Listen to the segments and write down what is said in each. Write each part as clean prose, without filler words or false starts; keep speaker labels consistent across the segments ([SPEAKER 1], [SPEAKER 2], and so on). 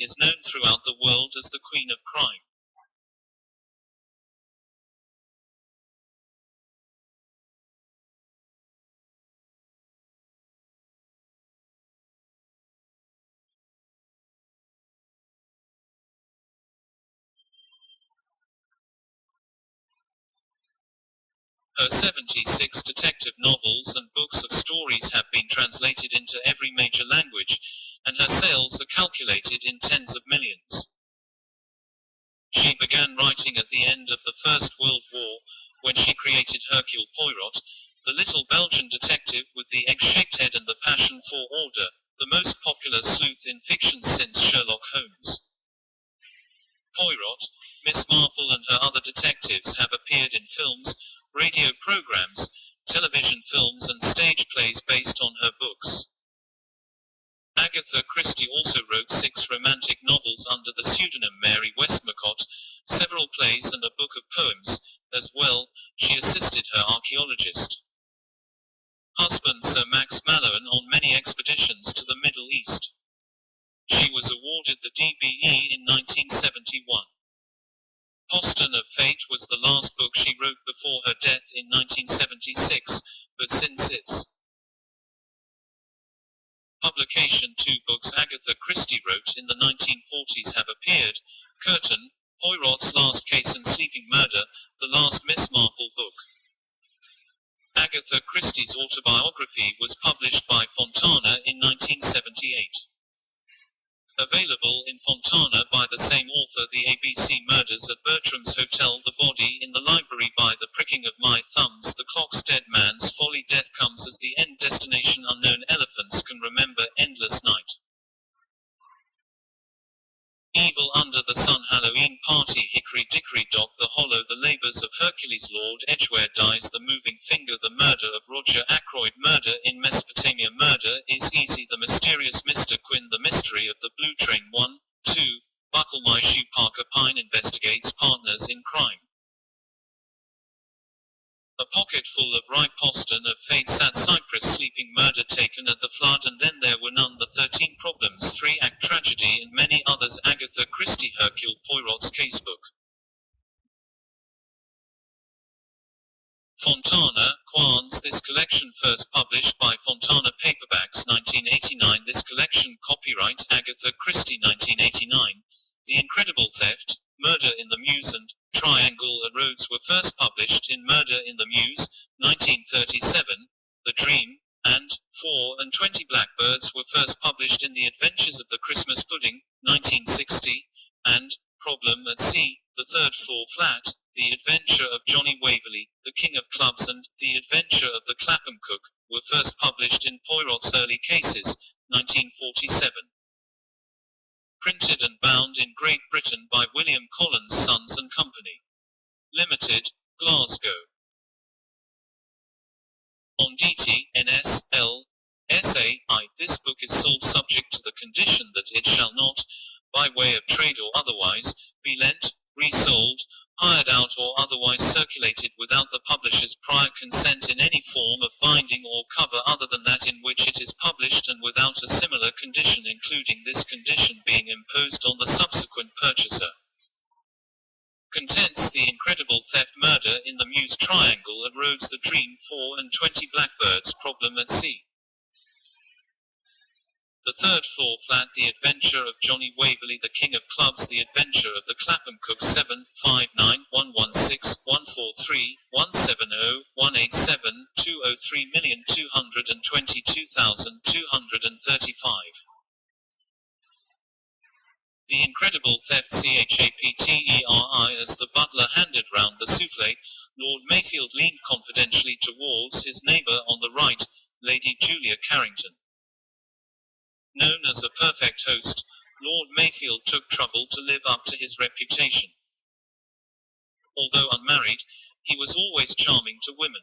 [SPEAKER 1] is known throughout the world as the Queen of Crime. Her 76 detective novels and books of stories have been translated into every major language, and her sales are calculated in tens of millions. She began writing at the end of the First World War, when she created Hercule Poirot, the little Belgian detective with the egg-shaped head and the passion for order, the most popular sleuth in fiction since Sherlock Holmes. Poirot, Miss Marple and her other detectives have appeared in films, radio programs, television films and stage plays based on her books. Agatha Christie also wrote 6 romantic novels under the pseudonym Mary Westmacott, several plays and a book of poems. As well, she assisted her archaeologist husband Sir Max Mallowan on many expeditions to the Middle East. She was awarded the DBE in 1971. Postern of Fate was the last book she wrote before her death in 1976, but since its publication 2 books Agatha Christie wrote in the 1940s have appeared: Curtain, Poirot's Last Case and Sleeping Murder, the last Miss Marple book. Agatha Christie's autobiography was published by Fontana in 1978. Available in Fontana by the same author. The ABC Murders at Bertram's Hotel, The Body in the Library by the Pricking of My Thumbs, The Clock's Dead Man's Folly, Death Comes as the End, Destination Unknown, Elephants Can Remember, Endless Night, Evil Under the Sun, Halloween Party, Hickory Dickory Dock, The Hollow, The Labours of Hercules, Lord Edgware Dies, The Moving Finger, The Murder of Roger Ackroyd, Murder in Mesopotamia, Murder is Easy, The Mysterious Mr. Quinn, The Mystery of the Blue Train, 1, 2, Buckle My Shoe, Parker Pine Investigates, Partners in Crime. A Pocket Full of Rye, Postern of Fate, Sad Cypress, Sleeping Murder, Taken at the Flood and Then There Were None, The 13 Problems, 3-Act Tragedy and many others. Agatha Christie, Hercule Poirot's Casebook. Fontana, Quans. This collection first published by Fontana Paperbacks 1989. This collection copyright Agatha Christie 1989. The Incredible Theft, Murder in the Mews and Triangle at Rhodes were first published in Murder in the Mews, 1937, The Dream, and 4 and 20 Blackbirds were first published in The Adventures of the Christmas Pudding, 1960, and Problem at Sea, The Third Floor Flat, The Adventure of Johnny Waverley, The King of Clubs and The Adventure of the Clapham Cook, were first published in Poirot's Early Cases, 1947. Printed and bound in Great Britain by William Collins Sons and Company. Limited, Glasgow. On DT, NS, L, SA, I. This book is sold subject to the condition that it shall not, by way of trade or otherwise, be lent, resold, hired out or otherwise circulated without the publisher's prior consent in any form of binding or cover other than that in which it is published and without a similar condition including this condition being imposed on the subsequent purchaser. Contents: The Incredible Theft, Murder in the Mews, Triangle at Rhodes, The Dream, 4 and 20 Blackbirds, Problem at Sea. The Third Floor Flat, The Adventure of Johnny Waverley, The King of Clubs, The Adventure of the Clapham Cook, 7, 5, 9, 116, 143, 170, 187, 203,222,235. The Incredible Theft, Chapteri. As the butler handed round the souffle, Lord Mayfield leaned confidentially towards his neighbour on the right, Lady Julia Carrington. Known as a perfect host, Lord Mayfield took trouble to live up to his reputation. Although unmarried, he was always charming to women.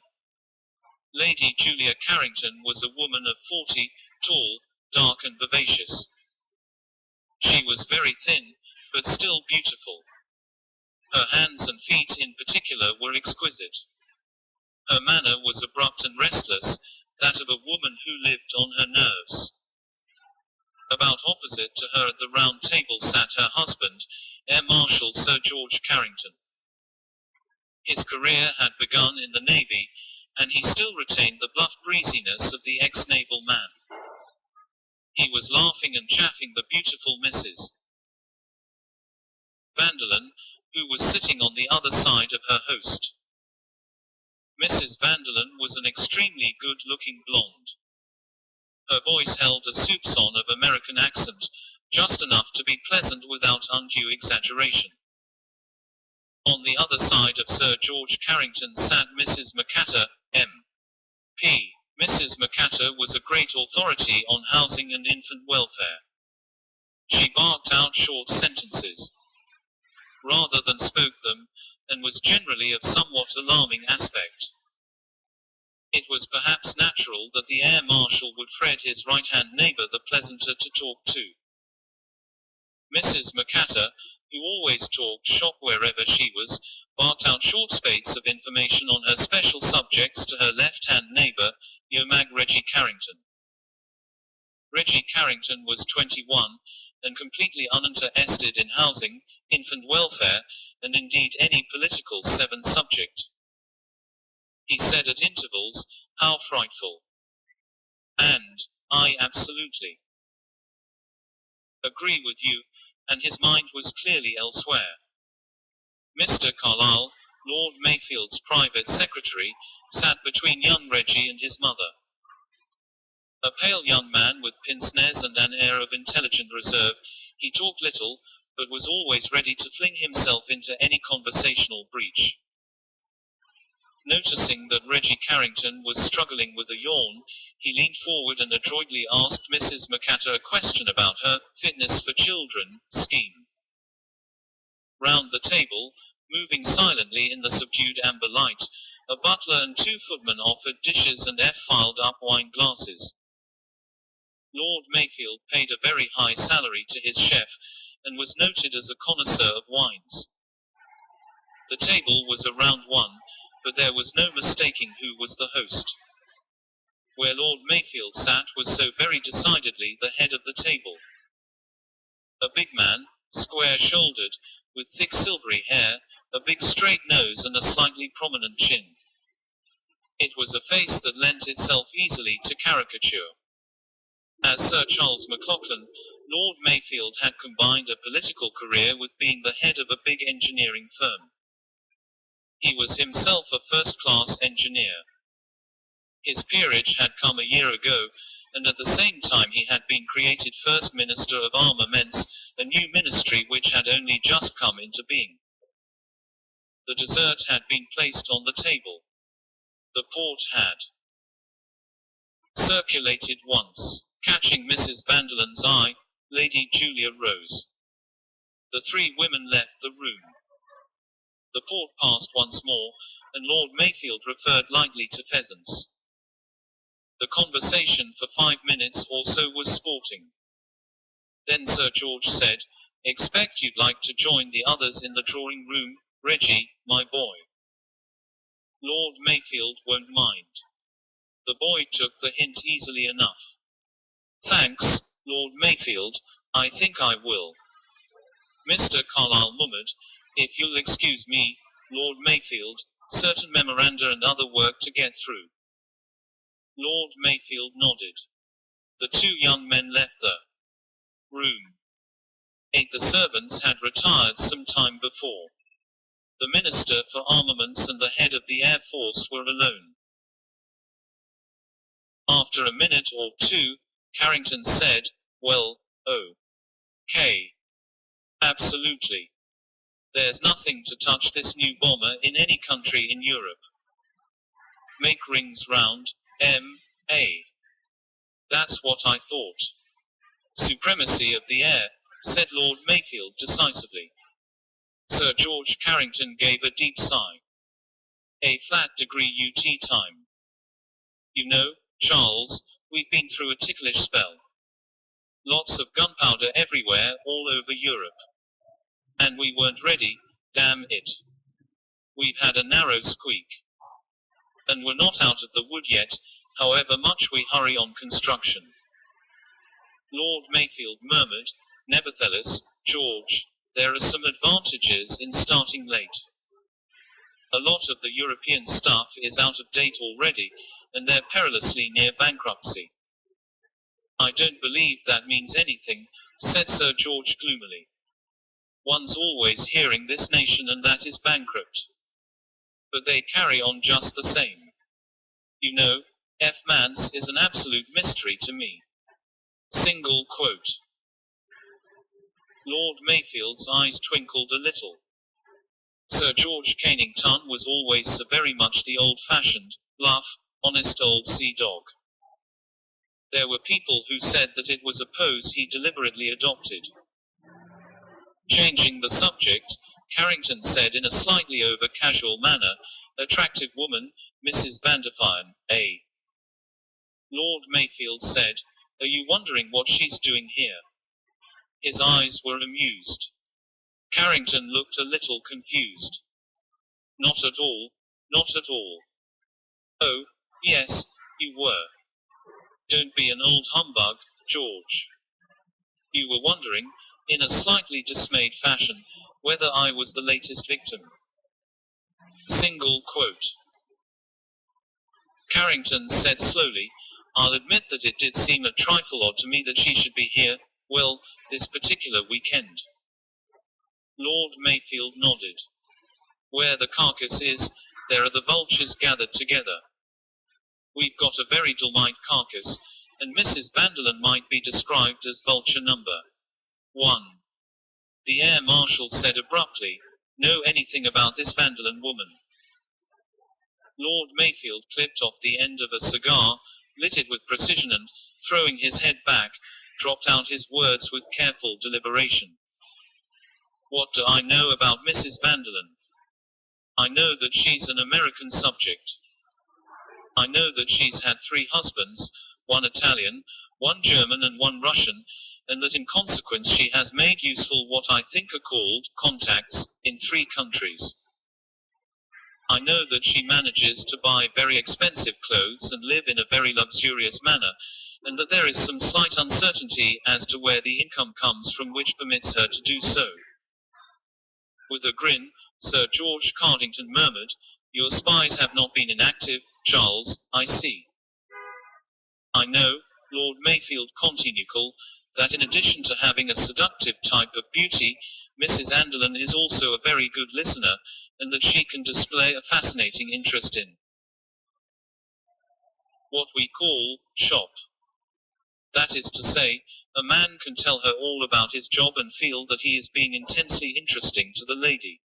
[SPEAKER 1] Lady Julia Carrington was a woman of 40, tall, dark and vivacious. She was very thin, but still beautiful. Her hands and feet in particular were exquisite. Her manner was abrupt and restless, that of a woman who lived on her nerves. About opposite to her at the round table sat her husband, Air Marshal Sir George Carrington. His career had begun in the Navy, and he still retained the bluff breeziness of the ex-naval man. He was laughing and chaffing the beautiful Mrs. Vanderlyn, who was sitting on the other side of her host. Mrs. Vanderlyn was an extremely good-looking blonde. Her voice held a soupçon of American accent, just enough to be pleasant without undue exaggeration. On the other side of Sir George Carrington sat Mrs. Macatta, M.P. Mrs. Macatta was a great authority on housing and infant welfare. She barked out short sentences, rather than spoke them, and was generally of somewhat alarming aspect. It was perhaps natural that the Air Marshal would fret his right-hand neighbour the pleasanter to talk to. Mrs. Macatta, who always talked shop wherever she was, barked out short spates of information on her special subjects to her left-hand neighbour, Yomag Reggie Carrington. Reggie Carrington was 21, and completely uninterested in housing, infant welfare, and indeed any political seven subject. He said at intervals, "How frightful!" and "I absolutely agree with you," and his mind was clearly elsewhere. Mr. Carlyle, Lord Mayfield's private secretary, sat between young Reggie and his mother. A pale young man with pince-nez and an air of intelligent reserve, he talked little, but was always ready to fling himself into any conversational breach. Noticing that Reggie Carrington was struggling with a yawn, he leaned forward and adroitly asked Mrs. Macatta a question about her fitness for children scheme. Round the table, moving silently in the subdued amber light, a butler and 2 footmen offered dishes and filed up wine glasses. Lord Mayfield paid a very high salary to his chef, and was noted as a connoisseur of wines. The table was a round one, but there was no mistaking who was the host. Where Lord Mayfield sat was so very decidedly the head of the table. A big man, square-shouldered, with thick silvery hair, a big straight nose and a slightly prominent chin. It was a face that lent itself easily to caricature. As Sir Charles McLauchlan, Lord Mayfield had combined a political career with being the head of a big engineering firm. He was himself a first-class engineer. His peerage had come a year ago, and at the same time he had been created First Minister of Armaments, a new ministry which had only just come into being. The dessert had been placed on the table. The port had circulated once. Catching Mrs. Vanderlyn's eye, Lady Julia rose. The 3 women left the room. The port passed once more, and Lord Mayfield referred lightly to pheasants. The conversation for 5 minutes or so was sporting. Then Sir George said, "Expect you'd like to join the others in the drawing room, Reggie, my boy." Lord Mayfield won't mind. The boy took the hint easily enough. "Thanks, Lord Mayfield, I think I will." Mr. Carlyle murmured, "If you'll excuse me, Lord Mayfield, certain memoranda and other work to get through." Lord Mayfield nodded. The 2 young men left the room. 8 the servants had retired some time before. The Minister for Armaments and the head of the Air Force were alone. After a minute or 2, Carrington said, "Well, okay. Absolutely. There's nothing to touch this new bomber in any country in Europe. Make rings round, M.A. That's what I thought." "Supremacy of the air," said Lord Mayfield decisively. Sir George Carrington gave a deep sigh. "A flat degree UT time. You know, Charles, we've been through a ticklish spell. Lots of gunpowder everywhere, all over Europe. And we weren't ready, damn it. We've had a narrow squeak. And we're not out of the wood yet, however much we hurry on construction." Lord Mayfield murmured, "Nevertheless, George, there are some advantages in starting late. A lot of the European stuff is out of date already, and they're perilously near bankruptcy." "I don't believe that means anything," said Sir George gloomily. "One's always hearing this nation and that is bankrupt. But they carry on just the same. You know, F. Mance is an absolute mystery to me." Single quote. Lord Mayfield's eyes twinkled a little. Sir George Canington was always so very much the old-fashioned, bluff, honest old sea dog. There were people who said that it was a pose he deliberately adopted. Changing the subject, Carrington said in a slightly over-casual manner, "Attractive woman, Mrs. Vanderfine, eh?" Lord Mayfield said, "Are you wondering what she's doing here?" His eyes were amused. Carrington looked a little confused. "Not at all, not at all." "Oh, yes, you were. Don't be an old humbug, George. You were wondering, in a slightly dismayed fashion, whether I was the latest victim." Single quote. Carrington said slowly, "I'll admit that it did seem a trifle odd to me that she should be here, well, this particular weekend." Lord Mayfield nodded. "Where the carcass is, there are the vultures gathered together. We've got a very Dolmite carcass, and Mrs. Vanderlyn might be described as vulture number 1. The Air Marshal said abruptly, "Know anything about this Vanderlyn woman?" Lord Mayfield clipped off the end of a cigar, lit it with precision and, throwing his head back, dropped out his words with careful deliberation. "What do I know about Mrs. Vanderlyn? I know that she's an American subject. I know that she's had 3 husbands, 1 Italian, 1 German and 1 Russian, and that in consequence she has made useful what I think are called contacts in 3 countries. I know that she manages to buy very expensive clothes and live in a very luxurious manner, and that there is some slight uncertainty as to where the income comes from which permits her to do so." With a grin, Sir George Cardington murmured, "Your spies have not been inactive, Charles, I see." "I know," Lord Mayfield continued, "that in addition to having a seductive type of beauty, Mrs. Vanderlyn is also a very good listener, and that she can display a fascinating interest in what we call shop. That is to say, a man can tell her all about his job and feel that he is being intensely interesting to the lady.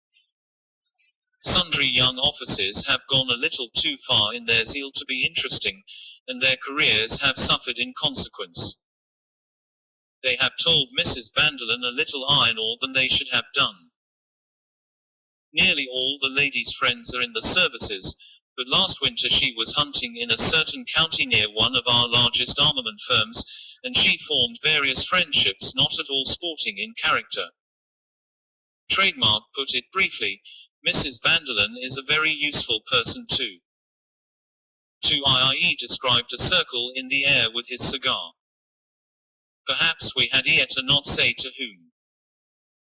[SPEAKER 1] Sundry young officers have gone a little too far in their zeal to be interesting, and their careers have suffered in consequence. They have told Mrs. Vanderlyn a little iron ore than they should have done. Nearly all the lady's friends are in the services, but last winter she was hunting in a certain county near one of our largest armament firms, and she formed various friendships not at all sporting in character. Trademark put it briefly, Mrs. Vanderlyn is a very useful person too." 2 described a circle in the air with his cigar. "Perhaps we had yet to not say to whom.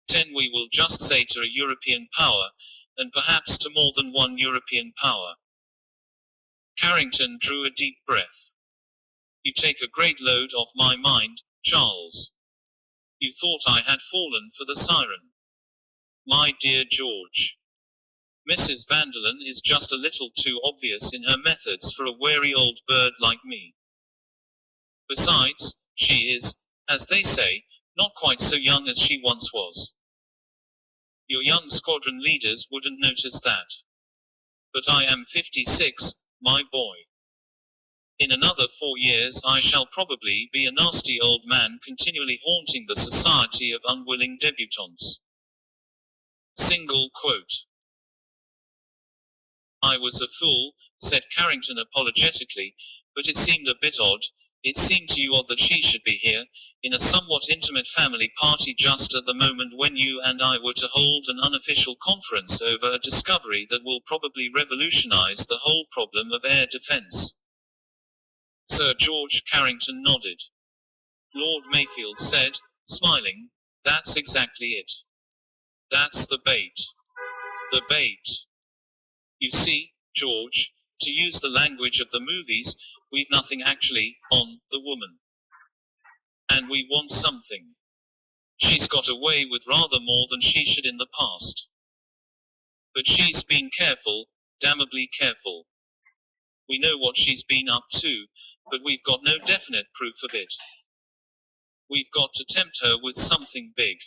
[SPEAKER 1] 10 we will just say to a European power, and perhaps to more than one European power." Carrington drew a deep breath. "You take a great load off my mind, Charles. You thought I had fallen for the siren. My dear George. Mrs. Vanderlyn is just a little too obvious in her methods for a wary old bird like me. Besides, she is, as they say, not quite so young as she once was. Your young squadron leaders wouldn't notice that. But I am 56, my boy. In another 4 years I shall probably be a nasty old man continually haunting the society of unwilling debutantes." Single quote. "I was a fool," said Carrington apologetically, "but it seemed a bit odd. It seemed to you odd that she should be here, in a somewhat intimate family party just at the moment when you and I were to hold an unofficial conference over a discovery that will probably revolutionize the whole problem of air defense." Sir George Carrington nodded. Lord Mayfield said, smiling. That's exactly it. That's the bait. The bait. You see, George, to use the language of the movies, we've nothing actually on the woman. And we want something. She's got away with rather more than she should in the past. But she's been careful, damnably careful. We know what she's been up to, but we've got no definite proof of it. We've got to tempt her with something big.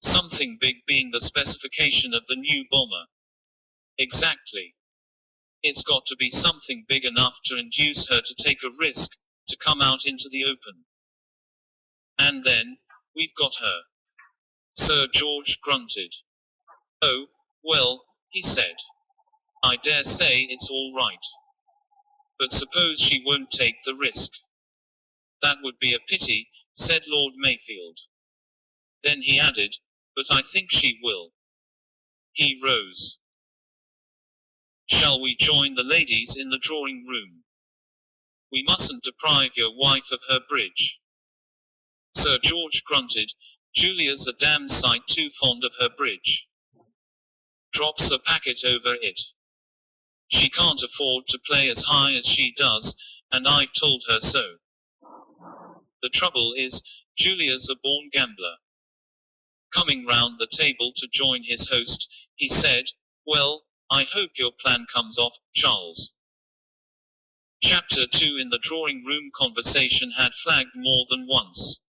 [SPEAKER 1] Something big being the specification of the new bomber. Exactly. It's got to be something big enough to induce her to take a risk, to come out into the open. And then, we've got her. Sir George grunted. Oh, well, he said. I dare say it's all right. But suppose she won't take the risk. That would be a pity, said Lord Mayfield. Then he added, but I think she will. He rose. Shall we join the ladies in the drawing room? We mustn't deprive your wife of her bridge. Sir George grunted. Julia's a damned sight too fond of her bridge. Drops a packet over it. She can't afford to play as high as she does, and I've told her so. The trouble is, Julia's a born gambler. Coming round the table to join his host, he said, well, I hope your plan comes off, Charles. Chapter 2. In the drawing room, conversation had flagged more than once.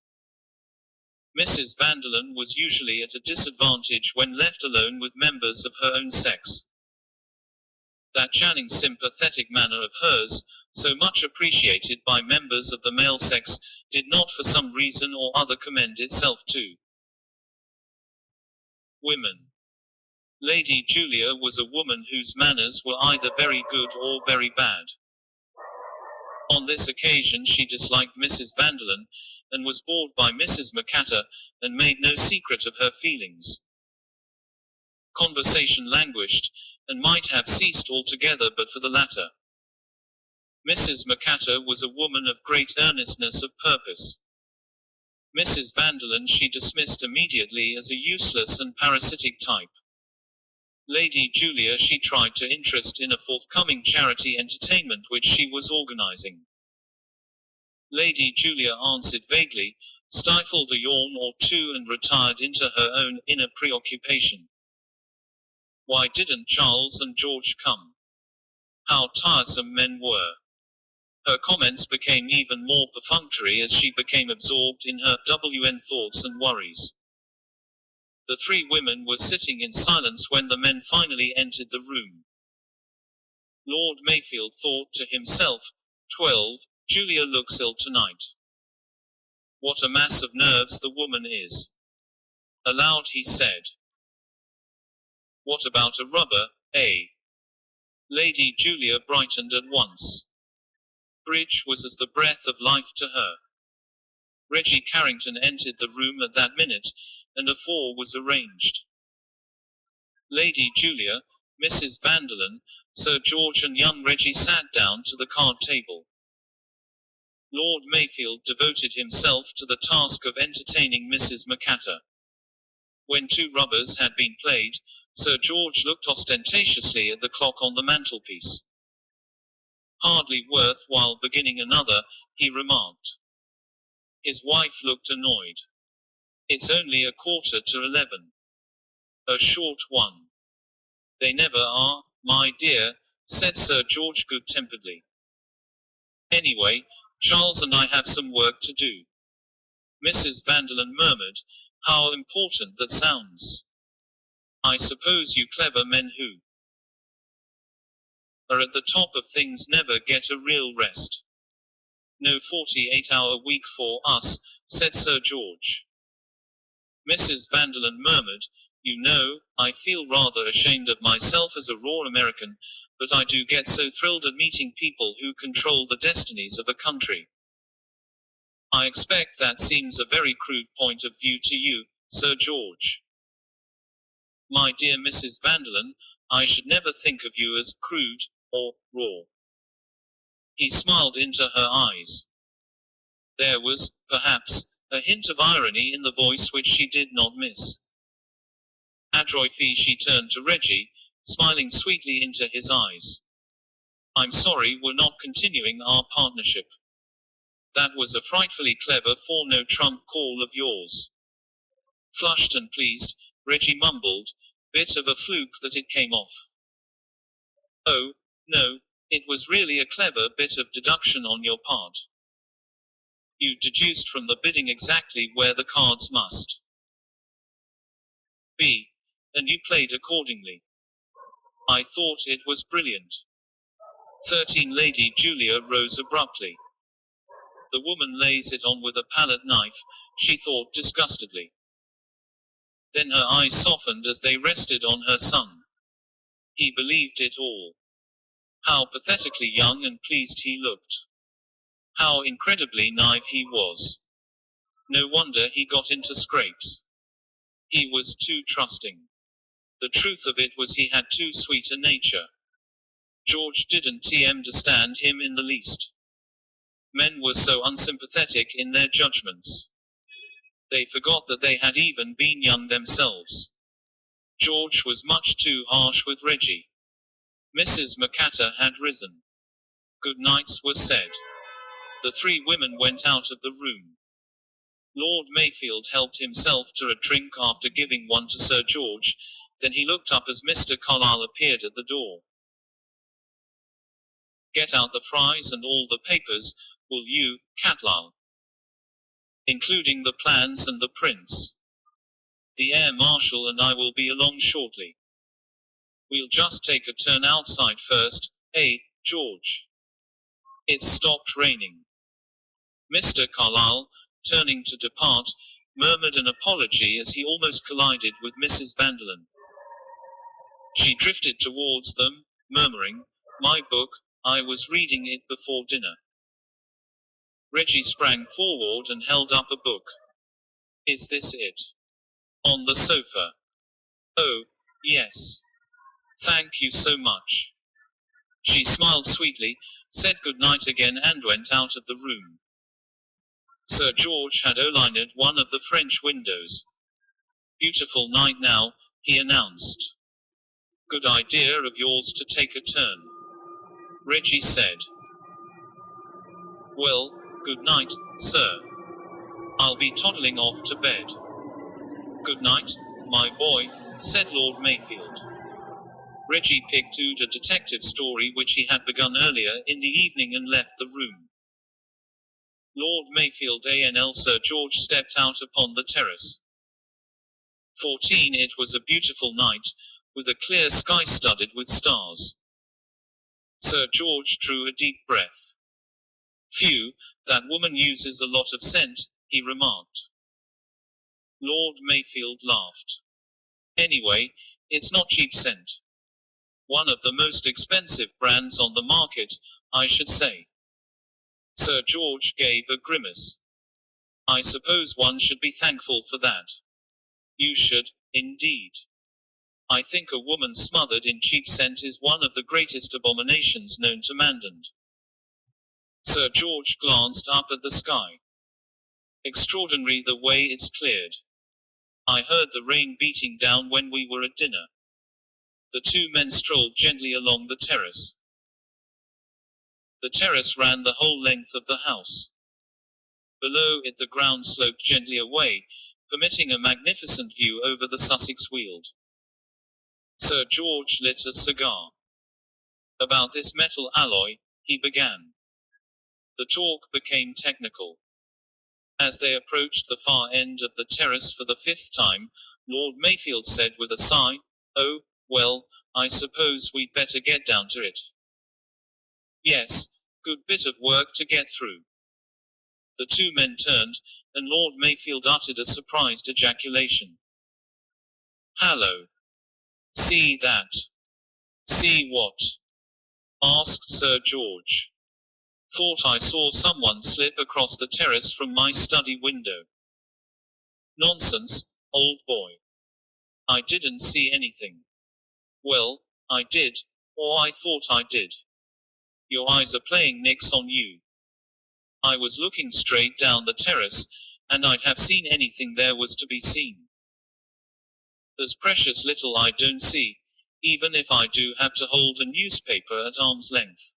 [SPEAKER 1] Mrs. Vanderlyn was usually at a disadvantage when left alone with members of her own sex. That charming sympathetic manner of hers, so much appreciated by members of the male sex, did not for some reason or other commend itself to women. Lady Julia was a woman whose manners were either very good or very bad. On this occasion she disliked Mrs. Vanderlyn, and was bored by Mrs. Macatta, and made no secret of her feelings. Conversation languished, and might have ceased altogether but for the latter. Mrs. Macatta was a woman of great earnestness of purpose. Mrs. Vanderlyn she dismissed immediately as a useless and parasitic type. Lady Julia she tried to interest in a forthcoming charity entertainment which she was organizing. Lady Julia answered vaguely, stifled a yawn or two and retired into her own inner preoccupation. Why didn't Charles and George come? How tiresome men were. Her comments became even more perfunctory as she became absorbed in her WN thoughts and worries. The three women were sitting in silence when the men finally entered the room. Lord Mayfield thought to himself, 12, Julia looks ill tonight. What a mass of nerves the woman is. Aloud he said. What about a rubber, eh? Lady Julia brightened at once. Bridge was as the breath of life to her. Reggie Carrington entered the room at that minute, and a four was arranged. Lady Julia, Mrs. Vanderlyn, Sir George and young Reggie sat down to the card table. Lord Mayfield devoted himself to the task of entertaining Mrs. Macatta. When two rubbers had been played, Sir George looked ostentatiously at the clock on the mantelpiece. Hardly worth while beginning another, he remarked. His wife looked annoyed. It's only 11:15. A short one. They never are, my dear, said Sir George good-temperedly. Anyway, Charles and I have some work to do. Mrs. Vanderlyn murmured, how important that sounds. I suppose you clever men who are at the top of things never get a real rest. No 48-hour week for us, said Sir George. Mrs. Vanderlyn murmured, you know, I feel rather ashamed of myself as a raw American, but I do get so thrilled at meeting people who control the destinies of a country. I expect that seems a very crude point of view to you, Sir George. My dear Mrs. Vanderlyn, I should never think of you as crude, or raw. He smiled into her eyes. There was, perhaps, a hint of irony in the voice which she did not miss. Adroitly she turned to Reggie, smiling sweetly into his eyes. I'm sorry we're not continuing our partnership. That was a frightfully clever no-trump call of yours. Flushed and pleased, Reggie mumbled, bit of a fluke that it came off. Oh, no, it was really a clever bit of deduction on your part. You deduced from the bidding exactly where the cards must be, and you played accordingly. I thought it was brilliant. 13 Lady Julia rose abruptly. The woman lays it on with a palette knife, she thought disgustedly. Then her eyes softened as they rested on her son. He believed it all. How pathetically young and pleased he looked. How incredibly naive he was. No wonder he got into scrapes. He was too trusting. The truth of it was he had too sweet a nature. George didn't understand him in the least. Men were so unsympathetic in their judgments. They forgot that they had even been young themselves. George was much too harsh with Reggie. Mrs. McCatter had risen. Good nights were said. The three women went out of the room. Lord Mayfield helped himself to a drink after giving one to Sir George, then he looked up as Mr. Carlyle appeared at the door. Get out the fries and all the papers, will you, Carlyle? Including the plans and the prints. The Air Marshal and I will be along shortly. We'll just take a turn outside first, eh, George? It's stopped raining. Mr. Carlyle, turning to depart, murmured an apology as he almost collided with Mrs. Vanderlyn. She drifted towards them, murmuring, my book, I was reading it before dinner. Reggie sprang forward and held up a book. Is this it? On the sofa. Oh, yes. Thank you so much. She smiled sweetly, said good night again and went out of the room. Sir George had outlined one of the French windows. Beautiful night now, he announced. Good idea of yours to take a turn. Reggie said. Well, good night, sir. I'll be toddling off to bed. Good night, my boy, said Lord Mayfield. Reggie picked out a detective story which he had begun earlier in the evening and left the room. Lord Mayfield and Sir George stepped out upon the terrace. 14 It was a beautiful night, with a clear sky studded with stars. Sir George drew a deep breath. Phew, that woman uses a lot of scent, he remarked. Lord Mayfield laughed. Anyway, it's not cheap scent. One of the most expensive brands on the market, I should say. Sir George gave a grimace. I suppose one should be thankful for that. You should, indeed. I think a woman smothered in cheap scent is one of the greatest abominations known to mankind. Sir George glanced up at the sky. Extraordinary the way it's cleared. I heard the rain beating down when we were at dinner. The two men strolled gently along the terrace. The terrace ran the whole length of the house. Below it the ground sloped gently away, permitting a magnificent view over the Sussex Weald. Sir George lit a cigar. About this metal alloy, he began. The talk became technical. As they approached the far end of the terrace for the 5th time, Lord Mayfield said with a sigh, oh, well, I suppose we'd better get down to it. Yes, good bit of work to get through. The two men turned, and Lord Mayfield uttered a surprised ejaculation. Hallo! See that? See what? Asked Sir George. Thought I saw someone slip across the terrace from my study window. Nonsense, old boy. I didn't see anything. Well, I did, or I thought I did. Your eyes are playing nicks on you. I was looking straight down the terrace, and I'd have seen anything there was to be seen. There's precious little I don't see, even if I do have to hold a newspaper at arm's length.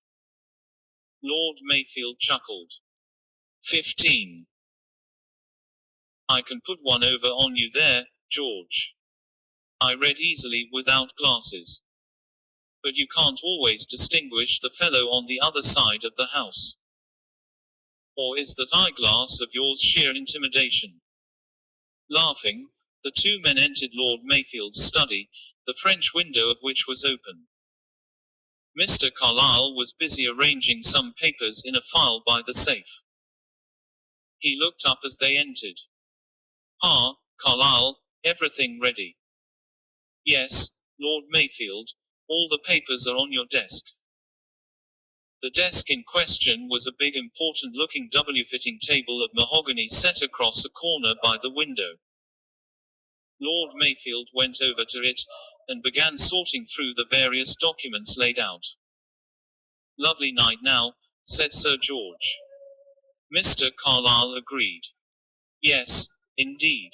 [SPEAKER 1] Lord Mayfield chuckled. 15. I can put one over on you there, George. I read easily without glasses. But you can't always distinguish the fellow on the other side of the house. Or is that eyeglass of yours sheer intimidation? Laughing, the two men entered Lord Mayfield's study, the French window of which was open. Mr. Carlyle was busy arranging some papers in a file by the safe. He looked up as they entered. Ah, Carlyle, everything ready? Yes, Lord Mayfield, all the papers are on your desk. The desk in question was a big important-looking W-fitting table of mahogany set across a corner by the window. Lord Mayfield went over to it, and began sorting through the various documents laid out. Lovely night now, said Sir George. Mr. Carlyle agreed. Yes, indeed.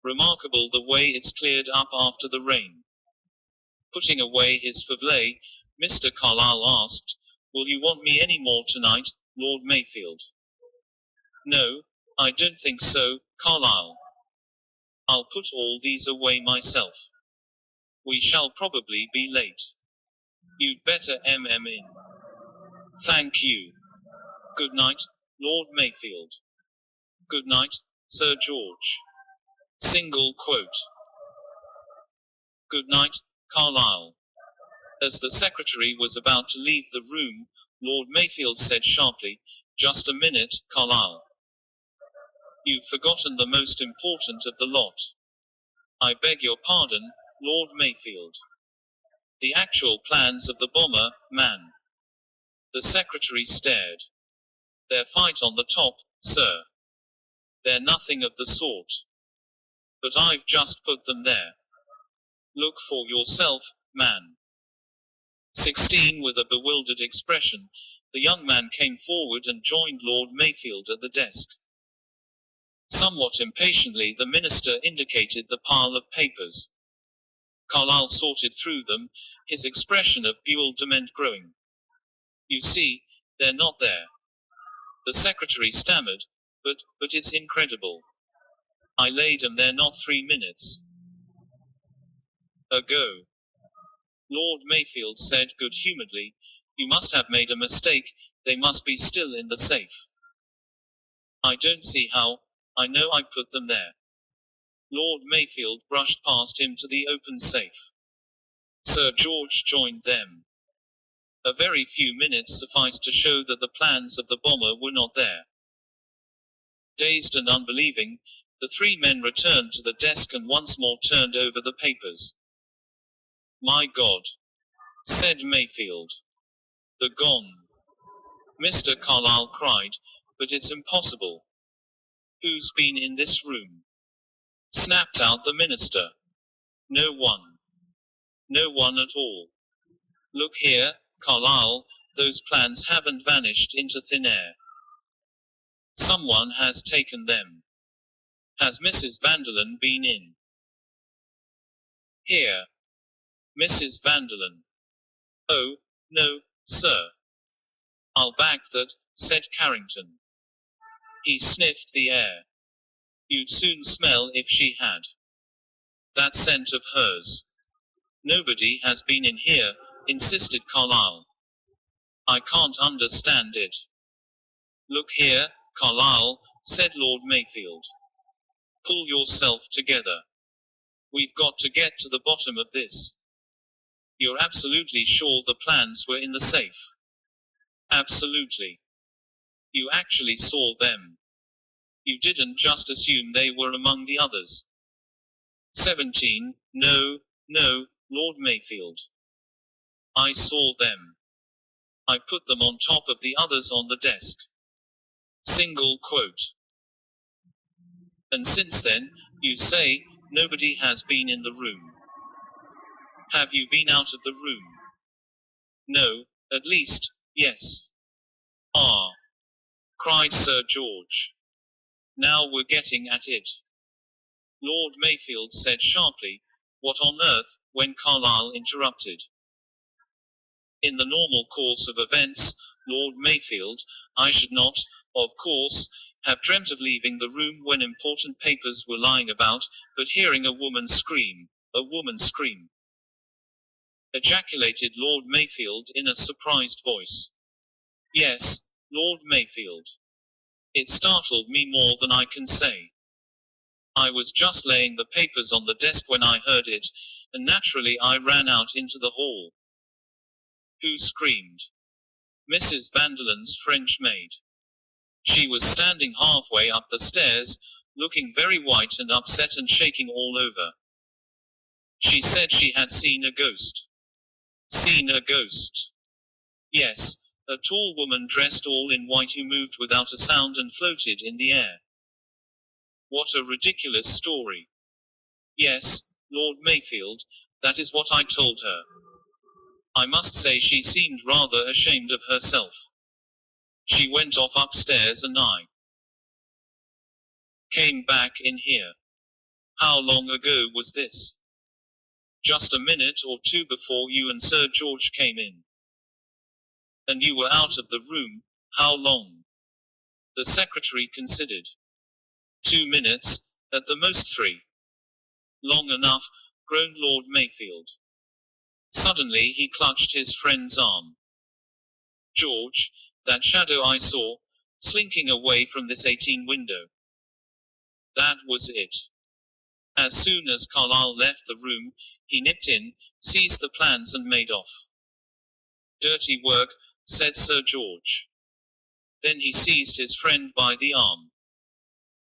[SPEAKER 1] Remarkable the way it's cleared up after the rain. Putting away his favlet, Mr. Carlyle asked, Will you want me any more tonight, Lord Mayfield? No, I don't think so, Carlyle. I'll put all these away myself. We shall probably be late. You'd better in. Thank you. Good night, Lord Mayfield. Good night, Sir George. Single quote. Good night, Carlyle. As the secretary was about to leave the room, Lord Mayfield said sharply, Just a minute, Carlyle. You've forgotten the most important of the lot. I beg your pardon, Lord Mayfield. The actual plans of the bomber, man. The secretary stared. They're fight on the top, sir. They're nothing of the sort. But I've just put them there. Look for yourself, man. 16. With a bewildered expression, the young man came forward and joined Lord Mayfield at the desk. Somewhat impatiently the minister indicated the pile of papers. Carlyle sorted through them, his expression of bewilderment growing. You see, they're not there. The secretary stammered, but it's incredible. I laid 'em there not 3 minutes ago. Lord Mayfield said good-humoredly, You must have made a mistake, they must be still in the safe. I don't see how, I know I put them there. Lord Mayfield brushed past him to the open safe. Sir George joined them. A very few minutes sufficed to show that the plans of the bomber were not there. Dazed and unbelieving, the three men returned to the desk and once more turned over the papers. My God, said Mayfield. They're gone. Mr. Carlyle cried, But it's impossible. Who's been in this room? Snapped out the minister. No one. No one at all. Look here, Carlyle, those plans haven't vanished into thin air. Someone has taken them. Has Mrs. Vanderlyn been in? Here. Mrs. Vanderlyn. Oh, no, sir. I'll back that, said Carrington. He sniffed the air. You'd soon smell if she had. That scent of hers. Nobody has been in here, insisted Carlyle. I can't understand it. Look here, Carlyle, said Lord Mayfield. Pull yourself together. We've got to get to the bottom of this. You're absolutely sure the plans were in the safe? Absolutely. You actually saw them. You didn't just assume they were among the others. 17. No, Lord Mayfield. I saw them. I put them on top of the others on the desk. Single quote. And since then, you say, nobody has been in the room. Have you been out of the room? No, at least, yes. Ah. cried Sir George. Now we're getting at it. Lord Mayfield said sharply. What on earth? When Carlyle interrupted. In the normal course of events, Lord Mayfield, I should not, of course, have dreamt of leaving the room when important papers were lying about, but hearing a woman scream, ejaculated Lord Mayfield in a surprised voice. Yes, Lord Mayfield. It startled me more than I can say. I was just laying the papers on the desk when I heard it, and naturally I ran out into the hall. Who screamed? Mrs. Vanderlyn's French maid. She was standing halfway up the stairs, looking very white and upset and shaking all over. She said she had seen a ghost. Seen a ghost? Yes, a tall woman dressed all in white who moved without a sound and floated in the air. What a ridiculous story. Yes, Lord Mayfield, that is what I told her. I must say she seemed rather ashamed of herself. She went off upstairs and I came back in here. How long ago was this? Just a minute or two before you and Sir George came in. And you were out of the room, how long? The secretary considered. 2 minutes, at the most 3. Long enough, groaned Lord Mayfield. Suddenly he clutched his friend's arm. George, that shadow I saw, slinking away from this 18 window. That was it. As soon as Carlyle left the room, he nipped in, seized the plans and made off. Dirty work, said Sir George. Then he seized his friend by the arm.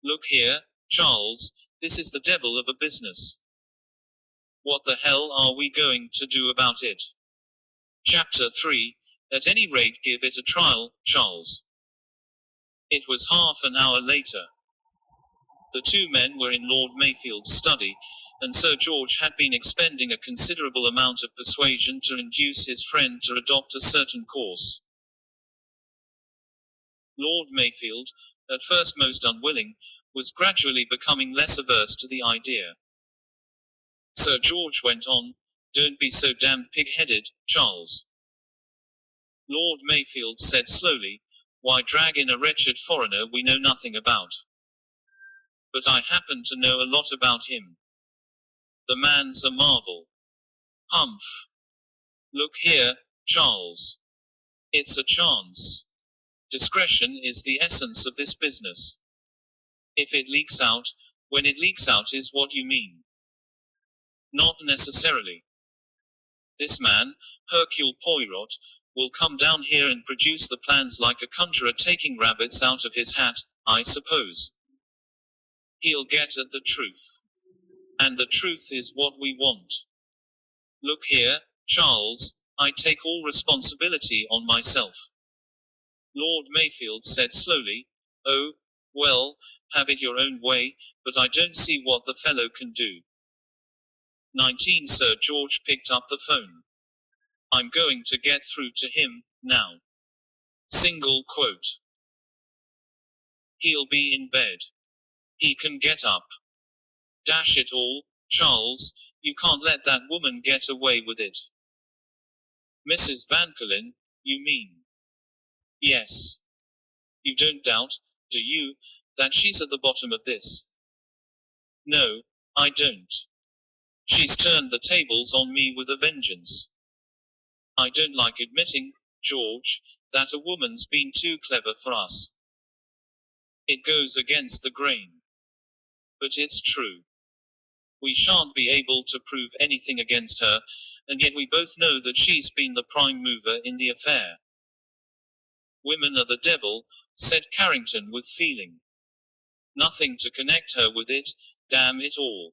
[SPEAKER 1] Look here, Charles, this is the devil of a business. What the hell are we going to do about it? Chapter 3, At any rate give it a trial, Charles. It was half an hour later. The two men were in Lord Mayfield's study, and Sir George had been expending a considerable amount of persuasion to induce his friend to adopt a certain course. Lord Mayfield, at first most unwilling, was gradually becoming less averse to the idea. Sir George went on, Don't be so damned pig-headed, Charles. Lord Mayfield said slowly, Why drag in a wretched foreigner we know nothing about? But I happen to know a lot about him. The man's a marvel. Humph. Look here, Charles. It's a chance. Discretion is the essence of this business. If it leaks out, when it leaks out is what you mean. Not necessarily. This man, Hercule Poirot, will come down here and produce the plans like a conjurer taking rabbits out of his hat, I suppose. He'll get at the truth. And the truth is what we want. Look here, Charles, I take all responsibility on myself. Lord Mayfield said slowly, Oh, well, have it your own way, but I don't see what the fellow can do. 19 Sir George picked up the phone. I'm going to get through to him, now. Single quote. He'll be in bed. He can get up. Dash it all, Charles, you can't let that woman get away with it. Mrs. Vanderlyn, you mean? Yes. You don't doubt, do you, that she's at the bottom of this? No, I don't. She's turned the tables on me with a vengeance. I don't like admitting, George, that a woman's been too clever for us. It goes against the grain. But it's true. We shan't be able to prove anything against her, and yet we both know that she's been the prime mover in the affair. Women are the devil, said Carrington with feeling. Nothing to connect her with it, damn it all.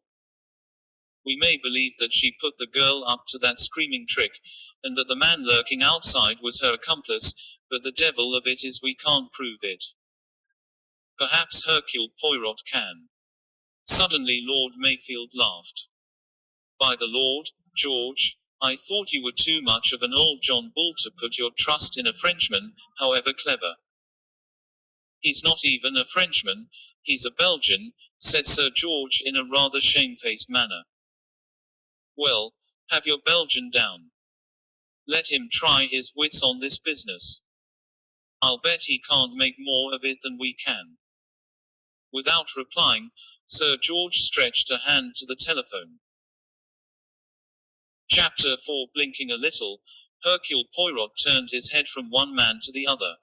[SPEAKER 1] We may believe that she put the girl up to that screaming trick, and that the man lurking outside was her accomplice, but the devil of it is we can't prove it. Perhaps Hercule Poirot can. Suddenly Lord Mayfield laughed. By the Lord, George, I thought you were too much of an old John Bull to put your trust in a Frenchman, however clever. He's not even a Frenchman, he's a Belgian, said Sir George in a rather shamefaced manner. Well, have your Belgian down. Let him try his wits on this business. I'll bet he can't make more of it than we can. Without replying, Sir George stretched a hand to the telephone. Chapter 4. Blinking a little, Hercule Poirot turned his head from one man to the other.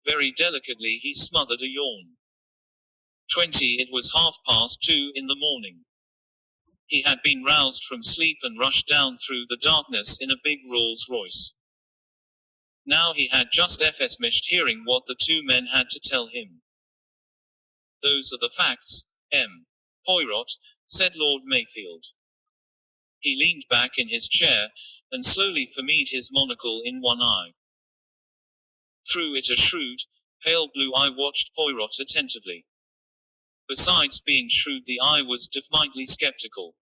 [SPEAKER 1] Very delicately he smothered a yawn. 20. It was 2:30 in the morning. He had been roused from sleep and rushed down through the darkness in a big Rolls-Royce. Now he had just finished hearing what the two men had to tell him. Those are the facts, M. Poirot, said Lord Mayfield. He leaned back in his chair, and slowly fermeed his monocle in one eye. Through it a shrewd, pale blue eye watched Poirot attentively. Besides being shrewd, the eye was defiantly skeptical.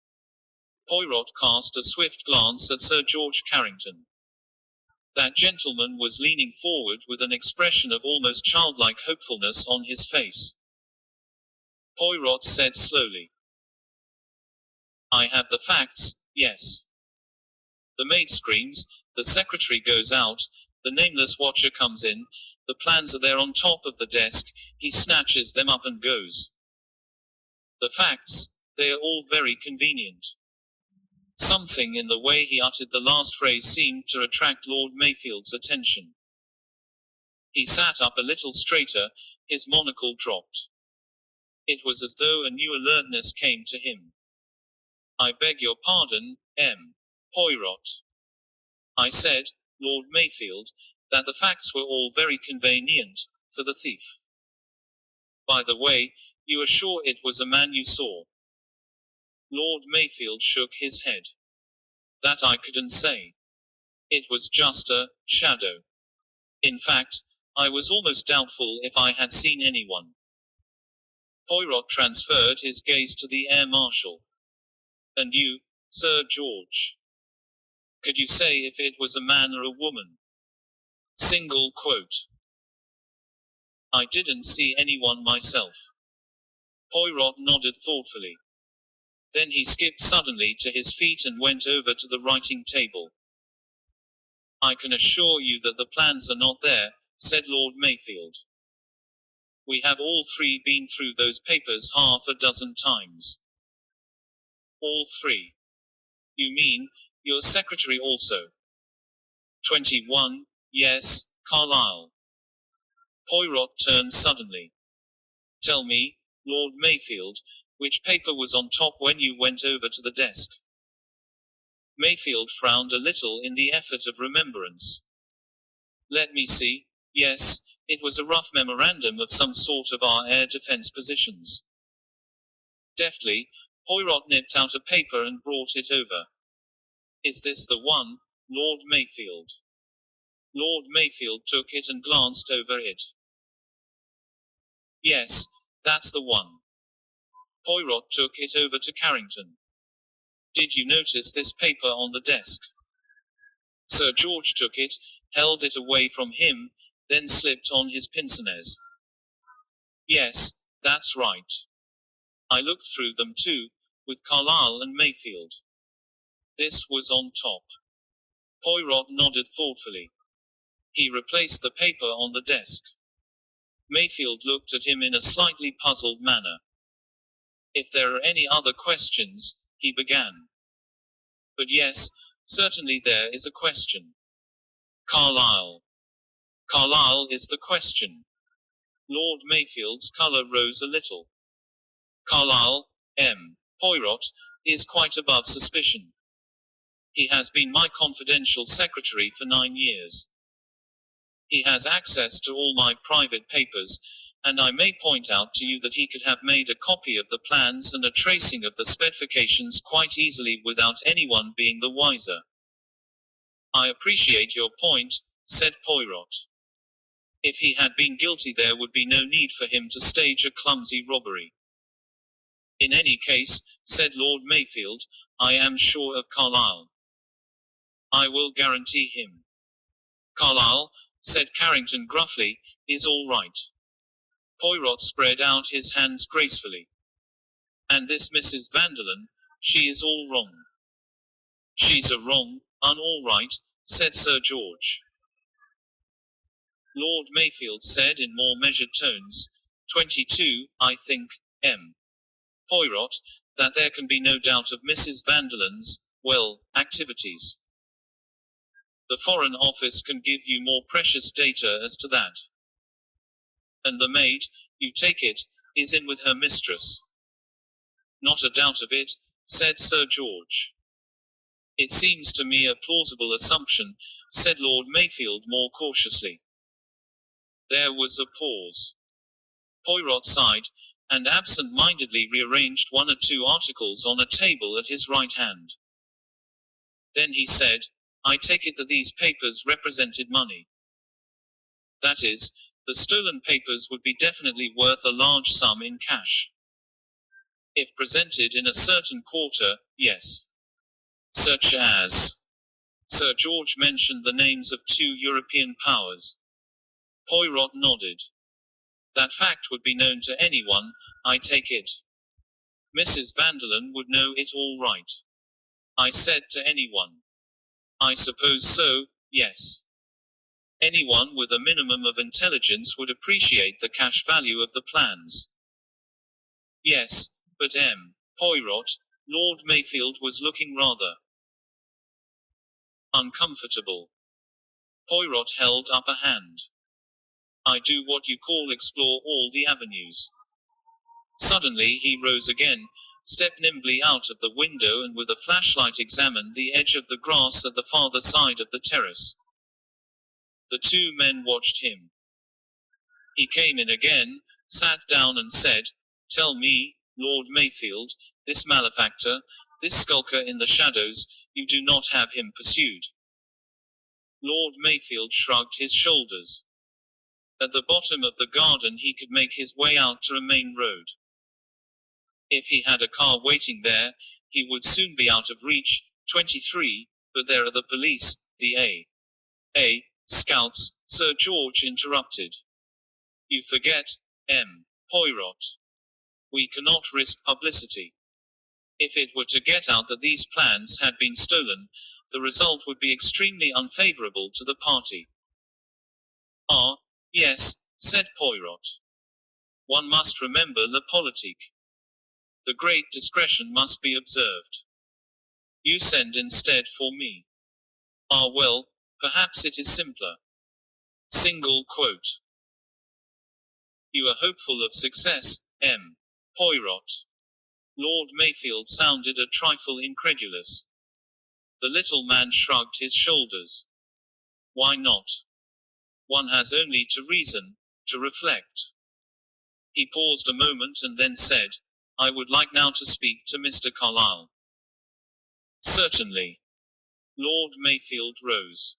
[SPEAKER 1] Poirot cast a swift glance at Sir George Carrington. That gentleman was leaning forward with an expression of almost childlike hopefulness on his face. Poirot said slowly, "I have the facts, yes." The maid screams, the secretary goes out, the nameless watcher comes in, the plans are there on top of the desk, he snatches them up and goes. The facts, they are all very convenient. Something in the way he uttered the last phrase seemed to attract Lord Mayfield's attention. He sat up a little straighter, his monocle dropped. It was as though a new alertness came to him. "I beg your pardon, M. Poirot. I said, Lord Mayfield, that the facts were all very convenient for the thief. By the way, you are sure it was a man you saw?" Lord Mayfield shook his head. "That I couldn't say. It was just a shadow. In fact, I was almost doubtful if I had seen anyone." Poirot transferred his gaze to the Air Marshal. "And you, Sir George? Could you say if it was a man or a woman?" Single quote. "I didn't see anyone myself." Poirot nodded thoughtfully. Then he skipped suddenly to his feet and went over to the writing table. "I can assure you that the plans are not there," said Lord Mayfield. "We have all three been through those papers half a dozen times." "All three? You mean, your secretary also?" 21. Yes, Carlyle. Poirot turned suddenly. "Tell me, Lord Mayfield, which paper was on top when you went over to the desk?" Mayfield frowned a little in the effort of remembrance. "Let me see, yes, it was a rough memorandum of some sort of our air defense positions." Deftly, Poirot nipped out a paper and brought it over. "Is this the one, Lord Mayfield?" Lord Mayfield took it and glanced over it. "Yes, that's the one." Poirot took it over to Carrington. "Did you notice this paper on the desk?" Sir George took it, held it away from him, then slipped on his pince-nez. "Yes, that's right. I looked through them too, with Carlyle and Mayfield. This was on top." Poirot nodded thoughtfully. He replaced the paper on the desk. Mayfield looked at him in a slightly puzzled manner. "If there are any other questions," he began. "But yes, certainly there is a question." "Carlyle. Carlyle is the question." Lord Mayfield's colour rose a little. "Carlyle, M. Poirot, is quite above suspicion. He has been my confidential secretary for 9 years. He has access to all my private papers, and I may point out to you that he could have made a copy of the plans and a tracing of the specifications quite easily without anyone being the wiser." "I appreciate your point," said Poirot. "If he had been guilty there would be no need for him to stage a clumsy robbery." "In any case," said Lord Mayfield, "I am sure of Carlyle. I will guarantee him." "Carlyle," said Carrington gruffly, is all right. Poirot spread out his hands gracefully. And this Mrs. Vanderlyn, she is all wrong. She's a wrong, all right, said Sir George. Lord Mayfield said in more measured tones, 22, I think, M. Poirot, that there can be no doubt of Mrs. Vanderlyn's, well, activities. The Foreign Office can give you more precious data as to that. And the maid, you take it, is in with her mistress. Not a doubt of it, said Sir George. It seems to me a plausible assumption, said Lord Mayfield more cautiously. There was a pause. Poirot sighed, and absent-mindedly rearranged one or two articles on a table at his right hand. Then he said, I take it that these papers represented money. That is, the stolen papers would be definitely worth a large sum in cash. If presented in a certain quarter, yes. Such as. Sir George mentioned the names of 2 European powers. Poirot nodded. That fact would be known to anyone, I take it. Mrs. Vanderlyn would know it all right. I said to anyone. I suppose so, yes. Anyone with a minimum of intelligence would appreciate the cash value of the plans. Yes, but M. Poirot, Lord Mayfield was looking rather uncomfortable. Poirot held up a hand. I do what you call explore all the avenues. Suddenly he rose again, stepped nimbly out of the window and with a flashlight examined the edge of the grass at the farther side of the terrace. The 2 men watched him. He came in again, sat down and said, Tell me, Lord Mayfield, this malefactor, this skulker in the shadows, you do not have him pursued. Lord Mayfield shrugged his shoulders. At the bottom of the garden he could make his way out to a main road. If he had a car waiting there, he would soon be out of reach. 23, but there are the police, the A. Scouts, Sir George interrupted. You forget, M. Poirot. We cannot risk publicity. If it were to get out that these plans had been stolen, the result would be extremely unfavorable to the party. Ah, yes, said Poirot. One must remember la politique. The great discretion must be observed. You send instead for me. Ah well, perhaps it is simpler. Single quote. You are hopeful of success, M. Poirot. Lord Mayfield sounded a trifle incredulous. The little man shrugged his shoulders. Why not? One has only to reason, to reflect. He paused a moment and then said, I would like now to speak to Mr. Carlyle. Certainly. Lord Mayfield rose.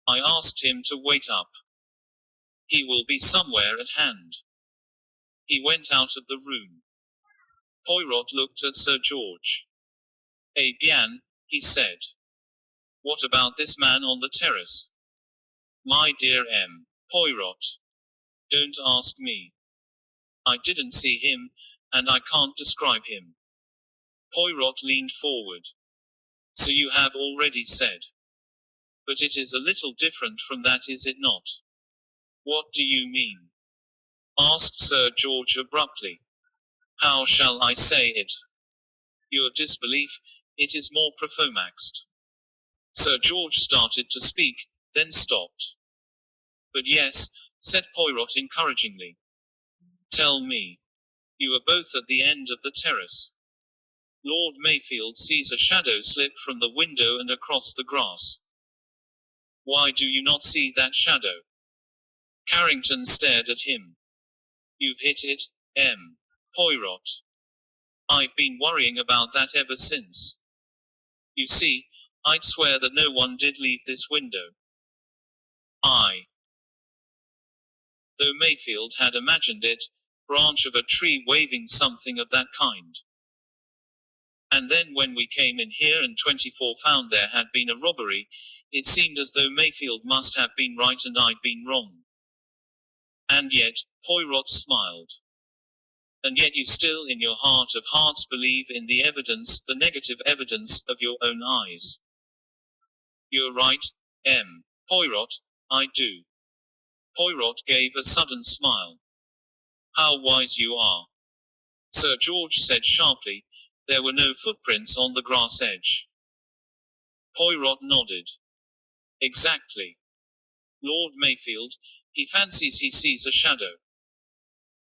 [SPEAKER 1] I asked him to wait up. He will be somewhere at hand. He went out of the room. Poirot looked at Sir George. Eh bien, he said. What about this man on the terrace? My dear M. Poirot. Don't ask me. I didn't see him, and I can't describe him. Poirot leaned forward. So you have already said. But it is a little different from that, is it not? What do you mean? Asked Sir George abruptly. How shall I say it? Your disbelief, it is more profomaxed. Sir George started to speak, then stopped. But yes, said Poirot encouragingly. Tell me. You are both at the end of the terrace. Lord Mayfield sees a shadow slip from the window and across the grass. Why do you not see that shadow? Carrington stared at him. You've hit it, M. Poirot. I've been worrying about that ever since. You see, I'd swear that no one did leave this window. Though Mayfield had imagined it, branch of a tree waving something of that kind. And then when we came in here and 24 found there had been a robbery, it seemed as though Mayfield must have been right and I'd been wrong. And yet, Poirot smiled. And yet you still in your heart of hearts believe in the evidence, the negative evidence, of your own eyes. You're right, Poirot, I do. Poirot gave a sudden smile. How wise you are. Sir George said sharply. There were no footprints on the grass edge. Poirot nodded. Exactly. Lord Mayfield, he fancies he sees a shadow.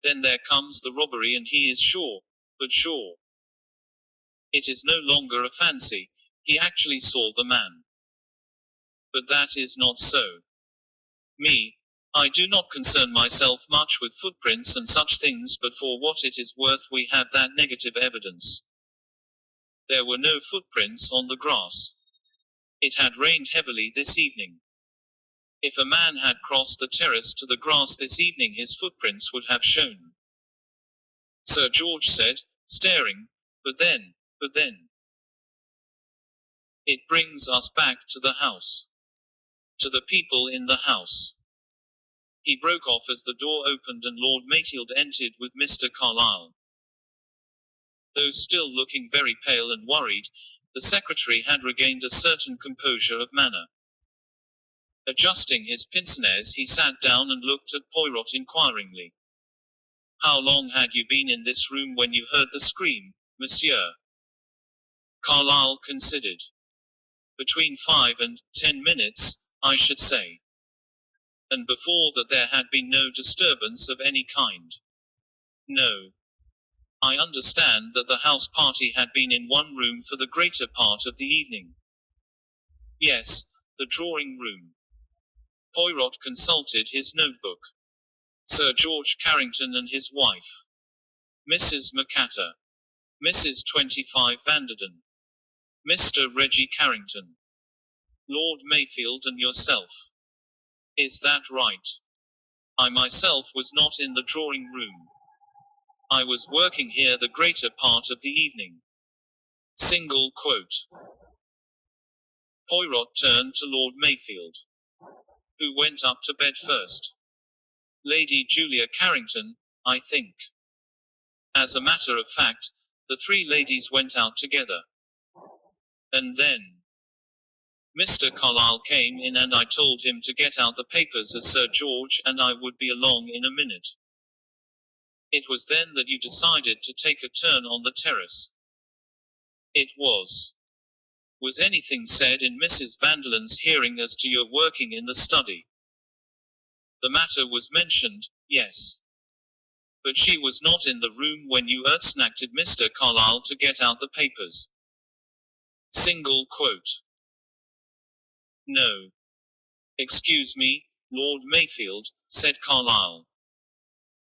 [SPEAKER 1] Then there comes the robbery and he is sure, but sure. It is no longer a fancy, he actually saw the man. But that is not so. Me, I do not concern myself much with footprints and such things, but for what it is worth we have that negative evidence. There were no footprints on the grass. It had rained heavily this evening. If a man had crossed the terrace to the grass this evening his footprints would have shown. Sir George said, staring, but then. It brings us back to the house. To the people in the house. He broke off as the door opened and Lord Mayfield entered with Mr. Carlyle. Though still looking very pale and worried, the secretary had regained a certain composure of manner. Adjusting his pince-nez he sat down and looked at Poirot inquiringly. How long had you been in this room when you heard the scream, monsieur? Carlyle considered. Between 5 and 10 minutes, I should say. And before that there had been no disturbance of any kind. No. I understand that the house party had been in one room for the greater part of the evening. Yes, the drawing room. Poirot consulted his notebook. Sir George Carrington and his wife. Mrs. Macatta. Mrs. 25 Vanderden. Mr. Reggie Carrington. Lord Mayfield and yourself. Is that right? I myself was not in the drawing room. I was working here the greater part of the evening. Single quote. Poirot turned to Lord Mayfield. Who went up to bed first? Lady Julia Carrington, I think. As a matter of fact, the three ladies went out together. And then Mr. Carlyle came in and I told him to get out the papers as Sir George and I would be along in a minute. It was then that you decided to take a turn on the terrace. It was. Was anything said in Mrs. Vanderden's hearing as to your working in the study? The matter was mentioned, yes. But she was not in the room when you snacked Mr. Carlyle to get out the papers. Single quote. No. Excuse me, Lord Mayfield, said Carlyle.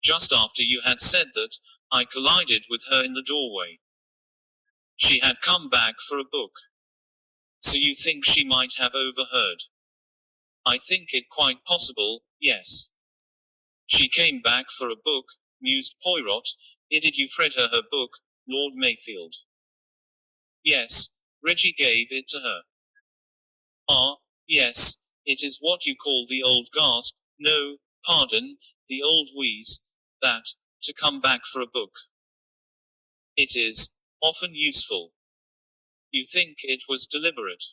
[SPEAKER 1] Just after you had said that, I collided with her in the doorway. She had come back for a book. So you think she might have overheard? I think it quite possible, yes. She came back for a book, mused Poirot. Did you fred her book, Lord Mayfield? Yes, Reggie gave it to her. Ah, yes, it is what you call the old gasp, no, pardon, the old wheeze, that, to come back for a book. It is, often useful. You think it was deliberate?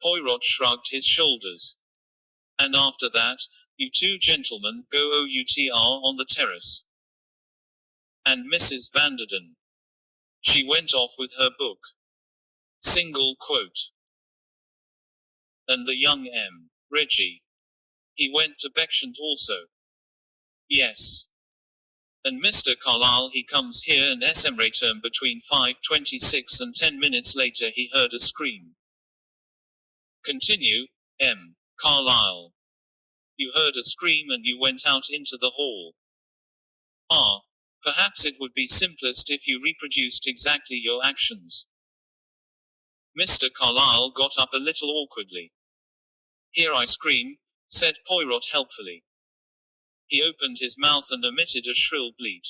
[SPEAKER 1] Poirot shrugged his shoulders. And after that, you two gentlemen go outr on the terrace. And Mrs. Vanderden. She went off with her book. Single quote. And the young Reggie. He went to Bexant also. Yes. And Mr. Carlyle he comes here and return between 5:26 and 10 minutes later he heard a scream. Continue, Carlyle. You heard a scream and you went out into the hall. Ah, perhaps it would be simplest if you reproduced exactly your actions. Mr. Carlyle got up a little awkwardly. Here I scream, said Poirot helpfully. He opened his mouth and emitted a shrill bleat.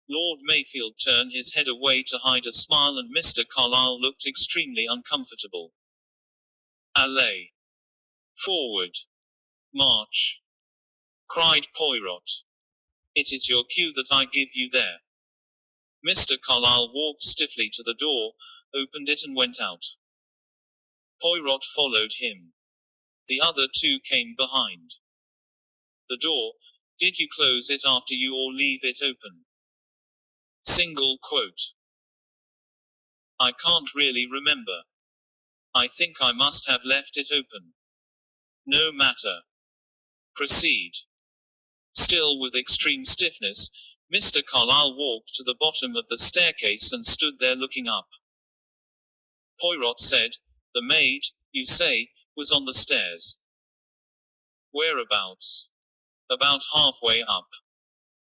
[SPEAKER 1] Lord Mayfield turned his head away to hide a smile and Mr. Carlyle looked extremely uncomfortable. Allez. Forward. March. cried Poirot. It is your cue that I give you there. Mr. Carlyle walked stiffly to the door, opened it and went out. Poirot followed him. The other two came behind. The door, did you close it after you or leave it open? Single quote. I can't really remember. I think I must have left it open. No matter. Proceed. Still with extreme stiffness, Mr. Carlyle walked to the bottom of the staircase and stood there looking up. Poirot said, the maid, you say, was on the stairs. Whereabouts? About halfway up.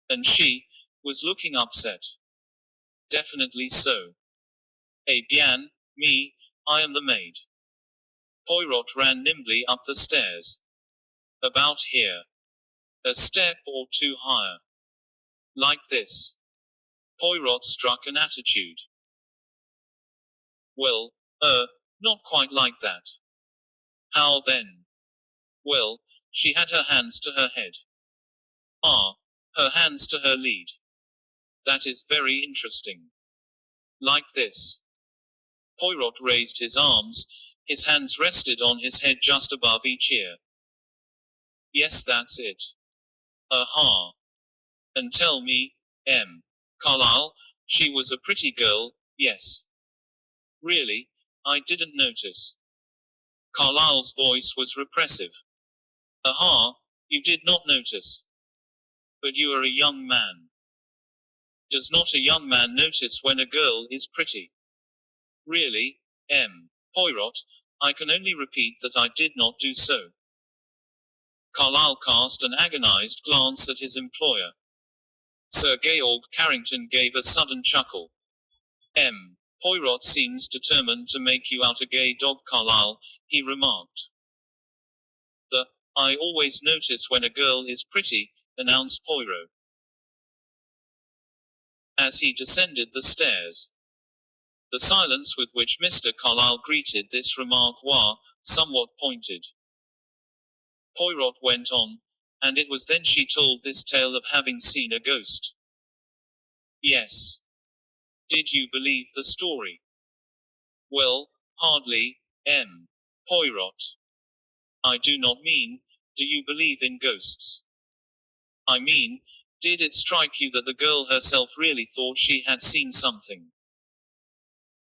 [SPEAKER 1] And she was looking upset. Definitely so. Eh bien, me, I am the maid. Poirot ran nimbly up the stairs. About here. A step or two higher. Like this. Poirot struck an attitude. Well, not quite like that. How then? Well, she had her hands to her head. Ah, her hands to her lead. That is very interesting. Like this. Poirot raised his arms, his hands rested on his head just above each ear. Yes, that's it. Aha. And tell me, M. Carlyle, she was a pretty girl, yes. Really, I didn't notice. Carlyle's voice was repressive. Aha, you did not notice. But you are a young man. Does not a young man notice when a girl is pretty? Really, M. Poirot, I can only repeat that I did not do so. Carlyle cast an agonized glance at his employer. Sir Georg Carrington gave a sudden chuckle. M. Poirot seems determined to make you out a gay dog, Carlyle, he remarked. I always notice when a girl is pretty, announced Poirot, as he descended the stairs. The silence with which Mr. Carlyle greeted this remark was somewhat pointed. Poirot went on, and it was then she told this tale of having seen a ghost. Yes. Did you believe the story? Well, hardly, M. Poirot. I do not mean, do you believe in ghosts? I mean, did it strike you that the girl herself really thought she had seen something?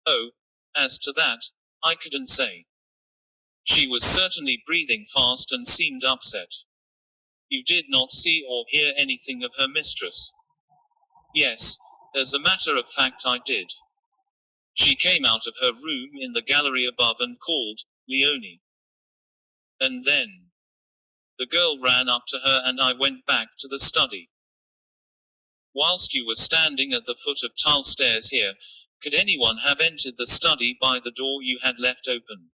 [SPEAKER 1] Oh, as to that, I couldn't say. She was certainly breathing fast and seemed upset. You did not see or hear anything of her mistress? Yes, as a matter of fact I did. She came out of her room in the gallery above and called, Leonie. And then the girl ran up to her and I went back to the study. Whilst you were standing at the foot of tile stairs here, could anyone have entered the study by the door you had left open?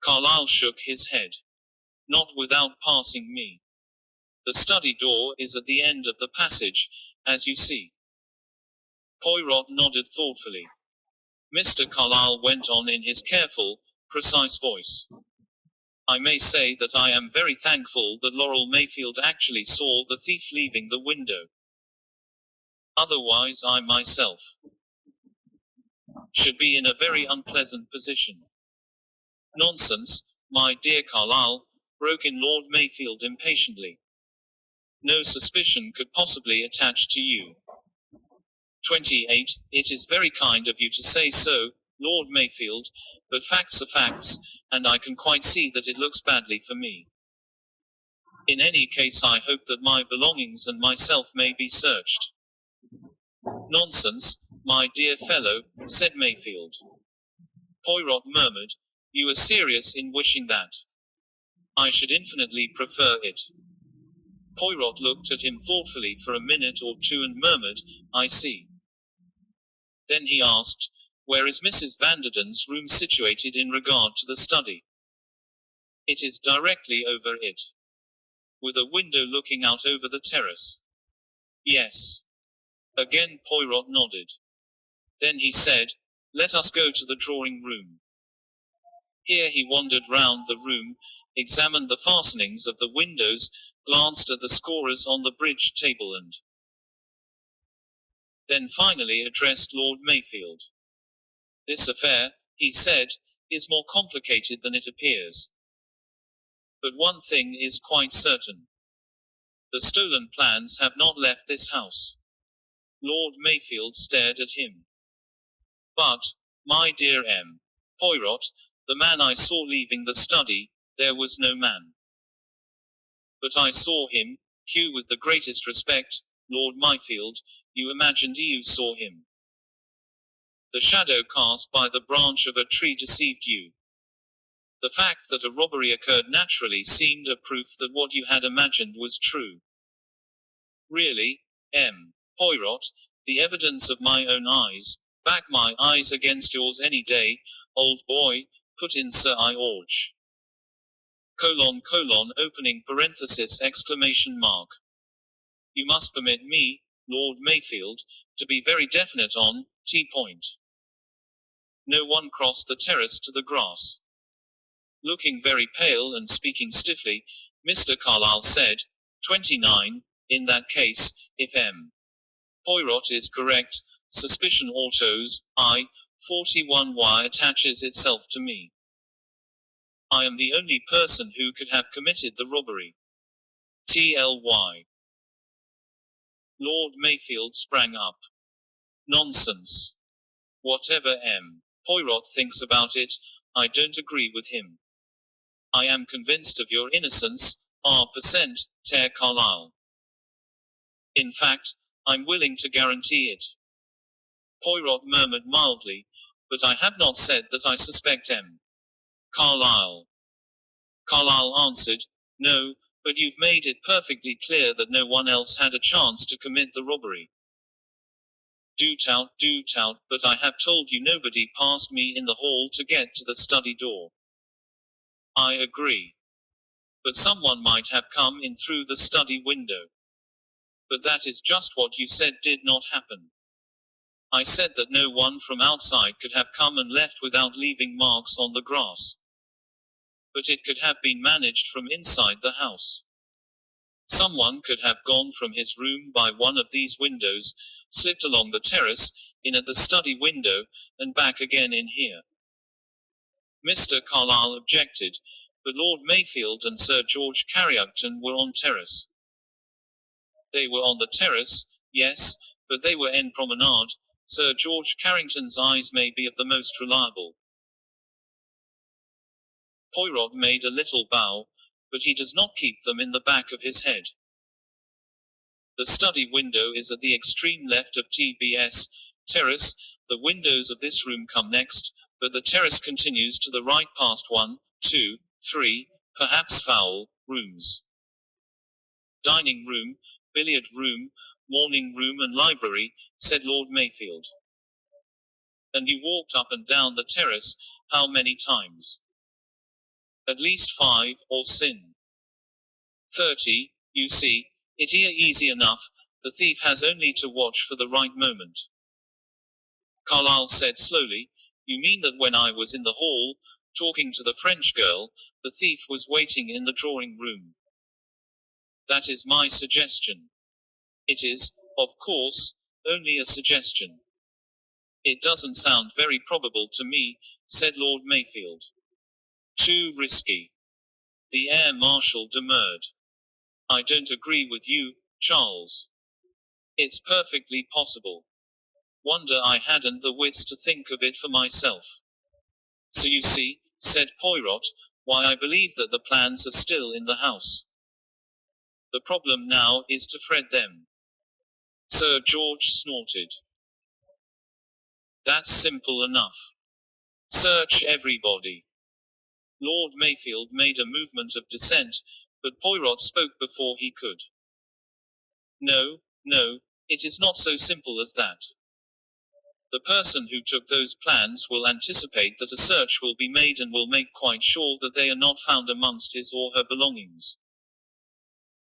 [SPEAKER 1] Carlyle shook his head. Not without passing me. The study door is at the end of the passage, as you see. Poirot nodded thoughtfully. Mr. Carlyle went on in his careful, precise voice. I may say that I am very thankful that Laurel Mayfield actually saw the thief leaving the window. Otherwise I myself should be in a very unpleasant position. Nonsense, my dear Carlyle, broke in Lord Mayfield impatiently. No suspicion could possibly attach to you. 28. It is very kind of you to say so, Lord Mayfield, but facts are facts, and I can quite see that it looks badly for me. In any case I hope that my belongings and myself may be searched. Nonsense, my dear fellow, said Mayfield. Poirot murmured, you are serious in wishing that? I should infinitely prefer it. Poirot looked at him thoughtfully for a minute or two and murmured, I see. Then he asked, where is Mrs. Vanderden's room situated in regard to the study? It is directly over it. With a window looking out over the terrace. Yes. Again Poirot nodded. Then he said, let us go to the drawing room. Here he wandered round the room, examined the fastenings of the windows, glanced at the scorers on the bridge table and then finally addressed Lord Mayfield. "This affair," he said, "is more complicated than it appears. But one thing is quite certain. The stolen plans have not left this house." Lord Mayfield stared at him. "But, my dear M. Poirot, the man I saw leaving the study, there was no man." "But I saw him, Hugh, with the greatest respect, Lord Mayfield, you imagined you saw him. The shadow cast by the branch of a tree deceived you. The fact that a robbery occurred naturally seemed a proof that what you had imagined was true. Really, M. Poirot, the evidence of my own eyes, back my eyes against yours any day, old boy," put in Sir George. Opening parenthesis exclamation mark. "You must permit me, Lord Mayfield, to be very definite on T-point. No one crossed the terrace to the grass." Looking very pale and speaking stiffly, Mr. Carlyle said, 29, in that case, if M. Poirot is correct, suspicion autos, 41Y attaches itself to me. I am the only person who could have committed the robbery. TLY. Lord Mayfield sprang up. "Nonsense. Whatever M. Poirot thinks about it, I don't agree with him. I am convinced of your innocence, R%, Ter Carlyle. In fact, I'm willing to guarantee it." Poirot murmured mildly, "But I have not said that I suspect M. Carlyle." Carlyle answered, "No, but you've made it perfectly clear that no one else had a chance to commit the robbery." Do tout, but I have told you nobody passed me in the hall to get to the study door." "I agree. But someone might have come in through the study window." "But that is just what you said did not happen." "I said that no one from outside could have come and left without leaving marks on the grass. But it could have been managed from inside the house. Someone could have gone from his room by one of these windows, slipped along the terrace, in at the study window, and back again in here." Mr. Carlyle objected, but Lord Mayfield and Sir George Carrington were on terrace. They were on the terrace, yes, but they were en promenade. Sir George Carrington's eyes may be of the most reliable. Poirot made a little bow, but he does not keep them in the back of his head. The study window is at the extreme left of TBS terrace. The windows of this room come next, but the terrace continues to the right past 1, 2, 3, perhaps foul, rooms. "Dining room, billiard room, morning room and library," said Lord Mayfield. "And you walked up and down the terrace, how many times?" "At least 5, or sin. 30, you see, it easy enough, the thief has only to watch for the right moment." Carlyle said slowly, "You mean that when I was in the hall, talking to the French girl, the thief was waiting in the drawing room?" "That is my suggestion. It is, of course, only a suggestion." "It doesn't sound very probable to me," said Lord Mayfield. "Too risky." The Air Marshal demurred. "I don't agree with you, Charles. It's perfectly possible. Wonder I hadn't the wits to think of it for myself." "So you see," said Poirot, "why I believe that the plans are still in the house. The problem now is to thread them." Sir George snorted. "That's simple enough. Search everybody." Lord Mayfield made a movement of dissent, but Poirot spoke before he could. No, it is not so simple as that. The person who took those plans will anticipate that a search will be made and will make quite sure that they are not found amongst his or her belongings.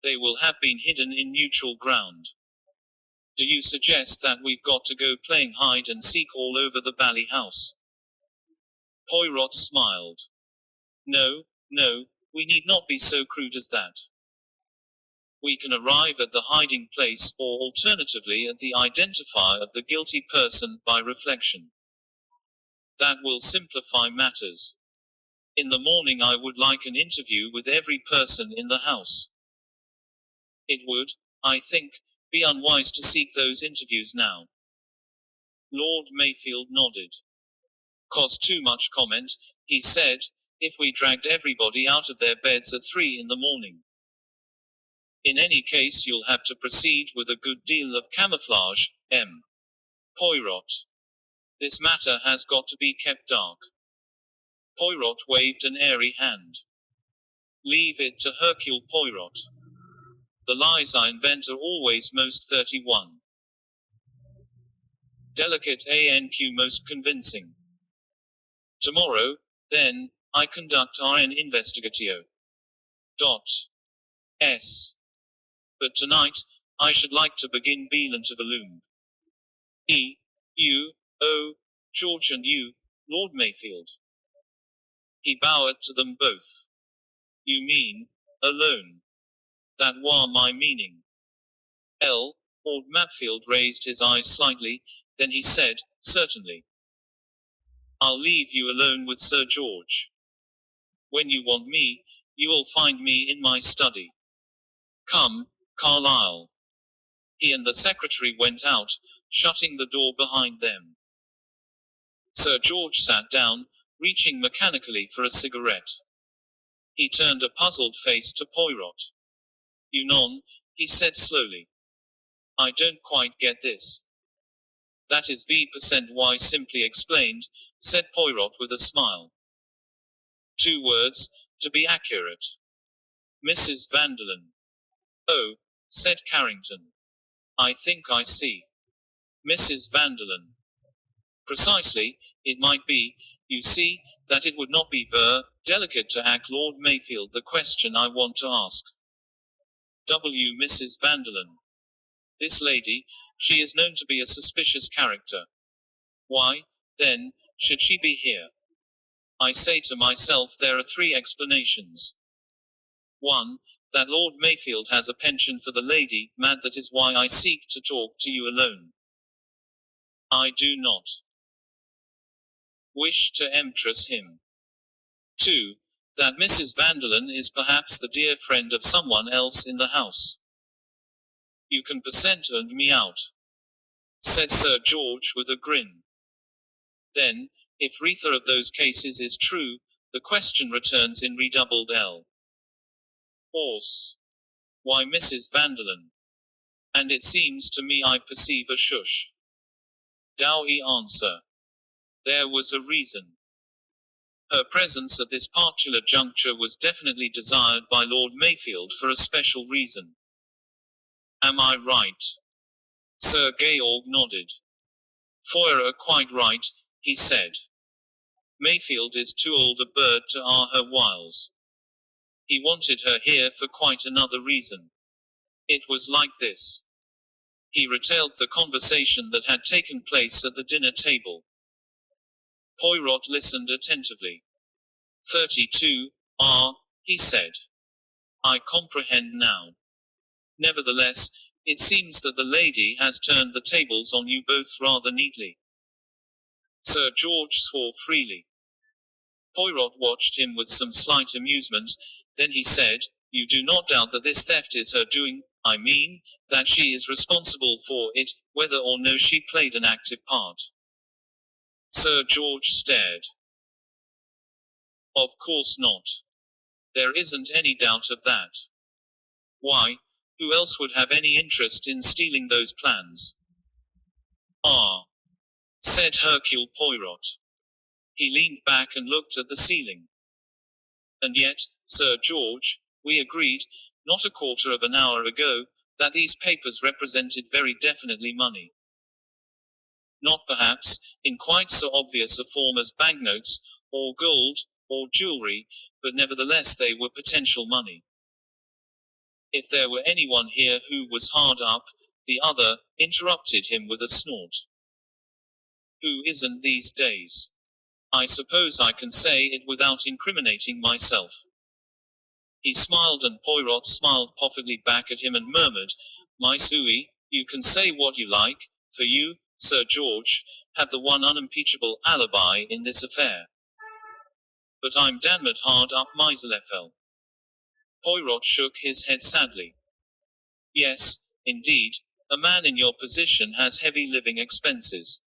[SPEAKER 1] They will have been hidden in neutral ground. Do you suggest that we've got to go playing hide and seek all over the Bally house?" Poirot smiled. No, we need not be so crude as that. We can arrive at the hiding place, or alternatively at the identifier of the guilty person, by reflection. That will simplify matters. In the morning I would like an interview with every person in the house. It would, I think, be unwise to seek those interviews now. Lord Mayfield nodded. Cost too much comment, he said, if we dragged everybody out of their beds at 3 in the morning. In any case you'll have to proceed with a good deal of camouflage, M. Poirot. This matter has got to be kept dark. Poirot waved an airy hand. Leave it to Hercule Poirot. The lies I invent are always most 31. Delicate ANQ most convincing. Tomorrow, then, I conduct RN investigatio. S. But tonight, I should like to begin Beelan to Volume. George and you, Lord Mayfield. He bowed to them both. You mean, alone. That were my meaning. Lord Mapfield raised his eyes slightly, then he said, certainly. I'll leave you alone with Sir George. When you want me, you will find me in my study. Come, Carlyle. He and the secretary went out, shutting the door behind them. Sir George sat down, reaching mechanically for a cigarette. He turned a puzzled face to Poirot. You non, he said slowly. I don't quite get this. That is V% Y simply explained, said Poirot with a smile. 2 words, to be accurate. Mrs. Vanderlyn. Oh, said Carrington. I think I see. Mrs. Vanderlyn. Precisely, it might be, you see, that it would not be delicate to ask Lord Mayfield the question I want to ask. Mrs. Vanderlyn. This lady, she is known to be a suspicious character. Why, then, should she be here? I say to myself there are 3 explanations. 1. That Lord Mayfield has a penchant for the lady, mad that is why I seek to talk to you alone. I do not wish to empress him. 2. That Mrs. Vanderlyn is perhaps the dear friend of someone else in the house. You can percent and me out, said Sir George with a grin. Then, if either of those cases is true, the question returns in redoubled Horse. Why Mrs. Vanderlyn? And it seems to me I perceive a shush. Dowie answer. There was a reason. Her presence at this particular juncture was definitely desired by Lord Mayfield for a special reason. Am I right? Sir Georg nodded. Foyer quite right, he said. Mayfield is too old a bird to are her wiles. He wanted her here for quite another reason. It was like this. He retailed the conversation that had taken place at the dinner table. Poirot listened attentively. 32, he said. I comprehend now. Nevertheless, it seems that the lady has turned the tables on you both rather neatly. Sir George swore freely. Poirot watched him with some slight amusement, then he said, You do not doubt that this theft is her doing, I mean, that she is responsible for it, whether or no she played an active part. Sir George stared. Of course not. There isn't any doubt of that. Why, who else would have any interest in stealing those plans? Said Hercule Poirot. He leaned back and looked at the ceiling. And yet, Sir George, we agreed, not a quarter of an hour ago, that these papers represented very definitely money. Not perhaps, in quite so obvious a form as banknotes, or gold, or jewelry, but nevertheless they were potential money. If there were anyone here who was hard up, the other interrupted him with a snort. Who isn't these days? I suppose I can say it without incriminating myself. He smiled, and Poirot smiled pofidly back at him and murmured, "My Suey, you can say what you like, for you, Sir George, have the one unimpeachable alibi in this affair. But I'm damned hard up Miserlefel." Poirot shook his head sadly. "Yes, indeed, a man in your position has heavy living expenses."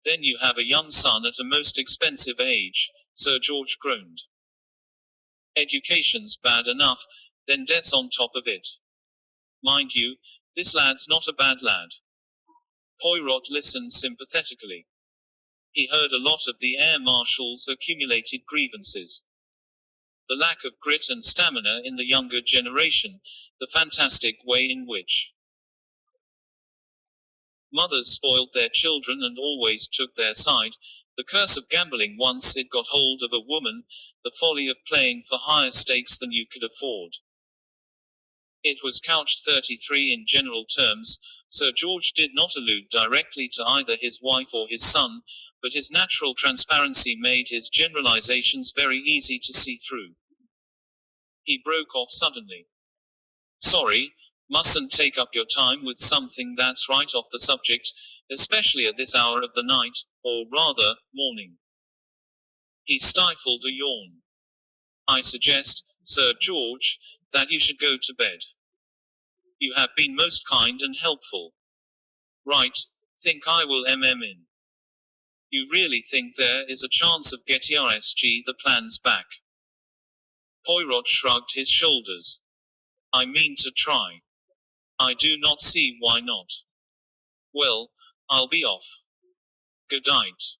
[SPEAKER 1] "Then you have a young son at a most expensive age," Sir George groaned. "Education's bad enough, then debt's on top of it. Mind you, this lad's not a bad lad." Poirot listened sympathetically. He heard a lot of the Air Marshal's accumulated grievances. The lack of grit and stamina in the younger generation, the fantastic way in which mothers spoiled their children and always took their side, the curse of gambling once it got hold of a woman, the folly of playing for higher stakes than you could afford. It was couched 33 in general terms. Sir George did not allude directly to either his wife or his son, but his natural transparency made his generalizations very easy to see through. He broke off suddenly. "Sorry, mustn't take up your time with something that's right off the subject, especially at this hour of the night, or rather, morning." He stifled a yawn. "I suggest, Sir George, that you should go to bed. You have been most kind and helpful." "Right, think I will in." "You really think there is a chance of getting RSG the plans back?" Poirot shrugged his shoulders. "I mean to try. I do not see why not." "Well, I'll be off. Good night."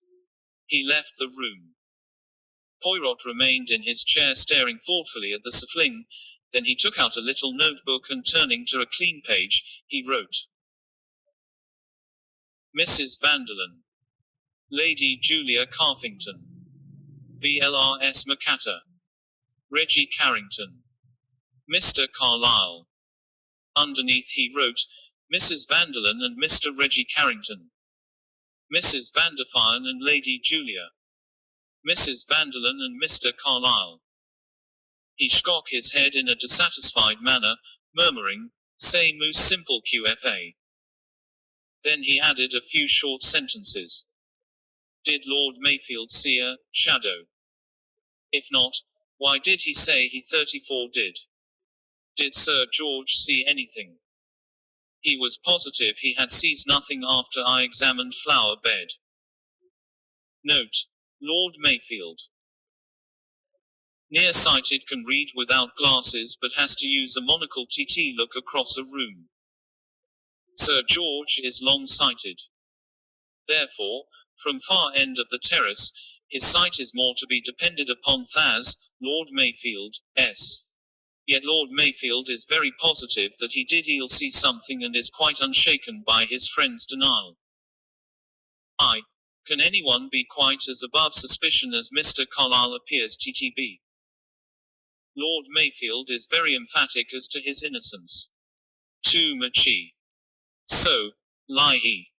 [SPEAKER 1] He left the room. Poirot remained in his chair staring thoughtfully at the fling. Then he took out a little notebook and turning to a clean page, he wrote: Mrs. Vanderlyn. Lady Julia Carfington. VLRS Macatta. Reggie Carrington. Mr. Carlyle. Underneath he wrote, Mrs. Vanderlyn and Mr. Reggie Carrington. Mrs. Vanderfyen and Lady Julia. Mrs. Vanderlyn and Mr. Carlyle. He shook his head in a dissatisfied manner, murmuring, "Say moose simple QFA." Then he added a few short sentences. Did Lord Mayfield see a shadow? If not, why did he say he 34 did? Did Sir George see anything? He was positive he had sees nothing after I examined flower bed. Note: Lord Mayfield. Nearsighted can read without glasses but has to use a monocle to look across a room. Sir George is long-sighted. Therefore, from far end of the terrace, his sight is more to be depended upon than Lord Mayfield, s. Yet Lord Mayfield is very positive that he did he'll see something and is quite unshaken by his friend's denial. Can anyone be quite as above suspicion as Mr. Carlyle appears ttb? Lord Mayfield is very emphatic as to his innocence. Too muchy. So, lie he.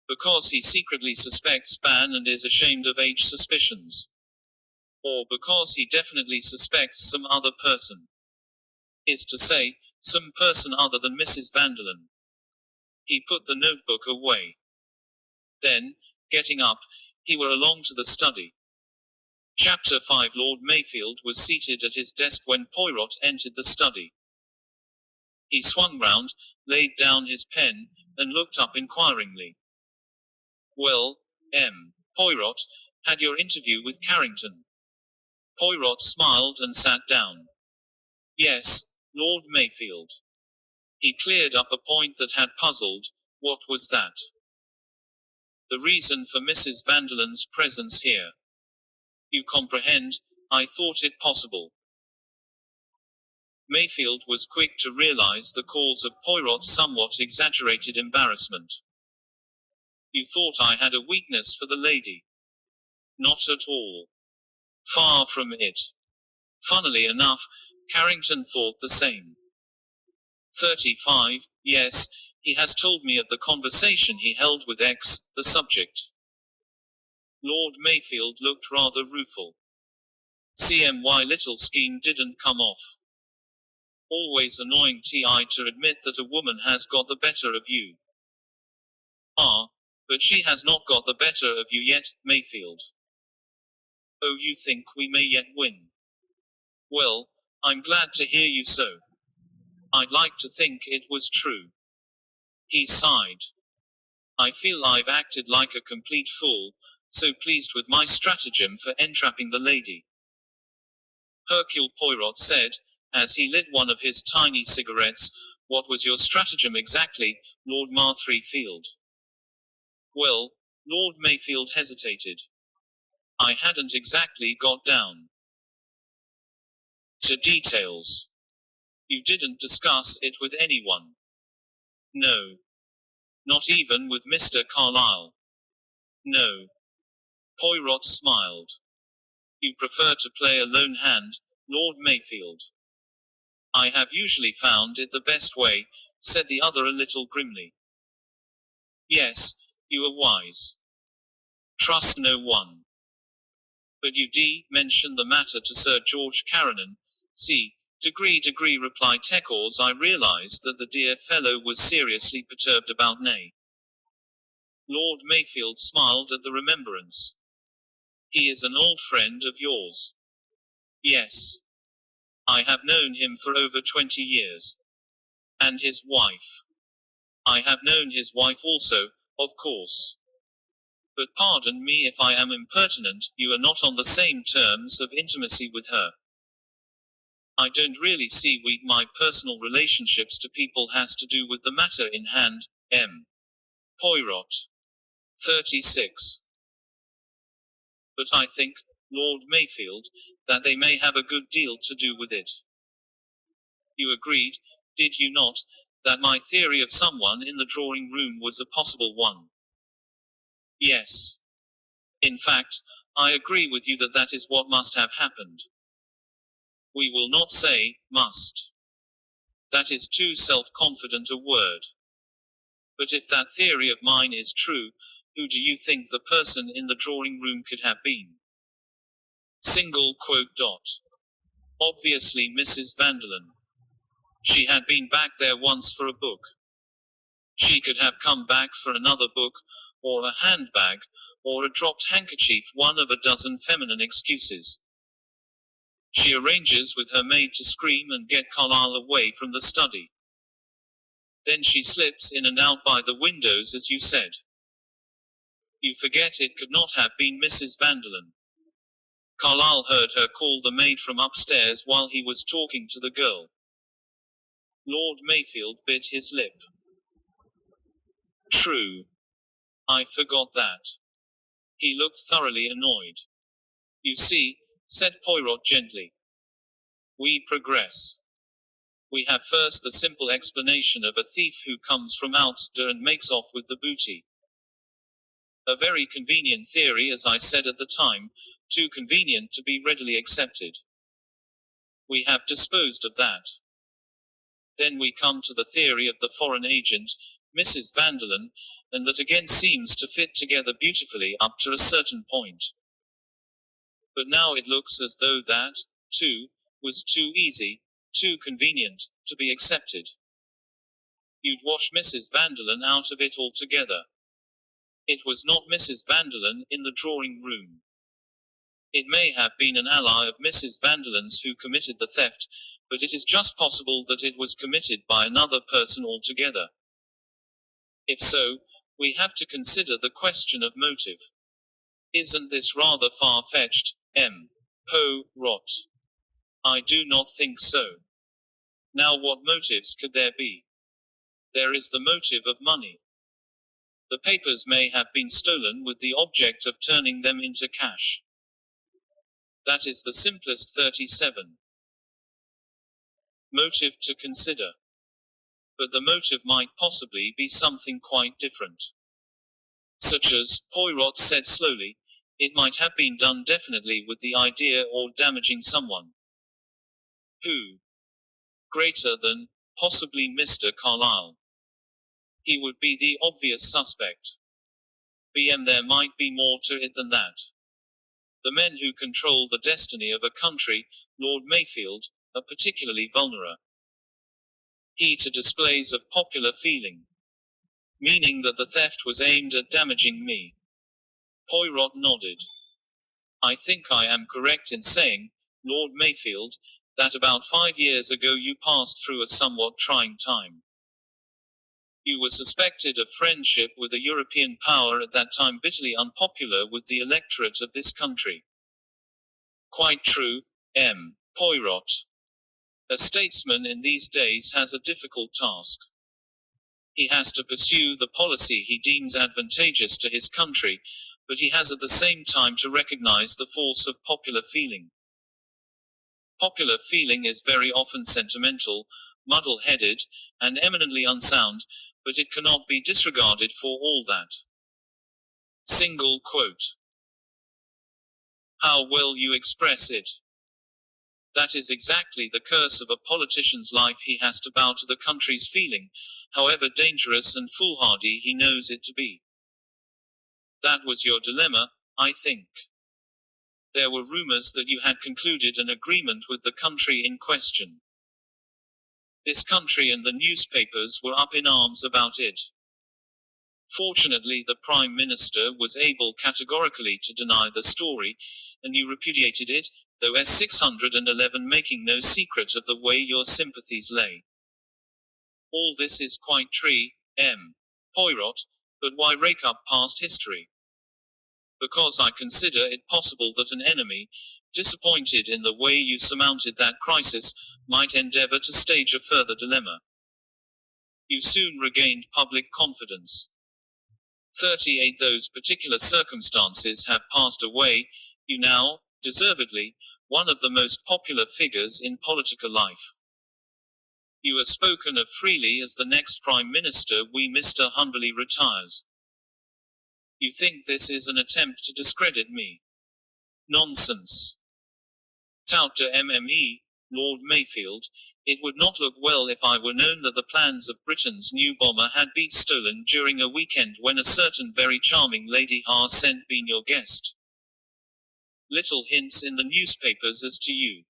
[SPEAKER 1] Because he secretly suspects Ban and is ashamed of age suspicions. Or because he definitely suspects some other person. Is to say, some person other than Mrs. Vanderlyn. He put the notebook away. Then, getting up, he were along to the study. Chapter 5. Lord Mayfield was seated at his desk when Poirot entered the study. He swung round, laid down his pen, and looked up inquiringly. Well, Poirot, had your interview with Carrington? Poirot smiled and sat down. Yes, Lord Mayfield. He cleared up a point that had puzzled. What was that? The reason for Mrs. Vanderlyn's presence here. You comprehend, I thought it possible. Mayfield was quick to realize the cause of Poirot's somewhat exaggerated embarrassment. You thought I had a weakness for the lady. Not at all. Far from it. Funnily enough, Carrington thought the same. 35, yes, he has told me of the conversation he held with X, the subject. Lord Mayfield looked rather rueful. CMY little scheme didn't come off. Always annoying TI to admit that a woman has got the better of you. But she has not got the better of you yet, Mayfield. Oh, you think we may yet win? Well, I'm glad to hear you so. I'd like to think it was true. He sighed. I feel I've acted like a complete fool, so pleased with my stratagem for entrapping the lady. Hercule Poirot said, as he lit one of his tiny cigarettes, what was your stratagem exactly, Lord Marthrefield? Well, Lord Mayfield hesitated. I hadn't exactly got down to details. You didn't discuss it with anyone? No. Not even with Mr. Carlyle? No. Poirot smiled. You prefer to play a lone hand, Lord Mayfield. I have usually found it the best way, said the other a little grimly. Yes, you are wise. Trust no one. But you mentioned the matter to Sir George Caronan. See, degree, replied Teckles. I realized that the dear fellow was seriously perturbed about Nay. Lord Mayfield smiled at the remembrance. He is an old friend of yours. Yes. I have known him for over 20 years. And his wife. I have known his wife also, of course. But pardon me if I am impertinent, you are not on the same terms of intimacy with her. I don't really see what my personal relationships to people has to do with the matter in hand, M. Poirot. 36. But I think, Lord Mayfield, that they may have a good deal to do with it. You agreed, did you not, that my theory of someone in the drawing room was a possible one? Yes. In fact, I agree with you that that is what must have happened. We will not say, must. That is too self-confident a word. But if that theory of mine is true, who do you think the person in the drawing room could have been? Single quote dot. Obviously Mrs. Vanderlyn. She had been back there once for a book. She could have come back for another book, or a handbag, or a dropped handkerchief, one of a dozen feminine excuses. She arranges with her maid to scream and get Carlyle away from the study. Then she slips in and out by the windows as you said. You forget it could not have been Mrs. Vanderlyn. Carlyle heard her call the maid from upstairs while he was talking to the girl. Lord Mayfield bit his lip. True. I forgot that. He looked thoroughly annoyed. You see, said Poirot gently. We progress. We have first the simple explanation of a thief who comes from outdoors and makes off with the booty. A very convenient theory, as I said at the time, too convenient to be readily accepted. We have disposed of that. Then we come to the theory of the foreign agent, Mrs. Vanderlyn, and that again seems to fit together beautifully up to a certain point. But now it looks as though that, too, was too easy, too convenient, to be accepted. You'd wash Mrs. Vanderlyn out of it altogether. It was not Mrs. Vanderlyn in the drawing room. It may have been an ally of Mrs. Vanderlyn's who committed the theft, but it is just possible that it was committed by another person altogether. If so, we have to consider the question of motive. Isn't this rather far-fetched, M. Poirot? I do not think so. Now what motives could there be? There is the motive of money. The papers may have been stolen with the object of turning them into cash. That is the simplest 37. Motive to consider. But the motive might possibly be something quite different. Such as, Poirot said slowly, it might have been done definitely with the idea of damaging someone. Who? Greater than, possibly Mr. Carlyle. He would be the obvious suspect. There might be more to it than that. The men who control the destiny of a country, Lord Mayfield, are particularly vulnerable. He to displays of popular feeling. Meaning that the theft was aimed at damaging me. Poirot nodded. I think I am correct in saying, Lord Mayfield, that about 5 years ago you passed through a somewhat trying time. You were suspected of friendship with a European power at that time bitterly unpopular with the electorate of this country. Quite true, M. Poirot. A statesman in these days has a difficult task. He has to pursue the policy he deems advantageous to his country, but he has at the same time to recognize the force of popular feeling. Popular feeling is very often sentimental, muddle-headed, and eminently unsound, but it cannot be disregarded for all that. Single quote. How well you express it. That is exactly the curse of a politician's life. He has to bow to the country's feeling, however dangerous and foolhardy he knows it to be. That was your dilemma, I think. There were rumors that you had concluded an agreement with the country in question. This country and the newspapers were up in arms about it. Fortunately, the Prime Minister was able categorically to deny the story, and you repudiated it, though S611 making no secret of the way your sympathies lay. All this is quite true, M. Poirot, but why rake up past history? Because I consider it possible that an enemy, disappointed in the way you surmounted that crisis, might endeavor to stage a further dilemma. You soon regained public confidence. 38 Those particular circumstances have passed away, you now, deservedly, one of the most popular figures in political life. You are spoken of freely as the next Prime Minister we Mr. Humbly retires. You think this is an attempt to discredit me? Nonsense. Tout de MME, Lord Mayfield, it would not look well if I were known that the plans of Britain's new bomber had been stolen during a weekend when a certain very charming lady has sent been your guest. Little hints in the newspapers as to you.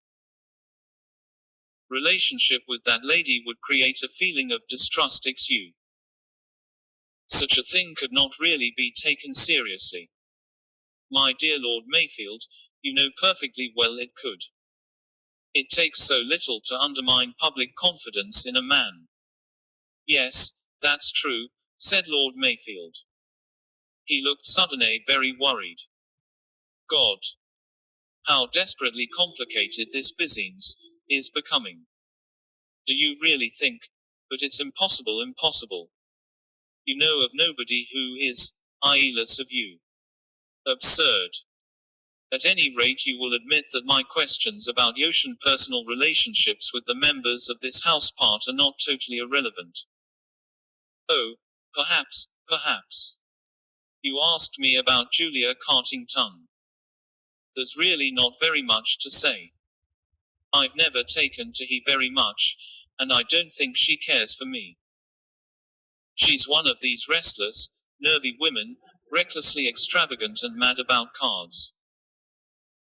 [SPEAKER 1] Relationship with that lady would create a feeling of distrust ex you. Such a thing could not really be taken seriously. My dear Lord Mayfield, you know perfectly well it could. It takes so little to undermine public confidence in a man. Yes, that's true, said Lord Mayfield. He looked suddenly very worried. God! How desperately complicated this business is becoming. Do you really think? But it's impossible. You know of nobody who is, less of you. Absurd. At any rate, you will admit that my questions about Yoshin personal relationships with the members of this house part are not totally irrelevant. Oh, perhaps. You asked me about Julia Cartington. There's really not very much to say. I've never taken to her very much, and I don't think she cares for me. She's one of these restless, nervy women, recklessly extravagant and mad about cards.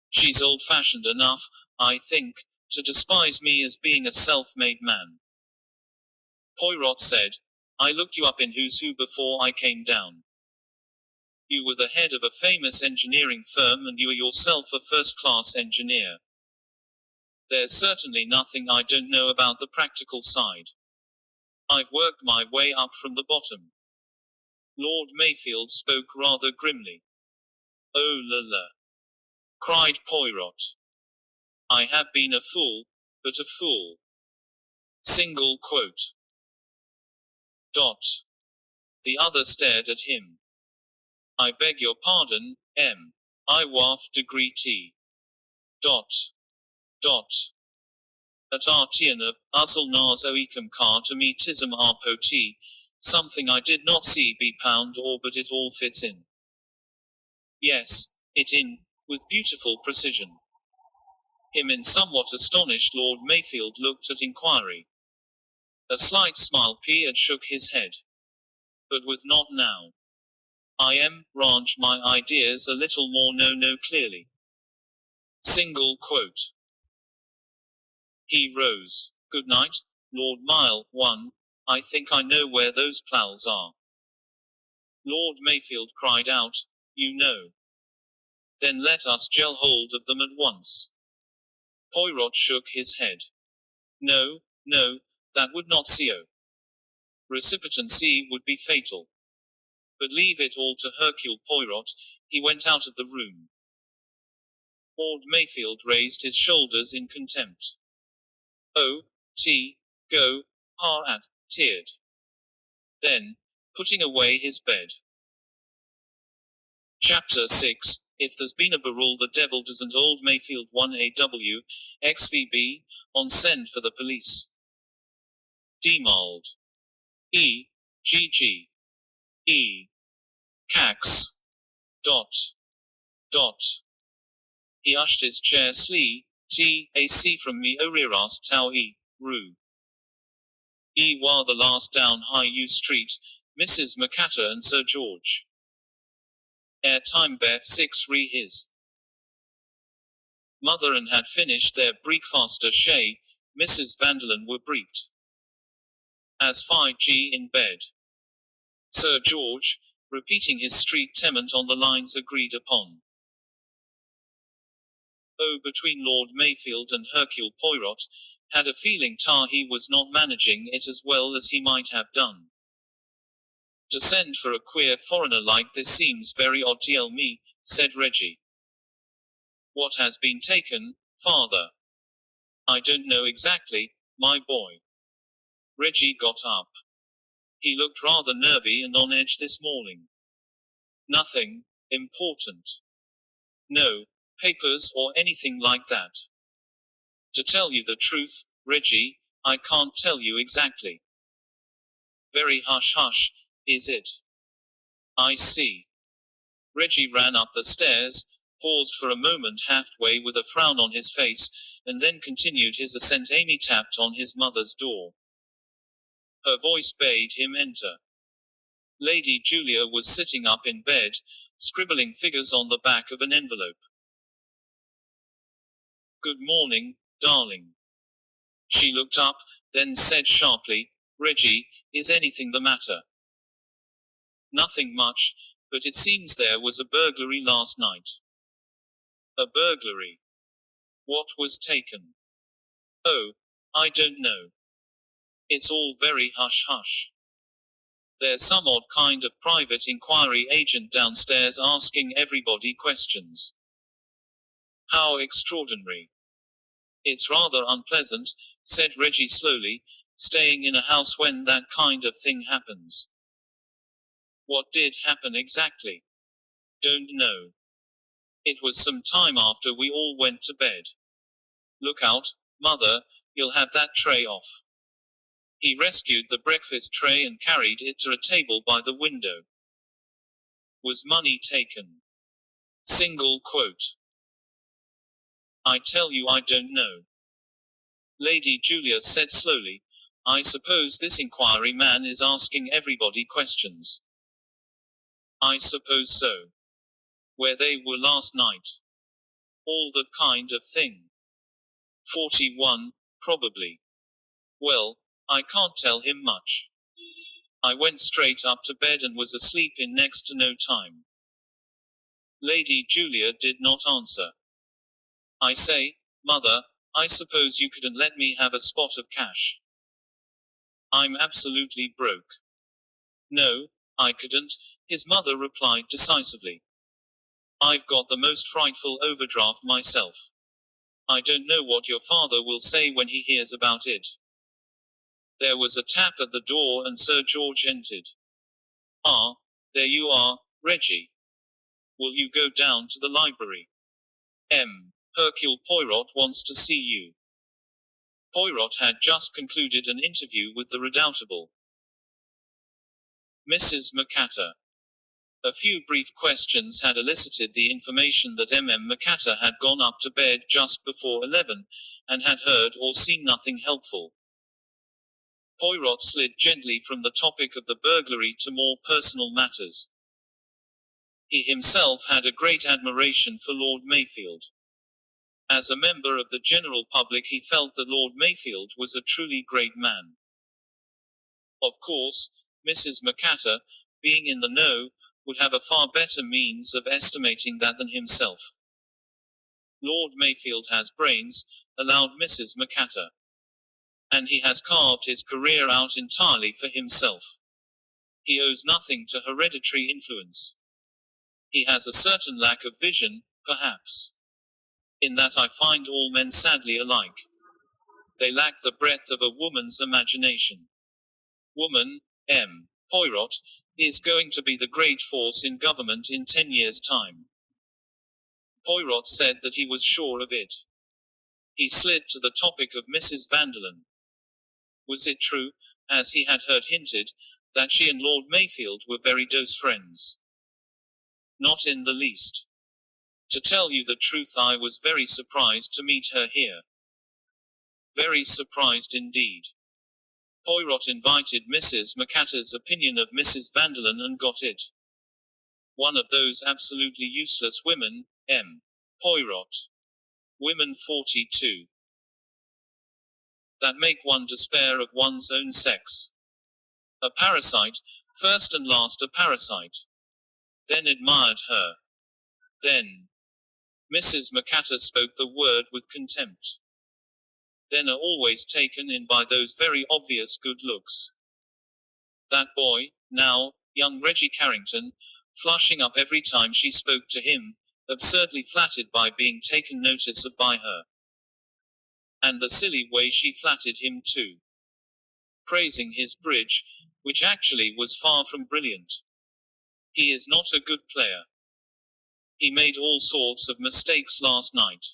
[SPEAKER 1] She's old-fashioned enough, I think, to despise me as being a self-made man. Poirot said, I looked you up in Who's Who before I came down. You were the head of a famous engineering firm and you are yourself a first-class engineer. There's certainly nothing I don't know about the practical side. I've worked my way up from the bottom. Lord Mayfield spoke rather grimly. Oh la la! Cried Poirot. I have been a fool, but a fool. Single quote. Dot. The other stared at him. I beg your pardon, M. I waf degree T. Dot. At Artiana, Uzzle Nas Oecum car to me tism arpo T. Something I did not see be pound or but it all fits in. Yes, it in, with beautiful precision. Him in somewhat astonished Lord Mayfield looked at inquiry. A slight smile appeared shook his head. But with not now. I am, range my ideas a little more no clearly. Single quote. He rose. Good night, Lord Mile. 1. I think I know where those ploughs are. Lord Mayfield cried out, you know. Then let us gel hold of them at once. Poirot shook his head. No, no, that would not co. Precipitancy would be fatal. But leave it all to Hercule Poirot. He went out of the room. Lord Mayfield raised his shoulders in contempt. Oh, go, teared. Then, putting away his bed. Chapter 6, If there's been a barrel the devil doesn't. Old Mayfield 1AW, XVB, on send for the police. Demald. GG. Cax. Dot. He ushed his chair AC from me Oriras Tau Rue. War the last down High U Street, Mrs. McCatter and Sir George. Airtime Bear 6 re his mother and had finished their breakfaster shay, Mrs. Vanderlyn were briefed. As 5G in bed. Sir George, repeating his street tenant on the lines agreed upon. Between Lord Mayfield and Hercule Poirot, had a feeling he was not managing it as well as he might have done. To send for a queer foreigner like this seems very odd. Tell me, said Reggie. What has been taken, father? I don't know exactly, my boy. Reggie got up. He looked rather nervy and on edge this morning. Nothing important. No papers or anything like that. To tell you the truth, Reggie, I can't tell you exactly. Very hush-hush, is it? I see. Reggie ran up the stairs, paused for a moment halfway with a frown on his face, and then continued his ascent. Amy tapped on his mother's door. Her voice bade him enter. Lady Julia was sitting up in bed, scribbling figures on the back of an envelope. Good morning, darling. She looked up, then said sharply, Reggie, is anything the matter? Nothing much, but it seems there was a burglary last night. A burglary? What was taken? Oh, I don't know. It's all very hush-hush. There's some odd kind of private inquiry agent downstairs asking everybody questions. How extraordinary. It's rather unpleasant, said Reggie slowly, staying in a house when that kind of thing happens. What did happen exactly? Don't know. It was some time after we all went to bed. Look out, mother, you'll have that tray off. He rescued the breakfast tray and carried it to a table by the window. Was money taken? Single quote. I tell you I don't know. Lady Julia said slowly, I suppose this inquiry man is asking everybody questions. I suppose so. Where they were last night. All that kind of thing. 41, probably. Well, I can't tell him much. I went straight up to bed and was asleep in next to no time. Lady Julia did not answer. I say, mother, I suppose you couldn't let me have a spot of cash. I'm absolutely broke. No, I couldn't, his mother replied decisively. I've got the most frightful overdraft myself. I don't know what your father will say when he hears about it. There was a tap at the door and Sir George entered. Ah, there you are, Reggie. Will you go down to the library? Hercule Poirot wants to see you. Poirot had just concluded an interview with the redoubtable Mrs. McCatter. A few brief questions had elicited the information that McCatter had gone up to bed just before 11, and had heard or seen nothing helpful. Poirot slid gently from the topic of the burglary to more personal matters. He himself had a great admiration for Lord Mayfield. As a member of the general public, he felt that Lord Mayfield was a truly great man. Of course, Mrs. Macatta, being in the know, would have a far better means of estimating that than himself. Lord Mayfield has brains, allowed Mrs. Macatta. And he has carved his career out entirely for himself. He owes nothing to hereditary influence. He has a certain lack of vision, perhaps. In that I find all men sadly alike. They lack the breadth of a woman's imagination. Woman, Poirot, is going to be the great force in government in 10 years' time. Poirot said that he was sure of it. He slid to the topic of Mrs. Vanderlyn. Was it true, as he had heard hinted, that she and Lord Mayfield were very close friends? Not in the least. To tell you the truth, I was very surprised to meet her here. Very surprised indeed. Poirot invited Mrs. Macatta's opinion of Mrs. Vanderlyn and got it. One of those absolutely useless women, Poirot. Women 42. That make one despair of one's own sex. A parasite, first and last a parasite. Then admired her. Then. Mrs. Macatta spoke the word with contempt. Then are always taken in by those very obvious good looks. That boy, now, young Reggie Carrington, flushing up every time she spoke to him, absurdly flattered by being taken notice of by her. And the silly way she flattered him too. Praising his bridge, which actually was far from brilliant. He is not a good player. He made all sorts of mistakes last night.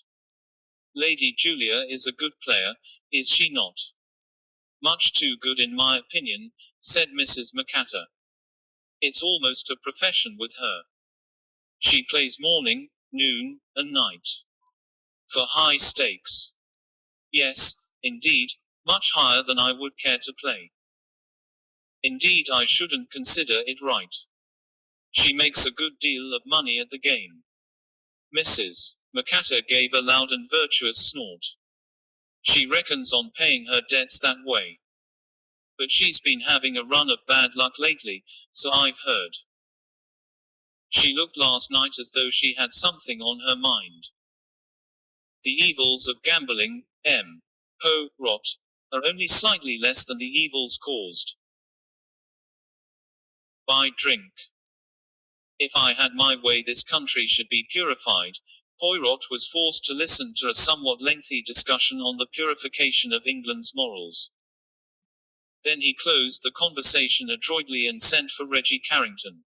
[SPEAKER 1] Lady Julia is a good player, is she not? Much too good in my opinion, said Mrs. Macatta. It's almost a profession with her. She plays morning, noon, and night. For high stakes. Yes, indeed, much higher than I would care to play. Indeed, I shouldn't consider it right. She makes a good deal of money at the game. Mrs. Macatta gave a loud and virtuous snort. She reckons on paying her debts that way. But she's been having a run of bad luck lately, so I've heard. She looked last night as though she had something on her mind. The evils of gambling, Poirot, are only slightly less than the evils caused by drink. If I had my way, this country should be purified. Poirot was forced to listen to a somewhat lengthy discussion on the purification of England's morals. Then he closed the conversation adroitly and sent for Reggie Carrington.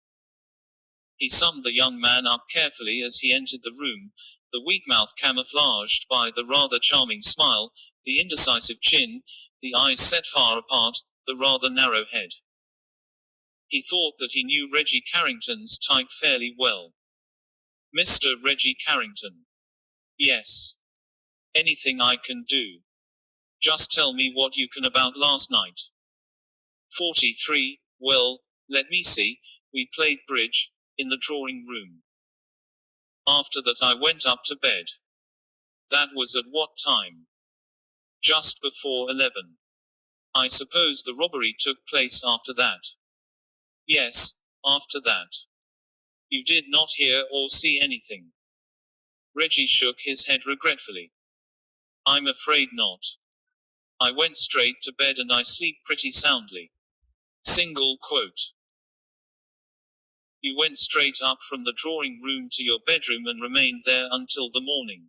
[SPEAKER 1] He summed the young man up carefully as he entered the room, the weak mouth camouflaged by the rather charming smile, the indecisive chin, the eyes set far apart, the rather narrow head. He thought that he knew Reggie Carrington's type fairly well. Mr. Reggie Carrington. Yes. Anything I can do. Just tell me what you can about last night. 43, well, let me see, we played bridge, in the drawing room. After that I went up to bed. That was at what time? Just before 11. I suppose the robbery took place after that. Yes, after that. You did not hear or see anything? Reggie shook his head regretfully. I'm afraid not. I went straight to bed and I sleep pretty soundly. Single quote. You went straight up from the drawing room to your bedroom and remained there until the morning.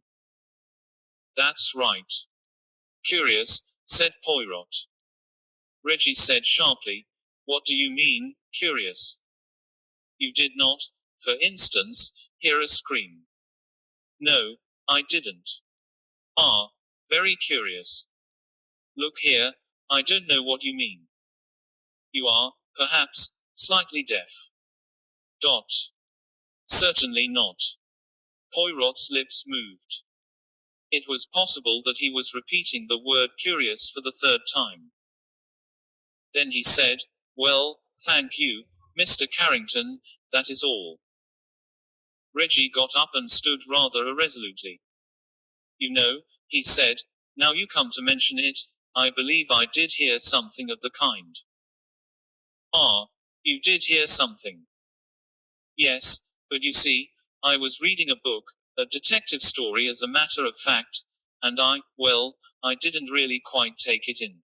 [SPEAKER 1] That's right. Curious, said Poirot. Reggie said sharply, what do you mean, curious? You did not, for instance, hear a scream? No, I didn't. Ah, very curious. Look here, I don't know what you mean. You are, perhaps, slightly deaf. Dot. Certainly not. Poirot's lips moved. It was possible that he was repeating the word curious for the third time. Then he said, well, thank you, Mr. Carrington, that is all. Reggie got up and stood rather irresolutely. You know, he said, now you come to mention it, I believe I did hear something of the kind. Ah, you did hear something. Yes, but you see, I was reading a book, a detective story as a matter of fact, and I didn't really quite take it in.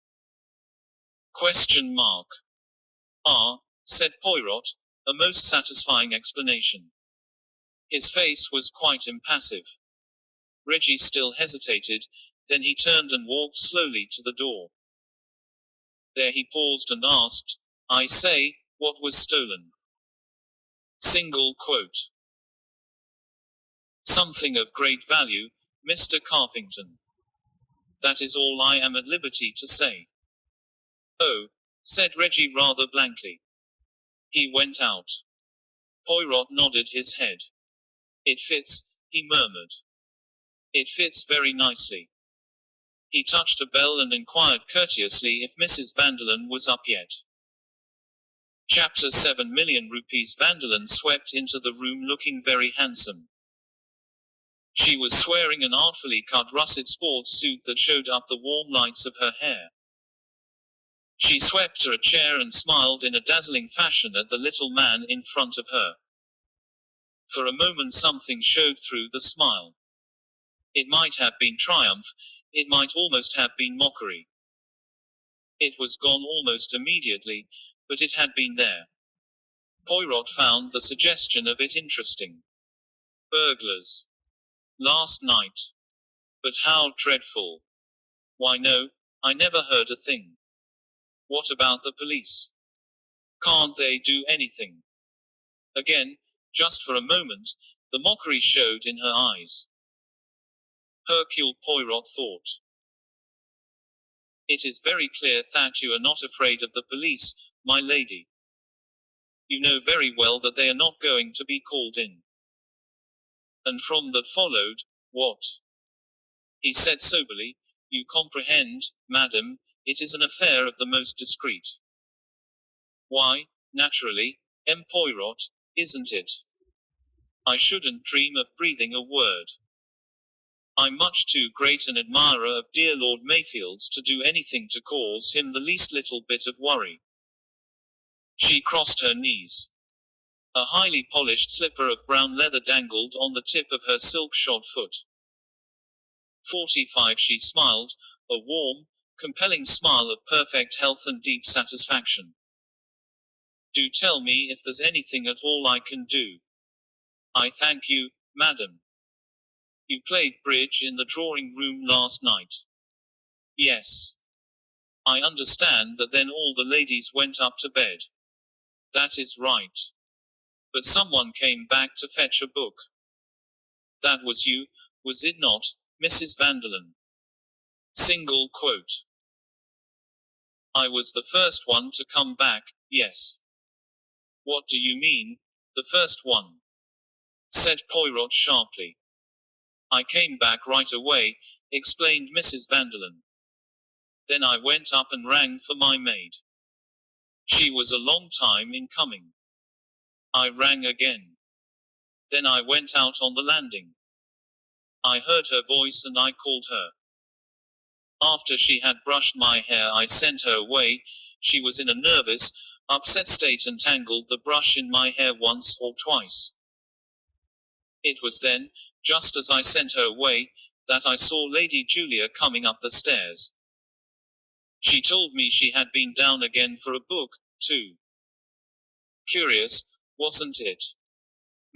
[SPEAKER 1] Question mark. Ah, said Poirot, a most satisfying explanation. His face was quite impassive. Reggie still hesitated, then he turned and walked slowly to the door. There he paused and asked, I say, what was stolen? Single quote. Something of great value, Mr. Carpington. That is all I am at liberty to say. Oh, said Reggie rather blankly. He went out. Poirot nodded his head. It fits, he murmured. It fits very nicely. He touched a bell and inquired courteously if Mrs. Vanderlyn was up yet. Chapter 7 million rupees. Vanderlyn swept into the room looking very handsome. She was swearing an artfully cut russet sports suit that showed up the warm lights of her hair. She swept to a chair and smiled in a dazzling fashion at the little man in front of her. For a moment something showed through the smile. It might have been triumph, it might almost have been mockery. It was gone almost immediately, but it had been there. Poirot found the suggestion of it interesting. Burglars. Last night. But how dreadful. Why no, I never heard a thing. What about the police? Can't they do anything? Again, just for a moment, the mockery showed in her eyes. Hercule, Poirot thought. It is very clear that you are not afraid of the police, my lady. You know very well that they are not going to be called in. And from that followed, what? He said soberly, you comprehend, madam, it is an affair of the most discreet. Why, naturally, Poirot, isn't it? I shouldn't dream of breathing a word. I'm much too great an admirer of dear Lord Mayfield's to do anything to cause him the least little bit of worry. She crossed her knees. A highly polished slipper of brown leather dangled on the tip of her silk-shod foot. 45 she smiled, a warm, compelling smile of perfect health and deep satisfaction. Do tell me if there's anything at all I can do. I thank you, madam. You played bridge in the drawing room last night. Yes. I understand that then all the ladies went up to bed. That is right. But someone came back to fetch a book. That was you, was it not, Mrs. Vanderlyn? Single quote. I was the first one to come back, yes. What do you mean, the first one? Said Poirot sharply. I came back right away, explained Mrs. Vanderlyn. Then I went up and rang for my maid. She was a long time in coming. I rang again. Then I went out on the landing. I heard her voice and I called her. After she had brushed my hair I sent her away. She was in a nervous, upset state and tangled the brush in my hair once or twice. It was then, just as I sent her away, that I saw Lady Julia coming up the stairs. She told me she had been down again for a book, too. Curious, wasn't it?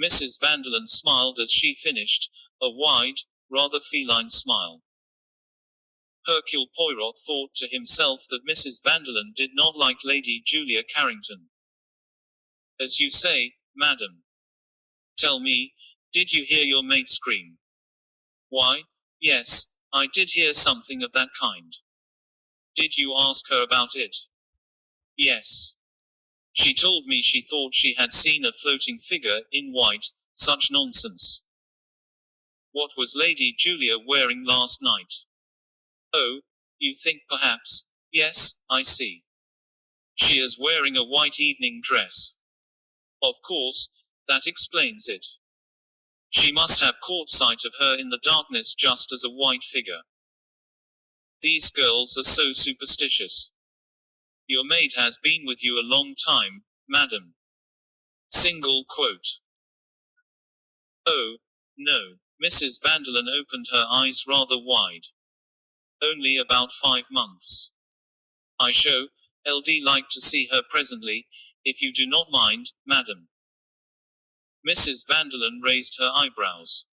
[SPEAKER 1] Mrs. Vanderlyn smiled as she finished, a wide, rather feline smile. Hercule Poirot thought to himself that Mrs. Vanderlyn did not like Lady Julia Carrington. As you say, madam. Tell me, did you hear your maid scream? Why, yes, I did hear something of that kind. Did you ask her about it? Yes. She told me she thought she had seen a floating figure in white. Such nonsense. What was Lady Julia wearing last night? Oh, you think perhaps, yes, I see. She is wearing a white evening dress. Of course, that explains it. She must have caught sight of her in the darkness just as a white figure. These girls are so superstitious. Your maid has been with you a long time, madam. Single quote. Oh, no. Mrs. Vanderlyn opened her eyes rather wide. Only about 5 months. I show, LD like to see her presently, if you do not mind, madam. Mrs. Vanderlyn raised her eyebrows.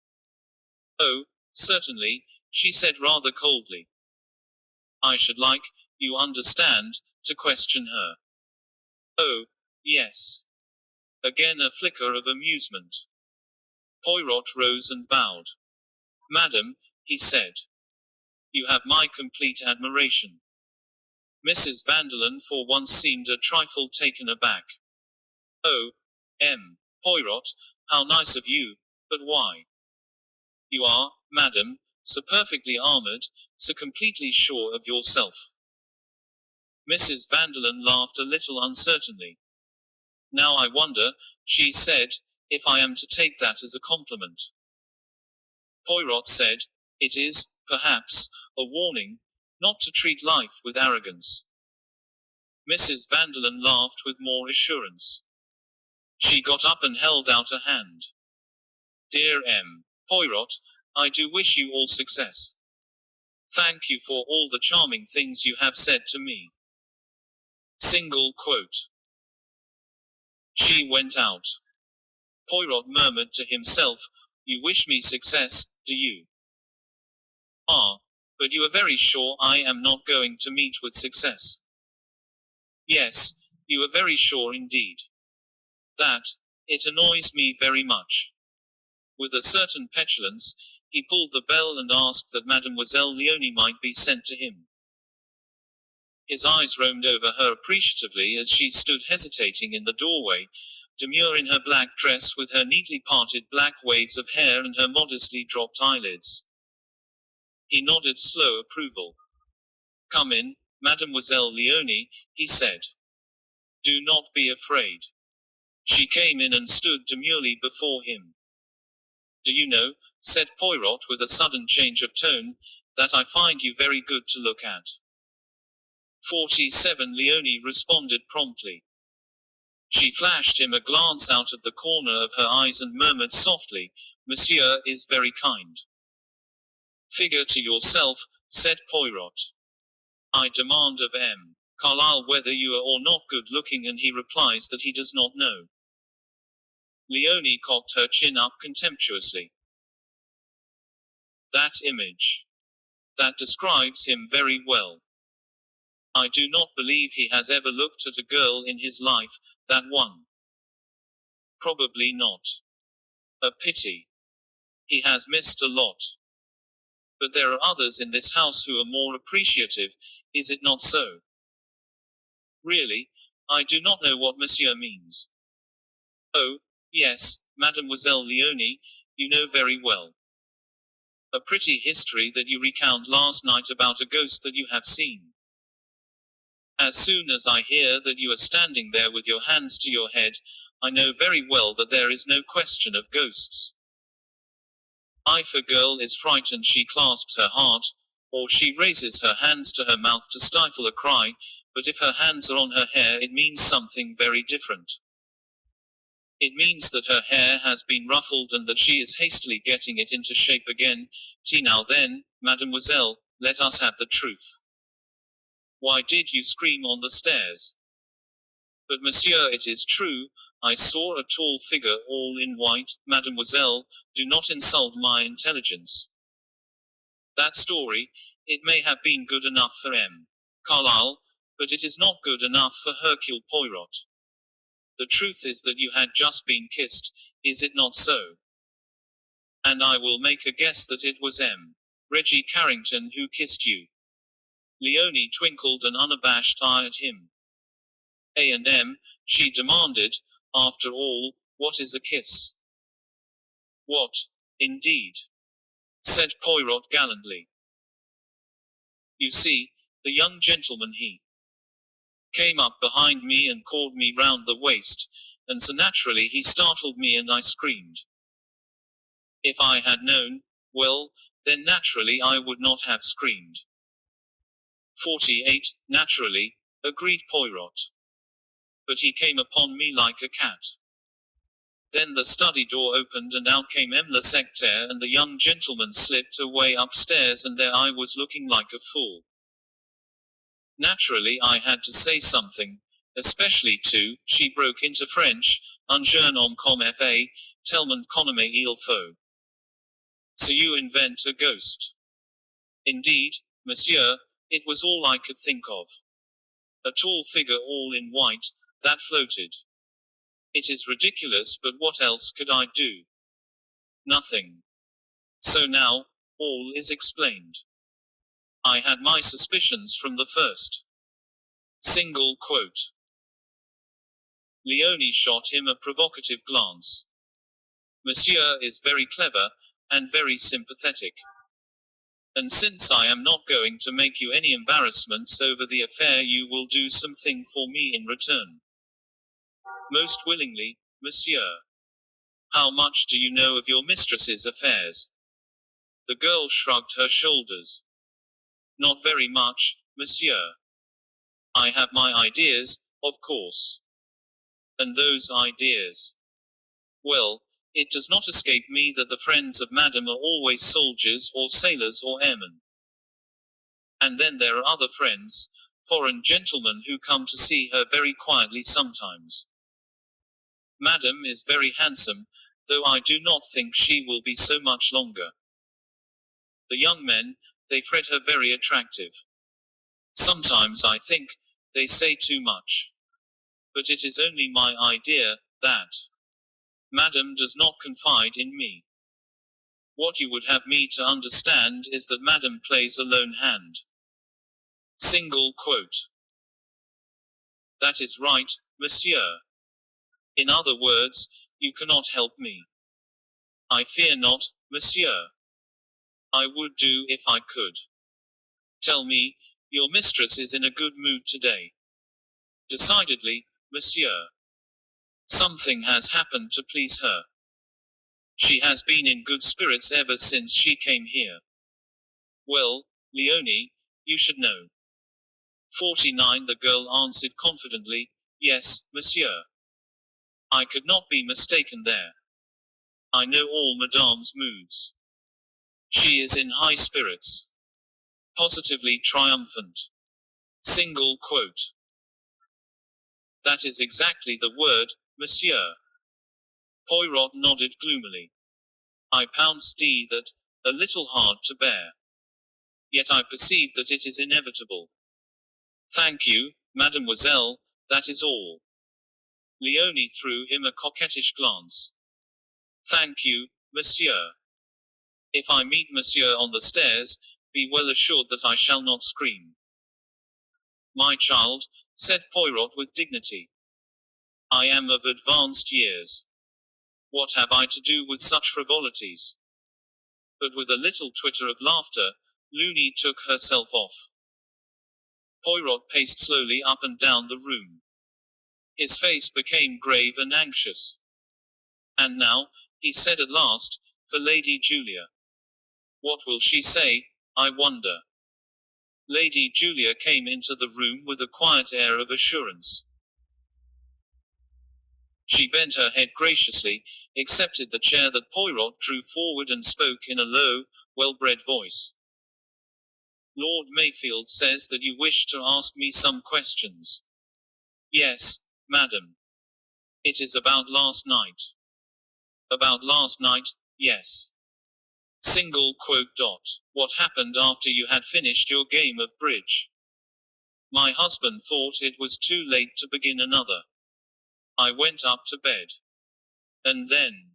[SPEAKER 1] Oh, certainly, she said rather coldly. I should like, you understand, to question her. Oh, yes. Again a flicker of amusement. Poirot rose and bowed. Madam, he said. You have my complete admiration. Mrs. Vanderlyn for once seemed a trifle taken aback. Oh, Poirot, how nice of you, but why? You are, madam, so perfectly armored, so completely sure of yourself. Mrs. Vanderlyn laughed a little uncertainly. Now I wonder, she said, if I am to take that as a compliment. Poirot said, it is, perhaps, a warning, not to treat life with arrogance. Mrs. Vanderlyn laughed with more assurance. She got up and held out a hand. Dear Poirot, I do wish you all success. Thank you for all the charming things you have said to me. Single quote. She went out. Poirot murmured to himself, you wish me success, do you? Ah, but you are very sure I am not going to meet with success. Yes, you are very sure indeed. That, it annoys me very much. With a certain petulance, he pulled the bell and asked that Mademoiselle Leonie might be sent to him. His eyes roamed over her appreciatively as she stood hesitating in the doorway, demure in her black dress with her neatly parted black waves of hair and her modestly dropped eyelids. He nodded slow approval. Come in, Mademoiselle Leonie, he said. Do not be afraid. She came in and stood demurely before him. Do you know, said Poirot with a sudden change of tone, that I find you very good to look at. 47 Leonie responded promptly. She flashed him a glance out of the corner of her eyes and murmured softly, Monsieur is very kind. Figure to yourself, said Poirot. I demand of Carlyle whether you are or not good looking and he replies that he does not know. Leonie cocked her chin up contemptuously. That image. That describes him very well. I do not believe he has ever looked at a girl in his life, that one. Probably not. A pity. He has missed a lot. But there are others in this house who are more appreciative, is it not so? Really, I do not know what Monsieur means. Oh, yes, Mademoiselle Leonie, you know very well. A pretty history that you recount last night about a ghost that you have seen. As soon as I hear that you are standing there with your hands to your head, I know very well that there is no question of ghosts. If a girl is frightened she clasps her heart, or she raises her hands to her mouth to stifle a cry, but if her hands are on her hair it means something very different. It means that her hair has been ruffled and that she is hastily getting it into shape again. Now then, mademoiselle, let us have the truth. Why did you scream on the stairs? But monsieur, it is true, I saw a tall figure all in white. Mademoiselle, do not insult my intelligence. That story, it may have been good enough for Carlyle, but it is not good enough for Hercule Poirot. The truth is that you had just been kissed, is it not so? And I will make a guess that it was Reggie Carrington who kissed you. Leonie twinkled an unabashed eye at him. A&M, she demanded, after all, what is a kiss? What, indeed? Said Poirot gallantly. You see, the young gentleman he came up behind me and caught me round the waist, and so naturally he startled me and I screamed. If I had known, well, then naturally I would not have screamed. 48. Naturally, agreed Poirot. But he came upon me like a cat. Then the study door opened and out came M. le Sectaire and the young gentleman slipped away upstairs and there I was looking like a fool. Naturally I had to say something, especially to, she broke into French, un jeune homme comme fa, tellement connaît il faut. So you invent a ghost. Indeed, monsieur, it was all I could think of. A tall figure all in white, that floated. It is ridiculous, but what else could I do? Nothing. So now, all is explained. I had my suspicions from the first. Single quote. Leonie shot him a provocative glance. Monsieur is very clever, and very sympathetic. And since I am not going to make you any embarrassments over the affair, you will do something for me in return. Most willingly, monsieur. How much do you know of your mistress's affairs? The girl shrugged her shoulders. Not very much, monsieur. I have my ideas, of course. And those ideas. Well, it does not escape me that the friends of Madame are always soldiers or sailors or airmen. And then there are other friends, foreign gentlemen who come to see her very quietly sometimes. Madame is very handsome, though I do not think she will be so much longer. The young men, they fret her very attractive. Sometimes I think, they say too much. But it is only my idea, that Madame does not confide in me. What you would have me to understand is that Madame plays a lone hand. Single quote. That is right, monsieur. In other words, you cannot help me. I fear not, monsieur. I would do if I could. Tell me, your mistress is in a good mood today. Decidedly, monsieur. Something has happened to please her. She has been in good spirits ever since she came here. Well, Leonie, you should know. 49. The girl answered confidently, yes, monsieur. I could not be mistaken there. I know all Madame's moods. She is in high spirits. Positively triumphant. Single quote. That is exactly the word, monsieur. Poirot nodded gloomily. I pounced that, a little hard to bear. Yet I perceive that it is inevitable. Thank you, mademoiselle, that is all. Leonie threw him a coquettish glance. Thank you, monsieur. If I meet monsieur on the stairs, be well assured that I shall not scream. My child, said Poirot with dignity. I am of advanced years. What have I to do with such frivolities? But with a little twitter of laughter, Leonie took herself off. Poirot paced slowly up and down the room. His face became grave and anxious. And now, he said at last, for Lady Julia. What will she say, I wonder? Lady Julia came into the room with a quiet air of assurance. She bent her head graciously, accepted the chair that Poirot drew forward and spoke in a low, well-bred voice. Lord Mayfield says that you wish to ask me some questions. Yes, madam. It is about last night. About last night, yes. Single quote dot. What happened after you had finished your game of bridge? My husband thought it was too late to begin another. I went up to bed. And then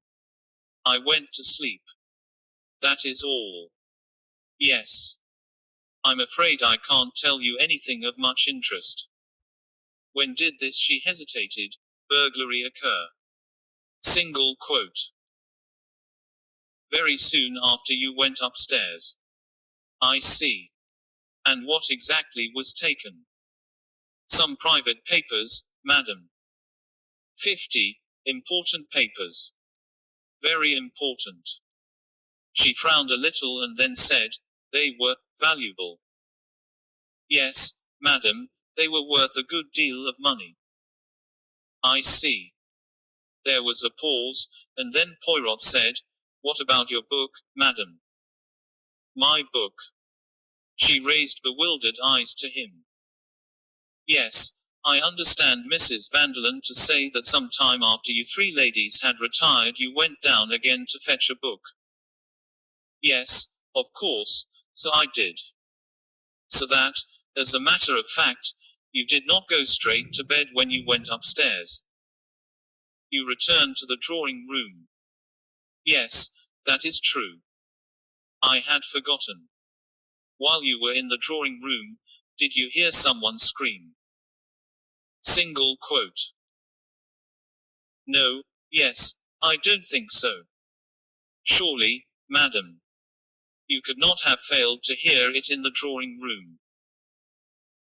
[SPEAKER 1] I went to sleep. That is all. Yes. I'm afraid I can't tell you anything of much interest. When did this, she hesitated, burglary occur? Single quote. Very soon after you went upstairs. I see. And what exactly was taken? Some private papers, madam. 50. Important papers. Very important. She frowned a little and then said, "They were valuable." "Yes, madam, they were worth a good deal of money." "I see." There was a pause, and then Poirot said, "What about your book, madam?" "My book?" She raised bewildered eyes to him. "Yes, I understand Mrs. Vanderlyn to say that some time after you three ladies had retired you went down again to fetch a book." "Yes, of course, so I did." "So that, as a matter of fact, you did not go straight to bed when you went upstairs. You returned to the drawing room." "Yes, that is true. I had forgotten." "While you were in the drawing room, did you hear someone scream?" Single quote. "No, yes, I don't think so." "Surely, madam. You could not have failed to hear it in the drawing room."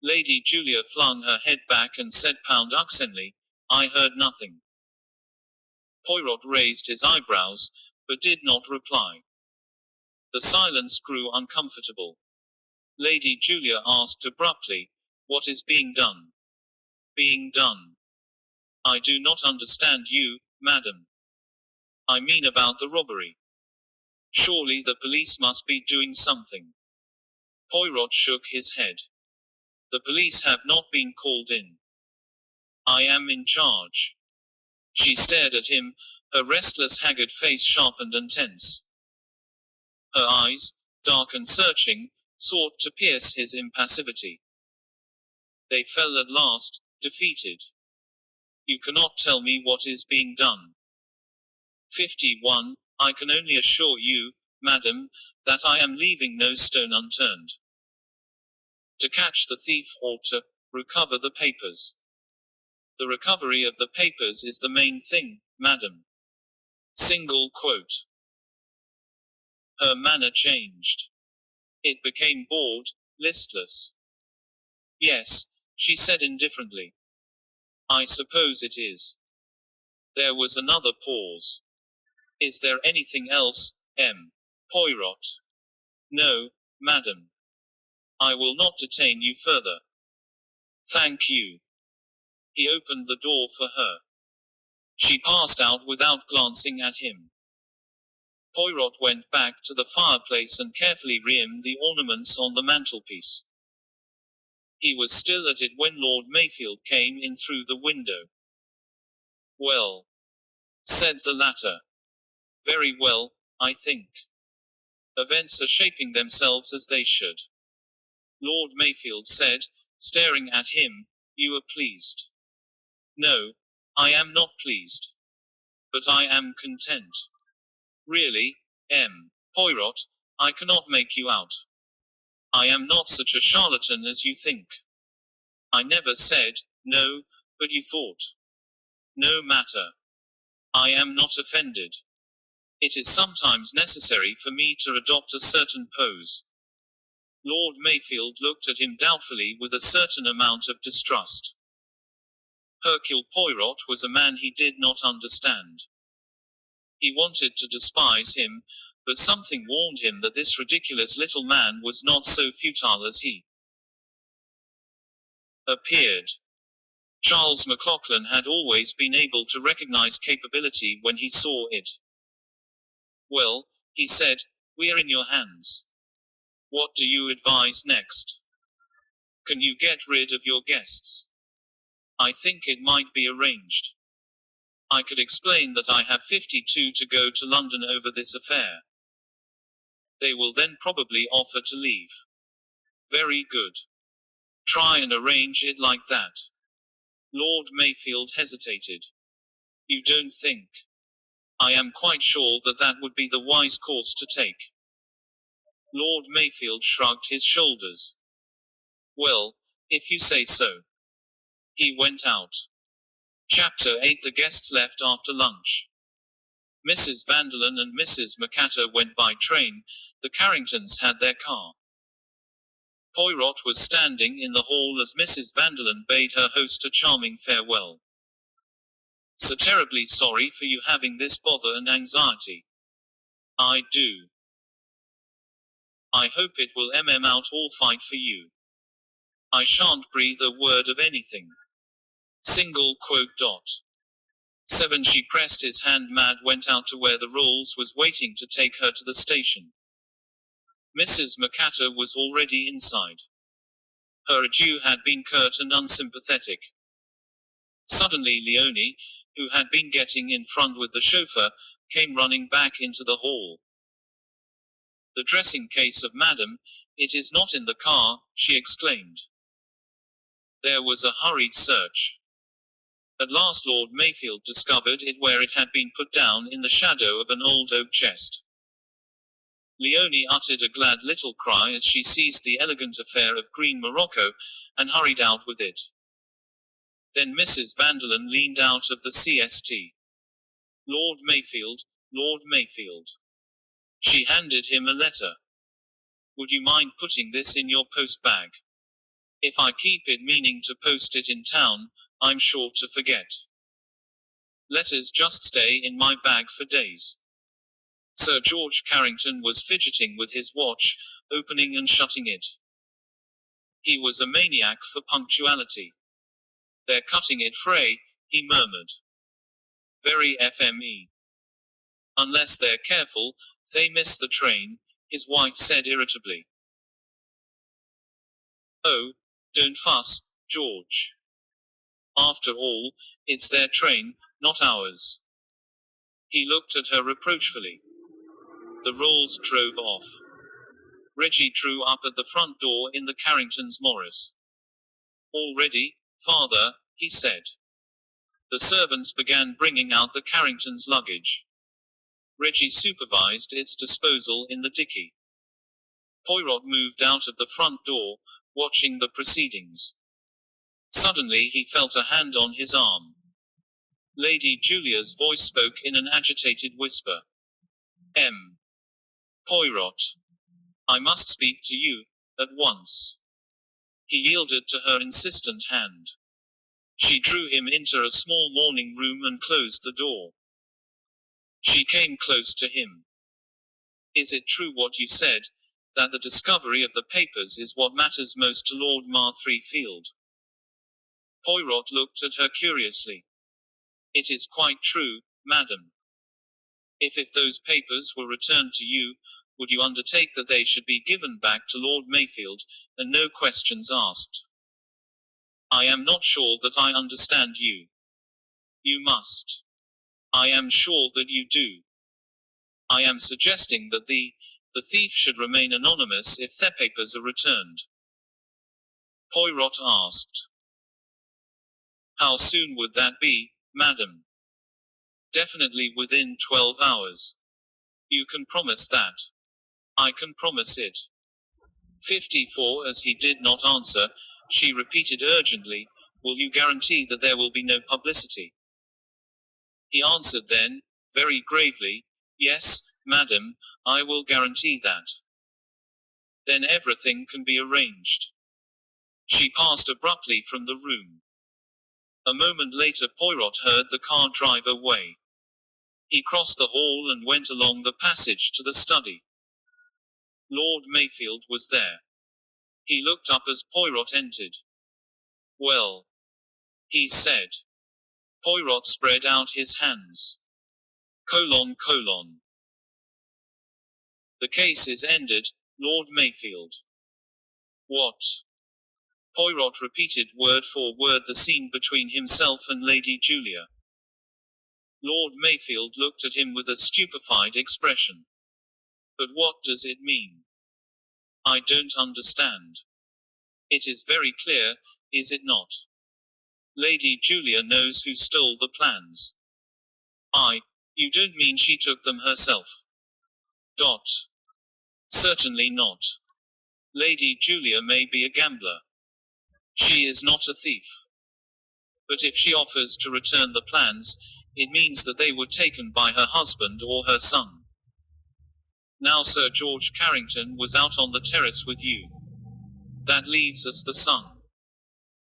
[SPEAKER 1] Lady Julia flung her head back and said pouduxenly, "I heard nothing." Poirot raised his eyebrows, but did not reply. The silence grew uncomfortable. Lady Julia asked abruptly, "What is being done?" "Being done? I do not understand you, madam." "I mean about the robbery. Surely the police must be doing something." Poirot shook his head. "The police have not been called in. I am in charge." She stared at him, her restless haggard face sharpened and tense. Her eyes, dark and searching, sought to pierce his impassivity. They fell at last, defeated. "You cannot tell me what is being done." 51. "I can only assure you, madam, that I am leaving no stone unturned. To catch the thief or to recover the papers. The recovery of the papers is the main thing, madam." Single quote. Her manner changed. It became bored, listless. "Yes," she said indifferently. "I suppose it is." There was another pause. "Is there anything else, M. Poirot?" "No, madam. I will not detain you further." "Thank you." He opened the door for her. She passed out without glancing at him. Poirot went back to the fireplace and carefully rearranged the ornaments on the mantelpiece. He was still at it when Lord Mayfield came in through the window. "Well," said the latter. "Very well, I think. Events are shaping themselves as they should." Lord Mayfield said, staring at him, "You are pleased." "No, I am not pleased. But I am content. Really, M. Poirot, I cannot make you out. I am not such a charlatan as you think. I never said, no, but you thought. No matter. I am not offended. It is sometimes necessary for me to adopt a certain pose." Lord Mayfield looked at him doubtfully with a certain amount of distrust. Hercule Poirot was a man he did not understand. He wanted to despise him, but something warned him that this ridiculous little man was not so futile as he appeared. Charles McLaughlan had always been able to recognize capability when he saw it. "Well," he said, "we're in your hands. What do you advise next? Can you get rid of your guests?" "I think it might be arranged. I could explain that I have 52 to go to London over this affair. They will then probably offer to leave." "Very good. Try and arrange it like that." Lord Mayfield hesitated. "You don't think?" "I am quite sure that that would be the wise course to take." Lord Mayfield shrugged his shoulders. "Well, if you say so." He went out. Chapter 8. The guests left after lunch. Mrs. Vanderlyn and Mrs. McAtter went by train, the Carringtons had their car. Poirot was standing in the hall as Mrs. Vanderlyn bade her host a charming farewell. "So terribly sorry for you having this bother and anxiety." "I do. I hope it will out all fight for you. I shan't breathe a word of anything. Single quote dot. 7. She pressed his hand. Mad went out to where the Rolls was waiting to take her to the station. Mrs. McAtter was already inside. Her adieu had been curt and unsympathetic. Suddenly Leonie, who had been getting in front with the chauffeur, came running back into the hall. The dressing case of Madame, it is not in the car, she exclaimed. There was a hurried search. At last Lord Mayfield discovered it where it had been put down in the shadow of an old oak chest. Leonie uttered a glad little cry as she seized the elegant affair of green morocco, and hurried out with it. Then Mrs. Vanderlyn leaned out of the CST. Lord Mayfield, Lord Mayfield. She handed him a letter. Would you mind putting this in your post bag? If I keep it meaning to post it in town, I'm sure to forget. Letters just stay in my bag for days. Sir George Carrington was fidgeting with his watch, opening and shutting it. He was a maniac for punctuality. They're cutting it fray, he murmured. Very FME. Unless they're careful, they miss the train, his wife said irritably. Oh, don't fuss, George. After all, it's their train, not ours. He looked at her reproachfully. The Rolls drove off. Reggie drew up at the front door in the Carringtons' Morris. All ready, father, he said. The servants began bringing out the Carringtons' luggage. Reggie supervised its disposal in the dicky. Poirot moved out of the front door, watching the proceedings. Suddenly he felt a hand on his arm. Lady Julia's voice spoke in an agitated whisper. Poirot. I must speak to you, at once. He yielded to her insistent hand. She drew him into a small morning room and closed the door. She came close to him. Is it true what you said, that the discovery of the papers is what matters most to Lord Marthrefield? Poirot looked at her curiously. It is quite true, madam. If those papers were returned to you, would you undertake that they should be given back to Lord Mayfield, and no questions asked? I am not sure that I understand you. You must. I am sure that you do. I am suggesting that the thief should remain anonymous if their papers are returned. Poirot asked. How soon would that be, madam? Definitely within 12 hours. You can promise that? I can promise it. 54. As he did not answer, she repeated urgently, will you guarantee that there will be no publicity? He answered then, very gravely, yes, madam, I will guarantee that. Then everything can be arranged. She passed abruptly from the room. A moment later Poirot heard the car drive away. He crossed the hall and went along the passage to the study. Lord Mayfield was there. He looked up as Poirot entered. Well, he said. Poirot spread out his hands. : The case is ended, Lord Mayfield. What? Poirot repeated word for word the scene between himself and Lady Julia. Lord Mayfield looked at him with a stupefied expression. But what does it mean? I don't understand. It is very clear, is it not? Lady Julia knows who stole the plans. You don't mean she took them herself? Certainly not. Lady Julia may be a gambler. She is not a thief. But if she offers to return the plans, it means that they were taken by her husband or her son. Now Sir George Carrington was out on the terrace with you. That leaves us the son.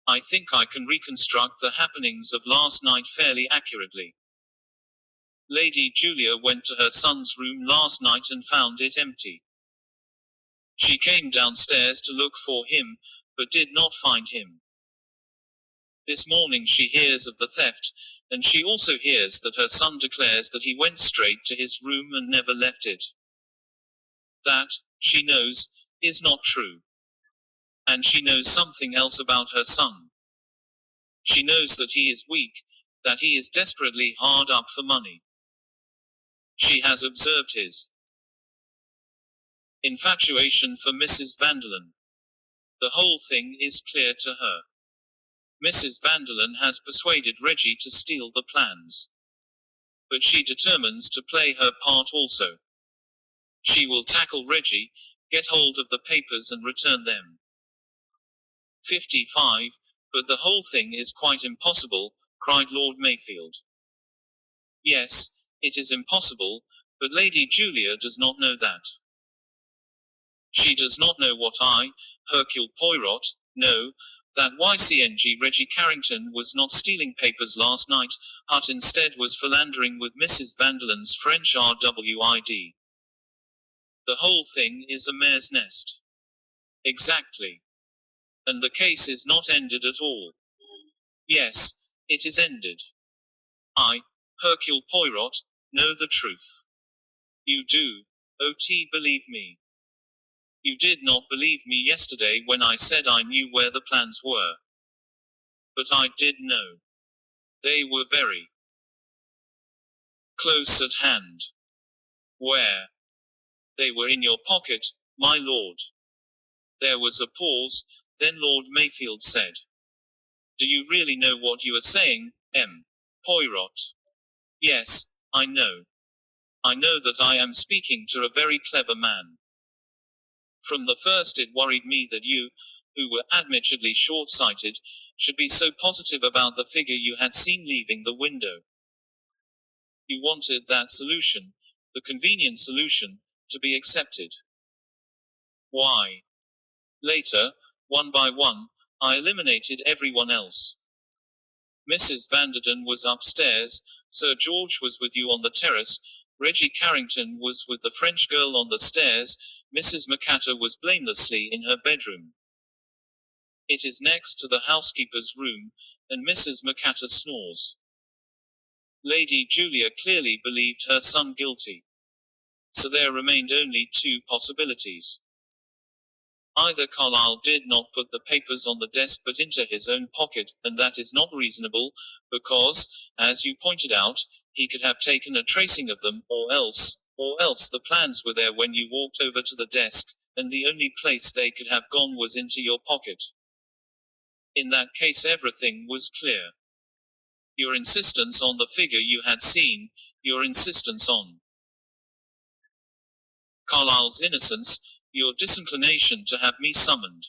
[SPEAKER 1] I think I can reconstruct the happenings of last night fairly accurately. Lady Julia went to her son's room last night and found it empty. She came downstairs to look for him, but did not find him. This morning she hears of the theft, and she also hears that her son declares that he went straight to his room and never left it. That, she knows, is not true. And she knows something else about her son. She knows that he is weak, that he is desperately hard up for money. She has observed his infatuation for Mrs. Vanderlyn. The whole thing is clear to her. Mrs. Vanderlyn has persuaded Reggie to steal the plans. But she determines to play her part also. She will tackle Reggie, get hold of the papers and return them. 55. But the whole thing is quite impossible, cried Lord Mayfield. Yes, it is impossible, but Lady Julia does not know that. She does not know what I, Hercule Poirot, know, that YCNG Reggie Carrington was not stealing papers last night, but instead was philandering with Mrs. Vanderlyn's French RWID. The whole thing is a mare's nest. Exactly. And the case is not ended at all. Yes, it is ended. I, Hercule Poirot, know the truth. You do, OT, believe me. You did not believe me yesterday when I said I knew where the plans were. But I did know. They were very close at hand. Where? They were in your pocket, my lord. There was a pause, then Lord Mayfield said. Do you really know what you are saying, M. Poirot? Yes, I know. I know that I am speaking to a very clever man. From the first it worried me that you, who were admittedly short-sighted, should be so positive about the figure you had seen leaving the window. You wanted that solution, the convenient solution, to be accepted. Why? Later, one by one, I eliminated everyone else. Mrs. Vanderden was upstairs, Sir George was with you on the terrace, Reggie Carrington was with the French girl on the stairs, Mrs. McAtter was blamelessly in her bedroom. It is next to the housekeeper's room, and Mrs. McAtter snores. Lady Julia clearly believed her son guilty. So there remained only two possibilities. Either Carlyle did not put the papers on the desk but into his own pocket, and that is not reasonable, because, as you pointed out, he could have taken a tracing of them, or else the plans were there when you walked over to the desk, and the only place they could have gone was into your pocket. In that case everything was clear. Your insistence on the figure you had seen, your insistence on Carlyle's innocence, your disinclination to have me summoned.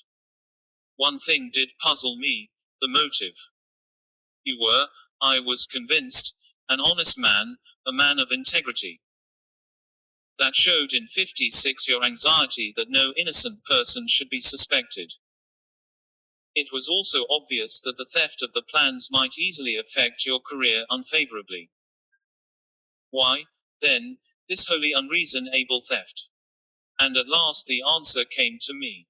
[SPEAKER 1] One thing did puzzle me, the motive. You were, I was convinced, an honest man, a man of integrity. That showed in 56 your anxiety that no innocent person should be suspected. It was also obvious that the theft of the plans might easily affect your career unfavorably. Why, then, this wholly unreasonable theft? And at last the answer came to me.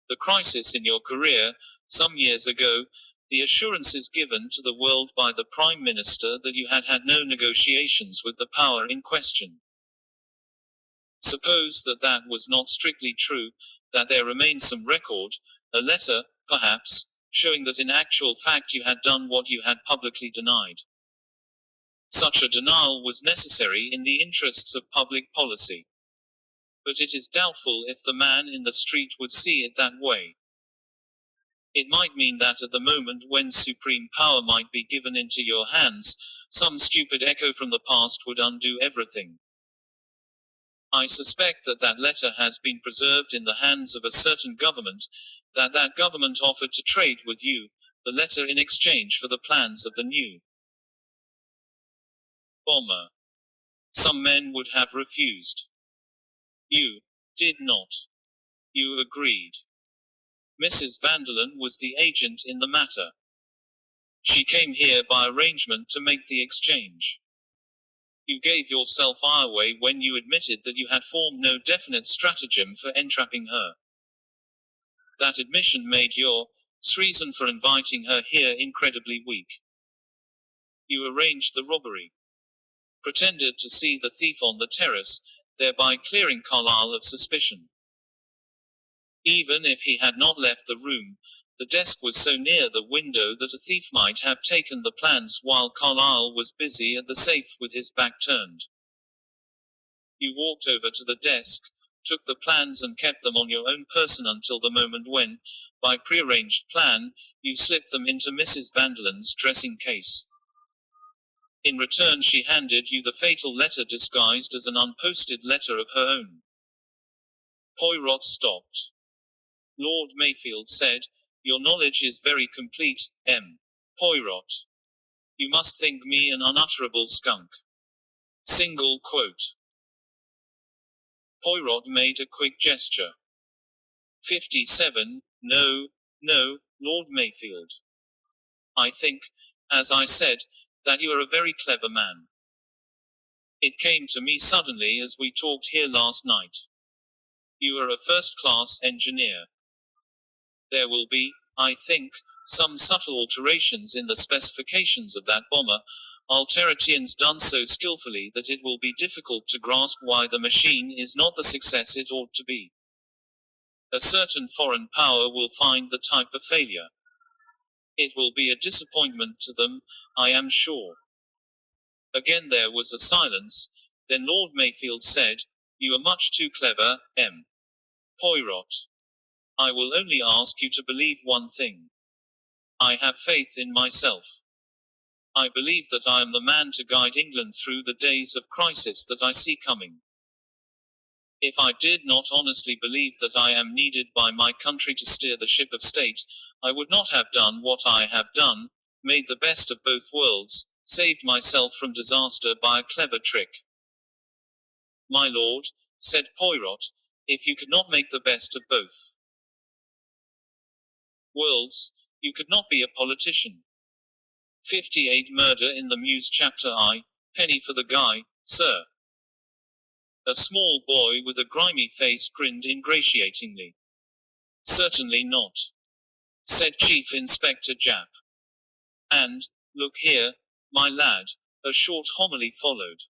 [SPEAKER 1] The crisis in your career, some years ago, the assurances given to the world by the Prime Minister that you had had no negotiations with the power in question. Suppose that that was not strictly true, that there remained some record, a letter, perhaps, showing that in actual fact you had done what you had publicly denied. Such a denial was necessary in the interests of public policy. But it is doubtful if the man in the street would see it that way. It might mean that at the moment when supreme power might be given into your hands, some stupid echo from the past would undo everything. I suspect that that letter has been preserved in the hands of a certain government, that that government offered to trade with you, the letter in exchange for the plans of the new bomber. Some men would have refused. You did not. You agreed. Mrs. Vanderlyn was the agent in the matter. She came here by arrangement to make the exchange. You gave yourself away when you admitted that you had formed no definite stratagem for entrapping her. That admission made your reason for inviting her here incredibly weak. You arranged the robbery, pretended to see the thief on the terrace, thereby clearing Carlyle of suspicion. Even if he had not left the room, the desk was so near the window that a thief might have taken the plans while Carlyle was busy at the safe with his back turned. You walked over to the desk, took the plans and kept them on your own person until the moment when, by prearranged plan, you slipped them into Mrs. Vanderland's dressing case. In return she handed you the fatal letter disguised as an unposted letter of her own. Poirot stopped. Lord Mayfield said, "Your knowledge is very complete, M. Poirot. You must think me an unutterable skunk." Single quote. Poirot made a quick gesture. 57. No, Lord Mayfield. I think, as I said, that you are a very clever man. It came to me suddenly as we talked here last night. You are a first-class engineer. There will be, I think, some subtle alterations in the specifications of that bomber, alterations done so skillfully that it will be difficult to grasp why the machine is not the success it ought to be. A certain foreign power will find the type a failure. It will be a disappointment to them, I am sure. Again there was a silence, then Lord Mayfield said, "You are much too clever, M. Poirot. I will only ask you to believe one thing. I have faith in myself. I believe that I am the man to guide England through the days of crisis that I see coming. If I did not honestly believe that I am needed by my country to steer the ship of state, I would not have done what I have done, made the best of both worlds, saved myself from disaster by a clever trick." "My lord," said Poirot, "if you could not make the best of both worlds, you could not be a politician." 58. Murder in the Mews Chapter I, penny for the guy, sir. A small boy with a grimy face grinned ingratiatingly. "Certainly not," said Chief Inspector Japp. "And, look here, my lad," a short homily followed.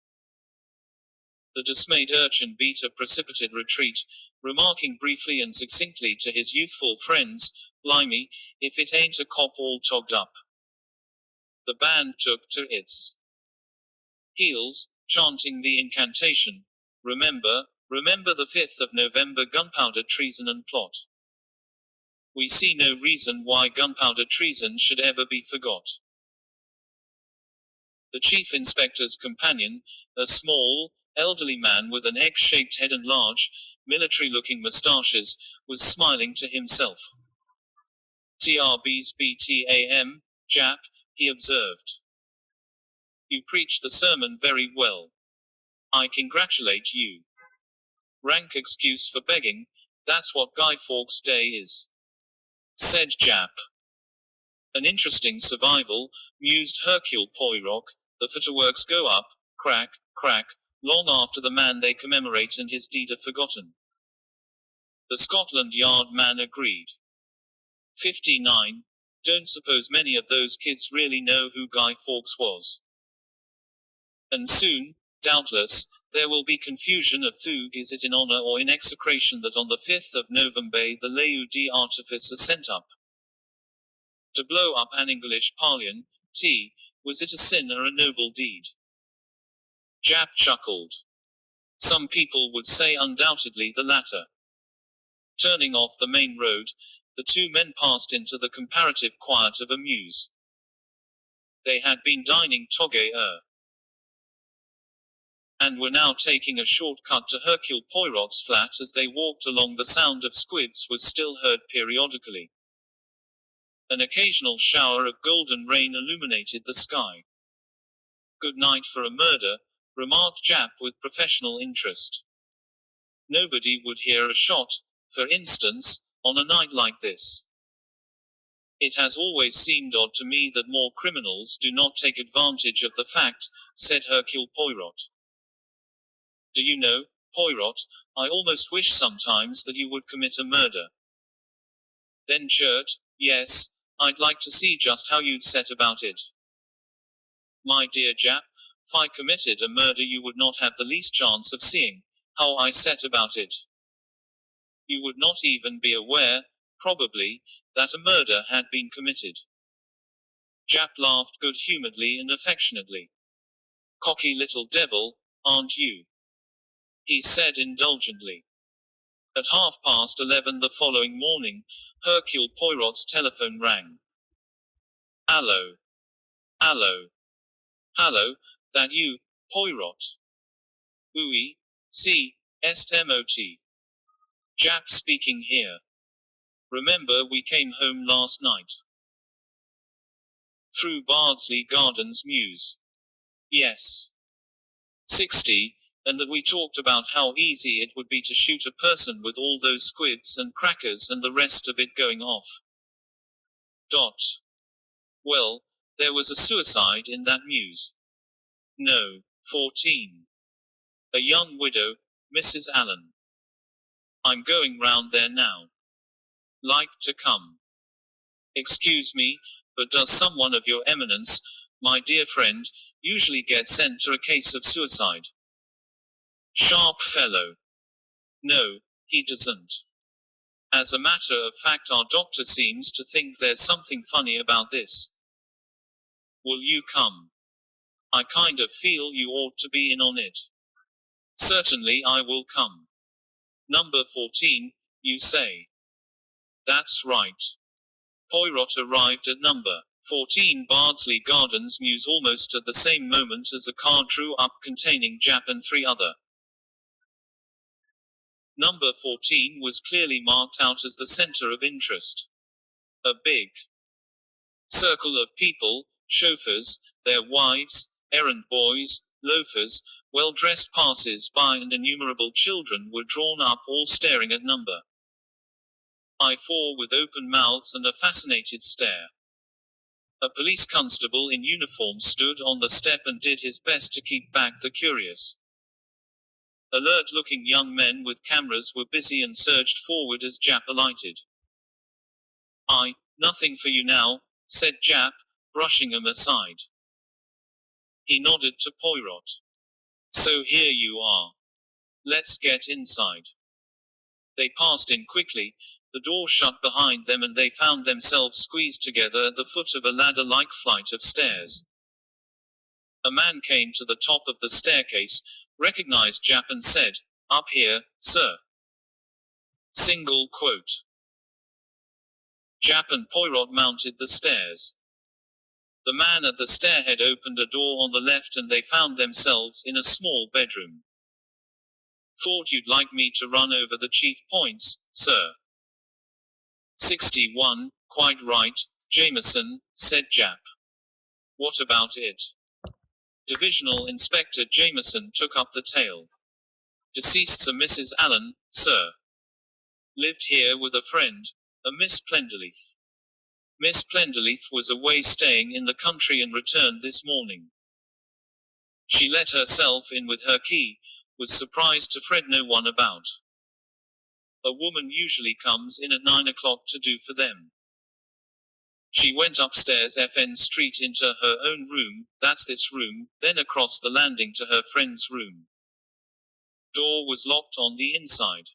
[SPEAKER 1] The dismayed urchin beat a precipitate retreat, remarking briefly and succinctly to his youthful friends, "Blimey, if it ain't a cop all togged up." The band took to its heels, chanting the incantation, remember the 5th of November gunpowder treason and plot. We see no reason why gunpowder treason should ever be forgot." The chief inspector's companion, a small, elderly man with an egg-shaped head and large, military-looking moustaches, was smiling to himself. "TRB's BTAM, Jap," he observed. "You preach the sermon very well. I congratulate you. Rank excuse for begging, that's what Guy Fawkes Day is," said Jap. "An interesting survival," mused Hercule Poirot. "The footworks go up, crack, crack, long after the man they commemorate and his deed are forgotten." The Scotland Yard man agreed. 59. Don't suppose many of those kids really know who Guy Fawkes was. And soon, doubtless, there will be confusion of Thug is it in honor or in execration that on the 5th of November the Leu d'Artifice are sent up. To blow up an English Parliament, was it a sin or a noble deed? Jap chuckled. Some people would say undoubtedly the latter. Turning off the main road, the two men passed into the comparative quiet of a mews. They had been dining toge and were now taking a short cut to Hercule Poirot's flat. As they walked along, the sound of squibs was still heard periodically. An occasional shower of golden rain illuminated the sky. "Good night for a murder," remarked Jap with professional interest. "Nobody would hear a shot, for instance, on a night like this." It has always seemed odd to me that more criminals do not take advantage of the fact, said Hercule Poirot. Do you know, Poirot, I almost wish sometimes that you would commit a murder. Then Chert, yes, I'd like to see just how you'd set about it. My dear Jap, if I committed a murder you would not have the least chance of seeing how I set about it. You would not even be aware, probably, that a murder had been committed. Jap laughed good-humoredly and affectionately. Cocky little devil, aren't you? He said indulgently. At 11:30 the following morning, Hercule Poirot's telephone rang. Allo. Allo. Hallo, that you, Poirot? Oui, si, est-mot. Jap speaking here. Remember we came home last night. Through Bardsley Gardens Mews. Yes. 60, and that we talked about how easy it would be to shoot a person with all those squibs and crackers and the rest of it going off. Dot. Well, there was a suicide in that mews. No, 14. A young widow, Mrs. Allen. I'm going round there now. Like to come. Excuse me, but does someone of your eminence, my dear friend, usually get sent to a case of suicide? Sharp fellow. No, he doesn't. As a matter of fact, our doctor seems to think there's something funny about this. Will you come? I kind of feel you ought to be in on it. Certainly I will come. Number 14, you say? That's right. Poirot arrived at number 14 Bardsley Gardens Mews almost at the same moment as a car drew up containing Jap and 3 other. Number 14 was clearly marked out as the center of interest. A big circle of people, chauffeurs, their wives, errand boys, loafers, well-dressed passers-by and innumerable children were drawn up all staring at number I4 with open mouths and a fascinated stare. A police constable in uniform stood on the step and did his best to keep back the curious. Alert-looking young men with cameras were busy and surged forward as Jap alighted. Nothing for you now, said Jap, brushing him aside. He nodded to Poirot. So here you are. Let's get inside. They passed in quickly, the door shut behind them and they found themselves squeezed together at the foot of a ladder-like flight of stairs. A man came to the top of the staircase, recognized Jap and said, "Up here, sir." Single quote. Jap and Poirot mounted the stairs. The man at the stairhead opened a door on the left and they found themselves in a small bedroom. Thought you'd like me to run over the chief points, sir. 61, quite right, Jameson, said Jap. What about it? Divisional Inspector Jameson took up the tale. Deceased's a Mrs. Allen, sir. Lived here with a friend, a Miss Plenderleith. Miss Plenderleith was away staying in the country and returned this morning. She let herself in with her key, was surprised to Fred no one about. A woman usually comes in at 9 o'clock to do for them. She went upstairs FN Street into her own room, that's this room, then across the landing to her friend's room. Door was locked on the inside.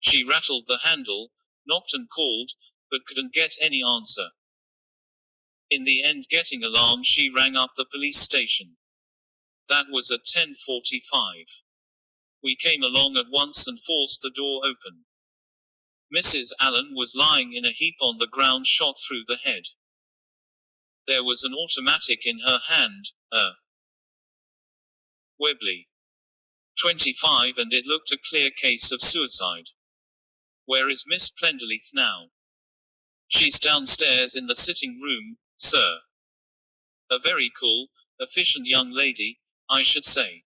[SPEAKER 1] She rattled the handle, knocked and called, but couldn't get any answer. In the end, getting alarmed, she rang up the police station. That was at 10:45. We came along at once and forced the door open. Mrs. Allen was lying in a heap on the ground, shot through the head. There was an automatic in her hand, a Webley 25, and it looked a clear case of suicide. Where is Miss Plenderleith now? She's downstairs in the sitting room, sir. A very cool, efficient young lady, I should say.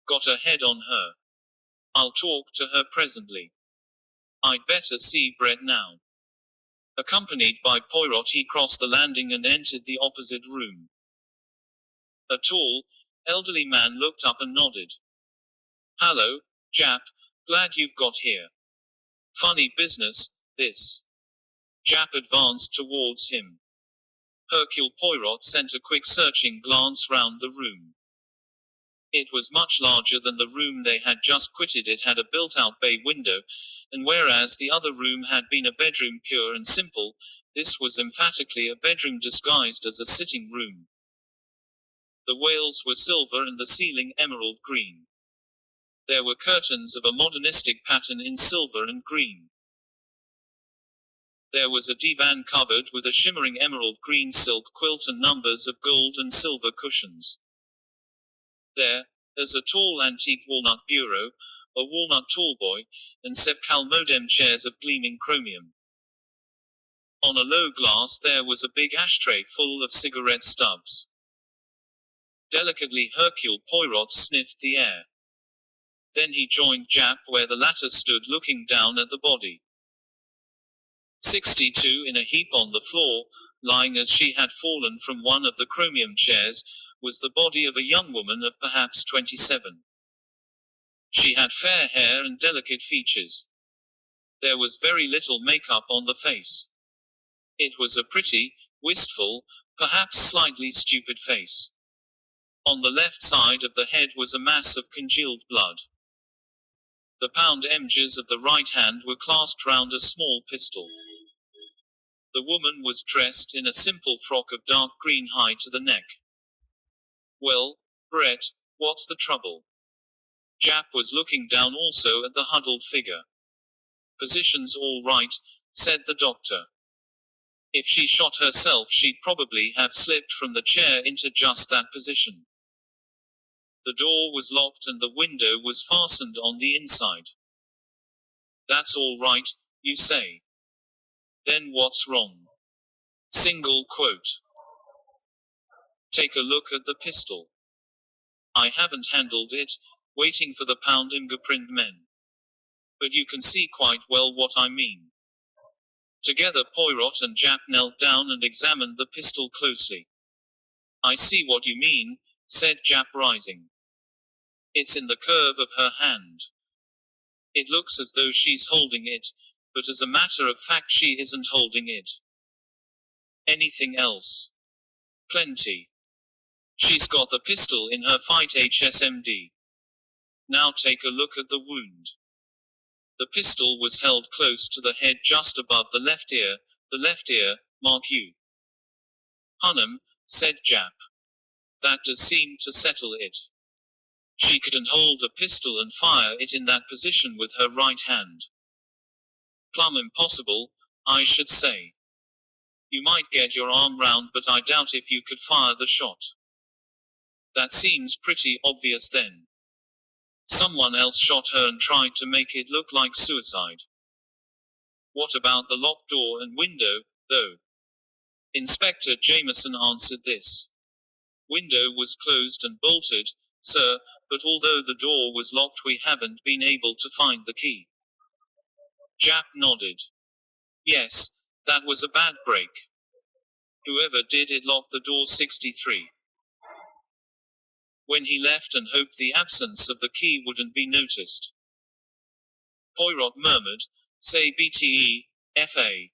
[SPEAKER 1] Got a head on her. I'll talk to her presently. I'd better see Brett now. Accompanied by Poirot, he crossed the landing and entered the opposite room. A tall, elderly man looked up and nodded. "Hello, Jap. Glad you've got here. Funny business, this." Jap advanced towards him. Hercule Poirot sent a quick searching glance round the room. It was much larger than the room they had just quitted. It had a built-out bay window, and whereas the other room had been a bedroom pure and simple, this was emphatically a bedroom disguised as a sitting room. The walls were silver and the ceiling emerald green. There were curtains of a modernistic pattern in silver and green. There was a divan covered with a shimmering emerald green silk quilt and numbers of gold and silver cushions. There, as a tall antique walnut bureau, a walnut tallboy, and Sevcal modem chairs of gleaming chromium. On a low glass there was a big ashtray full of cigarette stubs. Delicately Hercule Poirot sniffed the air. Then he joined Jap where the latter stood looking down at the body. 62 in a heap on the floor, lying as she had fallen from one of the chromium chairs, was the body of a young woman of perhaps 27. She had fair hair and delicate features. There was very little makeup on the face. It was a pretty, wistful, perhaps slightly stupid face. On the left side of the head was a mass of congealed blood. The pound emgers of the right hand were clasped round a small pistol. The woman was dressed in a simple frock of dark green high to the neck. "Well, Brett, what's the trouble?" Jap was looking down also at the huddled figure. "Position's all right," said the doctor. "If she shot herself she'd probably have slipped from the chair into just that position. The door was locked and the window was fastened on the inside." "That's all right, you say. Then what's wrong?" Single quote. "Take a look at the pistol. I haven't handled it, waiting for the pound fingerprint men. But you can see quite well what I mean." Together Poirot and Jap knelt down and examined the pistol closely. "I see what you mean," said Jap rising. "It's in the curve of her hand. It looks as though she's holding it, but as a matter of fact she isn't holding it." "Anything else?" "Plenty. She's got the pistol in her fight HSMD. Now take a look at the wound." The pistol was held close to the head just above the left ear, mark you. "Hunnam," said Jap. "That does seem to settle it. She couldn't hold a pistol and fire it in that position with her right hand. Plumb impossible, I should say. You might get your arm round, but I doubt if you could fire the shot." "That seems pretty obvious then. Someone else shot her and tried to make it look like suicide." "What about the locked door and window, though?" Inspector Jameson answered this. "Window was closed and bolted, sir, but although the door was locked we haven't been able to find the key." Jap nodded. "Yes, that was a bad break. Whoever did it locked the door 63. When he left and hoped the absence of the key wouldn't be noticed." Poirot murmured, "Say BTE, FA.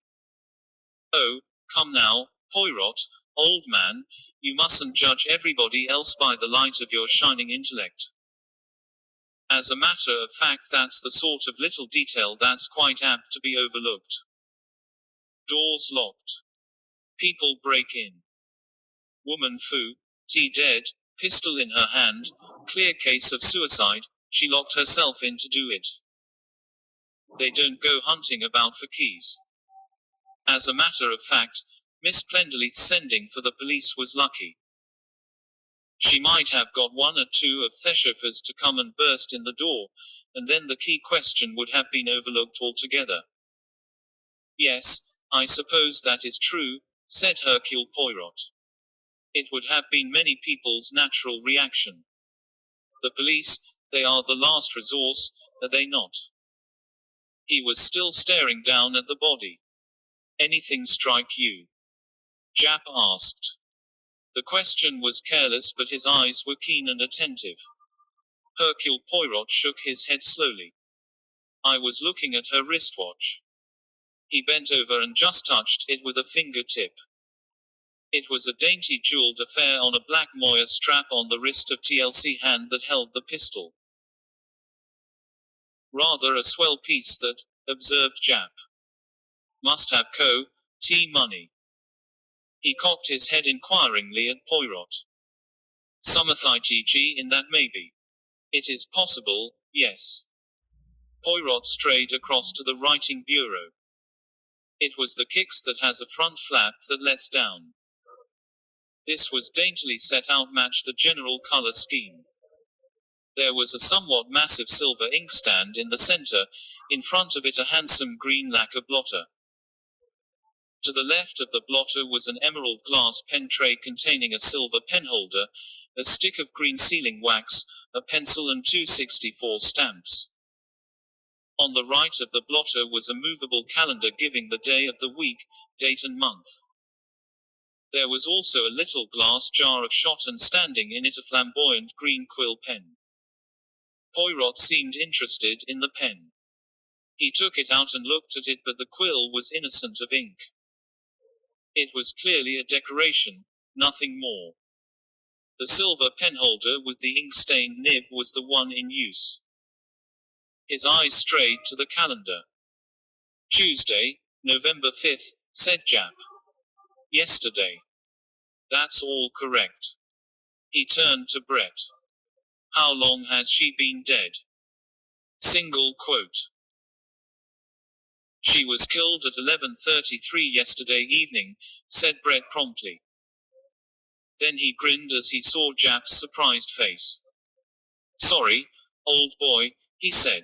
[SPEAKER 1] "Oh, come now, Poirot, old man, you mustn't judge everybody else by the light of your shining intellect. As a matter of fact that's the sort of little detail that's quite apt to be overlooked. Doors locked. People break in. Woman foo, T dead, pistol in her hand, clear case of suicide, she locked herself in to do it. They don't go hunting about for keys. As a matter of fact, Miss Plenderleith's sending for the police was lucky. She might have got one or two of the chauffeurs to come and burst in the door, and then the key question would have been overlooked altogether." "Yes, I suppose that is true," said Hercule Poirot. "It would have been many people's natural reaction. The police, they are the last resource, are they not?" He was still staring down at the body. Anything strike you? Japp asked. The question was careless, but his eyes were keen and attentive. Hercule Poirot shook his head slowly. I was looking at her wristwatch. He bent over and just touched it with a finger-tip. It was a dainty jeweled affair on a black moire strap on the wrist of TLC hand that held the pistol. Rather a swell piece that, observed Japp. Must have T money. He cocked his head inquiringly at Poirot. Summerthigh in that maybe. It is possible, yes. Poirot strayed across to the writing bureau. It was the kicks that has a front flap that lets down. This was daintily set out, matched the general color scheme. There was a somewhat massive silver inkstand in the center, in front of it a handsome green lacquer blotter. To the left of the blotter was an emerald glass pen tray containing a silver penholder, a stick of green sealing wax, a pencil and 264 stamps. On the right of the blotter was a movable calendar giving the day of the week, date and month. There was also a little glass jar of shot and standing in it a flamboyant green quill pen. Poirot seemed interested in the pen. He took it out and looked at it, but the quill was innocent of ink. It was clearly a decoration, nothing more. The silver penholder with the ink-stained nib was the one in use. His eyes strayed to the calendar. Tuesday, November 5th, said Japp. Yesterday. That's all correct. He turned to Brett. How long has she been dead? Single quote. She was killed at 11:33 yesterday evening, said Brett promptly. Then he grinned as he saw Japp's surprised face. Sorry, old boy, he said.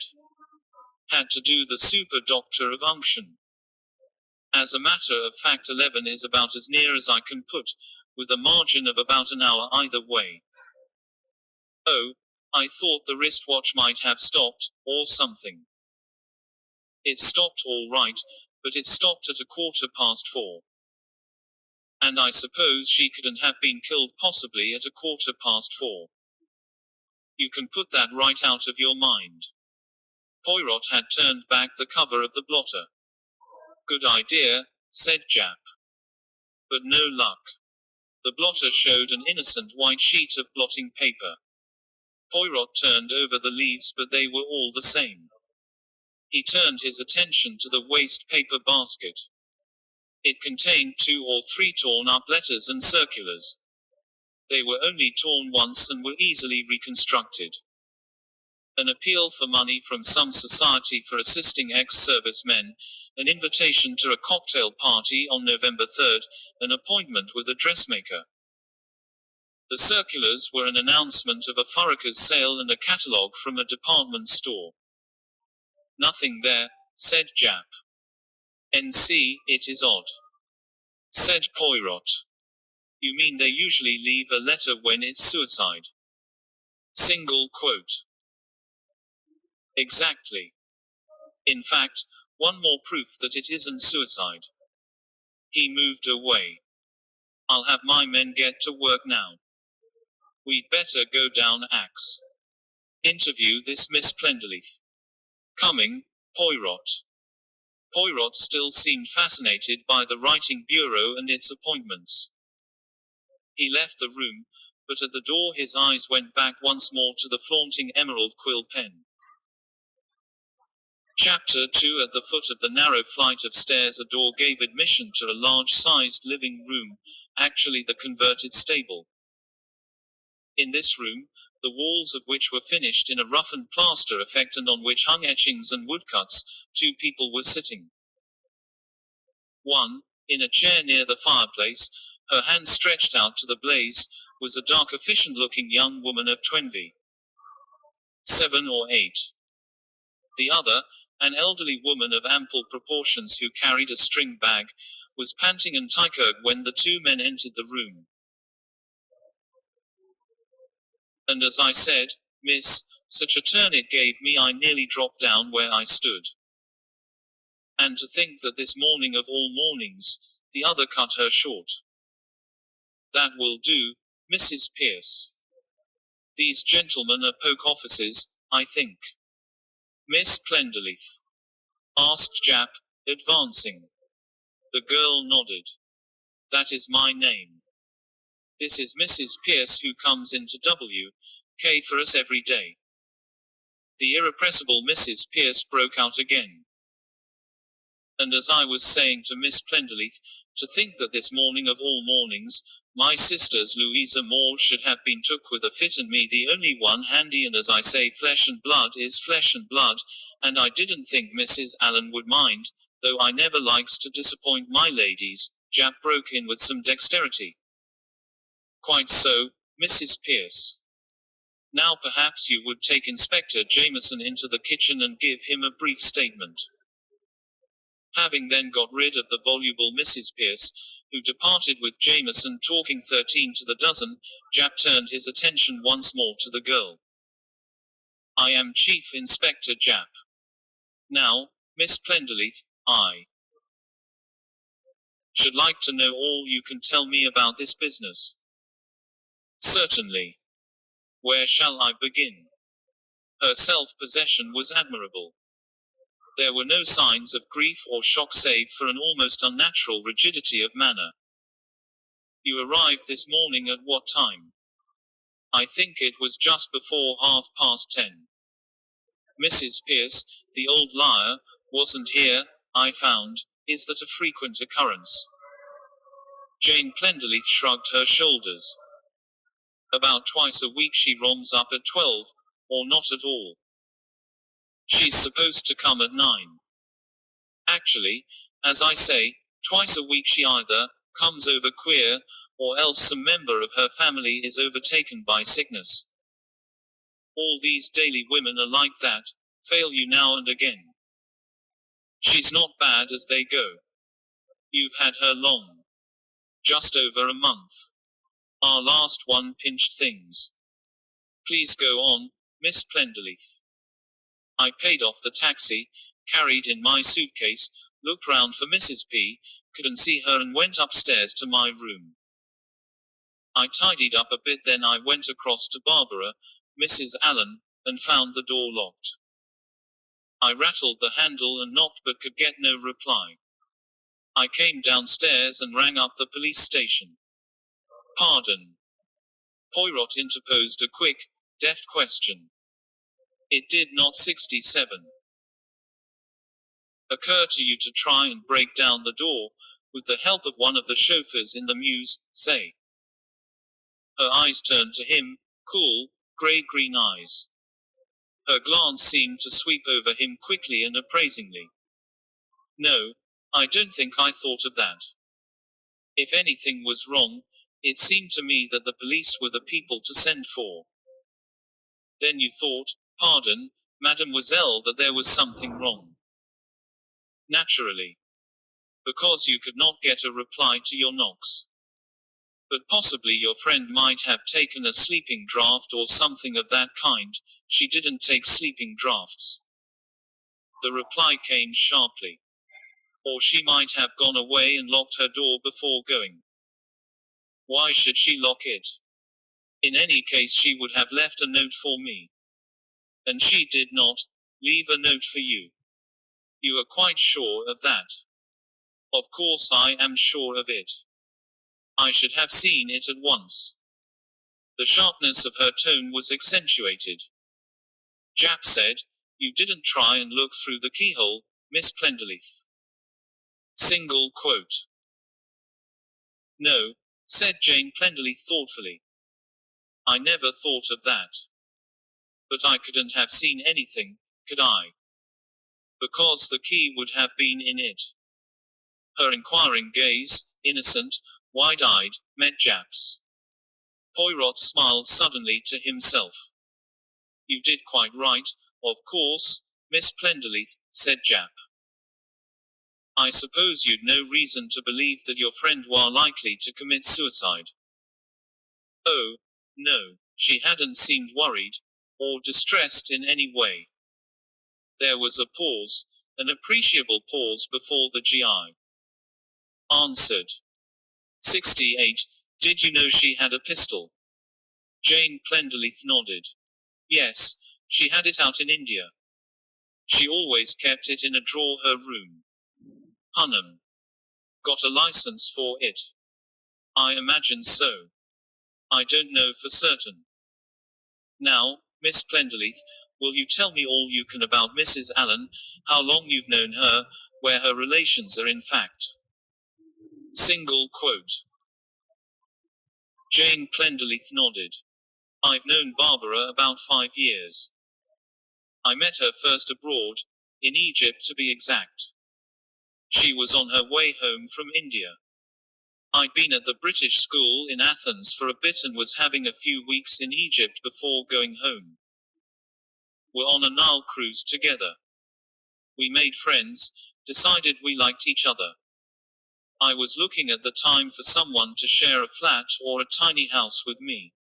[SPEAKER 1] Had to do the super doctor of unction. As a matter of fact 11 is about as near as I can put, with a margin of about an hour either way. Oh, I thought the wristwatch might have stopped, or something. It stopped all right, but it stopped at 4:15. And I suppose she couldn't have been killed possibly at 4:15. You can put that right out of your mind. Poirot had turned back the cover of the blotter. Good idea, said Japp. But no luck. The blotter showed an innocent white sheet of blotting paper. Poirot turned over the leaves, but they were all the same. He turned his attention to the waste paper basket. It contained 2 or 3 torn-up letters and circulars. They were only torn once and were easily reconstructed. An appeal for money from some society for assisting ex-servicemen, an invitation to a cocktail party on November 3rd, an appointment with a dressmaker. The circulars were an announcement of a Furrica's sale and a catalogue from a department store. Nothing there, said Japp. NC, it is odd. Said Poirot. You mean they usually leave a letter when it's suicide? Single quote. Exactly. In fact, one more proof that it isn't suicide. He moved away. I'll have my men get to work now. We'd better go down Axe. Interview this Miss Plenderleaf. Coming, Poirot. Poirot still seemed fascinated by the writing bureau and its appointments. He left the room, but at the door his eyes went back once more to the flaunting emerald quill pen. Chapter 2. At the foot of the narrow flight of stairs a door gave admission to a large-sized living room, actually the converted stable. In this room, the walls of which were finished in a roughened plaster effect and on which hung etchings and woodcuts, 2 people were sitting. One, in a chair near the fireplace, her hands stretched out to the blaze, was a dark efficient-looking young woman of 7 or 8. The other, an elderly woman of ample proportions who carried a string bag, was panting and tired when the 2 men entered the room. And as I said, miss, such a turn it gave me I nearly dropped down where I stood. And to think that this morning of all mornings, the other cut her short. That will do, Mrs. Pierce. These gentlemen are poke offices, I think. Miss Plenderleith? Asked Japp, advancing. The girl nodded. That is my name. This is Mrs. Pierce, who comes into W.K. for us every day. The irrepressible Mrs. Pierce broke out again. And as I was saying to Miss Plenderleith, to think that this morning of all mornings, my sisters Louisa Moore should have been took with a fit, and me the only one handy, and as I say, flesh and blood is flesh and blood, and I didn't think Mrs. Allen would mind, though I never likes to disappoint my ladies, Japp broke in with some dexterity. Quite so, Mrs. Pierce. Now perhaps you would take Inspector Jameson into the kitchen and give him a brief statement. Having then got rid of the voluble Mrs. Pierce, who departed with Jameson talking 13 to the dozen, Japp turned his attention once more to the girl. I am Chief Inspector Japp. Now, Miss Plenderleith, I should like to know all you can tell me about this business. Certainly. Where shall I begin? Her self-possession was admirable. There were no signs of grief or shock save for an almost unnatural rigidity of manner. You arrived this morning at what time? I think it was just before 10:30. Mrs. Pierce, the old liar, wasn't here, I found. Is that a frequent occurrence? Jane Plenderleith shrugged her shoulders. About twice a week she roams up at 12, or not at all. She's supposed to come at 9. Actually, as I say, twice a week she either comes over queer, or else some member of her family is overtaken by sickness. All these daily women are like that, fail you now and again. She's not bad as they go. You've had her long. Just over a month. Our last one pinched things. Please go on, Miss Plenderleith. I paid off the taxi, carried in my suitcase, looked round for Mrs. P, couldn't see her, and went upstairs to my room. I tidied up a bit, then I went across to Barbara, Mrs. Allen, and found the door locked. I rattled the handle and knocked but could get no reply. I came downstairs and rang up the police station. Pardon. Poirot interposed a quick, deft question. It did not 67 occur to you to try and break down the door, with the help of one of the chauffeurs in the mews, say? Her eyes turned to him, cool, grey-green eyes. Her glance seemed to sweep over him quickly and appraisingly. No, I don't think I thought of that. If anything was wrong, it seemed to me that the police were the people to send for. Then you thought, pardon, mademoiselle, that there was something wrong. Naturally. Because you could not get a reply to your knocks. But possibly your friend might have taken a sleeping draught or something of that kind. She didn't take sleeping draughts. The reply came sharply. Or she might have gone away and locked her door before going. Why should she lock it? In any case she would have left a note for me. And she did not leave a note for you. You are quite sure of that? Of course I am sure of it. I should have seen it at once. The sharpness of her tone was accentuated. Japp said, you didn't try and look through the keyhole, Miss Plenderleith. Single quote. No, said Jane Plenderleith thoughtfully. I never thought of that. But I couldn't have seen anything, could I? Because the key would have been in it. Her inquiring gaze, innocent, wide-eyed, met Japp's. Poirot smiled suddenly to himself. You did quite right, of course, Miss Plenderleith, said Japp. I suppose you'd no reason to believe that your friend were likely to commit suicide. Oh, no, she hadn't seemed worried, or distressed in any way. There was a pause, An appreciable pause before the GI answered. 68. Did you know she had a pistol? Jane Plenderleith nodded. Yes, she had it out in India. She always kept it in a drawer her room. Hunnam. Got a license for it? I imagine so. I don't know for certain. Now, Miss Plenderleith, will you tell me all you can about Mrs. Allen, how long you've known her, where her relations are in fact? Single quote. Jane Plenderleith nodded. I've known Barbara about 5 years. I met her first abroad, in Egypt to be exact. She was on her way home from India. I'd been at the British school in Athens for a bit and was having a few weeks in Egypt before going home. We're on a Nile cruise together. We made friends, decided we liked each other. I was looking at the time for someone to share a flat or a tiny house with me.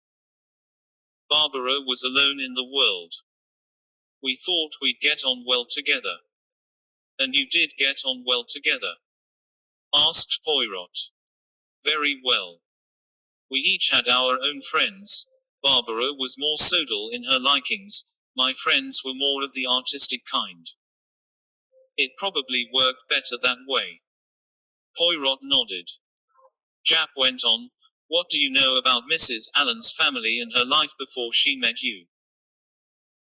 [SPEAKER 1] Barbara was alone in the world. We thought we'd get on well together. And you did get on well together? Asked Poirot. Very well. We each had our own friends. Barbara was more sodal in her likings, my friends were more of the artistic kind. It probably worked better that way. Poirot nodded. Jap went on, what do you know about Mrs. Allen's family and her life before she met you?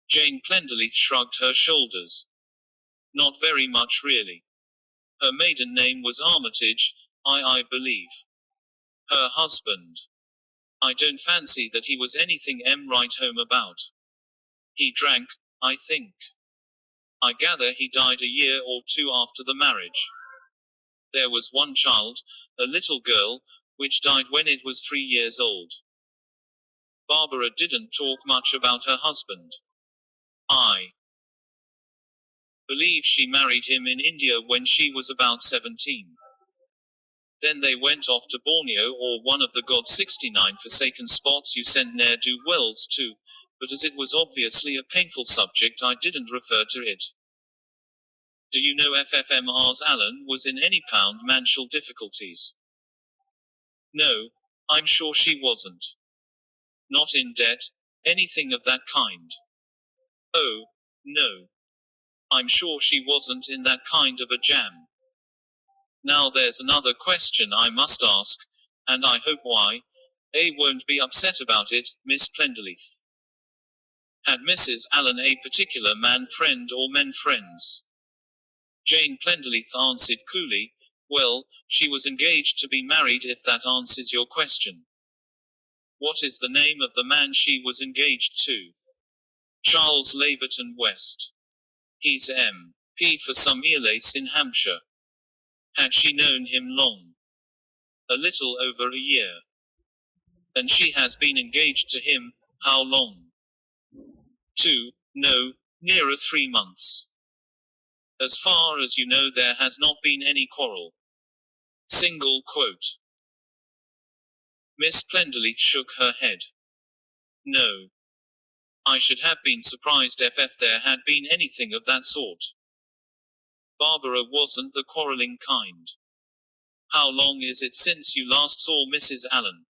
[SPEAKER 1] Jane Plenderleith shrugged her shoulders. Not very much really. Her maiden name was Armitage, I believe. Her husband. I don't fancy that he was anything right home about. He drank, I think. I gather he died a year or two after the marriage. There was one child, a little girl, which died when it was 3 years old. Barbara didn't talk much about her husband. I believe she married him in India when she was about 17. Then they went off to Borneo or one of the God's 69 forsaken spots you send ne'er-do-wells to, but as it was obviously a painful subject I didn't refer to it. Do you know FFMR's Allen was in any pound financial difficulties? No, I'm sure she wasn't. Not in debt, anything of that kind. Oh, no. I'm sure she wasn't in that kind of a jam. Now there's another question I must ask, and I hope I won't be upset about it, Miss Plenderleith. Had Mrs. Allen a particular man friend or men friends? Jane Plenderleith answered coolly, well, she was engaged to be married if that answers your question. What is the name of the man she was engaged to? Charles Laverton West. He's M.P. for some Earlace in Hampshire. Had she known him long? A little over a year. And she has been engaged to him, how long? 2, no, nearer 3 months. As far as you know there has not been any quarrel. Single quote. Miss Plenderleith shook her head. No. I should have been surprised if there had been anything of that sort. Barbara wasn't the quarreling kind. How long is it since you last saw Mrs. Allen?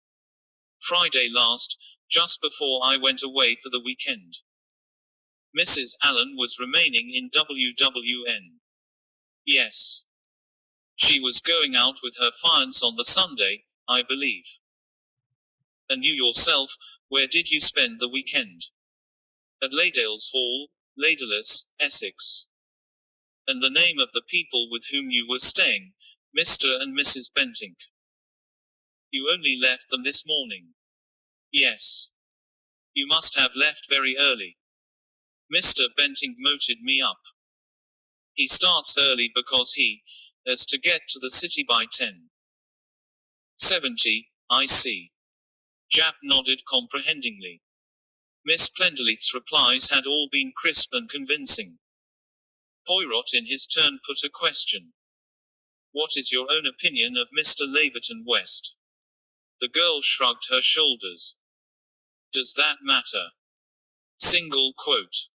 [SPEAKER 1] Friday last, just before I went away for the weekend. Mrs. Allen was remaining in WWN. Yes. She was going out with her fiance on the Sunday, I believe. And you yourself, where did you spend the weekend? At Laydales Hall, Laydales, Essex. And the name of the people with whom you were staying, Mr. and Mrs. Bentinck. You only left them this morning. Yes. You must have left very early. Mr. Bentinck motored me up. He starts early because he has to get to the city by 10:70, I see. Jap nodded comprehendingly. Miss Plenderleith's replies had all been crisp and convincing. Poirot in his turn put a question. What is your own opinion of Mr. Laverton West? The girl shrugged her shoulders. Does that matter? Single quote.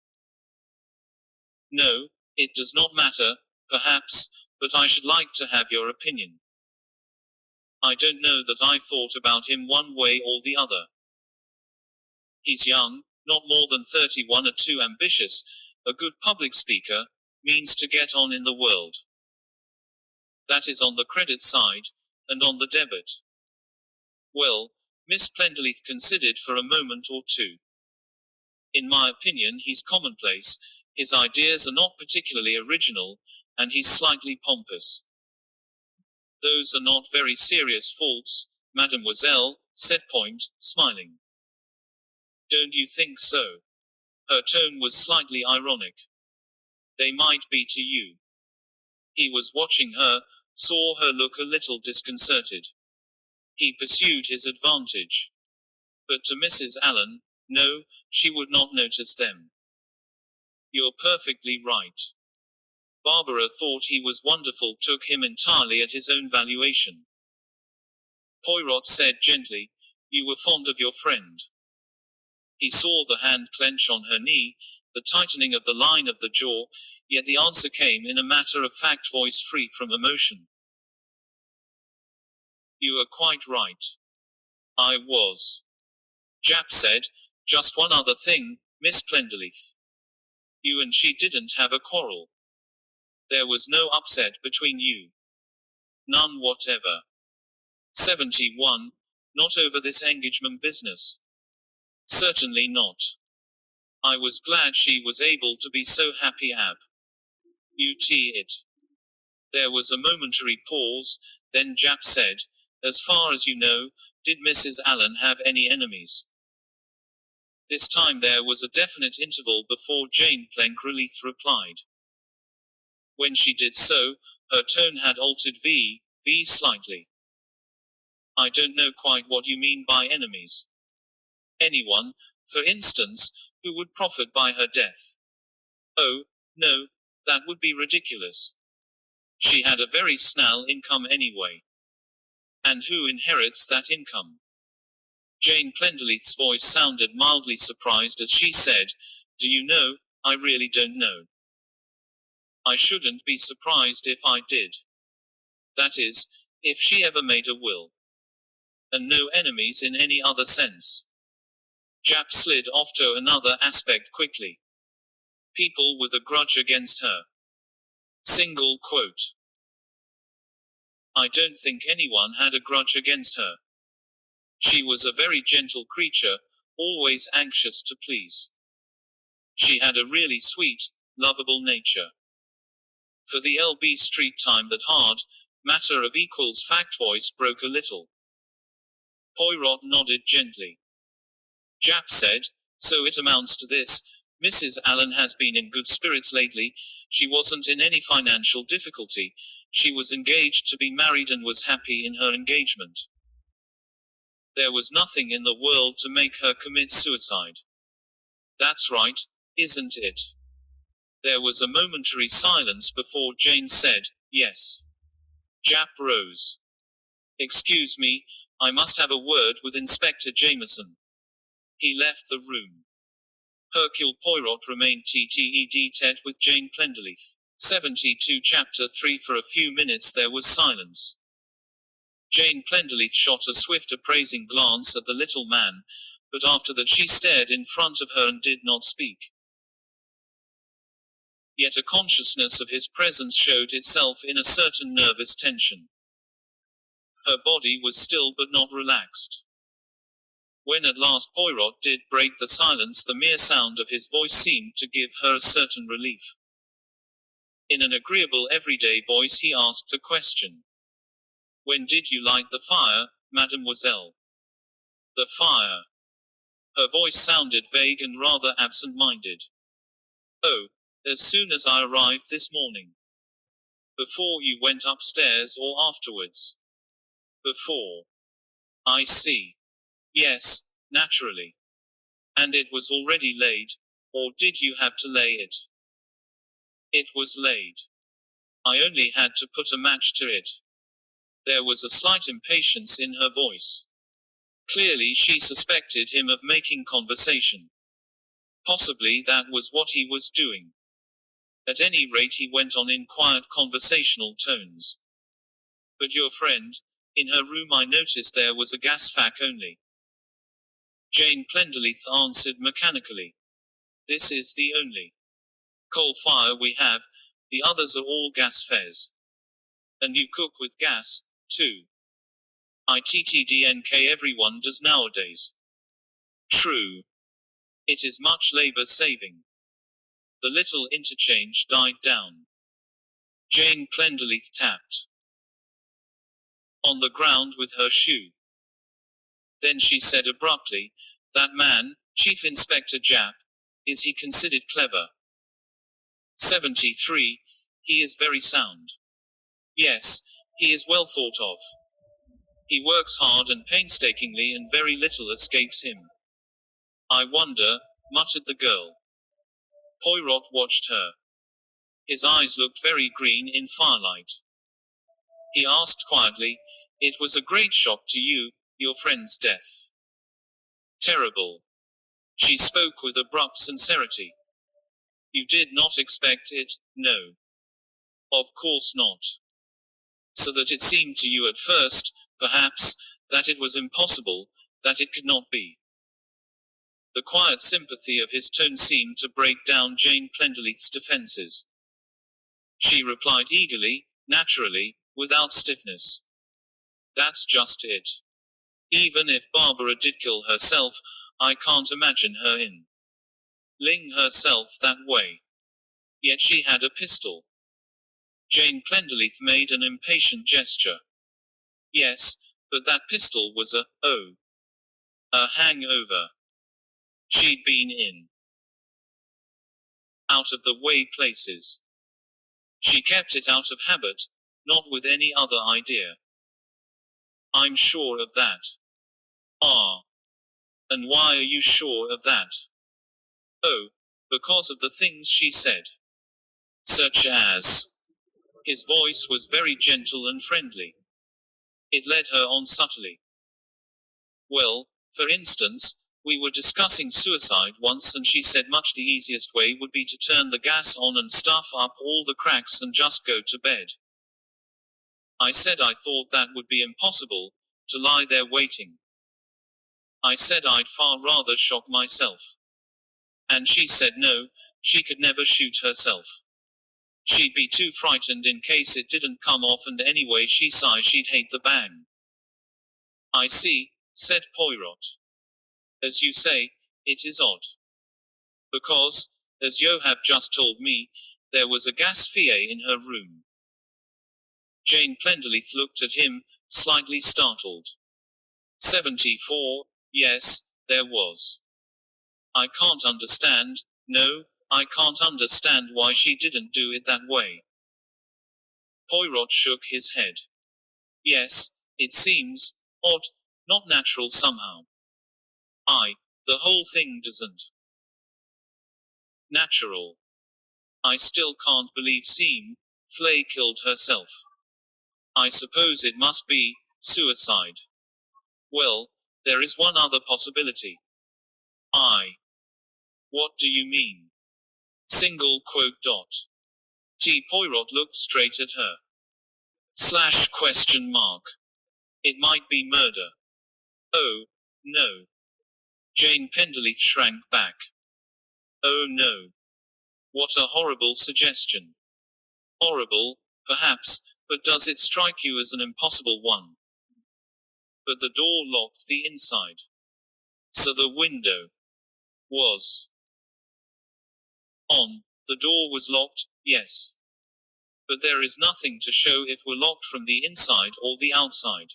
[SPEAKER 1] No, it does not matter, Perhaps, but I should like to have your opinion. I don't know that I thought about him one way or the other. He's young, not more than 31 or too ambitious, a good public speaker, means to get on in the world. That is on the credit side, and on the debit. Well, Miss Plenderleath considered for a moment or two. In my opinion he's commonplace, his ideas are not particularly original, and he's slightly pompous. Those are not very serious faults, mademoiselle, said Point, smiling. Don't you think so? Her tone was slightly ironic. They might be to you. He was watching her, saw her look a little disconcerted. He pursued his advantage. But to Mrs. Allen, no, she would not notice them. You're perfectly right. Barbara thought he was wonderful, took him entirely at his own valuation. Poirot said gently, you were fond of your friend. He saw the hand clench on her knee, the tightening of the line of the jaw, yet the answer came in a matter-of-fact voice free from emotion. You are quite right. I was. Japp said, just one other thing, Miss Plenderleath. You and she didn't have a quarrel. There was no upset between you. None whatever. 71. Not over this engagement business. Certainly not. I was glad she was able to be so happy. It. There was a momentary pause, then Japp said, as far as you know, did Mrs. Allen have any enemies? This time there was a definite interval before Jane Plenderleath replied. When she did so, her tone had altered slightly. I don't know quite what you mean by enemies. Anyone, for instance, who would profit by her death. Oh, no, that would be ridiculous. She had a very small income anyway. And who inherits that income? Jane Plenderleath's voice sounded mildly surprised as she said, do you know, I really don't know. I shouldn't be surprised if I did. That is, if she ever made a will. And no enemies in any other sense. Japp slid off to another aspect quickly. People with a grudge against her. Single quote. I don't think anyone had a grudge against her. She was a very gentle creature, always anxious to please. She had a really sweet, lovable nature. For the LB Street time that hard, matter of equals fact voice broke a little. Poirot nodded gently. Japp said, so it amounts to this, Mrs. Allen has been in good spirits lately, she wasn't in any financial difficulty, she was engaged to be married and was happy in her engagement. There was nothing in the world to make her commit suicide. That's right, isn't it? There was a momentary silence before Jane said, yes. Japp rose. Excuse me, I must have a word with Inspector Jameson. He left the room. Hercule Poirot remained tete-a-tete with Jane Plenderleath. 72 Chapter 3. For a few minutes there was silence. Jane Plenderleath shot a swift appraising glance at the little man, but after that she stared in front of her and did not speak. Yet a consciousness of his presence showed itself in a certain nervous tension. Her body was still but not relaxed. When at last Poirot did break the silence, the mere sound of his voice seemed to give her a certain relief. In an agreeable everyday voice he asked a question. When did you light the fire, mademoiselle? The fire. Her voice sounded vague and rather absent-minded. Oh, as soon as I arrived this morning. Before you went upstairs or afterwards? Before. I see. Yes, naturally. And it was already laid, or did you have to lay it? It was laid. I only had to put a match to it. There was a slight impatience in her voice. Clearly she suspected him of making conversation. Possibly that was what he was doing. At any rate, he went on in quiet conversational tones. But your friend, in her room I noticed there was a gas fac only. Jane Plenderleith answered mechanically. This is the only coal fire we have, the others are all gas fez. And you cook with gas, too. ITTDNK everyone does nowadays. True. It is much labor saving. The little interchange died down. Jane Plenderleith tapped on the ground with her shoe. Then she said abruptly, that man, Chief Inspector Japp, is he considered clever? 73, he is very sound. Yes, he is well thought of. He works hard and painstakingly and very little escapes him. I wonder, muttered the girl. Poirot watched her. His eyes looked very green in firelight. He asked quietly, it was a great shock to you, your friend's death. Terrible. She spoke with abrupt sincerity. You did not expect it, no. Of course not. So that it seemed to you at first, perhaps, that it was impossible, that it could not be. The quiet sympathy of his tone seemed to break down Jane Plenderleith's defenses. She replied eagerly, naturally, without stiffness. That's just it. Even if Barbara did kill herself, I can't imagine her in ling herself that way. Yet she had a pistol. Jane Plenderleith made an impatient gesture. Yes, but that pistol was a hangover. She'd been in out of the way places. She kept it out of habit, not with any other idea. I'm sure of that. Ah. And why are you sure of that? Oh, because of the things she said. Such as. His voice was very gentle and friendly. It led her on subtly. Well, for instance, we were discussing suicide once and she said much the easiest way would be to turn the gas on and stuff up all the cracks and just go to bed. I said I thought that would be impossible, to lie there waiting. I said I'd far rather shock myself. And she said no, she could never shoot herself. She'd be too frightened in case it didn't come off, and anyway she sighed she'd hate the bang. I see, said Poirot. As you say, it is odd. Because, as you have just told me, there was a gas fire in her room. Jane Plenderleith looked at him, slightly startled. 74, yes, there was. I can't understand, no, I can't understand why she didn't do it that way. Poirot shook his head. Yes, it seems odd, not natural somehow. The whole thing doesn't natural. I still can't believe Flay killed herself. I suppose it must be suicide. Well, there is one other possibility. What do you mean? Single quote dot. T. Poirot looked straight at her. / question mark. It might be murder. Oh, no. Jane Plenderleith shrank back. Oh no. What a horrible suggestion. Horrible, perhaps, but does it strike you as an impossible one? But the door locked the inside. So the window was on. The door was locked, yes. But there is nothing to show if we're locked from the inside or the outside.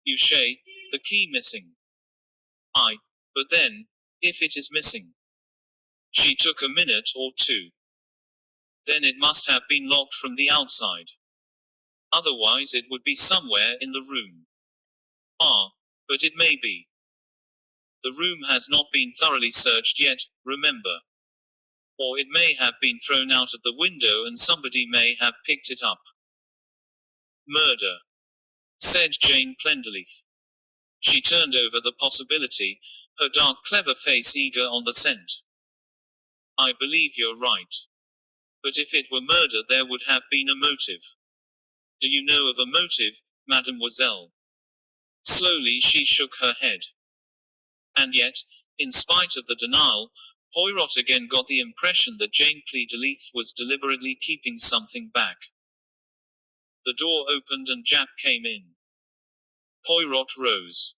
[SPEAKER 1] You say, the key missing. But then, if it is missing. She took a minute or two. Then it must have been locked from the outside. Otherwise it would be somewhere in the room. But it may be. The room has not been thoroughly searched yet, remember. Or it may have been thrown out of the window and somebody may have picked it up. Murder, said Jane Plenderleith. She turned over the possibility, her dark clever face eager on the scent. I believe you're right. But if it were murder there would have been a motive. Do you know of a motive, mademoiselle? Slowly she shook her head. And yet, in spite of the denial, Poirot again got the impression that Jane Pleadelith was deliberately keeping something back. The door opened and Japp came in. Poirot rose.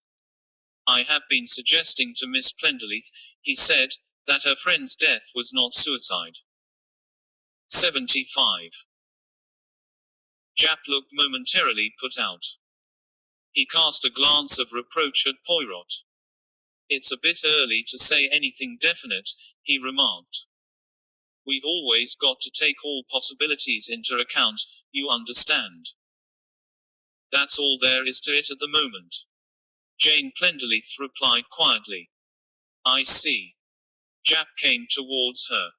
[SPEAKER 1] I have been suggesting to Miss Plendelith, he said, that her friend's death was not suicide. 75. Japp looked momentarily put out. He cast a glance of reproach at Poirot. It's a bit early to say anything definite, he remarked. We've always got to take all possibilities into account, you understand. That's all there is to it at the moment. Jane Plendelith replied quietly. I see. Japp came towards her.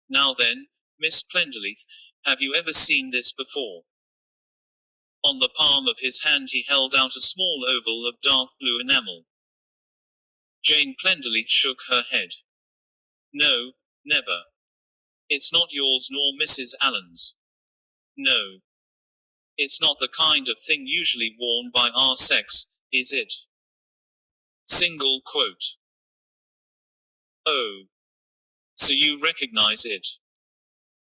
[SPEAKER 1] Now then, Miss Plendelith, have you ever seen this before? On the palm of his hand he held out a small oval of dark blue enamel. Jane Plendelith shook her head. No, never. It's not yours nor Mrs. Allen's. No. It's not the kind of thing usually worn by our sex, is it? Single quote. Oh. So you recognize it?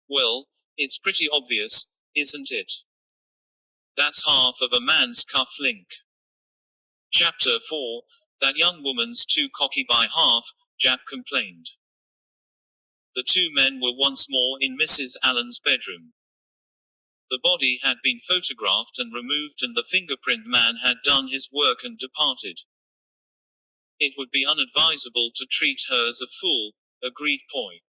[SPEAKER 1] Well, it's pretty obvious, isn't it? That's half of a man's cuff link. Chapter 4, That young woman's too cocky by half, Japp complained. The two men were once more in Mrs. Allen's bedroom. The body had been photographed and removed and the fingerprint man had done his work and departed. It would be unadvisable to treat her as a fool, agreed Poy.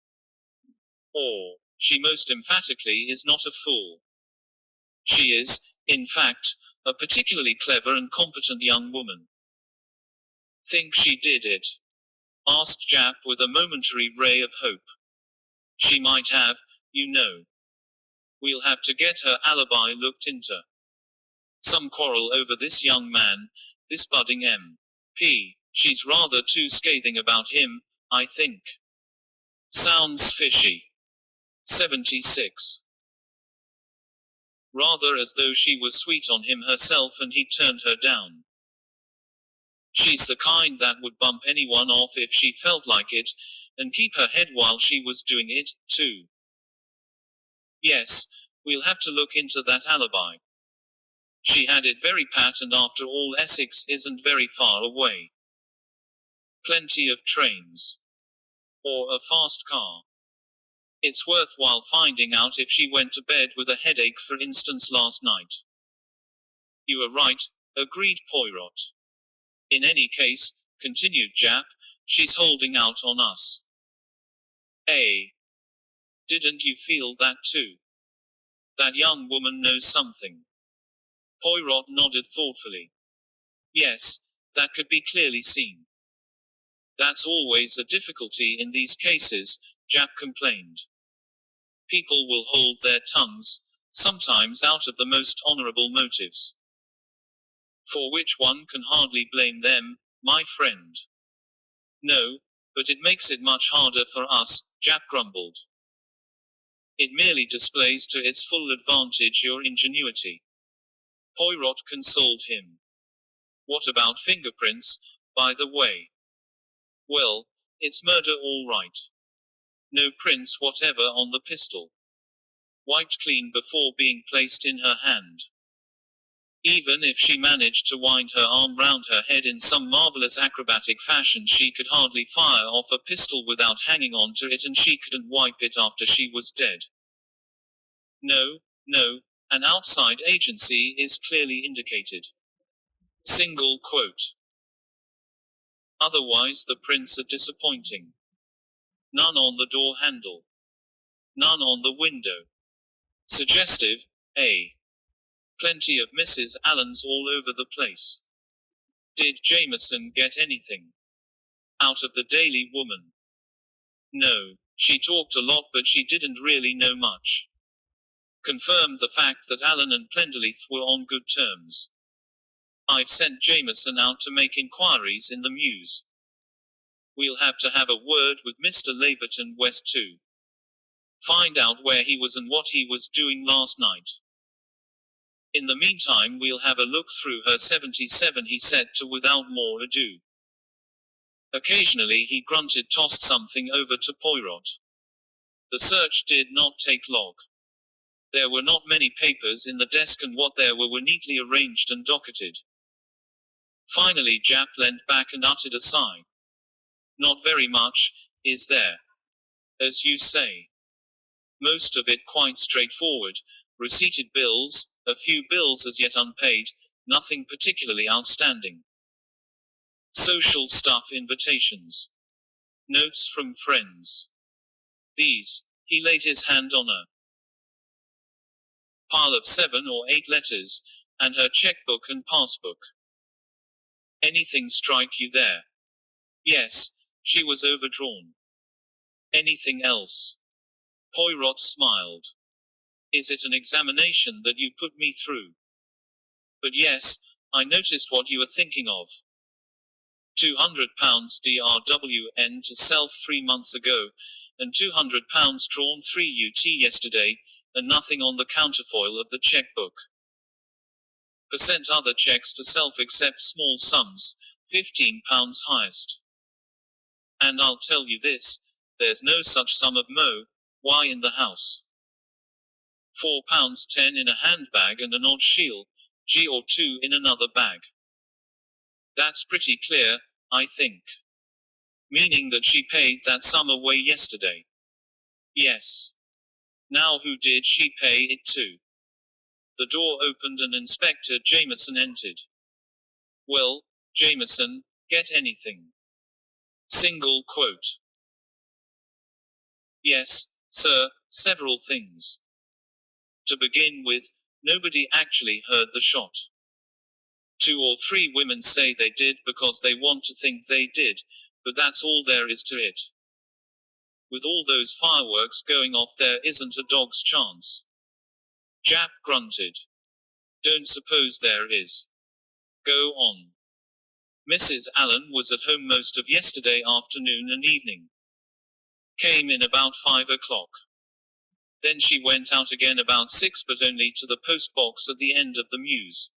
[SPEAKER 1] Or, she most emphatically is not a fool. She is, in fact, a particularly clever and competent young woman. Think she did it? Asked Japp with a momentary ray of hope. She might have, you know. We'll have to get her alibi looked into. Some quarrel over this young man, this budding M.P. She's rather too scathing about him, I think. Sounds fishy. 76. Rather as though she was sweet on him herself and he turned her down. She's the kind that would bump anyone off if she felt like it, and keep her head while she was doing it, too. Yes, we'll have to look into that alibi. She had it very pat and after all Essex isn't very far away. Plenty of trains. Or a fast car. It's worthwhile finding out if she went to bed with a headache for instance last night. You are right, agreed Poirot. In any case, continued Japp, she's holding out on us. Didn't you feel that too? That young woman knows something. Poirot nodded thoughtfully. Yes, that could be clearly seen. That's always a difficulty in these cases, Japp complained. People will hold their tongues, sometimes out of the most honorable motives. For which one can hardly blame them, my friend. No, but it makes it much harder for us, Japp grumbled. It merely displays to its full advantage your ingenuity. Poirot consoled him. What about fingerprints, by the way? Well, it's murder all right. No prints whatever on the pistol. Wiped clean before being placed in her hand. Even if she managed to wind her arm round her head in some marvelous acrobatic fashion she could hardly fire off a pistol without hanging on to it and she couldn't wipe it after she was dead. No, an outside agency is clearly indicated. Single quote. Otherwise the prints are disappointing. None on the door handle. None on the window. Suggestive, Plenty of Mrs. Allen's all over the place. Did Jameson get anything out of the Daily Woman? No, she talked a lot but she didn't really know much. Confirmed the fact that Allen and Plendelith were on good terms. I've sent Jameson out to make inquiries in the Mews. We'll have to have a word with Mr. Laverton West too. Find out where he was and what he was doing last night. In the meantime we'll have a look through her 77, he said to without more ado. Occasionally he grunted, tossed something over to Poirot. The search did not take long. There were not many papers in the desk, and what there were neatly arranged and docketed. Finally Japp leant back and uttered a sigh. Not very much, is there? As you say. Most of it quite straightforward. Receipted bills, a few bills as yet unpaid, nothing particularly outstanding. Social stuff, invitations. Notes from friends. These. He laid his hand on a pile of 7 or 8 letters, and her checkbook and passbook. Anything strike you there? Yes, she was overdrawn. Anything else? Poirot smiled. Is it an examination that you put me through? But yes, I noticed what you were thinking of. £200 DRWN to self 3 months ago, and £200 drawn 3 UT yesterday, and nothing on the counterfoil of the checkbook. Percent other checks to self except small sums, £15 highest. And I'll tell you this, there's no such sum of Y in the house. £4.10 in a handbag and an odd shield, G or 2 in another bag. That's pretty clear, I think. Meaning that she paid that sum away yesterday. Yes. Now who did she pay it to? The door opened and Inspector Jameson entered. Well, Jameson, get anything? Single quote. Yes, sir, several things. To begin with, nobody actually heard the shot. 2 or 3 women say they did because they want to think they did, but that's all there is to it. With all those fireworks going off, there isn't a dog's chance. Japp grunted. Don't suppose there is. Go on. Mrs. Allen was at home most of yesterday afternoon and evening. Came in about 5 o'clock. Then she went out again about 6, but only to the post box at the end of the mews.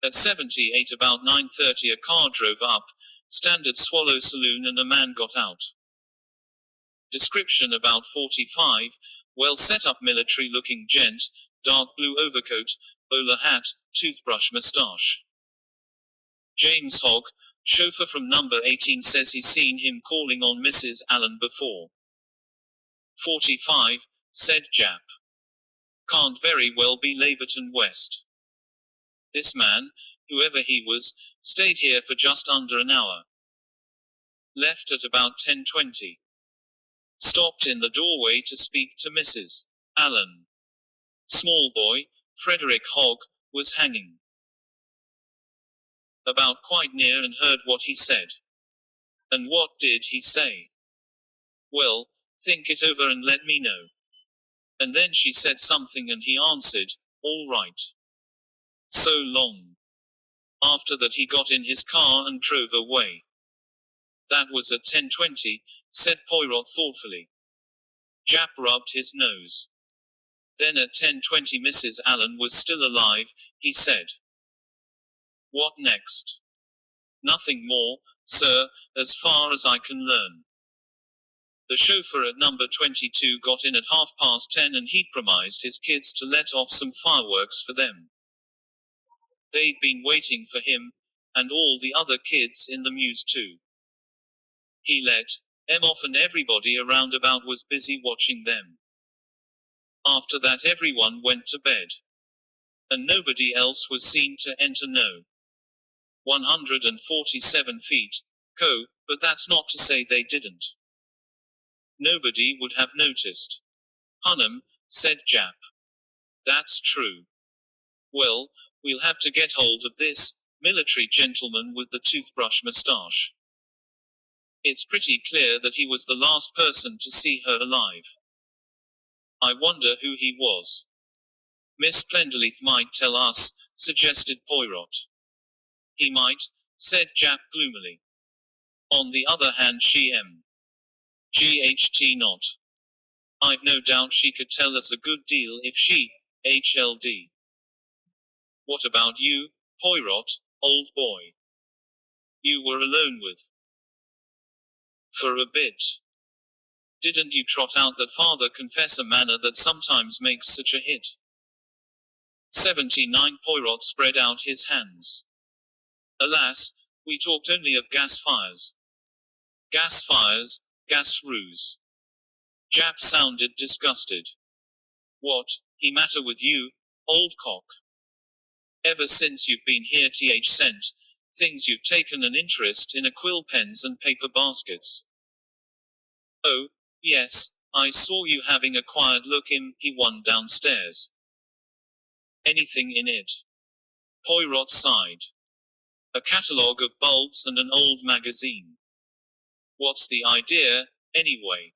[SPEAKER 1] At 78 about 9:30 a car drove up, Standard Swallow Saloon, and a man got out. Description about 45, well set up military looking gent, dark blue overcoat, bowler hat, toothbrush moustache. James Hogg, chauffeur from number 18, says he's seen him calling on Mrs. Allen before. 45, said Japp. Can't very well be Laverton West. This man, whoever he was, stayed here for just under an hour. Left at about 10:20. Stopped in the doorway to speak to Mrs. Allen. Small boy, Frederick Hogg, was hanging about quite near and heard what he said. And what did he say? Well, think it over and let me know. And then she said something and he answered, all right. So long. After that he got in his car and drove away. That was at 10:20, said Poirot thoughtfully. Japp rubbed his nose. Then at 10:20 Mrs. Allen was still alive, he said. What next? Nothing more, sir, as far as I can learn. The chauffeur at number 22 got in at 10:30 and he'd promised his kids to let off some fireworks for them. They'd been waiting for him, and all the other kids in the mews too. He let them off and everybody around about was busy watching them. After that everyone went to bed. And nobody else was seen to enter. No. 147 feet, but that's not to say they didn't. Nobody would have noticed. Hunnam, said Japp. That's true. Well, we'll have to get hold of this military gentleman with the toothbrush moustache. It's pretty clear that he was the last person to see her alive. I wonder who he was. Miss Plenderleith might tell us, suggested Poirot. He might, said Japp gloomily. On the other hand, GHT not. I've no doubt she could tell us a good deal if she, HLD. What about you, Poirot, old boy? You were alone with. For a bit. Didn't you trot out that father confessor manner that sometimes makes such a hit? 79 Poirot spread out his hands. Alas, we talked only of gas fires. Gas fires, gas ruse. Jap sounded disgusted. What, he matter with you, old cock? Ever since you've been here sent, things you've taken an interest in are quill pens and paper baskets. Oh, yes, I saw you having a quiet look in one downstairs. Anything in it? Poirot sighed. A catalogue of bulbs and an old magazine. What's the idea, anyway?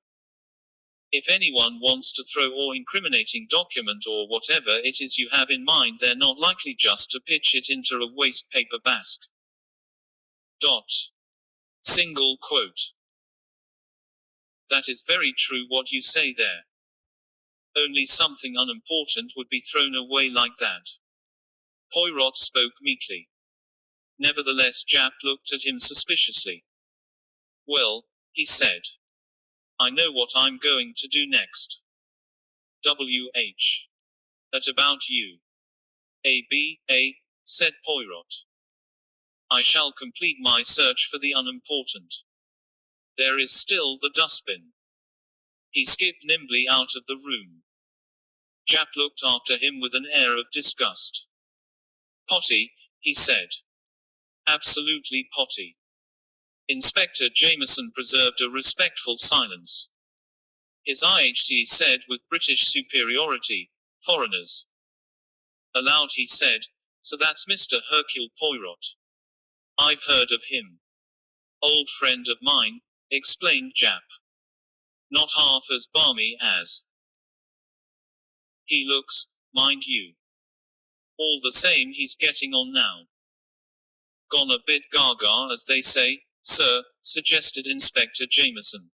[SPEAKER 1] If anyone wants to throw or incriminating document or whatever it is you have in mind, they're not likely just to pitch it into a waste paper basket. Single quote. That is very true what you say there. Only something unimportant would be thrown away like that. Poirot spoke meekly. Nevertheless, Jap looked at him suspiciously. Well, he said. I know what I'm going to do next. W.H. That about you. A, said Poirot. I shall complete my search for the unimportant. There is still the dustbin. He skipped nimbly out of the room. Jap looked after him with an air of disgust. Potty, he said. Absolutely potty. Inspector Jameson preserved a respectful silence. His IHC said with British superiority, foreigners. Aloud he said, so that's Mr. Hercule Poirot. I've heard of him. Old friend of mine, explained Jap. Not half as balmy as he looks, mind you. All the same, he's getting on now. Gone a bit gaga, as they say, sir, suggested Inspector Jameson.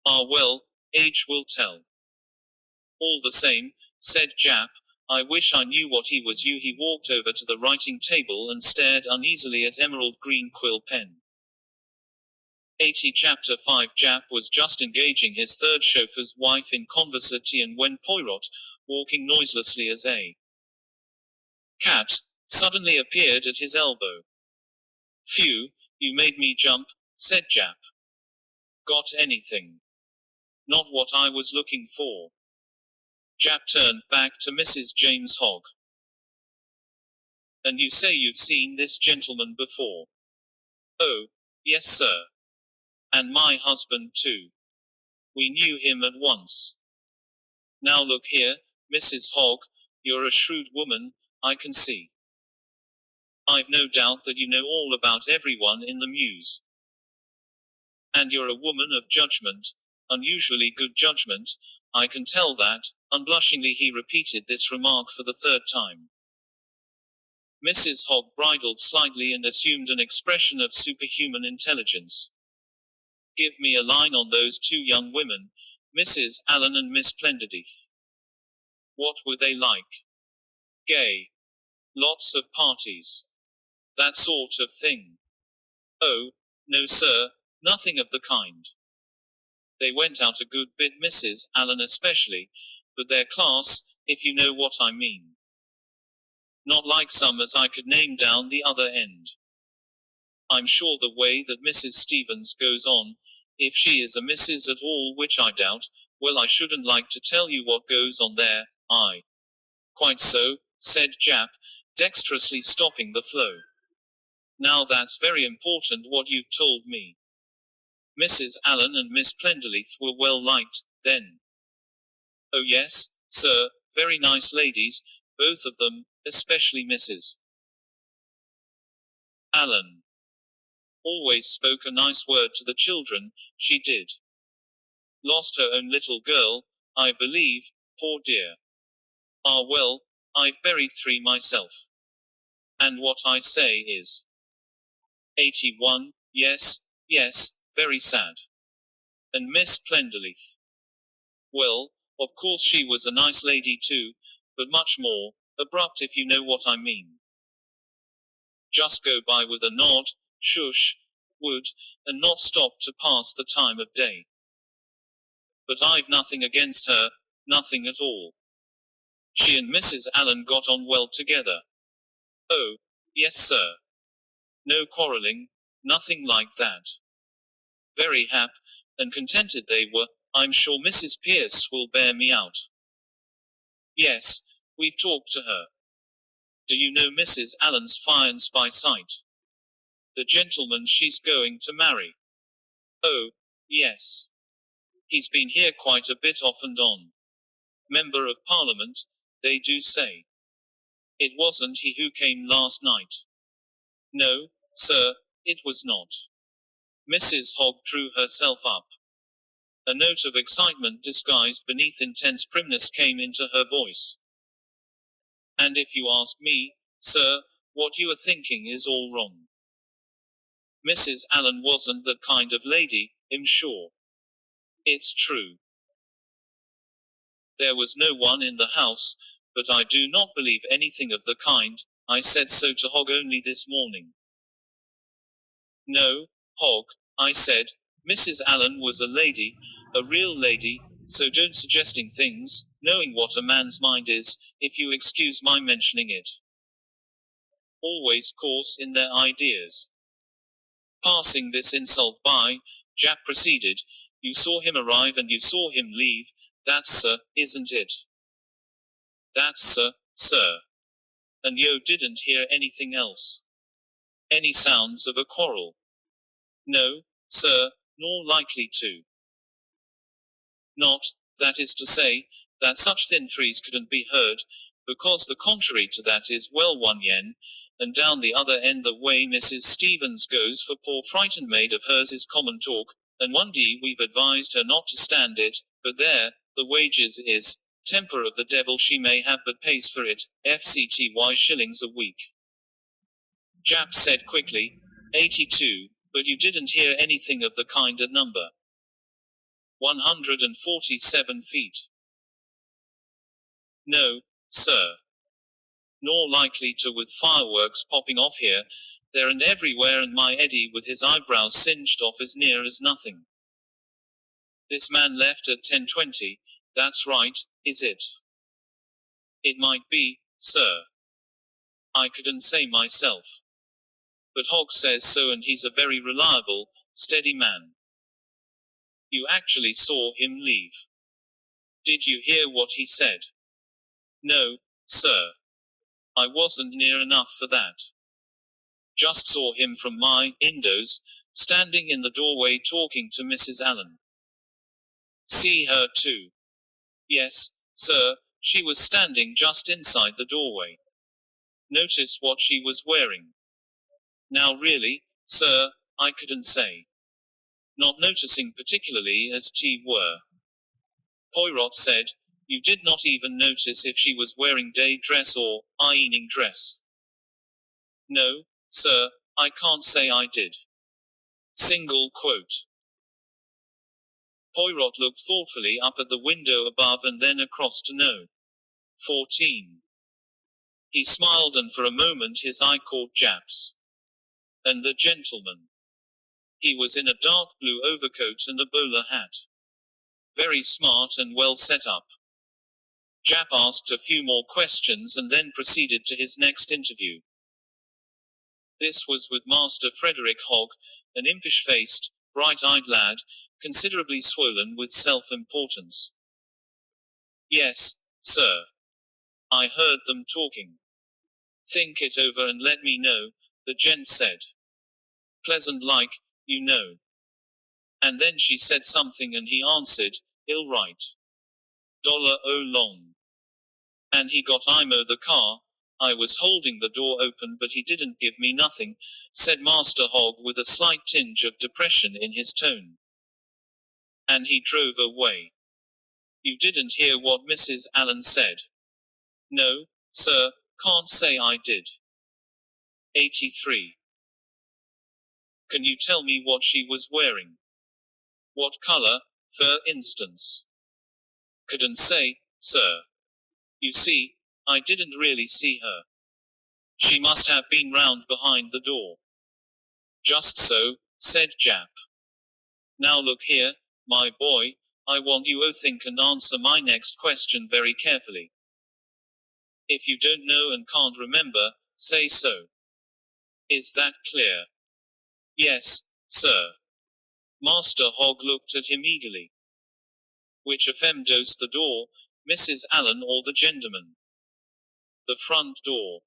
[SPEAKER 1] Ah well, age will tell. All the same, said Jap, I wish I knew what he was. He walked over to the writing table and stared uneasily at emerald green quill pen. 80 Chapter 5 Jap was just engaging his third chauffeur's wife in conversation when Poirot, walking noiselessly as a cat, suddenly appeared at his elbow. Phew, you made me jump, said Jap. Got anything? Not what I was looking for. Jap turned back to Mrs. James Hogg. And you say you've seen this gentleman before? Oh, yes sir. And my husband too. We knew him at once. Now look here, Mrs. Hogg, you're a shrewd woman, I can see. I've no doubt that you know all about everyone in the mews. And you're a woman of judgment, unusually good judgment, I can tell that. Unblushingly he repeated this remark for the third time. Mrs. Hogg bridled slightly and assumed an expression of superhuman intelligence. Give me a line on those two young women, Mrs. Allen and Miss Plenderleaf. What were they like? Gay. Lots of parties. That sort of thing. Oh, no sir, nothing of the kind. They went out a good bit, Mrs. Allen especially, but their class, if you know what I mean. Not like some as I could name down the other end. I'm sure the way that Mrs. Stevens goes on, if she is a Mrs. at all, which I doubt, well, I shouldn't like to tell you what goes on there, Quite so, said Jap, dexterously stopping the flow. Now that's very important what you've told me. Mrs. Allen and Miss Plenderleaf were well liked, then. Oh yes, sir, very nice ladies, both of them, especially Mrs. Allen. Always spoke a nice word to the children, she did. Lost her own little girl, I believe, poor dear. Ah well, I've buried 3 myself. And what I say is 81, yes, very sad. And Miss Plenderleaf. Well, of course she was a nice lady too, but much more abrupt if you know what I mean. Just go by with a nod, shush, would, and not stop to pass the time of day. But I've nothing against her, nothing at all. She and Mrs. Allen got on well together. Oh, yes, sir. No quarrelling, nothing like that. Very happy and contented they were. I'm sure Mrs. Pierce will bear me out. Yes, we've talked to her. Do you know Mrs. Allen's fiance by sight? The gentleman she's going to marry. Oh, yes. He's been here quite a bit off and on. Member of Parliament, they do say. It wasn't he who came last night. No, sir, it was not. Mrs. Hogg drew herself up. A note of excitement disguised beneath intense primness came into her voice. And if you ask me, sir, what you are thinking is all wrong. Mrs. Allen wasn't that kind of lady, I'm sure. It's true. There was no one in the house, but I do not believe anything of the kind. I said so to Hogg only this morning. No, Hogg, I said, Mrs. Allen was a lady, a real lady, so don't suggesting things, knowing what a man's mind is, if you excuse my mentioning it. Always coarse in their ideas. Passing this insult by, Jack proceeded, you saw him arrive and you saw him leave, that's isn't it? That's sir. And you didn't hear anything else? Any sounds of a quarrel? No, sir, nor likely to. Not, that is to say, that such thin threes couldn't be heard, because the contrary to that is well 1 yen, and down the other end the way Mrs. Stevens goes for poor frightened maid of hers is common talk, and 1d we've advised her not to stand it, but there, the wages is, temper of the devil she may have but pays for it, FCTY shillings a week. Jap said quickly, 82, but you didn't hear anything of the kind at number 147 feet. No, sir. Nor likely to with fireworks popping off here, there and everywhere and my Eddie with his eyebrows singed off as near as nothing. This man left at 10:20, that's right, is it? It might be, sir. I couldn't say myself. But Hogg says so and he's a very reliable, steady man. You actually saw him leave. Did you hear what he said? No, sir. I wasn't near enough for that. Just saw him from my windows, standing in the doorway talking to Mrs. Allen. See her too? Yes, sir, she was standing just inside the doorway. Notice what she was wearing? Now really, sir, I couldn't say. Not noticing particularly as T were. Poirot said, you did not even notice if she was wearing day dress or evening dress. No, sir, I can't say I did. Single quote. Poirot looked thoughtfully up at the window above and then across to No. 14. He smiled and for a moment his eye caught Jap's. And the gentleman. He was in a dark blue overcoat and a bowler hat. Very smart and well set up. Jap asked a few more questions and then proceeded to his next interview. This was with Master Frederick Hogg, an impish-faced, bright-eyed lad, considerably swollen with self-importance. Yes, sir. I heard them talking. Think it over and let me know, the gent said. Pleasant like, you know. And then she said something and he answered, ill right. $0 long. And he got IMO the car. I was holding the door open but he didn't give me nothing, said Master Hogg with a slight tinge of depression in his tone. And he drove away. You didn't hear what Mrs. Allen said? No, sir, can't say I did. 83. Can you tell me what she was wearing? What color, for instance? Couldn't say, sir. You see, I didn't really see her. She must have been round behind the door. Just so, said Jap. Now look here, my boy, I want you to think and answer my next question very carefully. If you don't know and can't remember, say so. Is that clear? Yes, sir. Master Hogg looked at him eagerly. Which of them dosed the door, Mrs. Allen or the gentleman? The front door.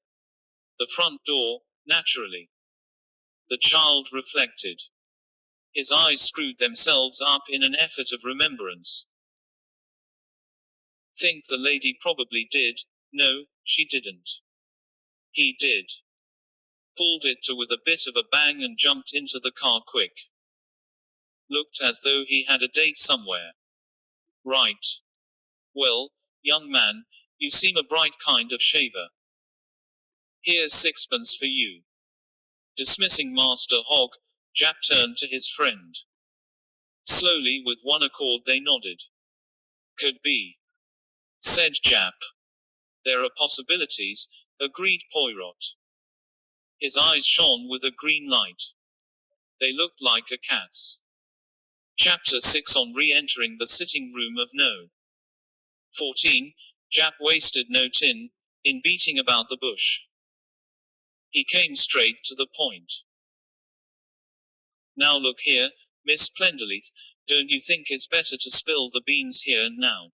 [SPEAKER 1] The front door, naturally. The child reflected. His eyes screwed themselves up in an effort of remembrance. Think the lady probably did. No, she didn't. He did. Pulled it to with a bit of a bang and jumped into the car quick. Looked as though he had a date somewhere. Right. Well, young man, you seem a bright kind of shaver. Here's sixpence for you. Dismissing Master Hogg, Jap turned to his friend. Slowly with one accord they nodded. Could be, said Jap. There are possibilities, agreed Poirot. His eyes shone with a green light. They looked like a cat's. Chapter 6 On re-entering the sitting room of No. 14, Jap wasted no tin, in beating about the bush. He came straight to the point. Now look here, Miss Plenderleith, don't you think it's better to spill the beans here and now?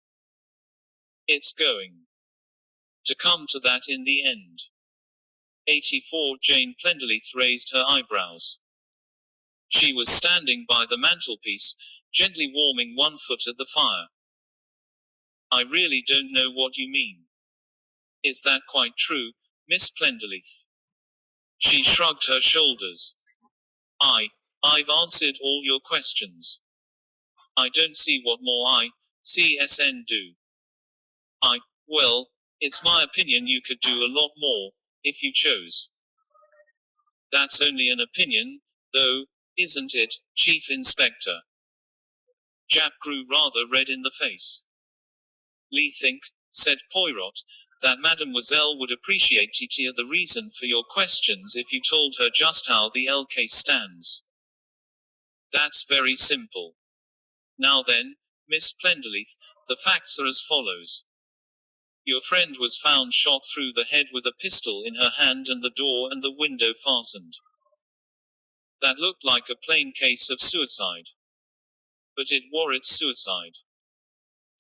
[SPEAKER 1] It's going to come to that in the end. 84 Jane Plenderleith raised her eyebrows. She was standing by the mantelpiece, gently warming one foot at the fire. I really don't know what you mean. Is that quite true, Miss Plenderleith? She shrugged her shoulders. I've answered all your questions. I don't see what more CSN do. Well, it's my opinion you could do a lot more, if you chose. That's only an opinion, though, isn't it, Chief Inspector? Jap grew rather red in the face. Lee think, said Poirot, that Mademoiselle would appreciate the reason for your questions if you told her just how the L case stands. That's very simple. Now then, Miss Plenderleith, the facts are as follows. Your friend was found shot through the head with a pistol in her hand and the door and the window fastened. That looked like a plain case of suicide. But it warrants suicide.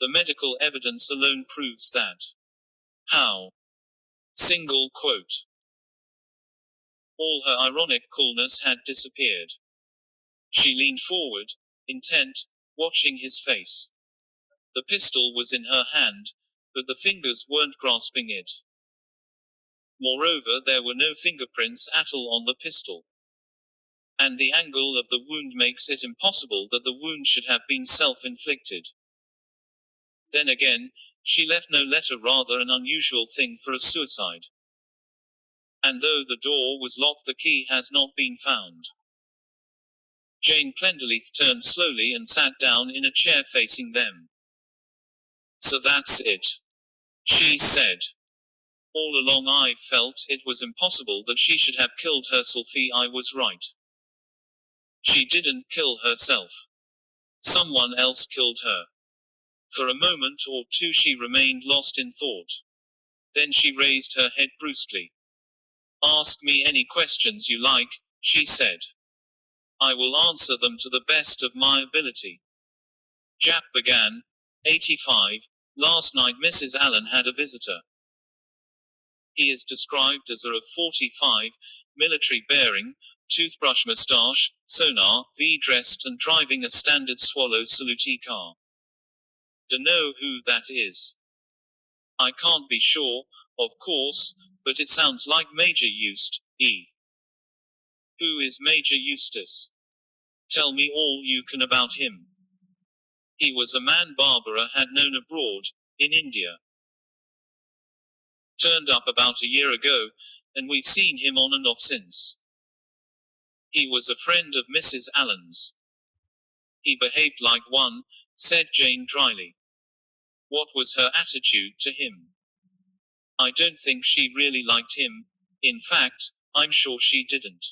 [SPEAKER 1] The medical evidence alone proves that. How? Single quote. All her ironic coolness had disappeared. She leaned forward, intent, watching his face. The pistol was in her hand, but the fingers weren't grasping it. Moreover, there were no fingerprints at all on the pistol. And the angle of the wound makes it impossible that the wound should have been self-inflicted. Then again, she left no letter, rather an unusual thing for a suicide. And though the door was locked, the key has not been found. Jane Plenderleith turned slowly and sat down in a chair facing them. So that's it, she said. All along I felt it was impossible that she should have killed herself. I was right. She didn't kill herself. Someone else killed her. For a moment or two she remained lost in thought. Then she raised her head brusquely. Ask me any questions you like, she said. I will answer them to the best of my ability. Jap began. 85. Last night Mrs. Allen had a visitor. He is described as of 45, military bearing, toothbrush moustache, sonar, V-dressed and driving a standard Swallow Salute car. Dunno who that is. I can't be sure, of course, but it sounds like Major Eustace, E. Who is Major Eustace? Tell me all you can about him. He was a man Barbara had known abroad, in India. Turned up about a year ago, and we've seen him on and off since. He was a friend of Mrs. Allen's. He behaved like one, said Jane dryly. What was her attitude to him? I don't think she really liked him. In fact, I'm sure she didn't.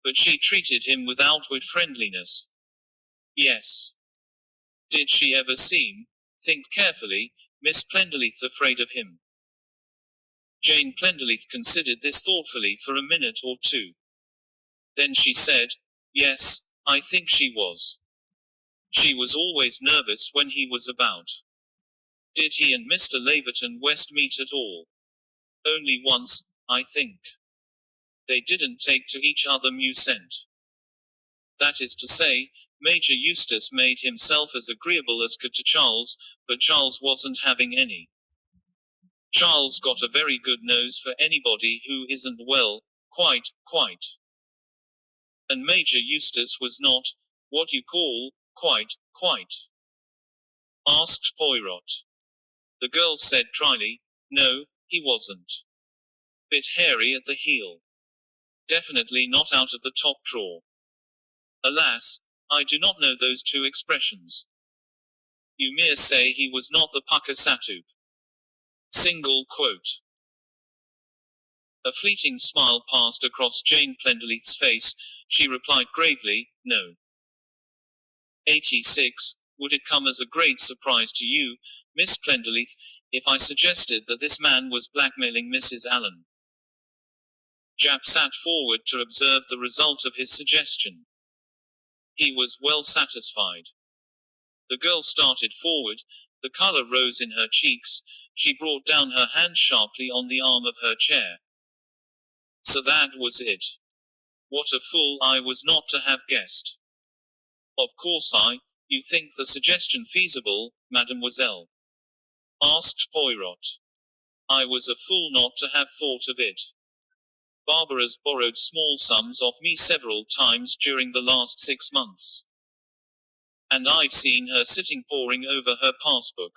[SPEAKER 1] But she treated him with outward friendliness. Yes. Did she ever seem, think carefully, Miss Plenderleath afraid of him? Jane Plenderleath considered this thoughtfully for a minute or two. Then she said, yes, I think she was. She was always nervous when he was about. Did he and Mr. Laverton West meet at all? Only once, I think. They didn't take to each other mucent. That is to say, Major Eustace made himself as agreeable as could to Charles, but Charles wasn't having any. Charles got a very good nose for anybody who isn't well, quite. And Major Eustace was not, what you call, quite. Asked Poirot. The girl said dryly, no, he wasn't. Bit hairy at the heel. Definitely not out of the top drawer. Alas, I do not know those two expressions. You mere say he was not the pucker satoob. Single quote. A fleeting smile passed across Jane Plenderleath's face. She replied gravely, no. 86. Would it come as a great surprise to you, Miss Plenderleath, if I suggested that this man was blackmailing Mrs. Allen? Jap sat forward to observe the result of his suggestion. He was well satisfied. The girl started forward, the color rose in her cheeks, she brought down her hand sharply on the arm of her chair. So that was it. What a fool I was not to have guessed. Of course you think the suggestion feasible, mademoiselle? Asked Poirot. I was a fool not to have thought of it. Barbara's borrowed small sums off me several times during the last 6 months. And I've seen her sitting poring over her passbook.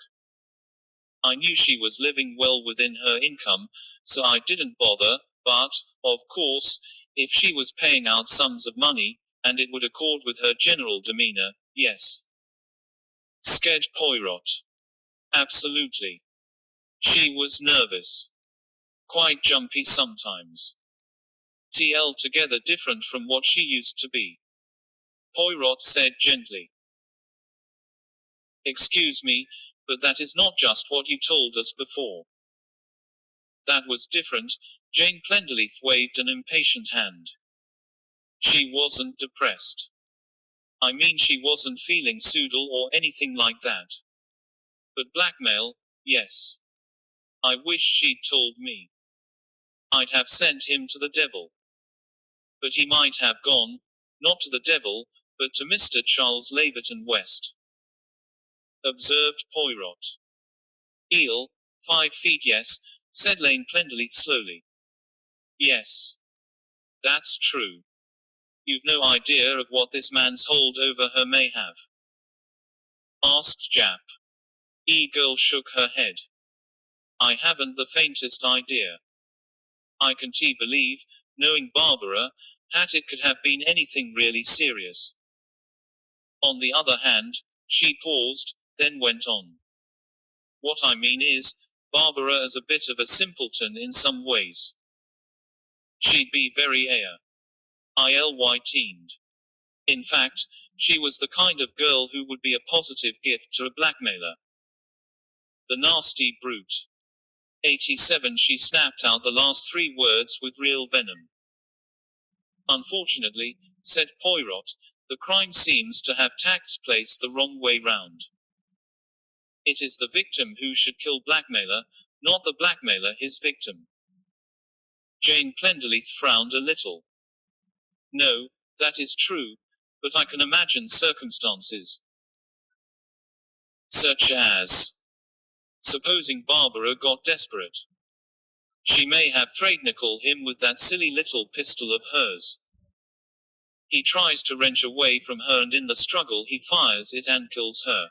[SPEAKER 1] I knew she was living well within her income, so I didn't bother, but, of course, if she was paying out sums of money, and it would accord with her general demeanor, yes. Scared Poirot. Absolutely. She was nervous. Quite jumpy sometimes. Altogether different from what she used to be. Poirot said gently. Excuse me, but that is not just what you told us before. That was different. Jane Plenderleath waved an impatient hand. She wasn't depressed. I mean, she wasn't feeling suicidal or anything like that. But blackmail, yes. I wish she'd told me. I'd have sent him to the devil. But he might have gone, not to the devil, but to Mr. Charles Laverton West. Observed Poirot. 5 feet, yes, said Lane Plenderleath slowly. Yes. That's true. You've no idea of what this man's hold over her may have? Asked Jap. Girl shook her head. I haven't the faintest idea. I can't believe, knowing Barbara, that it could have been anything really serious. On the other hand, she paused, then went on. What I mean is, Barbara is a bit of a simpleton in some ways. She'd be very teen. In fact, she was the kind of girl who would be a positive gift to a blackmailer. The nasty brute. 87. She snapped out the last 3 words with real venom. Unfortunately, said Poirot, the crime seems to have taken place the wrong way round. It is the victim who should kill blackmailer, not the blackmailer his victim. Jane Plenderleath frowned a little. No, that is true, but I can imagine circumstances. Such as. Supposing Barbara got desperate. She may have threatened him with that silly little pistol of hers. He tries to wrench away from her and in the struggle he fires it and kills her.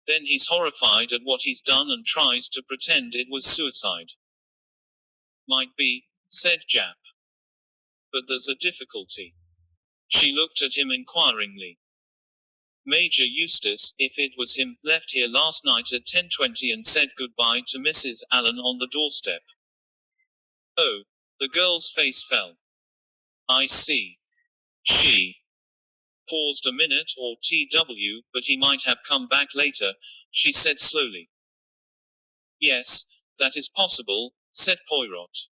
[SPEAKER 1] Then he's horrified at what he's done and tries to pretend it was suicide. Might be, said Jap. But there's a difficulty. She looked at him inquiringly. Major Eustace, if it was him, left here last night at 10:20 and said goodbye to Mrs. Allen on the doorstep. Oh. The girl's face fell. I see. She paused a minute or TW, but he might have come back later, she said slowly. Yes, that is possible, said Poirot.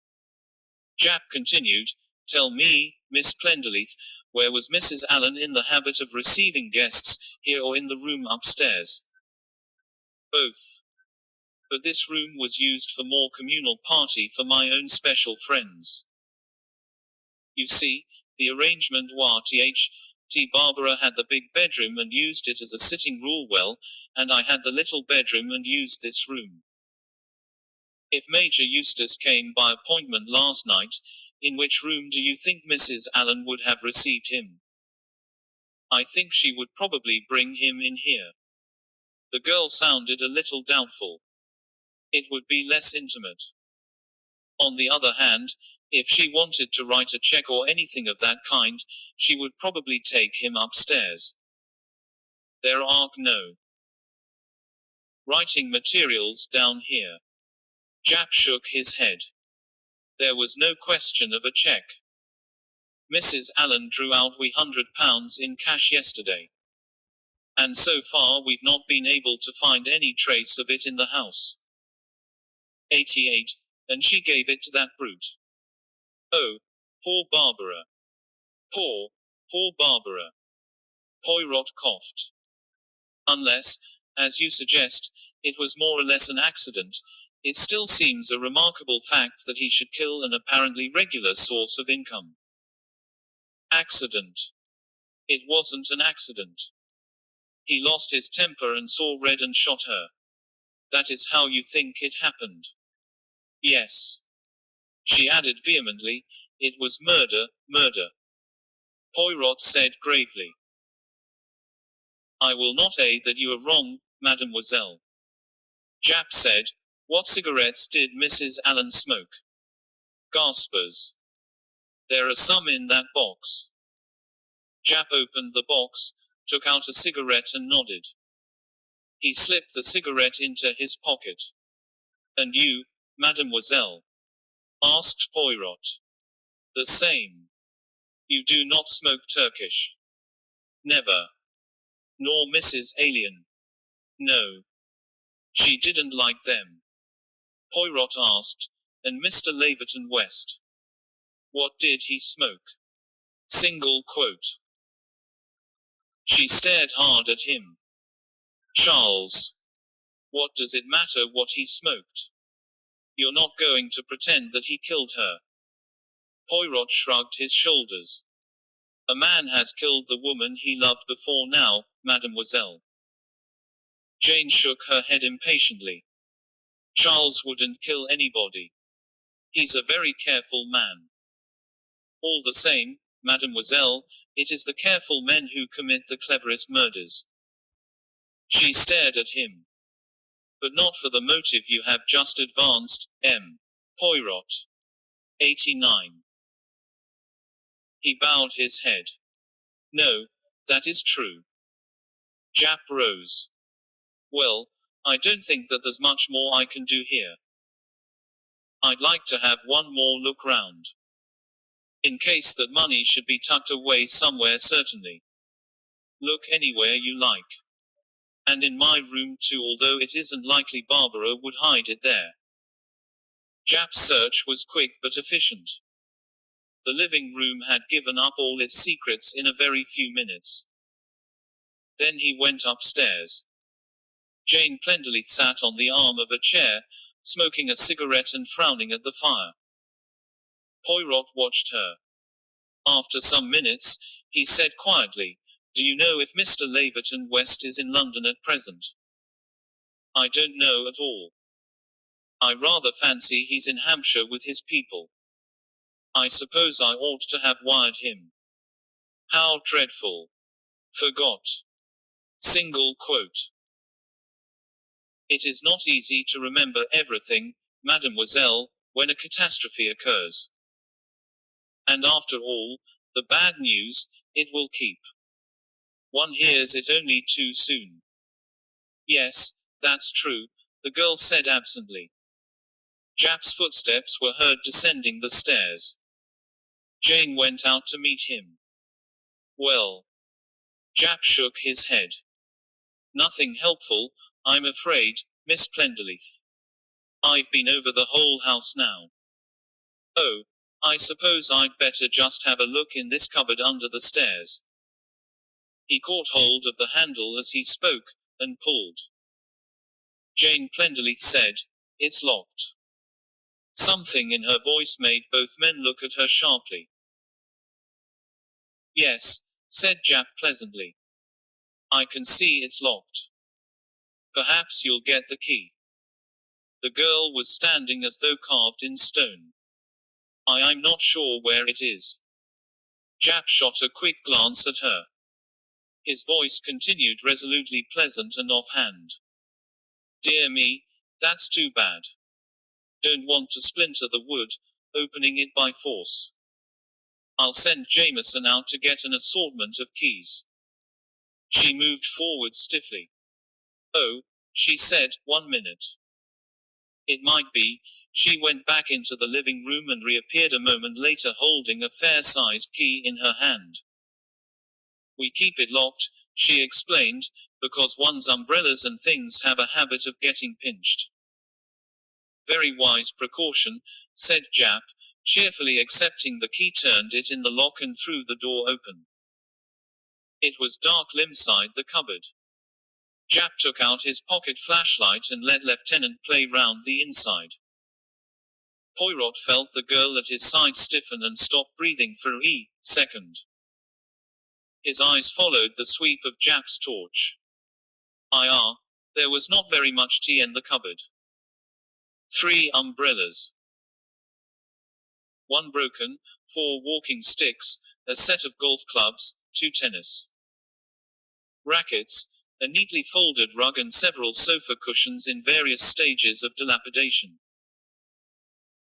[SPEAKER 1] Japp continued, tell me, Miss Plenderleith, where was Mrs. Allen in the habit of receiving guests, here or in the room upstairs? Both. But this room was used for more communal party for my own special friends. You see, the arrangement was Barbara had the big bedroom and used it as a sitting room well, and I had the little bedroom and used this room. If Major Eustace came by appointment last night, in which room do you think Mrs. Allen would have received him? I think she would probably bring him in here. The girl sounded a little doubtful. It would be less intimate. On the other hand, if she wanted to write a check or anything of that kind, she would probably take him upstairs. There are no writing materials down here. Japp shook his head. There was no question of a check. Mrs. Allen drew out £100 in cash yesterday. And so far we've not been able to find any trace of it in the house. 88. And she gave it to that brute. Oh, poor Barbara. Poor Barbara. Poirot coughed. Unless, as you suggest, it was more or less an accident, it still seems a remarkable fact that he should kill an apparently regular source of income. Accident. It wasn't an accident. He lost his temper and saw red and shot her. That is how you think it happened? Yes. She added vehemently, it was murder, murder. Poirot said gravely. I will not aid that you are wrong, mademoiselle. Japp said, what cigarettes did Mrs. Allen smoke? Gaspers. There are some in that box. Japp opened the box, took out a cigarette and nodded. He slipped the cigarette into his pocket. And you, mademoiselle? Asked Poirot. The same. You do not smoke Turkish? Never. Nor Mrs. Alien? No. She didn't like them. Poirot asked, and Mr. Laverton West? What did he smoke? Single quote. She stared hard at him. Charles. What does it matter what he smoked? You're not going to pretend that he killed her. Poirot shrugged his shoulders. A man has killed the woman he loved before now, mademoiselle. Jane shook her head impatiently. Charles wouldn't kill anybody. He's a very careful man. All the same, mademoiselle, it is the careful men who commit the cleverest murders. She stared at him. But not for the motive you have just advanced, M. Poirot. 89. He bowed his head. No, that is true. Japp rose. Well, I don't think that there's much more I can do here. I'd like to have one more look round. In case that money should be tucked away somewhere certainly. Look anywhere you like. And in my room too, although it isn't likely Barbara would hide it there. Japp's search was quick but efficient. The living room had given up all its secrets in a very few minutes. Then he went upstairs. Jane Plenderleith sat on the arm of a chair, smoking a cigarette and frowning at the fire. Poirot watched her. After some minutes, he said quietly, do you know if Mr. Laverton West is in London at present? I don't know at all. I rather fancy he's in Hampshire with his people. I suppose I ought to have wired him. How dreadful. Forgot. Single quote. It is not easy to remember everything, mademoiselle, when a catastrophe occurs. And after all, the bad news, it will keep. One hears it only too soon. Yes, that's true, the girl said absently. Jack's footsteps were heard descending the stairs. Jane went out to meet him. Well? Jack shook his head. Nothing helpful, I'm afraid, Miss Plenderleith. I've been over the whole house now. Oh, I suppose I'd better just have a look in this cupboard under the stairs. He caught hold of the handle as he spoke, and pulled. Jane Plenderleith said, "It's locked." Something in her voice made both men look at her sharply. "Yes," said Jack pleasantly. "I can see it's locked. Perhaps you'll get the key." The girl was standing as though carved in stone. I'm not sure where it is." Jack shot a quick glance at her. His voice continued resolutely pleasant and offhand. "Dear me, that's too bad. Don't want to splinter the wood, opening it by force. I'll send Jameson out to get an assortment of keys." She moved forward stiffly. "Oh," she said, "1 minute. It might be." She went back into the living room and reappeared a moment later holding a fair-sized key in her hand. "We keep it locked," she explained, "because one's umbrellas and things have a habit of getting pinched." "Very wise precaution," said Jap, cheerfully accepting the key, turned it in the lock and threw the door open. It was dark inside the cupboard. Jap took out his pocket flashlight and let Lieutenant play round the inside. Poirot felt the girl at his side stiffen and stop breathing for a second. His eyes followed the sweep of Jap's torch. There was not very much tea in the cupboard. 3 umbrellas. 1 broken, 4 walking sticks, a set of golf clubs, 2 tennis rackets, a neatly folded rug and several sofa cushions in various stages of dilapidation.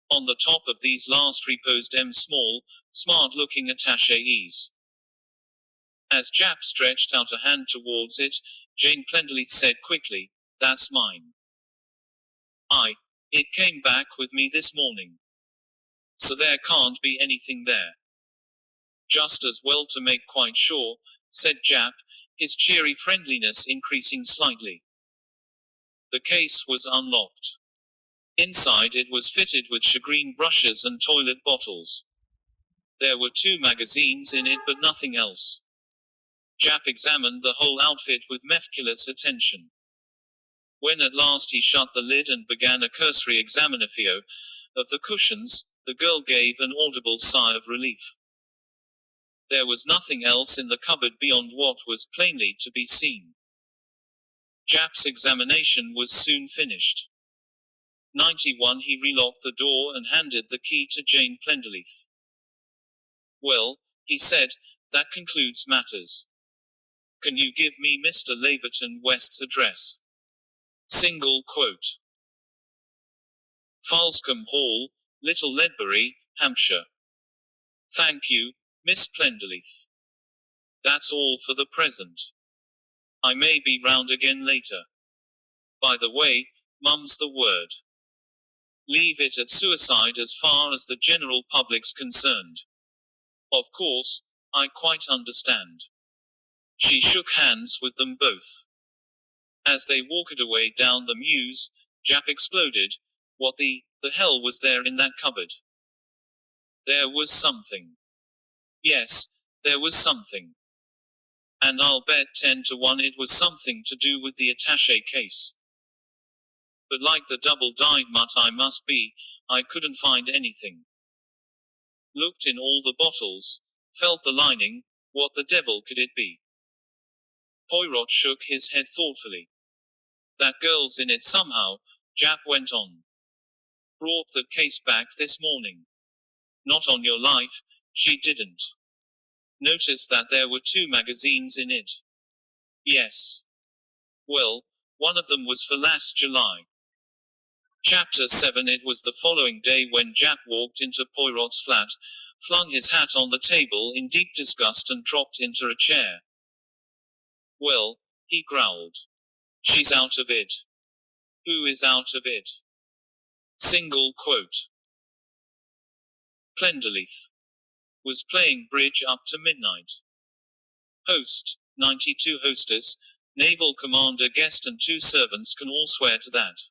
[SPEAKER 1] On the top of these last reposed small, smart-looking attachés. As Jap stretched out a hand towards it, Jane Plenderleith said quickly, "That's mine. It came back with me this morning. So there can't be anything there." "Just as well to make quite sure," said Jap, his cheery friendliness increasing slightly. The case was unlocked. Inside it was fitted with shagreen brushes and toilet bottles. There were 2 magazines in it but nothing else. Jap examined the whole outfit with meticulous attention. When at last he shut the lid and began a cursory examination of the cushions, the girl gave an audible sigh of relief. There was nothing else in the cupboard beyond what was plainly to be seen. Jap's examination was soon finished. 91 He relocked the door and handed the key to Jane Plenderleith. "Well," he said, "that concludes matters. Can you give me Mr. Laverton West's address?" Single quote. Falscombe Hall, Little Ledbury, Hampshire. "Thank you, Miss Plenderleith. That's all for the present. I may be round again later. By the way, mum's the word. Leave it at suicide as far as the general public's concerned. Of course, I quite understand." She shook hands with them both. As they walked away down the mews, Jap exploded, "What the hell was there in that cupboard?" There was something. Yes, there was something. And I'll bet 10 to 1 it was something to do with the attaché case. But like the double-dyed mutt I must be, I couldn't find anything. Looked in all the bottles, felt the lining, what the devil could it be? Poirot shook his head thoughtfully. "That girl's in it somehow," Jap went on. "Brought the case back this morning. Not on your life, she didn't. Noticed that there were 2 magazines in it?" "Yes. Well, one of them was for last July." Chapter 7 It was the following day when Jap walked into Poirot's flat, flung his hat on the table in deep disgust and dropped into a chair. Well, he growled. She's out of it. Who is out of it? Single quote. Plenderleaf was playing bridge up to midnight. Host, 92 hostess, naval commander guest and 2 servants can all swear to that.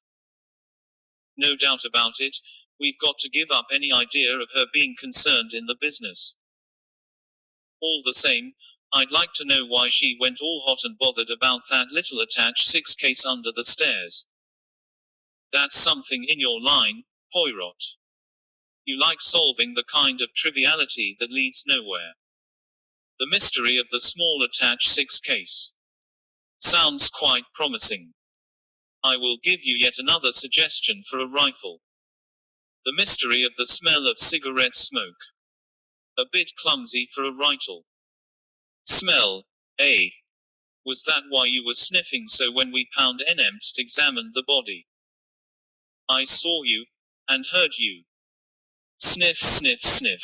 [SPEAKER 1] No doubt about it, we've got to give up any idea of her being concerned in the business. All the same, I'd like to know why she went all hot and bothered about that little attached 6 case under the stairs. That's something in your line, poirot. You like solving the kind of triviality that leads nowhere. The mystery of the small attached 6 case. Sounds quite promising. I will give you yet another suggestion for a rifle. The mystery of the smell of cigarette smoke. A bit clumsy for a rifle. Smell, eh? Was that why you were sniffing so when we pound NM'st examined the body? I saw you, and heard you. Sniff, sniff, sniff.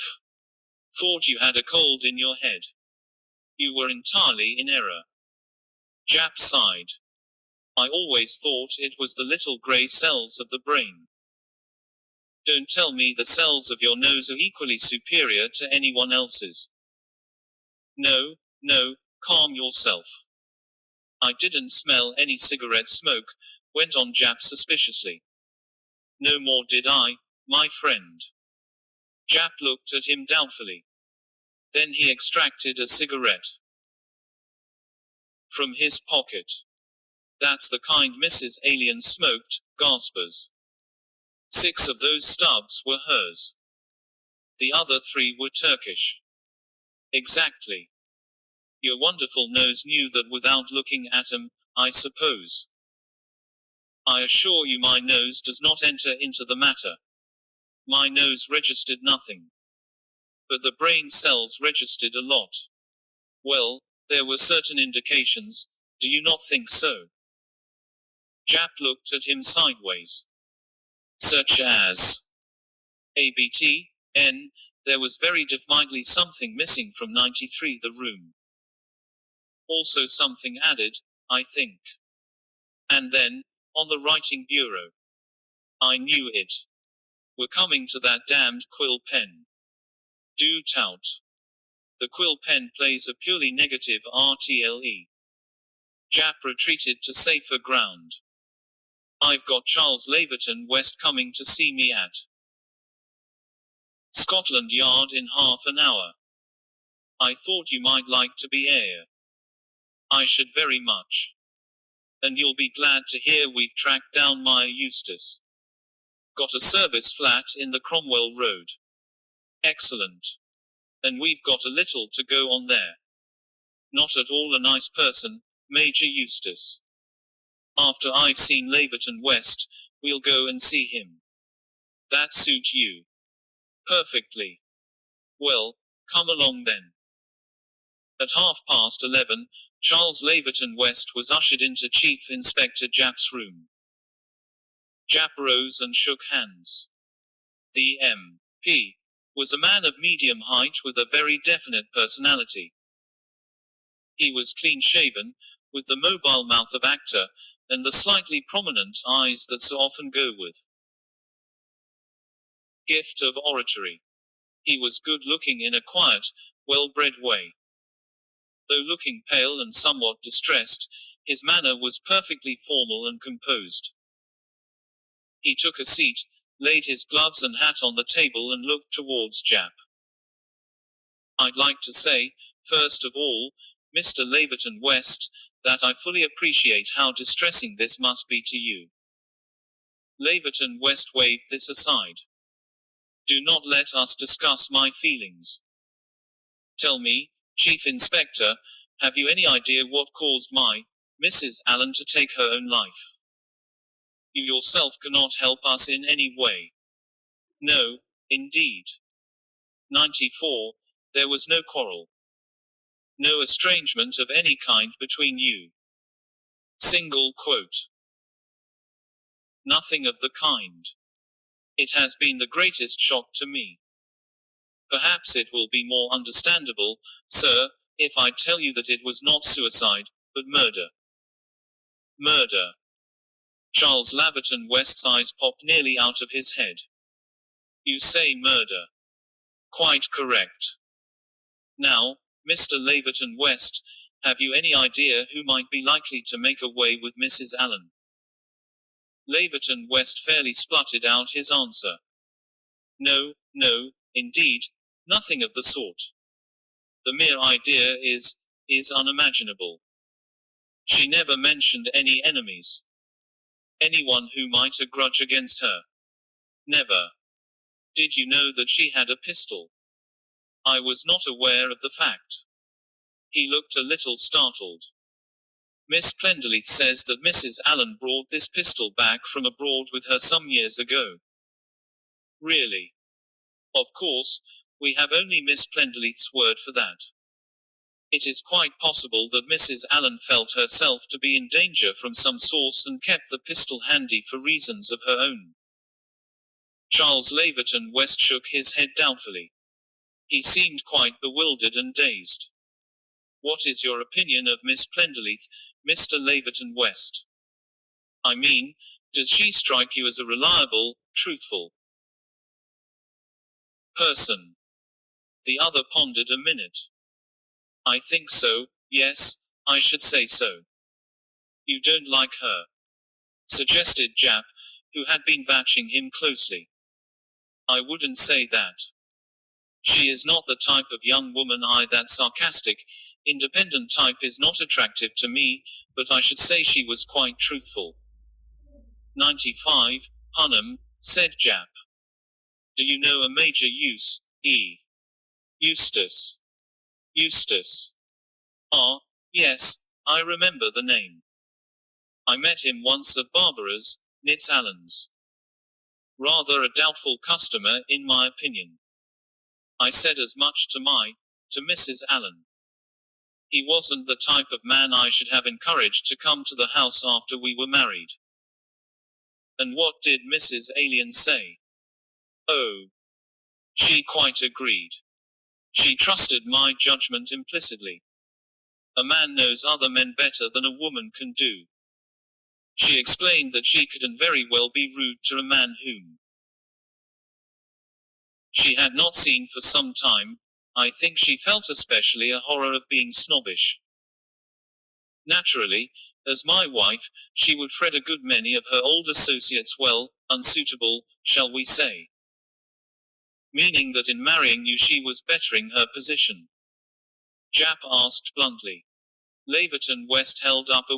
[SPEAKER 1] Thought you had a cold in your head. You were entirely in error. Jap sighed. I always thought it was the little grey cells of the brain. Don't tell me the cells of your nose are equally superior to anyone else's. No, no, calm yourself. I didn't smell any cigarette smoke, went on Jap suspiciously. No more did I, my friend. Jap looked at him doubtfully. Then he extracted a cigarette from his pocket. That's the kind Mrs. Alien smoked, gaspers. 6 of those stubs were hers. The other 3 were Turkish. Exactly. Your wonderful nose knew that without looking at 'em, I suppose. I assure you my nose does not enter into the matter. My nose registered nothing. But the brain cells registered a lot. Well, there were certain indications, do you not think so? Jap looked at him sideways. Such as ABT, N, there was very definitely something missing from 93 the room. Also something added, I think. And then, on the writing bureau. I knew it. We're coming to that damned quill pen. Do tout. The quill pen plays a purely negative RTLE. Jap retreated to safer ground. I've got Charles Laverton West coming to see me at Scotland Yard in half an hour. I thought you might like to be heir. I should very much. And you'll be glad to hear we've tracked down Maya Eustace. Got a service flat in the Cromwell Road. Excellent. And we've got a little to go on there. Not at all a nice person, Major Eustace. After I've seen Laverton West, we'll go and see him. That suit you? Perfectly. Well, come along then. At 11:30, Charles Laverton West was ushered into Chief Inspector Jap's room. Jap rose and shook hands. The M.P. was a man of medium height with a very definite personality. He was clean-shaven, with the mobile mouth of actor, and the slightly prominent eyes that so often go with gift of oratory. He was good-looking in a quiet, well-bred way. Though looking pale and somewhat distressed, his manner was perfectly formal and composed. He took a seat, laid his gloves and hat on the table and looked towards Jap. I'd like to say, first of all, Mr. Laverton West, that I fully appreciate how distressing this must be to you. Laverton West waved this aside. Do not let us discuss my feelings. Tell me, Chief Inspector, have you any idea what caused my Mrs. Allen to take her own life? You yourself cannot help us in any way. No, indeed. 94. There was no quarrel. No estrangement of any kind between you. Single quote. Nothing of the kind. It has been the greatest shock to me. Perhaps it will be more understandable, sir, if I tell you that it was not suicide, but murder. Murder. Charles Laverton West's eyes popped nearly out of his head. You say murder. Quite correct. Now, Mr. Laverton West, have you any idea who might be likely to make away with Mrs. Allen? Laverton West fairly spluttered out his answer. No, indeed, nothing of the sort. The mere idea is unimaginable. She never mentioned any enemies. Anyone who might have a grudge against her. Never. Did you know that she had a pistol? I was not aware of the fact. He looked a little startled. Miss Plenderleith says that Mrs. Allen brought this pistol back from abroad with her some years ago. Really? Of course, we have only Miss Plenderleith's word for that. It is quite possible that Mrs. Allen felt herself to be in danger from some source and kept the pistol handy for reasons of her own. Charles Laverton West shook his head doubtfully. He seemed quite bewildered and dazed. What is your opinion of Miss Plenderleith, Mr. Laverton West? I mean, does she strike you as a reliable, truthful person? The other pondered a minute. I think so, yes, I should say so. You don't like her? Suggested Jap, who had been watching him closely. I wouldn't say that. She is not the type of young woman that sarcastic, independent type is not attractive to me, but I should say she was quite truthful. 95, Hunnam, said Jap. Do you know a Major Eustace? Eustace. Ah, yes, I remember the name. I met him once at Barbara's, Nitz Allen's. Rather a doubtful customer, in my opinion. I said as much to Mrs. Allen. He wasn't the type of man I should have encouraged to come to the house after we were married. And what did Mrs. Allen say? Oh, she quite agreed. She trusted my judgment implicitly. A man knows other men better than a woman can do. She explained that she couldn't very well be rude to a man whom she had not seen for some time. I think she felt especially a horror of being snobbish. Naturally, as my wife, she would fret a good many of her old associates unsuitable, shall we say. Meaning that in marrying you she was bettering her position. Jap asked bluntly. Laverton West held up a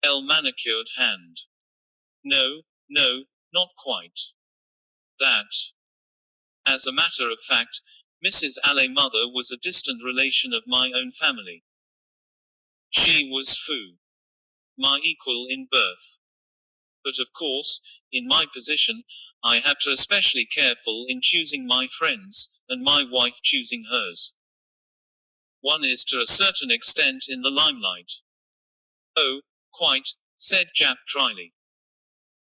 [SPEAKER 1] manicured hand. No, not quite. That. As a matter of fact, Mrs. Allen's mother was a distant relation of my own family. She was my equal in birth. But of course, in my position, I have to especially careful in choosing my friends, and my wife choosing hers. One is to a certain extent in the limelight. Oh, quite, said Jap dryly.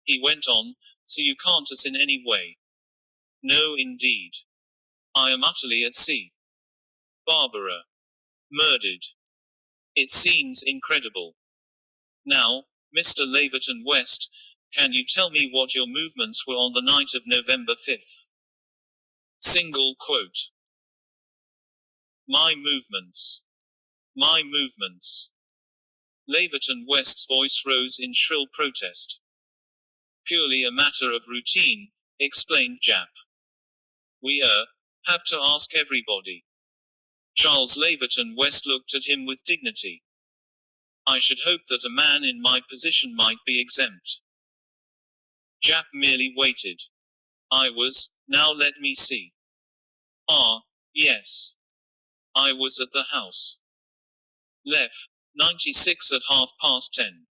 [SPEAKER 1] He went on, so you can't us in any way. No indeed. I am utterly at sea. Barbara. Murdered. It seems incredible. Now, Mr. Laverton West, can you tell me what your movements were on the night of November 5th? Single quote. My movements. My movements. Laverton West's voice rose in shrill protest. Purely a matter of routine, explained Jap. We have to ask everybody. Charles Laverton West looked at him with dignity. I should hope that a man in my position might be exempt. Jap merely waited. Now let me see. Ah, yes. I was at the house. Left, 96 at 10:30.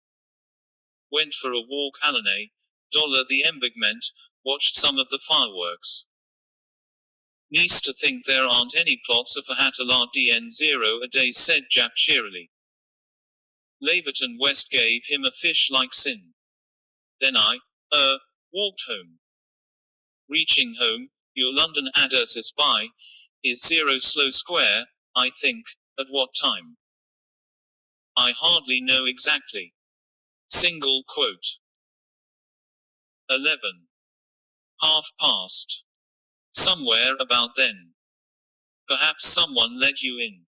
[SPEAKER 1] Went for a walk Allenay, the Embigment, watched some of the fireworks. Nice to think there aren't any plots of a aloud DN0 a day, said Jap cheerily. Laverton West gave him a fish-like sin. Then I walked home. Reaching home, your London address is by, is 0 Slow Square, I think, at what time? I hardly know exactly. Single quote. 11. Half past. Somewhere about then. Perhaps someone let you in.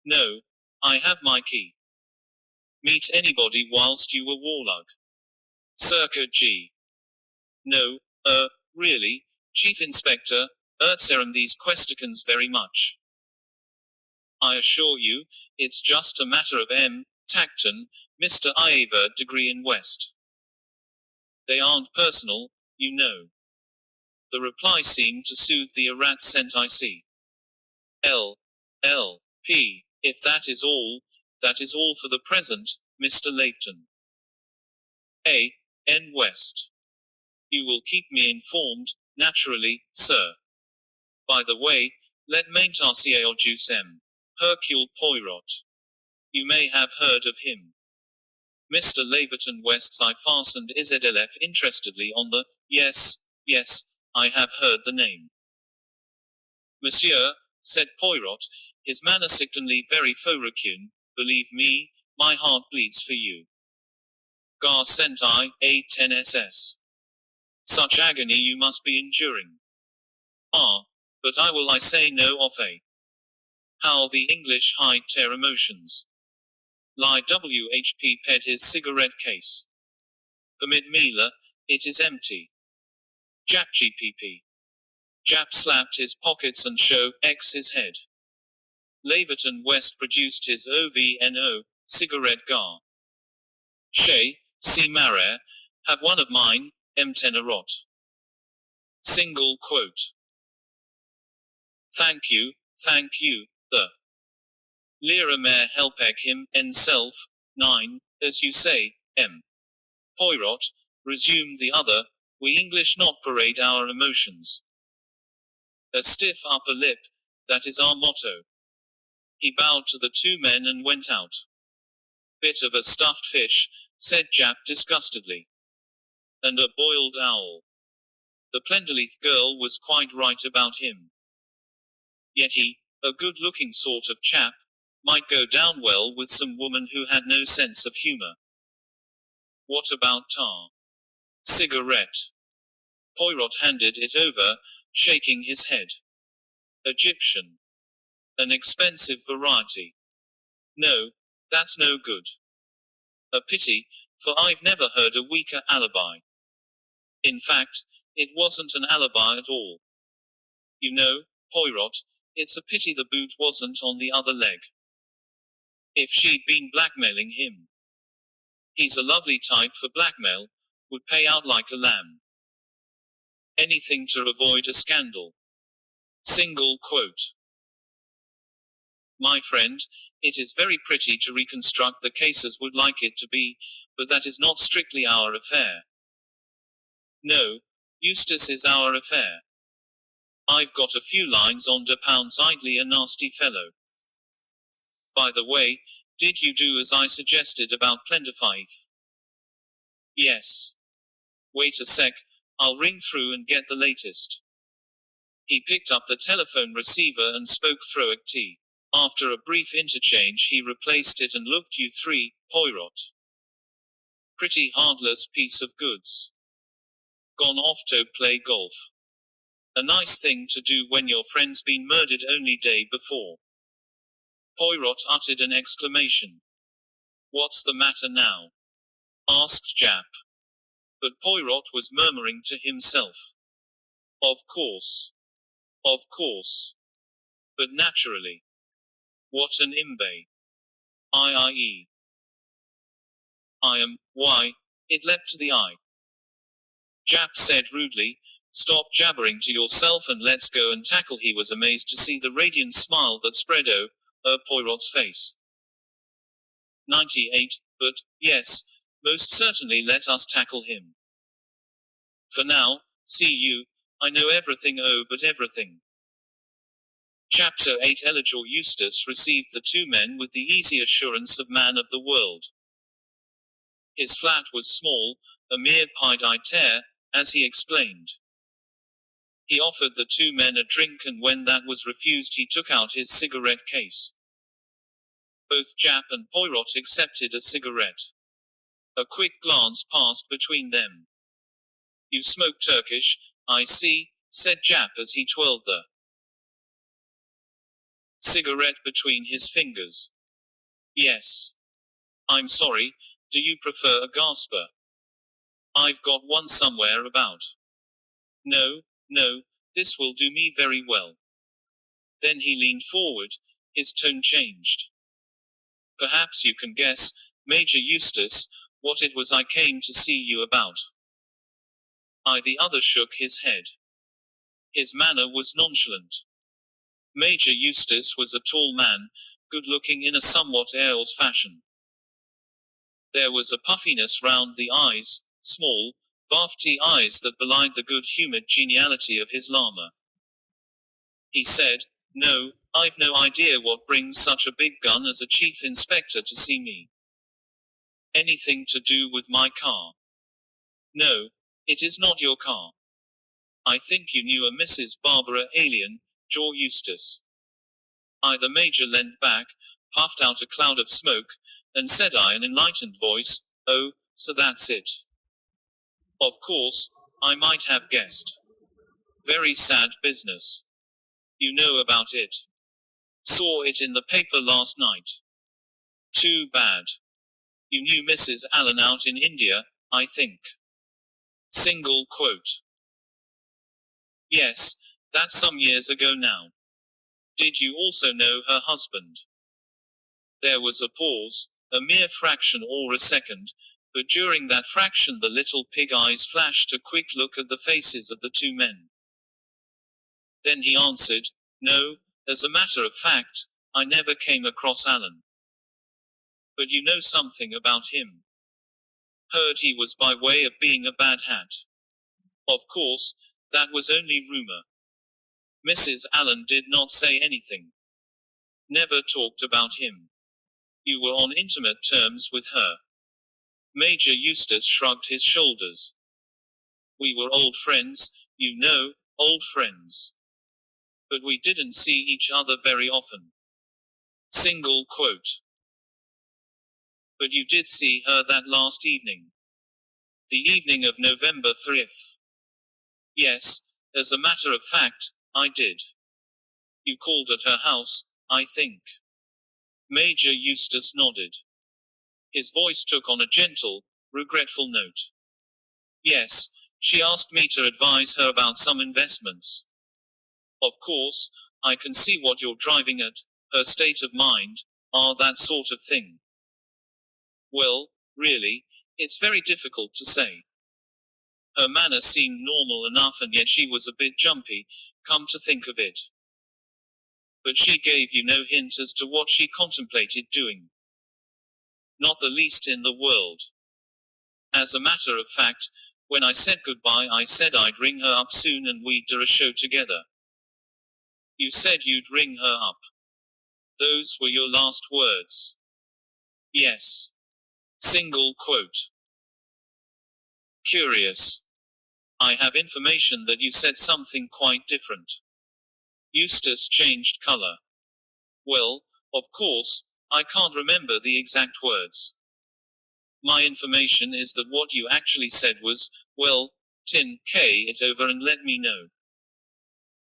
[SPEAKER 1] No, I have my key. Meet anybody whilst you were warlug. Circa G. No, really, Chief Inspector, Ertserum these questions very much. I assure you, it's just a matter of Tacton, Mr. Iver degree in West. They aren't personal, you know. The reply seemed to soothe the errat scent I see. P. If that is all for the present, Mr. Leighton. A. N. West. You will keep me informed, naturally, sir. By the way, let maintarcier juice Hercule Poirot. You may have heard of him. Mr. Laverton West's eye fastened IZLF interestedly on the, yes, I have heard the name. Monsieur, said Poirot, his manner sickeningly very Hercule, believe me, my heart bleeds for you. Gar sent I, A10SS. Such agony you must be enduring. Ah, but I say no of a. How the English hide their emotions. Lie WHP ped his cigarette case. Permit Mila, it is empty. Jap GPP. Jap slapped his pockets and show X his head. Laverton West produced his OVNO, cigarette gar. Shay, si Marais, have one of mine, M10 Single quote. Thank you, the. Lira Mare helpeg him, en self, 9, as you say, M. Poirot, resumed the other, we English not parade our emotions. A stiff upper lip, that is our motto. He bowed to the two men and went out. Bit of a stuffed fish, said Jap disgustedly. And a boiled owl. The Plenderleith girl was quite right about him. Yet he, a good-looking sort of chap, might go down well with some woman who had no sense of humor. What about tar? Cigarette. Poirot handed it over, shaking his head. Egyptian. An expensive variety. No, that's no good. A pity, for I've never heard a weaker alibi. In fact, it wasn't an alibi at all. You know, Poirot, it's a pity the boot wasn't on the other leg. If she'd been blackmailing him. He's a lovely type for blackmail, would pay out like a lamb. Anything to avoid a scandal. Single quote. My friend, it is very pretty to reconstruct the cases would like it to be, but that is not strictly our affair. No, Eustace is our affair. I've got a few lines on de Pound's idly a nasty fellow. By the way, did you do as I suggested about Plenderfive? Yes. Wait a sec, I'll ring through and get the latest. He picked up the telephone receiver and spoke through it. After a brief interchange he replaced it and looked you three, Poirot. Pretty heartless piece of goods. Gone off to play golf. A nice thing to do when your friend's been murdered only day before. Poirot uttered an exclamation. What's the matter now? Asked Jap. But Poirot was murmuring to himself. Of course. Of course. But naturally. What an imbe. I am, why, it leapt to the eye. Jap said rudely, stop jabbering to yourself and let's go and tackle. He was amazed to see the radiant smile that spread Poirot's face. 98, but, yes, most certainly let us tackle him. For now, see you, I know everything but everything. Chapter 8 Eligible Eustace received the two men with the easy assurance of man of the world. His flat was small, a mere pied-eye, as he explained. He offered the two men a drink and when that was refused he took out his cigarette case. Both Jap and Poirot accepted a cigarette. A quick glance passed between them. You smoke Turkish, I see, said Jap as he twirled the cigarette between his fingers. Yes. I'm sorry, do you prefer a gasper? I've got one somewhere about. No, no, this will do me very well. Then he leaned forward, his tone changed. Perhaps you can guess, Major Eustace, what it was I came to see you about. The other shook his head. His manner was nonchalant. Major Eustace was a tall man, good-looking in a somewhat Ailes fashion. There was a puffiness round the eyes, small, bafty eyes that belied the good-humoured geniality of his llama. He said, No, I've no idea what brings such a big gun as a chief inspector to see me. Anything to do with my car? No, it is not your car. I think you knew a Mrs. Barbara Alien, Jaw Eustace. The Major leant back, puffed out a cloud of smoke, and said in an enlightened voice, Oh, so that's it. Of course, I might have guessed. Very sad business. You know about it. Saw it in the paper last night. Too bad. You knew Mrs. Allen out in India, I think. Single quote. Yes, that's some years ago now. Did you also know her husband? There was a pause, a mere fraction or a second, but during that fraction the little pig eyes flashed a quick look at the faces of the two men. Then he answered, No, as a matter of fact, I never came across Allen. But you know something about him. Heard he was by way of being a bad hat. Of course, that was only rumor. Mrs. Allen did not say anything. Never talked about him. You were on intimate terms with her. Major Eustace shrugged his shoulders. We were old friends, you know, old friends. But we didn't see each other very often. Single quote. But you did see her that last evening. The evening of November 5th. Yes, as a matter of fact, I did. You called at her house, I think. Major Eustace nodded. His voice took on a gentle, regretful note. Yes, she asked me to advise her about some investments. Of course, I can see what you're driving at, her state of mind, that sort of thing. Well, really, it's very difficult to say. Her manner seemed normal enough and yet she was a bit jumpy, come to think of it. But she gave you no hint as to what she contemplated doing. Not the least in the world. As a matter of fact, when I said goodbye I said I'd ring her up soon and we'd do a show together. You said you'd ring her up. Those were your last words. Yes. Single quote. Curious. I have information that you said something quite different. Eustace changed color. Well, of course, I can't remember the exact words. My information is that what you actually said was, well, K it over and let me know.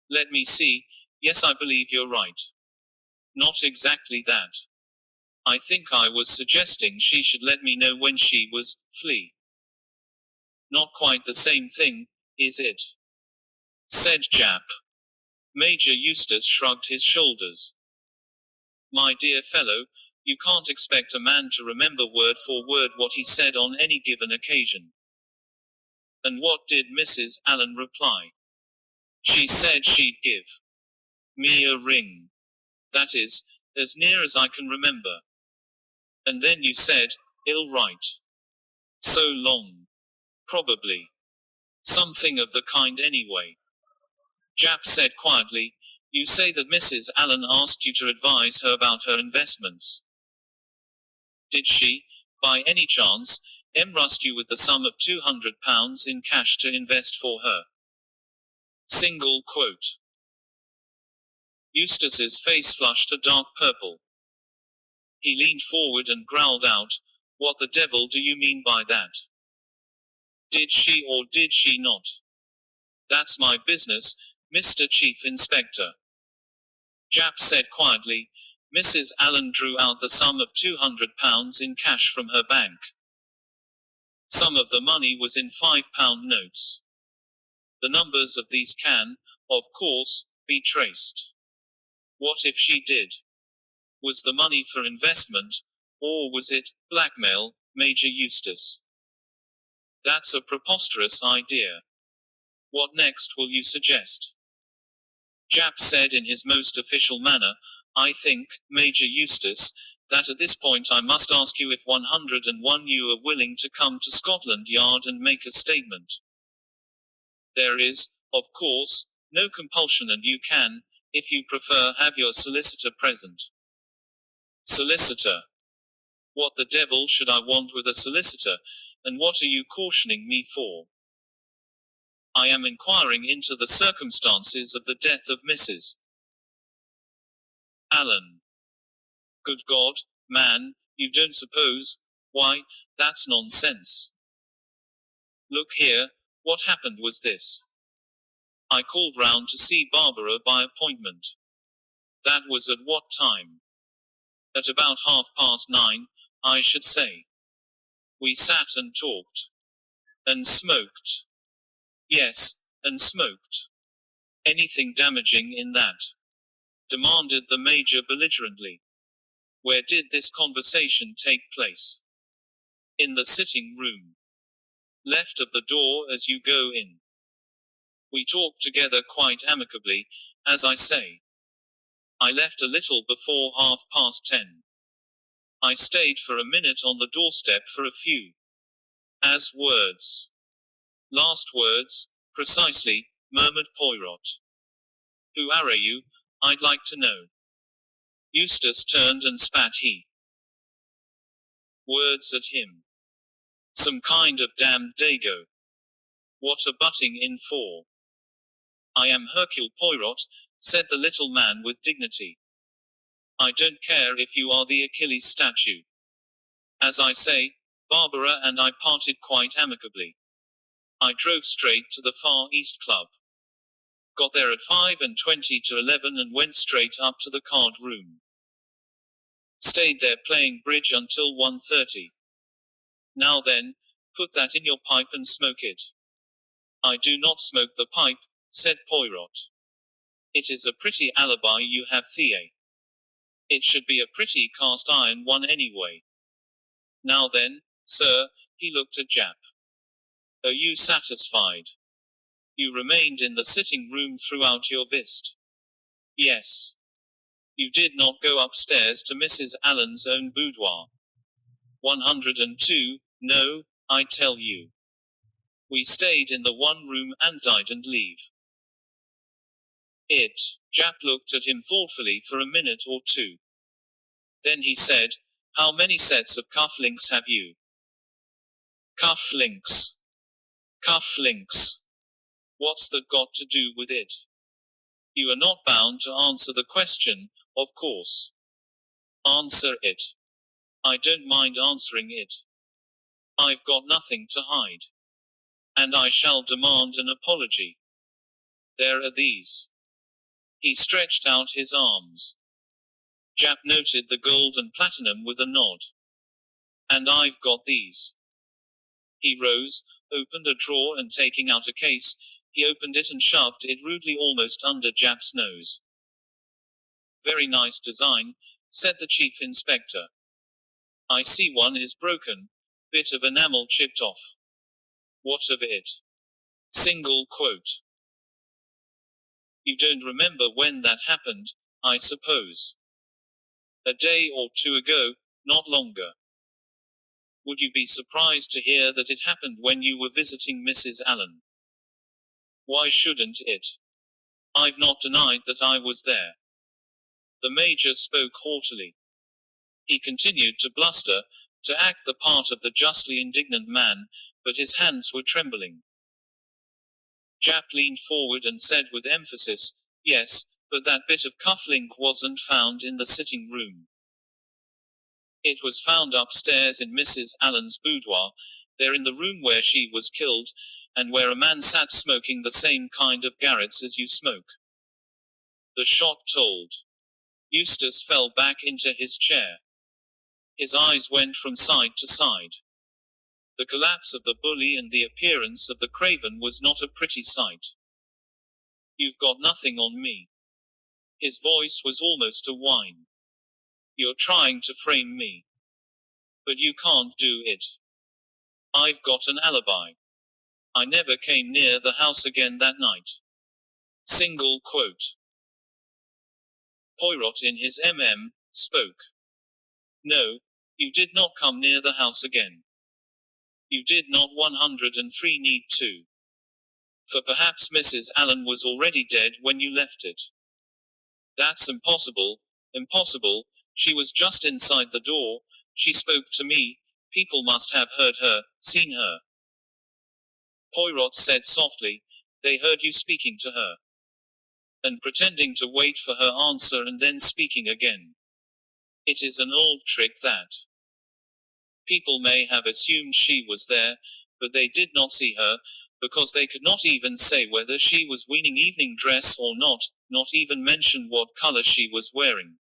[SPEAKER 1] Let me see, yes I believe you're right. Not exactly that. I think I was suggesting she should let me know when she was, flee. Not quite the same thing, is it? Said Jap. Major Eustace shrugged his shoulders. My dear fellow, you can't expect a man to remember word for word what he said on any given occasion. And what did Mrs. Allen reply? She said she'd give me a ring. That is, as near as I can remember. And then you said, "Ill right. So long. Probably. Something of the kind anyway." Jap said quietly, "You say that Mrs. Allen asked you to advise her about her investments. Did she, by any chance, entrust you with the sum of £200 in cash to invest for her?" Single quote. Eustace's face flushed a dark purple. He leaned forward and growled out, "What the devil do you mean by that? Did she or did she not?" "That's my business, Mr. Chief Inspector," Japp said quietly. Mrs. Allen drew out the sum of £200 in cash from her bank. Some of the money was in £5 notes. The numbers of these can, of course, be traced. What if she did? Was the money for investment, or was it blackmail, Major Eustace? That's a preposterous idea. What next will you suggest? Japp said in his most official manner, "I think, Major Eustace, that at this point I must ask you if 101 you are willing to come to Scotland Yard and make a statement. There is, of course, no compulsion and you can, if you prefer, have your solicitor present." "Solicitor? What the devil should I want with a solicitor, and what are you cautioning me for?" "I am inquiring into the circumstances of the death of Mrs. Allen." "Good God, man, you don't suppose? Why, that's nonsense. Look here, what happened was this. I called round to see Barbara by appointment. That was at what time? At about 9:30, I should say. We sat and talked. And smoked. Yes, and smoked. Anything damaging in that?" demanded the Major belligerently. "Where did this conversation take place?" "In the sitting room. Left of the door as you go in. We talked together quite amicably, as I say. I left a little before 10:30. I stayed for a minute on the doorstep for a few words." "Last words, precisely," murmured Poirot. "Who are you, I'd like to know?" Eustace turned and spat words at him. "Some kind of damned dago. What a butting in for?" "I am Hercule Poirot," said the little man with dignity. "I don't care if you are the Achilles statue. As I say, Barbara and I parted quite amicably. I drove straight to the Far East Club. Got there at 20 to 11 and went straight up to the card room. Stayed there playing bridge until 1:30. Now then, put that in your pipe and smoke it." "I do not smoke the pipe," said Poirot. "It is a pretty alibi you have, Thea. It should be a pretty cast iron one anyway. Now then, sir," he looked at Japp. "Are you satisfied? You remained in the sitting room throughout your visit?" "Yes." "You did not go upstairs to Mrs. Allen's own boudoir?" 102, no, I tell you. We stayed in the one room and didn't leave it. Japp looked at him thoughtfully for a minute or two. Then he said, "How many sets of cufflinks have you?" "Cufflinks? Cufflinks? What's that got to do with it?" "You are not bound to answer the question, of course." "Answer it." "I don't mind answering it. I've got nothing to hide. And I shall demand an apology. There are these." He stretched out his arms. Japp noted the gold and platinum with a nod. "And I've got these." He rose, opened a drawer and taking out a case, he opened it and shoved it rudely almost under Japp's nose. "Very nice design," said the chief inspector. "I see one is broken. Bit of enamel chipped off." "What of it?" Single quote. "You don't remember when that happened, I suppose?" "A day or two ago, not longer." "Would you be surprised to hear that it happened when you were visiting Mrs. Allen?" "Why shouldn't it? I've not denied that I was there." The Major spoke haughtily. He continued to bluster, to act the part of the justly indignant man, but his hands were trembling. Japp leaned forward and said with emphasis, "Yes, but that bit of cufflink wasn't found in the sitting room." It was found upstairs in Mrs. Allen's boudoir, there in the room where she was killed, and where a man sat smoking the same kind of garrets as you smoke. The shot told. Eustace fell back into his chair. His eyes went from side to side. The collapse of the bully and the appearance of the craven was not a pretty sight. You've got nothing on me. His voice was almost a whine. You're trying to frame me. But you can't do it. I've got an alibi. I never came near the house again that night. Single quote. Poirot in his spoke. No, you did not come near the house again. You did not 103 need to. For perhaps Mrs. Allen was already dead when you left it. That's impossible, impossible, she was just inside the door, she spoke to me, people must have heard her, seen her. Poirot said softly, they heard you speaking to her. And pretending to wait for her answer and then speaking again. It is an old trick that. People may have assumed she was there, but they did not see her, because they could not even say whether she was wearing evening dress or not even mention what color she was wearing.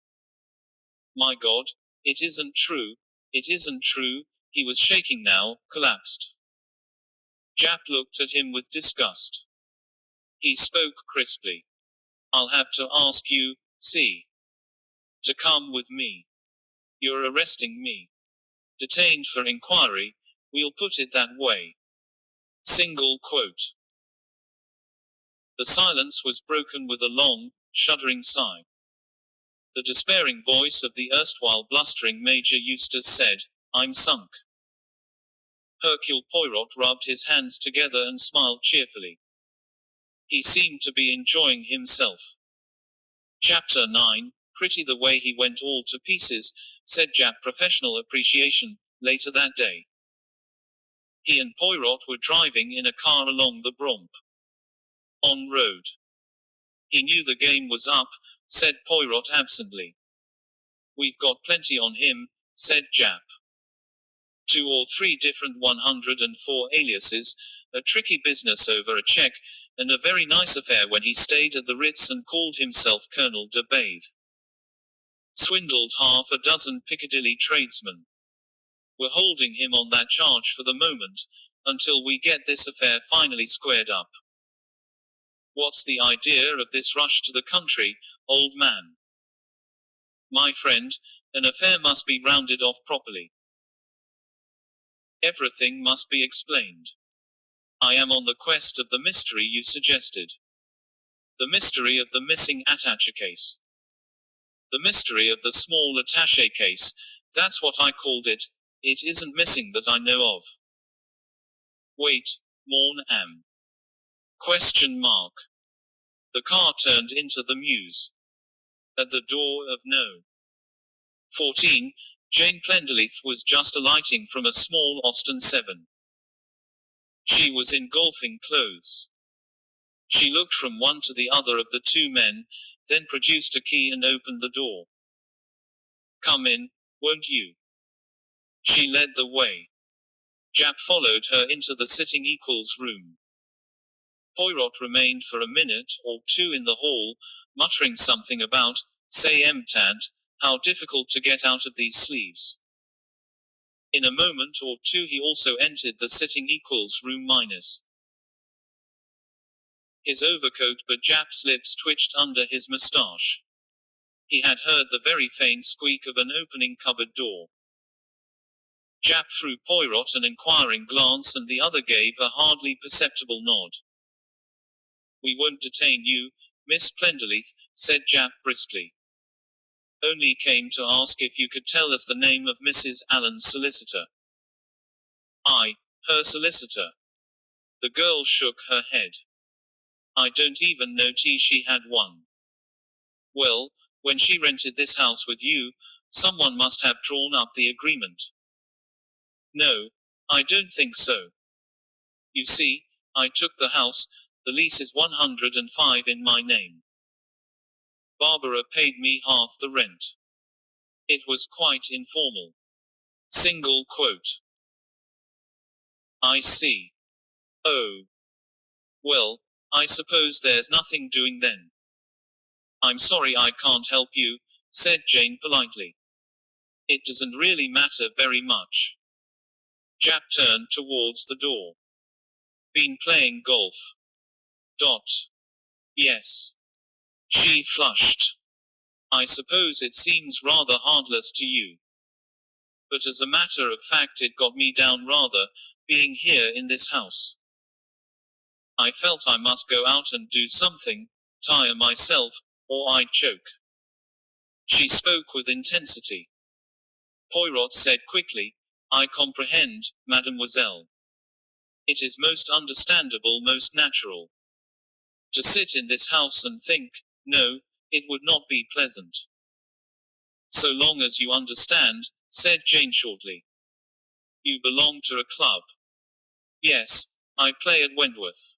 [SPEAKER 1] My God, it isn't true, he was shaking now, collapsed. Japp looked at him with disgust. He spoke crisply. I'll have to ask you, to come with me. You're arresting me. Detained for inquiry, we'll put it that way. Single quote. The silence was broken with a long, shuddering sigh. The despairing voice of the erstwhile blustering Major Eustace said, I'm sunk. Hercule Poirot rubbed his hands together and smiled cheerfully. He seemed to be enjoying himself. Chapter 9, Pretty the way he went all to pieces, said Japp professional appreciation, later that day. He and Poirot were driving in a car along the Bromp. On road. He knew the game was up, said Poirot absently. We've got plenty on him, said Japp. 2 or 3 different 104 aliases, a tricky business over a check, and a very nice affair when he stayed at the Ritz and called himself Colonel de Bathe. Swindled half a dozen Piccadilly tradesmen. We're holding him on that charge for the moment, until we get this affair finally squared up. What's the idea of this rush to the country, old man? My friend, an affair must be rounded off properly. Everything must be explained. I am on the quest of the mystery you suggested. The mystery of the missing attaché case. The mystery of the small attaché case, that's what I called it. It isn't missing that I know of. Wait, mon am. Question mark. The car turned into the mews. At the door of No. 14, Jane Plenderleith was just alighting from a small Austin 7. She was in golfing clothes. She looked from one to the other of the 2 men, then produced a key and opened the door. Come in, won't you? She led the way. Japp followed her into the sitting equals room. Poirot remained for a minute or 2 in the hall, muttering something about, say tant, how difficult to get out of these sleeves. In a moment or 2 he also entered the sitting equals room minus his overcoat, but Japp's lips twitched under his moustache. He had heard the very faint squeak of an opening cupboard door. Japp threw Poirot an inquiring glance and the other gave a hardly perceptible nod. We won't detain you, Miss Plenderleith, said Japp briskly. Only came to ask if you could tell us the name of Mrs. Allen's solicitor. Her solicitor. The girl shook her head. I don't even know she had one. Well, when she rented this house with you, someone must have drawn up the agreement. No, I don't think so. You see, I took the house, the lease is 105 in my name. Barbara paid me half the rent. It was quite informal. Single quote. I see. Oh. Well, I suppose there's nothing doing then. I'm sorry I can't help you, said Jane politely. It doesn't really matter very much. Jack turned towards the door. Been playing golf? Dot. Yes. She flushed. I suppose it seems rather heartless to you. But as a matter of fact it got me down rather, being here in this house. I felt I must go out and do something, tire myself, or I'd choke. She spoke with intensity. Poirot said quickly, I comprehend, mademoiselle. It is most understandable, most natural. To sit in this house and think, no, it would not be pleasant. So long as you understand, said Jane shortly. You belong to a club. Yes, I play at Wentworth.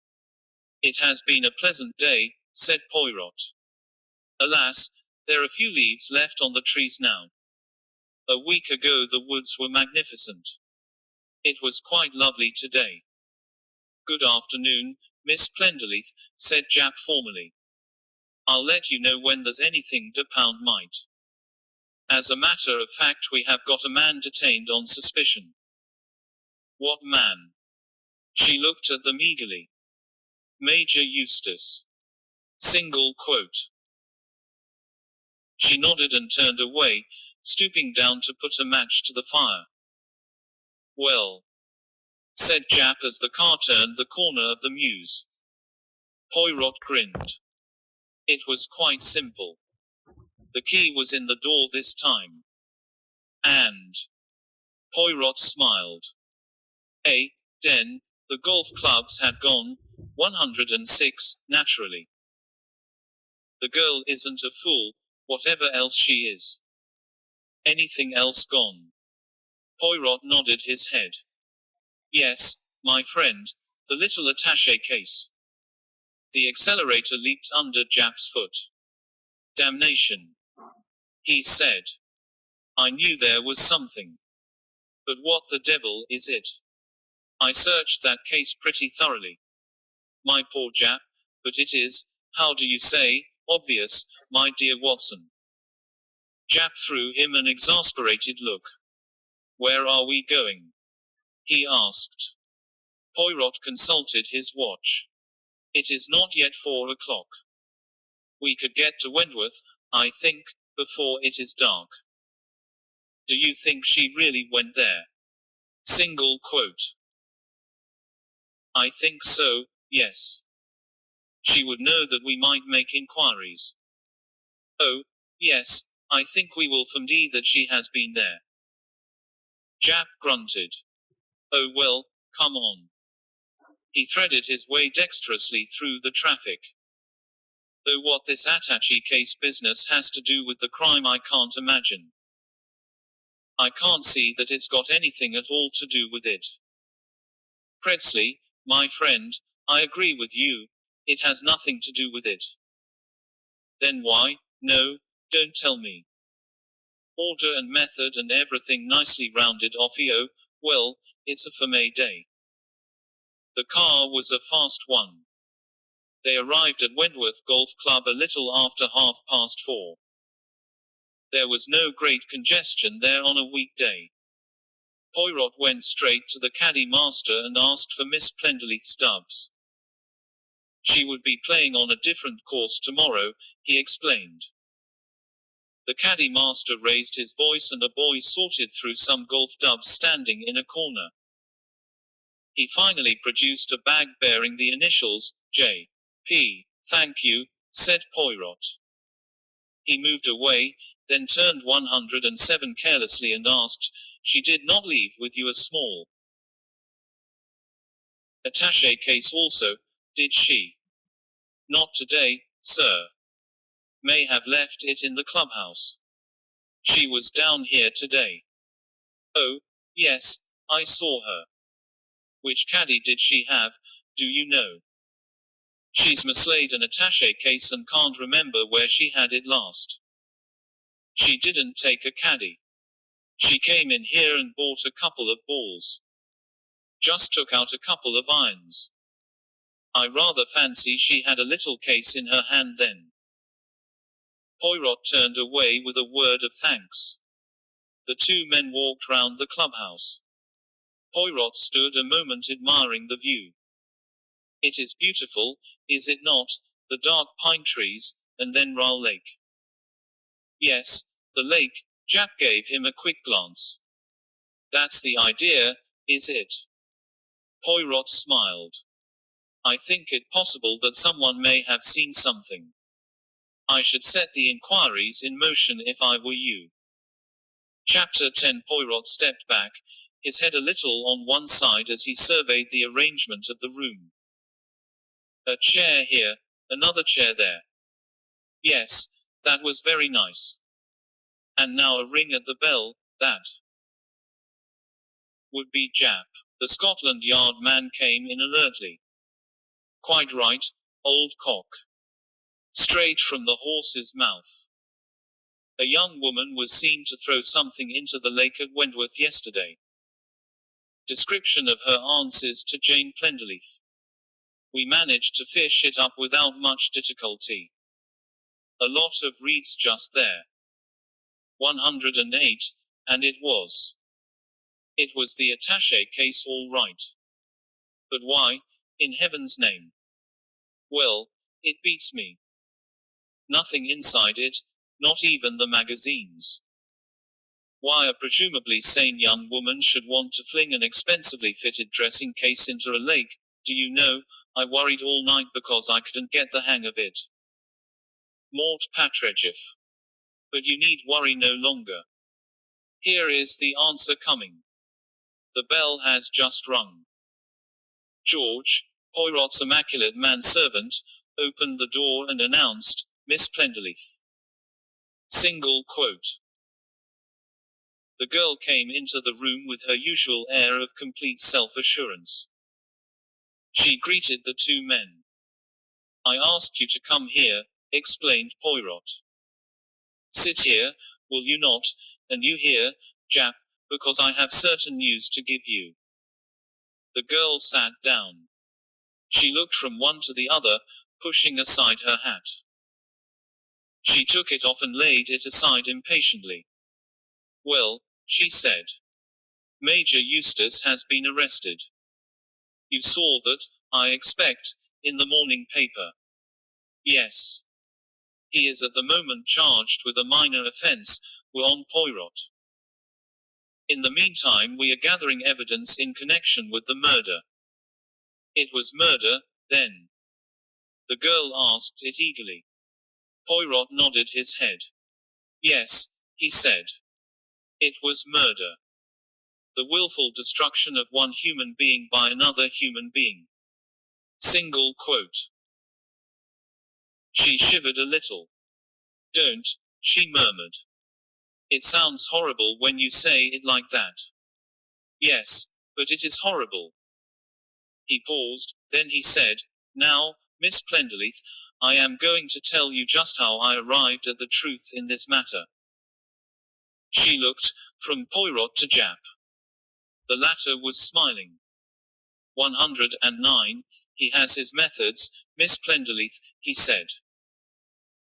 [SPEAKER 1] It has been a pleasant day, said Poirot. Alas, there are few leaves left on the trees now. A week ago the woods were magnificent. It was quite lovely today. Good afternoon, Miss Plenderleith, said Jack formally. I'll let you know when there's anything to pound might. As a matter of fact we have got a man detained on suspicion. What man? She looked at them eagerly. Major Eustace. Single quote. She nodded and turned away, stooping down to put a match to the fire. Well, said Jack as the car turned the corner of the mews. Poirot grinned. It was quite simple. The key was in the door this time. And Poirot smiled. Den, the golf clubs had gone, 106, naturally. The girl isn't a fool, whatever else she is. Anything else gone? Poirot nodded his head. Yes, my friend, the little attaché case. The accelerator leaped under Jack's foot. Damnation, he said. I knew there was something. But what the devil is it? I searched that case pretty thoroughly. My poor Jack, but it is, how do you say, obvious, my dear Watson. Jack threw him an exasperated look. Where are we going? He asked. Poirot consulted his watch. It is not yet 4 o'clock. We could get to Wentworth, I think, before it is dark. Do you think she really went there? Single quote. I think so, yes. She would know that we might make inquiries. Oh, yes, I think we will find that she has been there. Jack grunted. Oh well, come on. He threaded his way dexterously through the traffic. Though what this attaché case business has to do with the crime I can't imagine. I can't see that it's got anything at all to do with it. Predsley, my friend, I agree with you, it has nothing to do with it. Then why? No, don't tell me. Order and method and everything nicely rounded off. Well, it's a fameux day. The car was a fast one. They arrived at Wentworth Golf Club a little after 4:30. There was no great congestion there on a weekday. Poirot went straight to the caddy master and asked for Miss Plenderleith Stubbs. She would be playing on a different course tomorrow, he explained. The caddy master raised his voice and a boy sorted through some golf dubs standing in a corner. He finally produced a bag bearing the initials, J. P. Thank you, said Poirot. He moved away, then turned 107 carelessly and asked, She did not leave with you a small attaché case also, did she? Not today, sir. May have left it in the clubhouse. She was down here today. Oh, yes, I saw her. Which caddy did she have, do you know? She's mislaid an attaché case and can't remember where she had it last. She didn't take a caddy. She came in here and bought a couple of balls. Just took out a couple of irons. I rather fancy she had a little case in her hand then. Poirot turned away with a word of thanks. The two men walked round the clubhouse. Poirot stood a moment admiring the view. It is beautiful, is it not, the dark pine trees, and then Ryle Lake. Yes, the lake. Jack gave him a quick glance. That's the idea, is it? Poirot smiled. I think it possible that someone may have seen something. I should set the inquiries in motion if I were you. Chapter 10. Poirot stepped back, his head a little on one side as he surveyed the arrangement of the room. A chair here, another chair there. Yes, that was very nice. And now a ring at the bell, that would be Jap. The Scotland Yard man came in alertly. Quite right, old cock. Straight from the horse's mouth. A young woman was seen to throw something into the lake at Wentworth yesterday. Description of her answers to Jane Plenderleith. We managed to fish it up without much difficulty. A lot of reeds just there. 108, and it was. It was the attaché case all right. But why, in heaven's name? Well, it beats me. Nothing inside it, not even the magazines. Why a presumably sane young woman should want to fling an expensively fitted dressing case into a lake, do you know, I worried all night because I couldn't get the hang of it. Mort Patrejeff. But you need worry no longer. Here is the answer coming. The bell has just rung. George, Poirot's immaculate manservant, opened the door and announced, Miss Plenderleith. Single quote. The girl came into the room with her usual air of complete self-assurance. She greeted the two men. I asked you to come here, explained Poirot. Sit here, will you not, and you here, Jap, because I have certain news to give you. The girl sat down. She looked from one to the other, pushing aside her hat. She took it off and laid it aside impatiently. Well, she said. Major Eustace has been arrested. You saw that, I expect, in the morning paper. Yes. He is at the moment charged with a minor offense, were on Poirot. In the meantime we are gathering evidence in connection with the murder. It was murder, then? The girl asked it eagerly. Poirot nodded his head. Yes, he said. It was murder. The willful destruction of one human being by another human being. Single quote. She shivered a little. Don't, she murmured. It sounds horrible when you say it like that. Yes, but it is horrible. He paused, then he said, Now, Miss Plenderleith, I am going to tell you just how I arrived at the truth in this matter. She looked, from Poirot to Jap. The latter was smiling. 109, he has his methods, Miss Plenderleith, he said.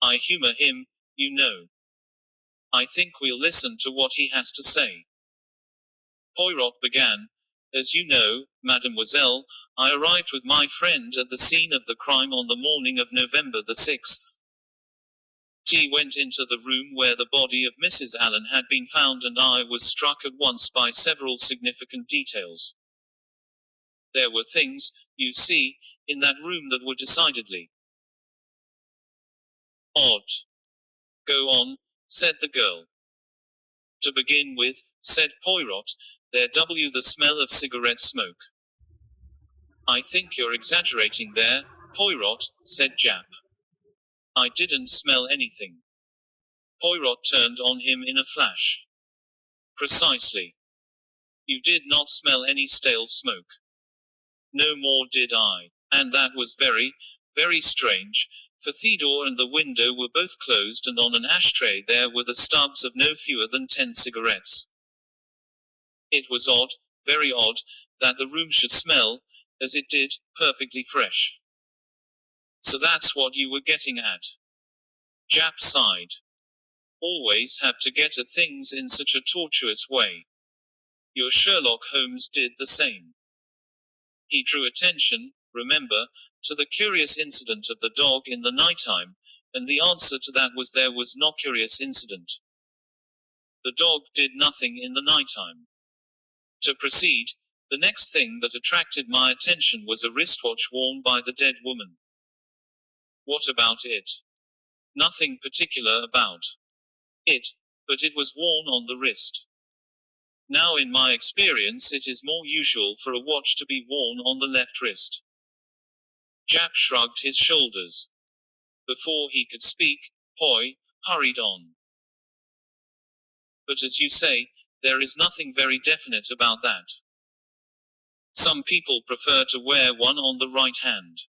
[SPEAKER 1] I humour him, you know. I think we'll listen to what he has to say. Poirot began, As you know, mademoiselle, I arrived with my friend at the scene of the crime on the morning of November the 6th. T went into the room where the body of Mrs. Allen had been found and I was struck at once by several significant details. There were things, you see, in that room that were decidedly odd. Go on, said the girl. To begin with, said Poirot, there w the smell of cigarette smoke. I think you're exaggerating there, Poirot, said Jap. I didn't smell anything. Poirot turned on him in a flash. Precisely. You did not smell any stale smoke. No more did I. And that was very, very strange, for the door and the window were both closed and on an ashtray there were the stubs of no fewer than 10 cigarettes. It was odd, very odd, that the room should smell, as it did, perfectly fresh. So that's what you were getting at. Jap sighed. Always have to get at things in such a tortuous way. Your Sherlock Holmes did the same. He drew attention, remember, to the curious incident of the dog in the nighttime, and the answer to that was there was no curious incident. The dog did nothing in the nighttime. To proceed, the next thing that attracted my attention was a wristwatch worn by the dead woman. What about it? Nothing particular about it, but it was worn on the wrist. Now in my experience it is more usual for a watch to be worn on the left wrist. Jack shrugged his shoulders. Before he could speak, Poi hurried on. But as you say, there is nothing very definite about that. Some people prefer to wear one on the right hand.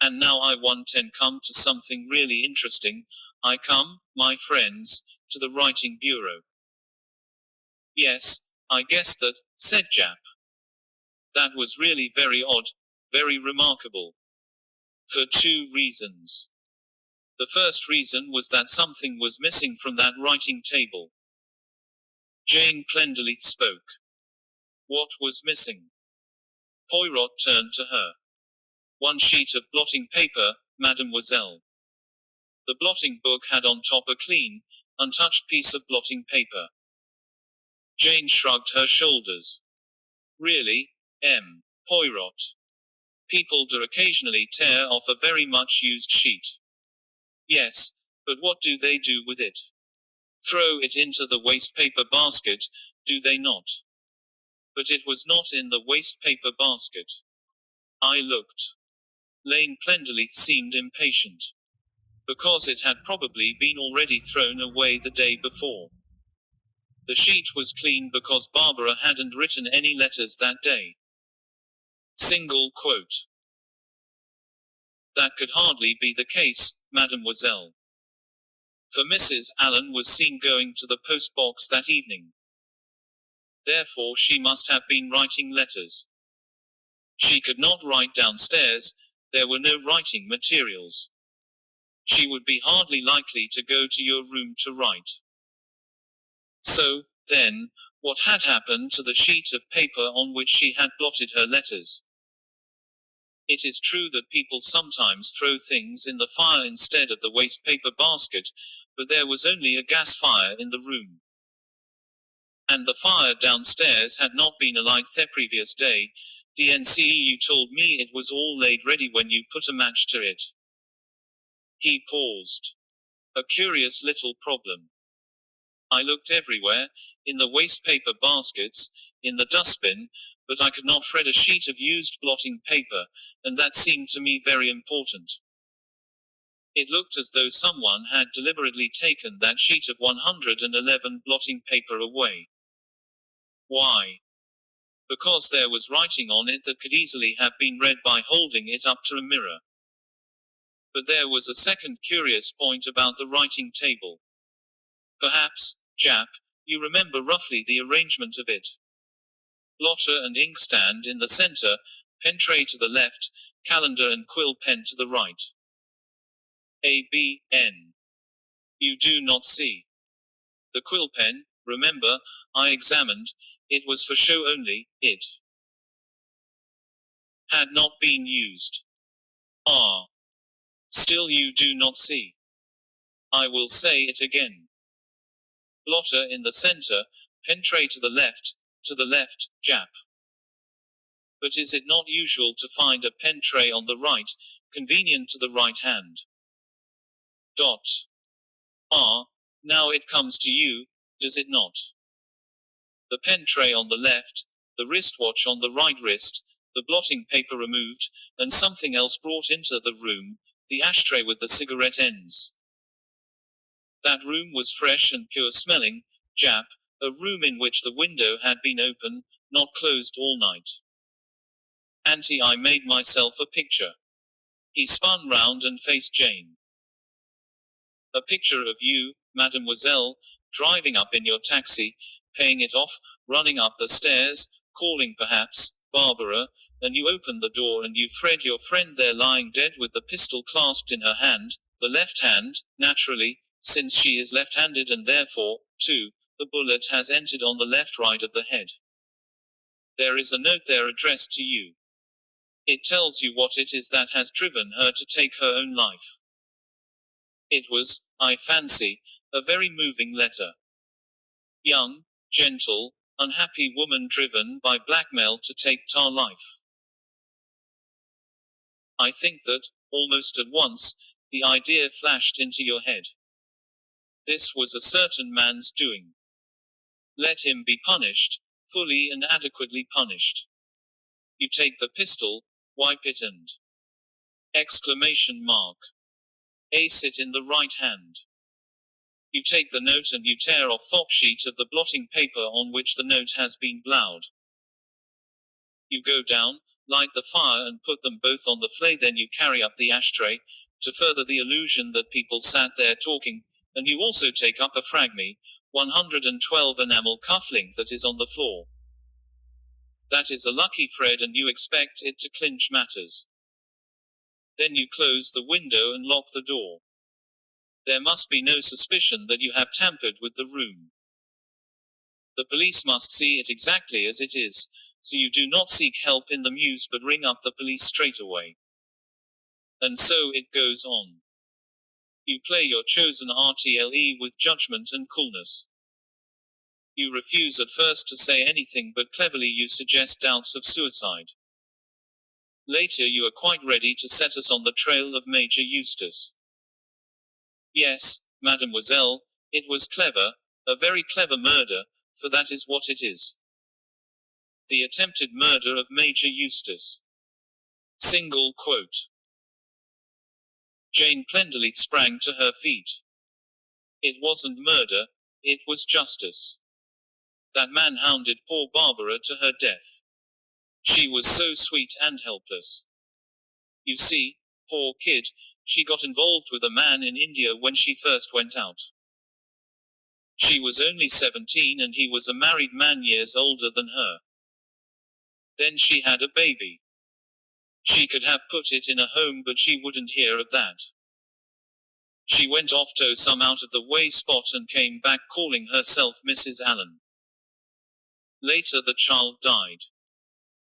[SPEAKER 1] And now I want and come to something really interesting. I come, my friends, to the writing bureau. Yes, I guessed that, said Jap. That was really very odd, very remarkable. For 2 reasons. The first reason was that something was missing from that writing table. Jane Plenderleith spoke. What was missing? Poirot turned to her. 1 sheet of blotting paper, mademoiselle. The blotting book had on top a clean, untouched piece of blotting paper. Jane shrugged her shoulders. Really, Poirot. People do occasionally tear off a very much used sheet. Yes, but what do they do with it? Throw it into the waste paper basket, do they not? But it was not in the waste paper basket. I looked. Lane Plenderleith seemed impatient. Because it had probably been already thrown away the day before. The sheet was clean because Barbara hadn't written any letters that day. Single quote. That could hardly be the case, mademoiselle. For Mrs. Allen was seen going to the post box that evening. Therefore she must have been writing letters. She could not write downstairs, there were no writing materials. She would be hardly likely to go to your room to write. So, then, what had happened to the sheet of paper on which she had blotted her letters? It is true that people sometimes throw things in the fire instead of the waste paper basket, but there was only a gas fire in the room. And the fire downstairs had not been alight the previous day. DNCE, you told me it was all laid ready when you put a match to it. He paused. A curious little problem. I looked everywhere, in the waste paper baskets, in the dustbin, but I could not thread a sheet of used blotting paper, and that seemed to me very important. It looked as though someone had deliberately taken that sheet of 111 blotting paper away. Why? Because there was writing on it that could easily have been read by holding it up to a mirror. But there was a second curious point about the writing table. Perhaps, Jap, you remember roughly the arrangement of it. Blotter and inkstand in the center, pen tray to the left, calendar and quill pen to the right. A.B.N. You do not see. The quill pen, remember, I examined, it was for show only, it had not been used. Ah. Still you do not see. I will say it again. Blotter in the center, pen tray to the left, Jap. But is it not usual to find a pen tray on the right, convenient to the right hand? Dot. Ah, now it comes to you, does it not? The pen tray on the left, the wristwatch on the right wrist, the blotting paper removed, and something else brought into the room, the ashtray with the cigarette ends. That room was fresh and pure smelling, Jap, a room in which the window had been open, not closed all night. Auntie, I made myself a picture. He spun round and faced Jane. A picture of you, mademoiselle, driving up in your taxi, paying it off, running up the stairs, calling perhaps, Barbara, and you open the door and you Fred your friend there lying dead with the pistol clasped in her hand, the left hand, naturally, since she is left-handed and therefore, too, the bullet has entered on the left right of the head. There is a note there addressed to you. It tells you what it is that has driven her to take her own life. It was, I fancy, a very moving letter. Young, gentle, unhappy woman driven by blackmail to take her life. I think that, almost at once, the idea flashed into your head. This was a certain man's doing. Let him be punished, fully and adequately punished. You take the pistol, wipe it and exclamation mark. Ace it in the right hand. You take the note and you tear off top sheet of the blotting paper on which the note has been blowed. You go down, light the fire and put them both on the flame, then you carry up the ashtray, to further the illusion that people sat there talking, and you also take up a fragment, 112 enamel cufflink that is on the floor. That is a lucky Fred and you expect it to clinch matters. Then you close the window and lock the door. There must be no suspicion that you have tampered with the room. The police must see it exactly as it is, so you do not seek help in the mews but ring up the police straight away. And so it goes on. You play your chosen RTLE with judgment and coolness. You refuse at first to say anything but cleverly you suggest doubts of suicide. Later you are quite ready to set us on the trail of Major Eustace. Yes, mademoiselle, it was clever, a very clever murder, for that is what it is. The attempted murder of Major Eustace. Single quote. Jane Plenderleith sprang to her feet. It wasn't murder, it was justice. That man hounded poor Barbara to her death. She was so sweet and helpless. You see, poor kid, she got involved with a man in India when she first went out. She was only 17 and he was a married man years older than her. Then she had a baby. She could have put it in a home but she wouldn't hear of that. She went off to some out-of-the-way spot and came back calling herself Mrs. Allen. Later the child died.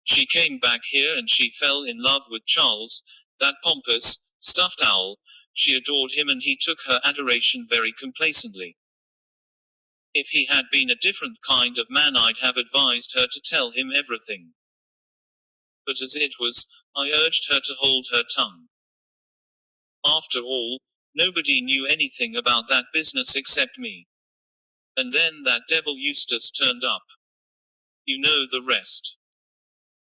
[SPEAKER 1] She came back here and she fell in love with Charles, that pompous, stuffed owl. She adored him and he took her adoration very complacently. If he had been a different kind of man I'd have advised her to tell him everything. But as it was, I urged her to hold her tongue. After all, nobody knew anything about that business except me. And then that devil Eustace turned up. You know the rest.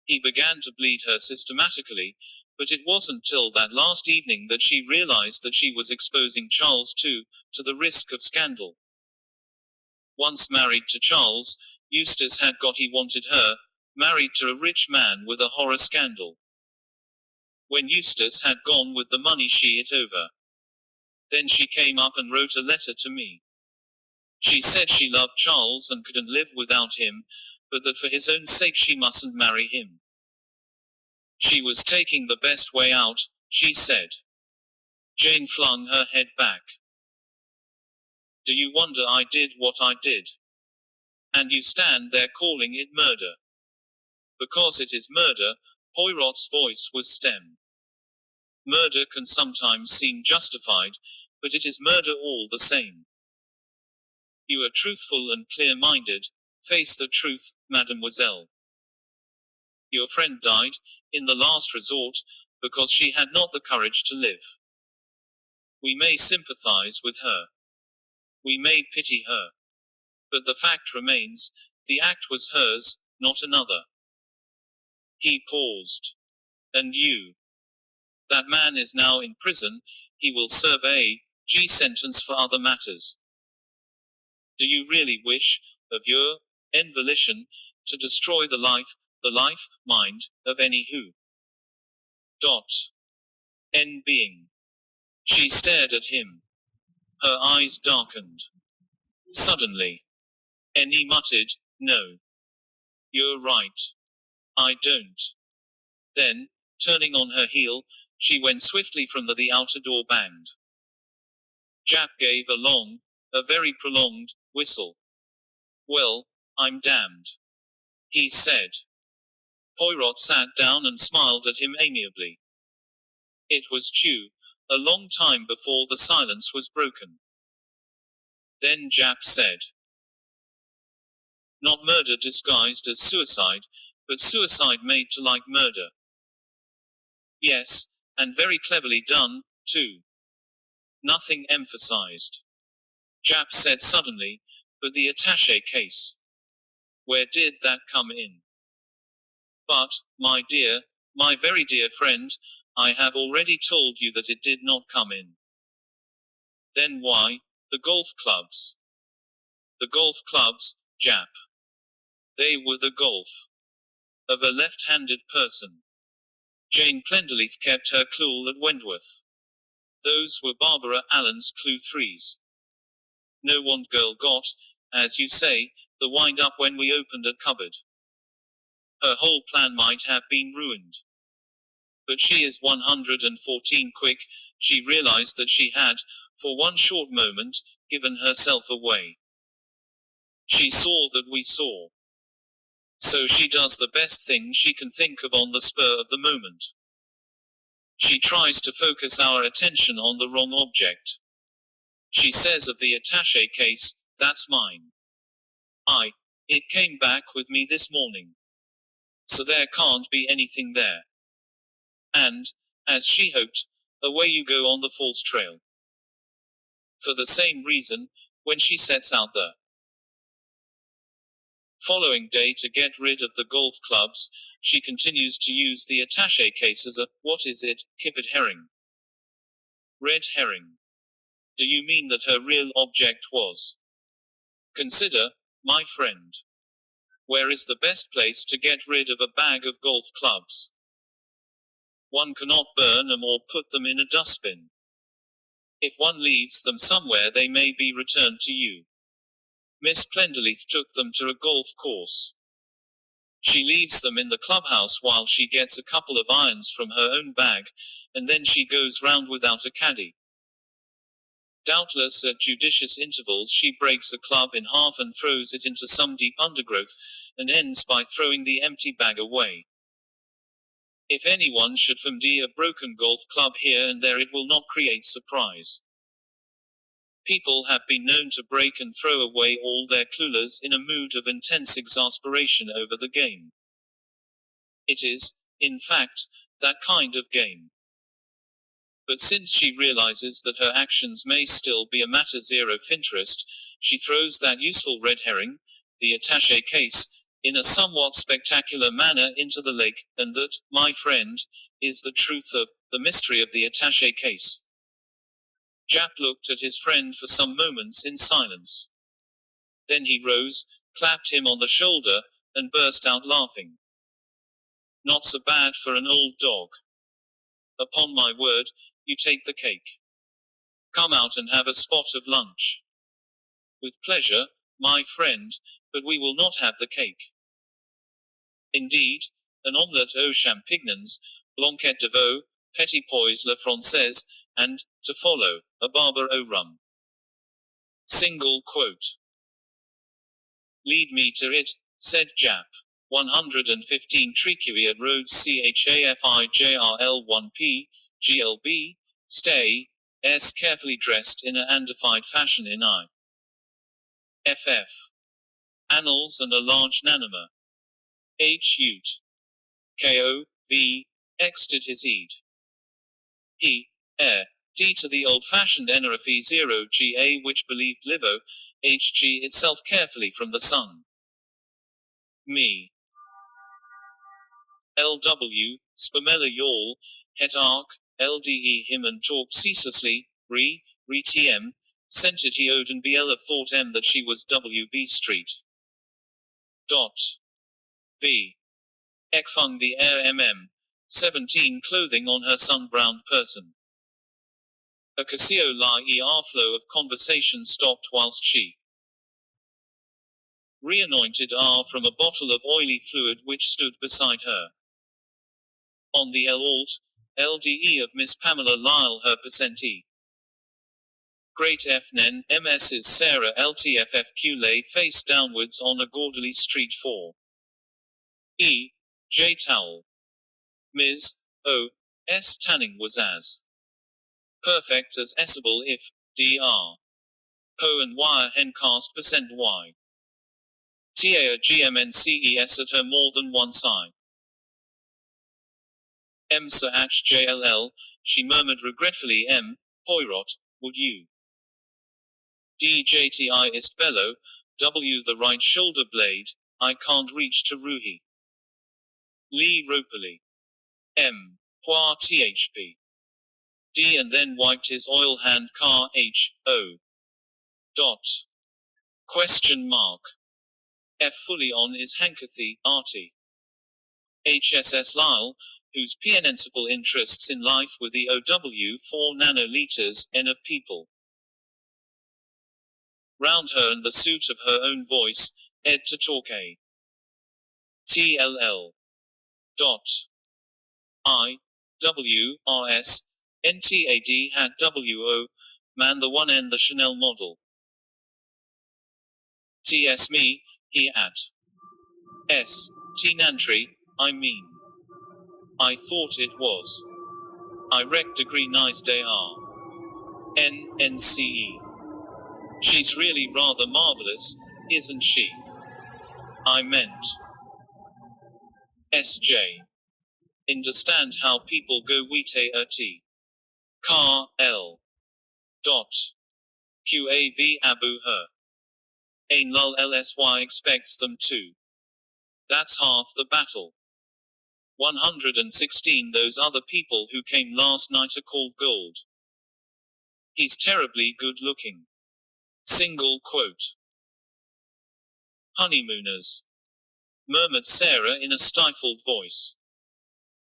[SPEAKER 1] He began to bleed her systematically, but it wasn't till that last evening that she realized that she was exposing Charles to the risk of scandal. Once married to Charles, Eustace had got he wanted her, married to a rich man with a horror scandal. When Eustace had gone with the money she it over. Then she came up and wrote a letter to me. She said she loved Charles and couldn't live without him, but that for his own sake she mustn't marry him. She was taking the best way out, she said. Jane flung her head back. Do you wonder I did what I did? And you stand there calling it murder. Because it is murder, Poirot's voice was stem. Murder can sometimes seem justified, but it is murder all the same. You are truthful and clear-minded. Face the truth, mademoiselle. Your friend died, in the last resort, because she had not the courage to live. We may sympathize with her. We may pity her. But the fact remains, the act was hers, not another. He paused. And you? That man is now in prison, he will serve a G sentence for other matters. Do you really wish, of your volition, to destroy the life, mind, of any who? N being. She stared at him. Her eyes darkened. Suddenly. He muttered, no. You're right. I don't. Then, turning on her heel, she went swiftly from the outer door banged. Jap gave a very prolonged, whistle. Well, I'm damned, he said. Poirot sat down and smiled at him amiably. It was due a long time before the silence was broken. Then Jap said, not murder disguised as suicide, but suicide made to like murder. Yes, and very cleverly done, too. Nothing emphasized. Jap said suddenly, but the attaché case. Where did that come in? But, my dear, my very dear friend, I have already told you that it did not come in. Then why, the golf clubs? The golf clubs, Jap. They were the golf of a left-handed person. Jane Plenderleith kept her clue at Wentworth. Those were Barbara Allen's clue threes. No one girl got, as you say, the wind up when we opened a cupboard. Her whole plan might have been ruined. But she is 114 quick, she realized that she had, for one short moment, given herself away. She saw that we saw. So she does the best thing she can think of on the spur of the moment. She tries to focus our attention on the wrong object. She says of the attaché case, that's mine. It came back with me this morning. So there can't be anything there. And, as she hoped, away you go on the false trail. For the same reason, when she sets out the following day to get rid of the golf clubs, she continues to use the attaché case as a, what is it, kippered herring? Red herring. Do you mean that her real object was? Consider, my friend. Where is the best place to get rid of a bag of golf clubs? One cannot burn them or put them in a dustbin. If one leaves them somewhere they may be returned to you. Miss Plenderleith took them to a golf course. She leaves them in the clubhouse while she gets a couple of irons from her own bag, and then she goes round without a caddy. Doubtless at judicious intervals she breaks a club in half and throws it into some deep undergrowth, and ends by throwing the empty bag away. If anyone should find a broken golf club here and there, it will not create surprise. People have been known to break and throw away all their clues in a mood of intense exasperation over the game. It is, in fact, that kind of game. But since she realizes that her actions may still be a matter zero of interest, she throws that useful red herring, the attaché case, in a somewhat spectacular manner into the lake, and that, my friend, is the truth of the mystery of the attaché case. Jap looked at his friend for some moments in silence. Then he rose, clapped him on the shoulder, and burst out laughing. Not so bad for an old dog. Upon my word, you take the cake. Come out and have a spot of lunch. With pleasure, my friend, but we will not have the cake. Indeed, an omelette aux champignons, blanquette de veau, petit pois la française, and, to follow, a barber au rum. Single quote. Lead me to it, said Jap. 115 Triquiet Road CHAFIJRL1P, GLB, stay, S carefully dressed in a undefined fashion in FF. Annals and a large nanoma. H. Ute. K.O. V. Exited his eed. D to the old-fashioned NRFE 0 GA which believed Livo, HG itself carefully from the sun. Me. LW, Spamella Yawl, Het Ark, LDE him and talked ceaselessly, TM, centered he Odin Biela thought M that she was WB Street. V. Ekfung the Air 17 clothing on her sun-browned person. A Casio la flow of conversation stopped whilst she Reanointed R from a bottle of oily fluid which stood beside her. On the Alt, LDE of Miss Pamela Lyle her percentee. Great FNN, MS's Sarah LTFFQ lay face downwards on a gaudily street 4. E. J. Towel. Ms. O. S. Tanning was as perfect as essable if, Dr. Poe and wire hencast percent Y. Ta GMNCES at her more than once eye. M. Sir H. JLL, she murmured regretfully poirot, would you? DJTI ist bellow, W. the right shoulder blade, I can't reach to Ruhi. Lee Roperly. Poir THP. D and then wiped his oil hand car H. O. Dot. Question mark. F fully on is Hankathy, arty. HSS Lyle, whose principal interests in life were the OW 4 nanoliters, N of people. Round her and the suit of her own voice, ed to talk a. TLL. Dot. I. W. R. S. NTAD had WO, man the one N the Chanel model. TS me, he at. S. T Nantry, I mean. I thought it was. I rec degree nice day are. NCE. She's really rather marvelous, isn't she? I meant. SJ. Understand how people go wite tea. Car, L. Dot. QAV Abu her. Ain lul LSY expects them to. That's half the battle. 116 Those other people who came last night are called gold. He's terribly good looking. Single quote. Honeymooners. Murmured Sarah in a stifled voice.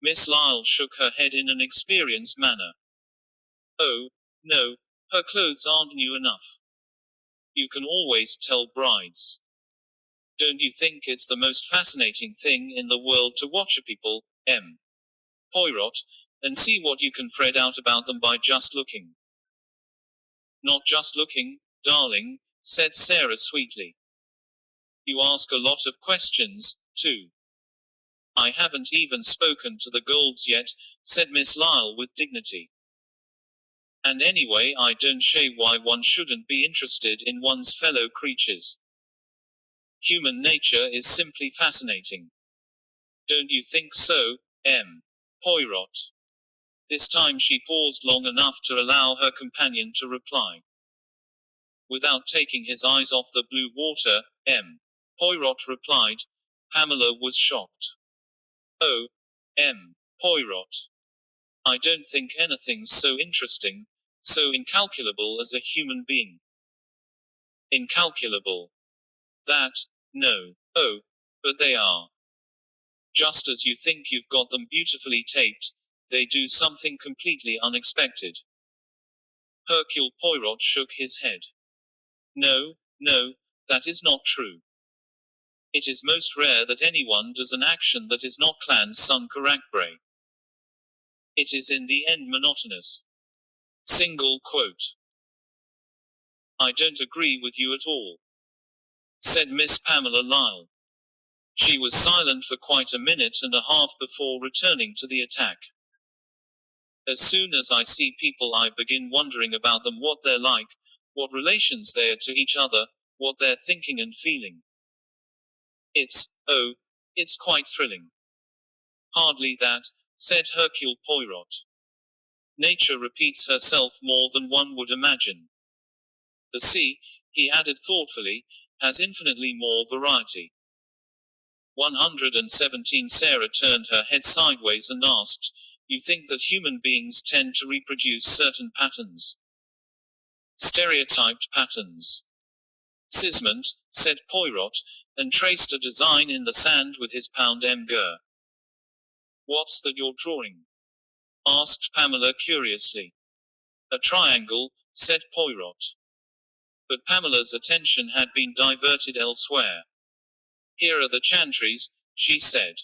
[SPEAKER 1] Miss Lyle shook her head in an experienced manner. Oh, no, her clothes aren't new enough. You can always tell brides. Don't you think it's the most fascinating thing in the world to watch a people, poirot, and see what you can thread out about them by just looking? Not just looking, darling, said Sarah sweetly. You ask a lot of questions, too. I haven't even spoken to the golds yet, said Miss Lyle with dignity. And anyway, I don't see why one shouldn't be interested in one's fellow creatures. Human nature is simply fascinating. Don't you think so, poirot? This time she paused long enough to allow her companion to reply. Without taking his eyes off the blue water, poirot replied. Pamela was shocked. Oh, poirot. I don't think anything's so interesting, so incalculable as a human being. Incalculable. That, no, oh, but they are. Just as you think you've got them beautifully taped, they do something completely unexpected. Hercule Poirot shook his head. No, no, that is not true. It is most rare that anyone does an action that is not clan's son caracbre. It is in the end monotonous. Single quote. I don't agree with you at all, said Miss Pamela Lyle. She was silent for quite a minute and a half before returning to the attack. As soon as I see people I begin wondering about them, what they're like, what relations they're to each other, what they're thinking and feeling. It's quite thrilling. Hardly that, said Hercule Poirot. Nature repeats herself more than one would imagine. The sea, he added thoughtfully, has infinitely more variety. 117 Sarah turned her head sideways and asked, You think that human beings tend to reproduce certain patterns? Stereotyped patterns. Sismond, said Poirot, and traced a design in the sand with his pound gur. What's that you're drawing? Asked Pamela curiously. A triangle, said Poirot. But Pamela's attention had been diverted elsewhere. Here are the chantries, she said.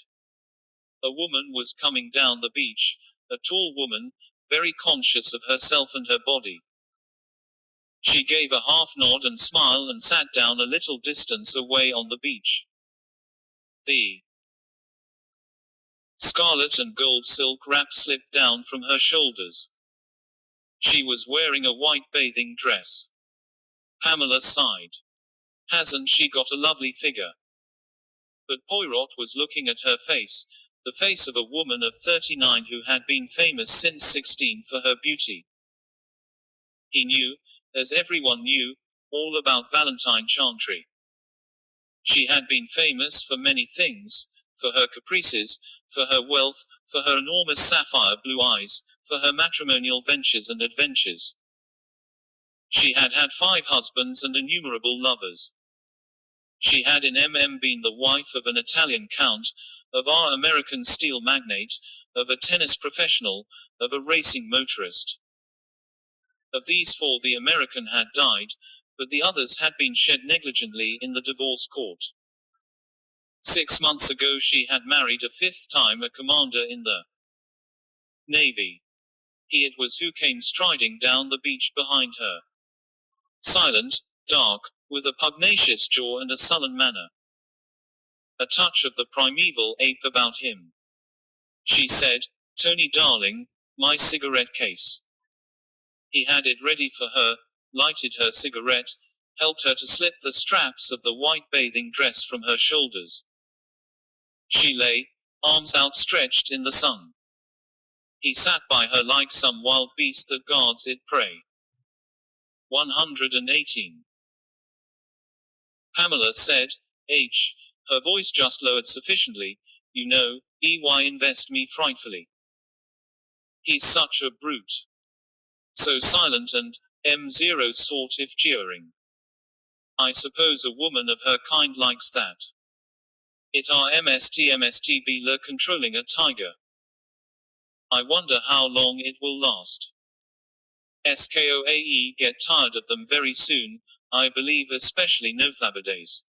[SPEAKER 1] A woman was coming down the beach, a tall woman, very conscious of herself and her body. She gave a half nod and smile and sat down a little distance away on the beach. The scarlet and gold silk wrap slipped down from her shoulders. She was wearing a white bathing dress. Pamela sighed. Hasn't she got a lovely figure? But Poirot was looking at her face, the face of a woman of 39 who had been famous since 16 for her beauty. He knew, as everyone knew, all about Valentine Chantry. She had been famous for many things, for her caprices, for her wealth, for her enormous sapphire blue eyes, for her matrimonial ventures and adventures. She had had 5 husbands and innumerable lovers. She had in been the wife of an Italian count, of our American steel magnate, of a tennis professional, of a racing motorist. Of these 4 the American had died, but the others had been shed negligently in the divorce court. 6 months ago she had married a 5th time, a commander in the Navy. He it was who came striding down the beach behind her. Silent, dark, with a pugnacious jaw and a sullen manner. A touch of the primeval ape about him. She said, "Tony darling, my cigarette case." He had it ready for her, lighted her cigarette, helped her to slip the straps of the white bathing dress from her shoulders. She lay, arms outstretched in the sun. He sat by her like some wild beast that guards its prey. 118. Pamela said, her voice just lowered sufficiently, "You know, EY invest me frightfully. He's such a brute. So silent and, M0 sort if jeering. I suppose a woman of her kind likes that. It are MST be la controlling a tiger. I wonder how long it will last. SKOAE get tired of them very soon, I believe, especially Noflabidays.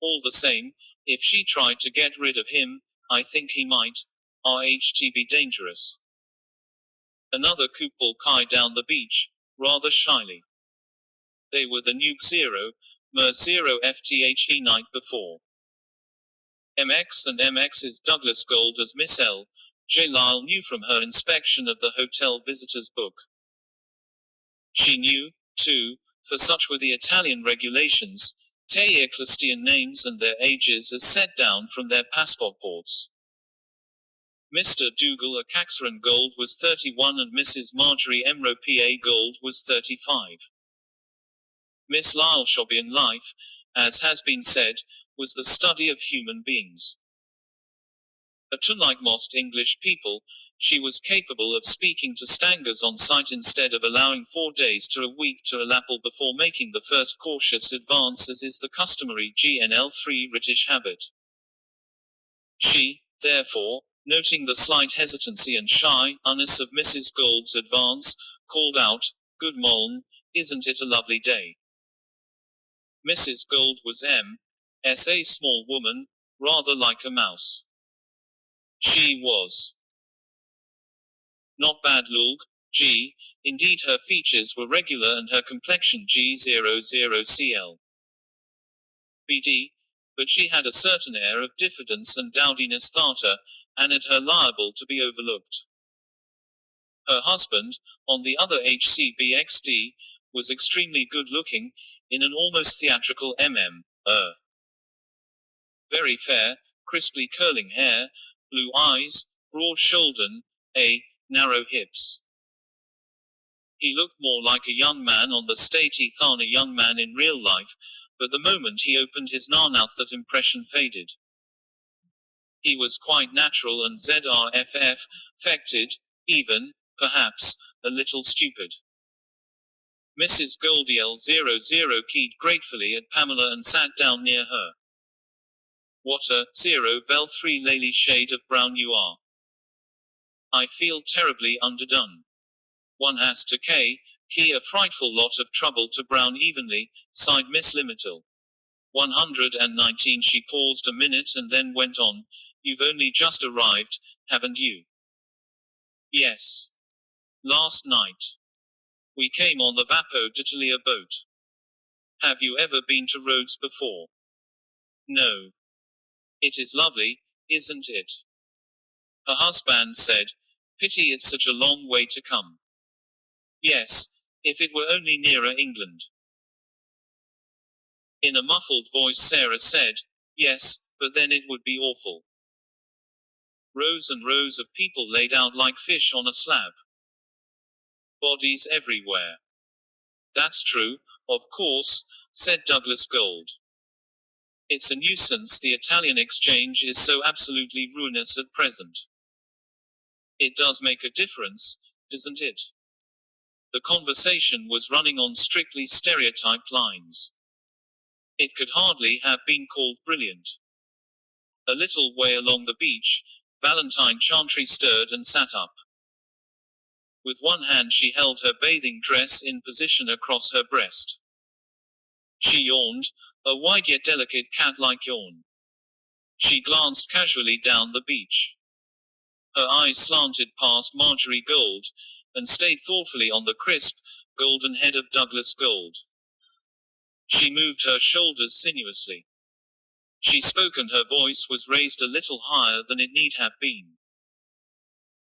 [SPEAKER 1] All the same, if she tried to get rid of him, I think he might. RHT be dangerous. Another couple kai down the beach, rather shyly. They were the Nuke 0, Mer 0 FTHE night before. MX and MX's Douglas Gold as Miss L. J. Lyle knew from her inspection of the hotel visitor's book. She knew, too, for such were the Italian regulations, te ecclesian names and their ages as set down from their passports. Mr. Dougal a Caxaran Gold was 31 and Mrs. Marjorie Emro PA Gold was 35. Miss Lyle Shobian life, as has been said, was the study of human beings. Unlike most English people, she was capable of speaking to Stangers on sight instead of allowing 4 days to a week to elapse before making the first cautious advance, as is the customary GNL3 British habit. She, therefore, noting the slight hesitancy and shyness of Mrs. Gold's advance, called out, "Good morn, isn't it a lovely day?" Mrs. Gold was a small woman, rather like a mouse. She was not bad look, indeed her features were regular and her complexion G00CL. BD, but she had a certain air of diffidence and dowdiness that and her liable to be overlooked. Her husband, on the other HCBXD, was extremely good-looking, in an almost theatrical very fair, crisply curling hair, blue eyes, broad shouldered, narrow hips. He looked more like a young man on the stage than a young man in real life, but the moment he opened his mouth that impression faded. He was quite natural and zrff, affected, even, perhaps, a little stupid. Mrs. Goldiel 00 keyed gratefully at Pamela and sat down near her. "What a 0 lily shade of brown you are. I feel terribly underdone. One has to key a frightful lot of trouble to brown evenly," sighed Miss Limital. 119. She paused a minute and then went on. You've only just arrived, haven't you? Yes. Last night. We came on the Vapo d'Italia boat. Have you ever been to Rhodes before? No. It is lovely, isn't it? Her husband said. Pity it's such a long way to come. Yes, if it were only nearer England. In a muffled voice Sarah said, yes, but then it would be awful. Rows and rows of people laid out like fish on a slab. Bodies everywhere. That's true, of course, said Douglas Gold. It's a nuisance the Italian exchange is so absolutely ruinous at present. It does make a difference, doesn't it? The conversation was running on strictly stereotyped lines. It could hardly have been called brilliant. A little way along the beach, Valentine Chantry stirred and sat up. With one hand she held her bathing dress in position across her breast. She yawned, a wide yet delicate cat-like yawn. She glanced casually down the beach. Her eyes slanted past Marjorie Gold, and stayed thoughtfully on the crisp, golden head of Douglas Gold. She moved her shoulders sinuously. She spoke and her voice was raised a little higher than it need have been.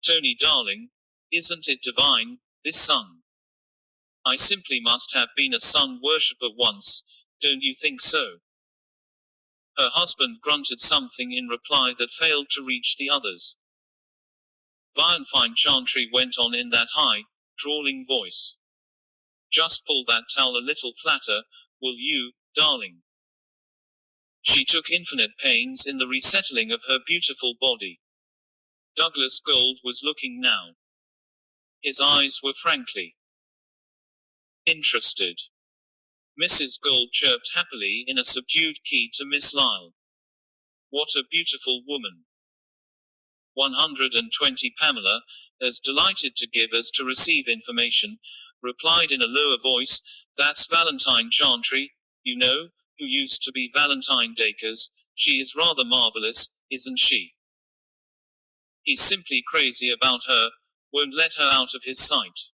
[SPEAKER 1] Tony darling, isn't it divine, this sun? I simply must have been a sun worshipper once, don't you think so? Her husband grunted something in reply that failed to reach the others. Valentine Chantry went on in that high, drawling voice. Just pull that towel a little flatter, will you, darling? She took infinite pains in the resettling of her beautiful body. Douglas Gold was looking now. His eyes were frankly interested. Mrs. Gold chirped happily in a subdued key to Miss Lyle. What a beautiful woman. 120. Pamela, as delighted to give as to receive information, replied in a lower voice, that's Valentine Chantry, you know, who used to be Valentine Dacres. She is rather marvelous, isn't she? He's simply crazy about her, won't let her out of his sight.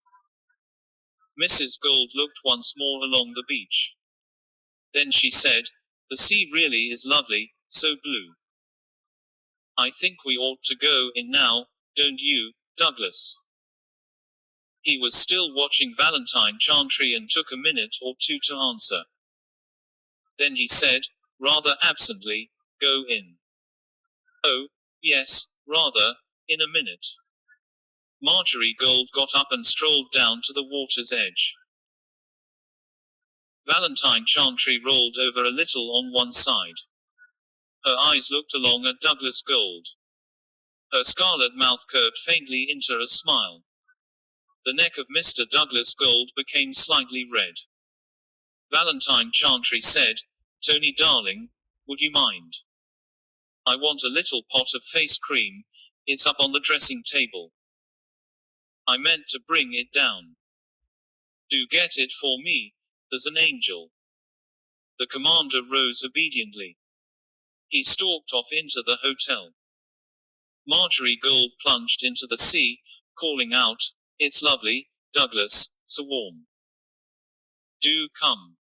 [SPEAKER 1] Mrs. Gold looked once more along the beach. Then she said, the sea really is lovely, so blue. I think we ought to go in now, don't you, Douglas? He was still watching Valentine Chantry and took a minute or two to answer. Then he said, rather absently, go in. Oh, yes, rather, in a minute. Marjorie Gold got up and strolled down to the water's edge. Valentine Chantry rolled over a little on one side. Her eyes looked along at Douglas Gold. Her scarlet mouth curved faintly into a smile. The neck of Mr. Douglas Gold became slightly red. Valentine Chantry said, Tony darling, would you mind? I want a little pot of face cream, it's up on the dressing table. I meant to bring it down. Do get it for me, there's an angel. The commander rose obediently. He stalked off into the hotel. Marjorie Gold plunged into the sea, calling out, it's lovely, Douglas, so warm. Do come.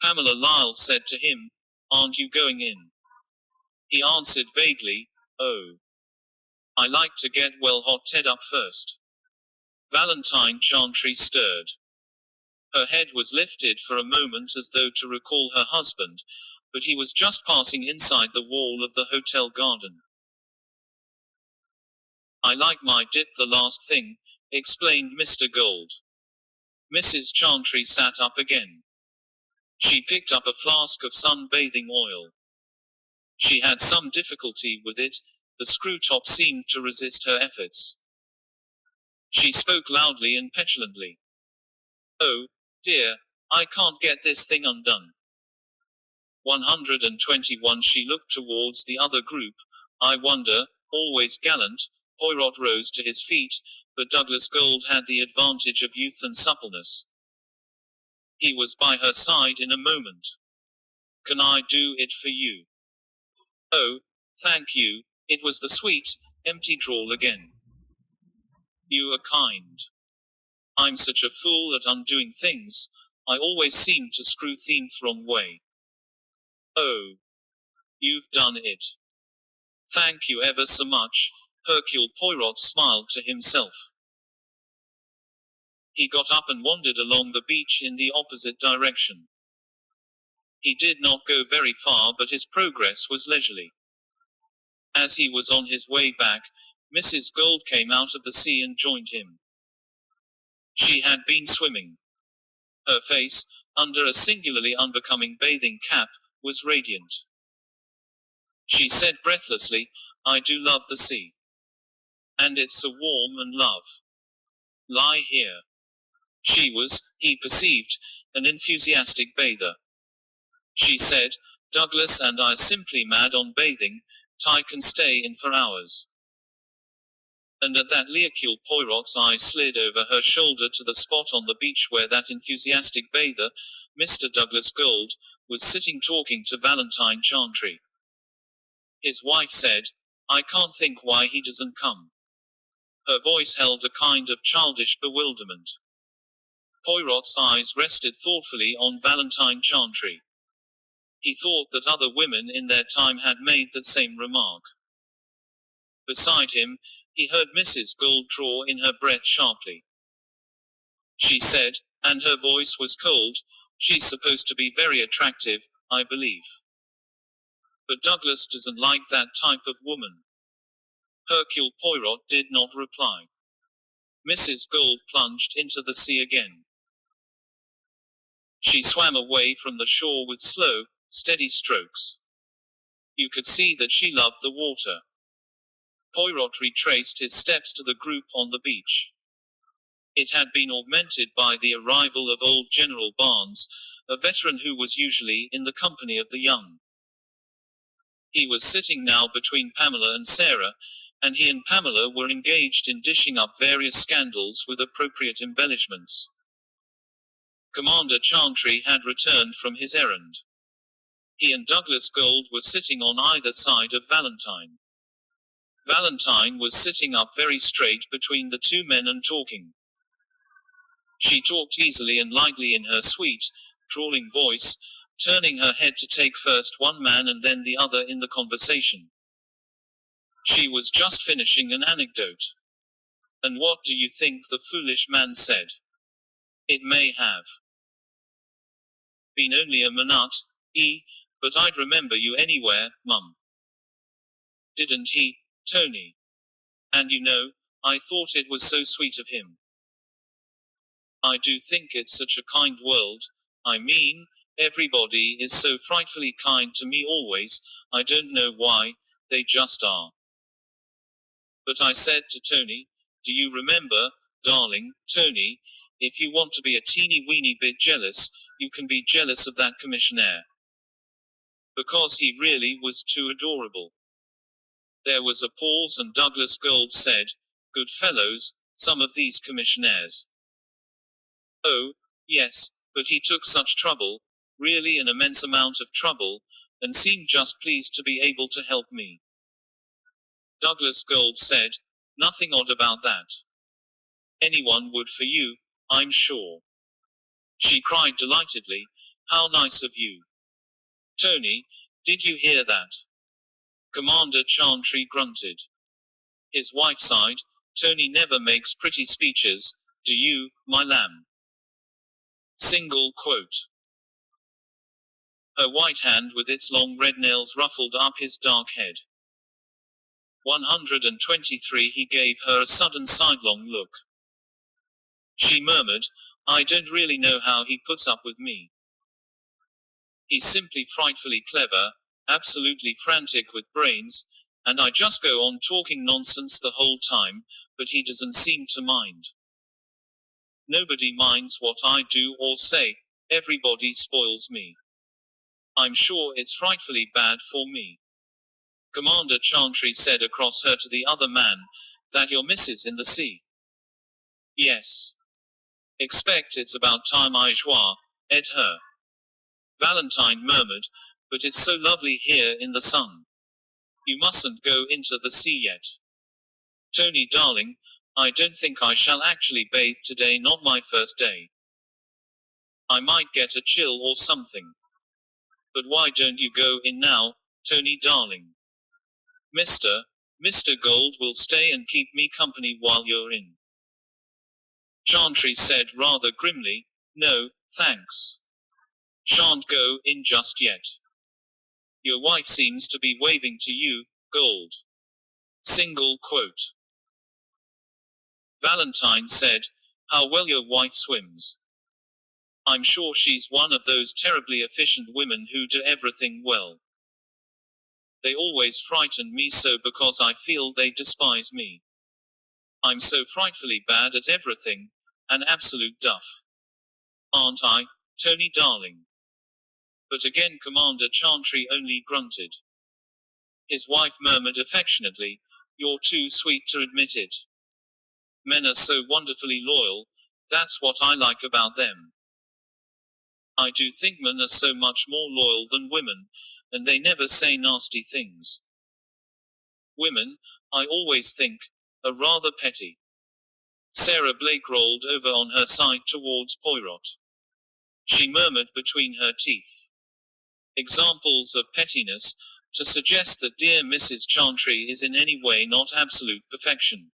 [SPEAKER 1] Pamela Lyle said to him, aren't you going in? He answered vaguely, oh. I like to get well hot-ted up first. Valentine Chantry stirred. Her head was lifted for a moment as though to recall her husband, but he was just passing inside the wall of the hotel garden. I like my dip the last thing, explained Mr. Gold. Mrs. Chantry sat up again. She picked up a flask of sun-bathing oil. She had some difficulty with it, the screw top seemed to resist her efforts. She spoke loudly and petulantly. Oh, dear, I can't get this thing undone. 121. She looked towards the other group. I wonder, always gallant, Poirot rose to his feet, but Douglas Gold had the advantage of youth and suppleness. He was by her side in a moment. Can I do it for you? Oh, thank you. It was the sweet, empty drawl again. You are kind. I'm such a fool at undoing things. I always seem to screw things wrong way. Oh. You've done it. Thank you ever so much. Hercule Poirot smiled to himself. He got up and wandered along the beach in the opposite direction. He did not go very far, but his progress was leisurely. As he was on his way back, Mrs. Gold came out of the sea and joined him. She had been swimming. Her face, under a singularly unbecoming bathing cap, was radiant. She said breathlessly, I do love the sea. And it's so warm and love. Lie here. She was, he perceived, an enthusiastic bather. She said, Douglas and I are simply mad on bathing, Ty can stay in for hours. And at that Hercule Poirot's eye slid over her shoulder to the spot on the beach where that enthusiastic bather, Mr. Douglas Gold, was sitting talking to Valentine Chantry. His wife said, I can't think why he doesn't come. Her voice held a kind of childish bewilderment. Poirot's eyes rested thoughtfully on Valentine Chantry. He thought that other women in their time had made that same remark. Beside him, he heard Mrs. Gold draw in her breath sharply. She said, and her voice was cold, she's supposed to be very attractive, I believe. But Douglas doesn't like that type of woman. Hercule Poirot did not reply. Mrs. Gold plunged into the sea again. She swam away from the shore with slow, steady strokes. You could see that she loved the water. Poirot retraced his steps to the group on the beach. It had been augmented by the arrival of old General Barnes, a veteran who was usually in the company of the young. He was sitting now between Pamela and Sarah, and he and Pamela were engaged in dishing up various scandals with appropriate embellishments. Commander Chantry had returned from his errand. He and Douglas Gold were sitting on either side of Valentine. Valentine was sitting up very straight between the two men and talking. She talked easily and lightly in her sweet, drawling voice, turning her head to take first one man and then the other in the conversation. She was just finishing an anecdote. And what do you think the foolish man said? It may have been only a minute, but I'd remember you anywhere, Mum. Didn't he, Tony? And you know, I thought it was so sweet of him. I do think it's such a kind world. I mean, everybody is so frightfully kind to me always, I don't know why, they just are. But I said to Tony, do you remember, darling, Tony, if you want to be a teeny weeny bit jealous, you can be jealous of that commissionaire. Because he really was too adorable. There was a pause and Douglas Gold said, good fellows, some of these commissionaires. Oh, yes, but he took such trouble, really an immense amount of trouble, and seemed just pleased to be able to help me. Douglas Gold said, nothing odd about that. Anyone would for you, I'm sure. She cried delightedly, how nice of you. Tony, did you hear that? Commander Chantry grunted. His wife sighed, Tony never makes pretty speeches, do you, my lamb? Single quote. Her white hand with its long red nails ruffled up his dark head. 123 He gave her a sudden sidelong look. She murmured, I don't really know how he puts up with me. He's simply frightfully clever, absolutely frantic with brains, and I just go on talking nonsense the whole time, but he doesn't seem to mind. Nobody minds what I do or say, everybody spoils me. I'm sure it's frightfully bad for me. Commander Chantry said across her to the other man, that your missus in the sea. Yes. Expect it's about time I joie, et her. Valentine murmured, But it's so lovely here in the sun. You mustn't go into the sea yet. Tony darling, I don't think I shall actually bathe today, not my first day. I might get a chill or something. But why don't you go in now, Tony darling? Mr. Gold will stay and keep me company while you're in. Chantry said rather grimly, no, thanks. Shan't go in just yet. Your wife seems to be waving to you, Gold. Single quote. Valentine said, how well your wife swims. I'm sure she's one of those terribly efficient women who do everything well. They always frighten me so because I feel they despise me. I'm so frightfully bad at everything, an absolute duff. Aren't I, Tony darling? But again Commander Chantry only grunted. His wife murmured affectionately, you're too sweet to admit it. Men are so wonderfully loyal, that's what I like about them. I do think men are so much more loyal than women, and they never say nasty things. Women, I always think, are rather petty. Sarah Blake rolled over on her side towards Poirot. She murmured between her teeth. Examples of pettiness, to suggest that dear Mrs. Chantry is in any way not absolute perfection.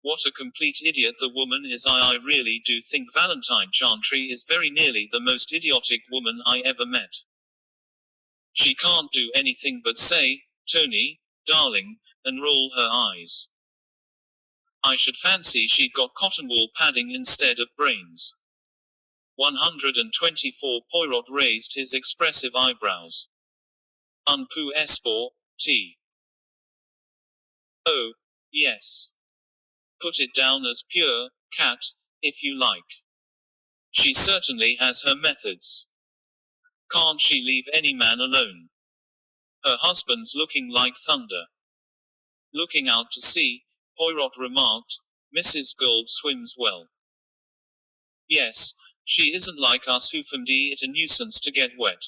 [SPEAKER 1] What a complete idiot the woman is. I really do think Valentine Chantry is very nearly the most idiotic woman I ever met. She can't do anything but say, Tony, darling, and roll her eyes. I should fancy she'd got cotton wool padding instead of brains. 124 Poirot raised his expressive eyebrows. Un peu esport, T. Oh, yes. Put it down as pure cat, if you like. She certainly has her methods. Can't she leave any man alone? Her husband's looking like thunder. Looking out to sea, Poirot remarked, Mrs. Gold swims well. Yes, she isn't like us who find it a nuisance to get wet.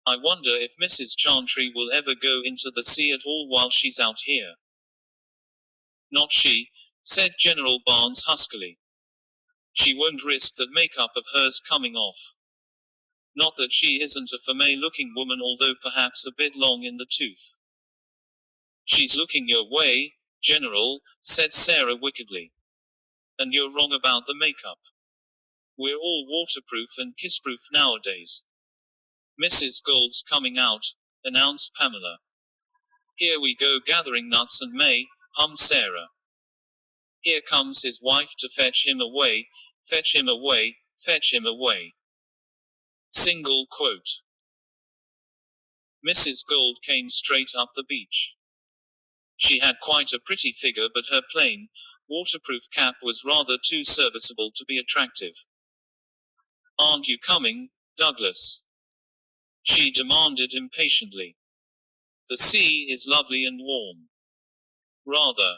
[SPEAKER 1] I wonder if Mrs. Chantry will ever go into the sea at all while she's out here. Not she, said General Barnes huskily. She won't risk that makeup of hers coming off. Not that she isn't a female-looking woman, although perhaps a bit long in the tooth. She's looking your way, General, said Sarah wickedly. And you're wrong about the makeup. We're all waterproof and kissproof nowadays. Mrs. Gold's coming out, announced Pamela. Here we go gathering nuts and may, hummed Sarah. Here comes his wife to fetch him away, fetch him away, fetch him away. Single quote. Mrs. Gold came straight up the beach. She had quite a pretty figure, but her plain, waterproof cap was rather too serviceable to be attractive. Aren't you coming, Douglas? She demanded impatiently. The sea is lovely and warm. Rather.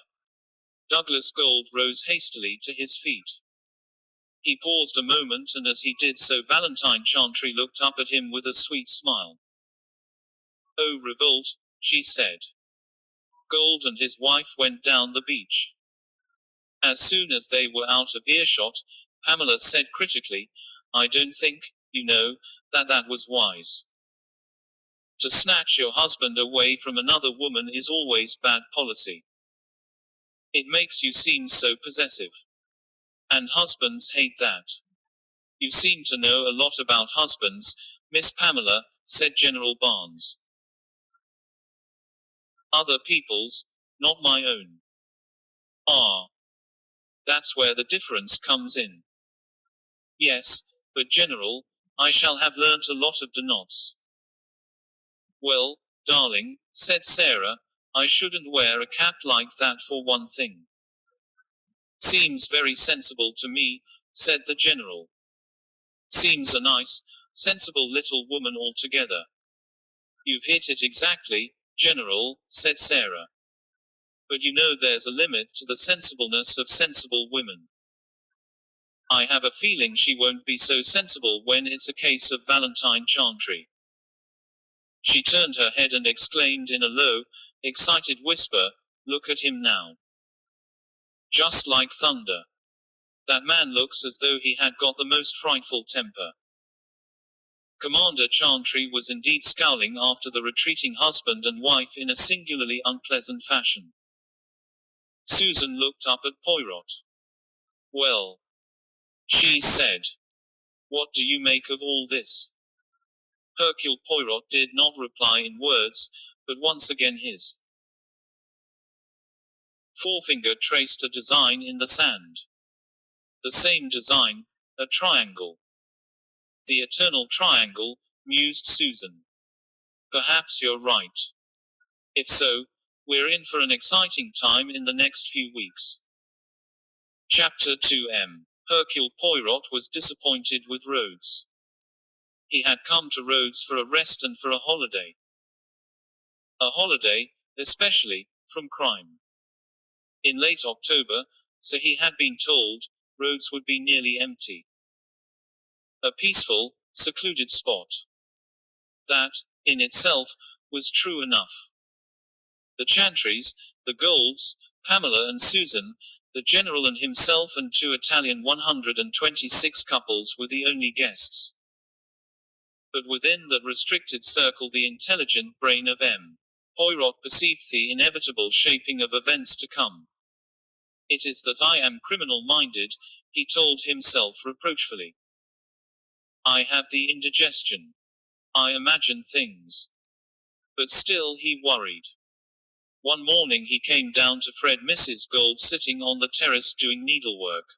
[SPEAKER 1] Douglas Gold rose hastily to his feet. He paused a moment, and as he did so Valentine Chantry looked up at him with a sweet smile. Oh revolt, she said. Gold and his wife went down the beach. As soon as they were out of earshot, Pamela said critically, I don't think, you know, that was wise. To snatch your husband away from another woman is always bad policy. It makes you seem so possessive. And husbands hate that. You seem to know a lot about husbands, Miss Pamela, said General Barnes. Other people's, not my own. Ah. That's where the difference comes in. Yes, but General, I shall have learnt a lot of the knots. Well, darling, said Sarah, I shouldn't wear a cap like that for one thing. Seems very sensible to me, said the General. Seems a nice, sensible little woman altogether. You've hit it exactly, General, said Sarah. But you know there's a limit to the sensibleness of sensible women. I have a feeling she won't be so sensible when it's a case of Valentine Chantry. She turned her head and exclaimed in a low, excited whisper, "Look at him now. Just like thunder. That man looks as though he had got the most frightful temper." Commander Chantry was indeed scowling after the retreating husband and wife in a singularly unpleasant fashion. Susan looked up at Poirot. "Well," she said, "what do you make of all this?" Hercule Poirot did not reply in words, but once again his forefinger traced a design in the sand. The same design, a triangle. "The eternal triangle," mused Susan. "Perhaps you're right. If so, we're in for an exciting time in the next few weeks." Chapter 2M. Hercule Poirot was disappointed with Rhodes. He had come to Rhodes for a rest and for a holiday. A holiday, especially, from crime. In late October, so he had been told, Rhodes would be nearly empty. A peaceful, secluded spot. That, in itself, was true enough. The Chantrys, the Goulds, Pamela and Susan, the General and himself and 2 Italian 126 couples were the only guests. But within that restricted circle the intelligent brain of M. Poirot perceived the inevitable shaping of events to come. "It is that I am criminal-minded," he told himself reproachfully. "I have the indigestion. I imagine things." But still he worried. One morning he came down to Fred Mrs. Gould sitting on the terrace doing needlework.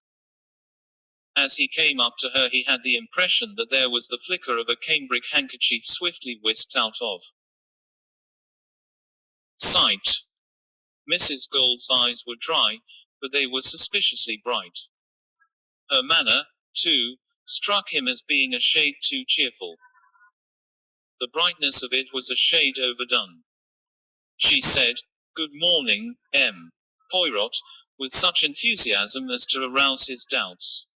[SPEAKER 1] As he came up to her he had the impression that there was the flicker of a cambric handkerchief swiftly whisked out of sight. Mrs. Gould's eyes were dry, but they were suspiciously bright. Her manner, too, struck him as being a shade too cheerful. The brightness of it was a shade overdone. She said, "Good morning, M. Poirot," with such enthusiasm as to arouse his doubts.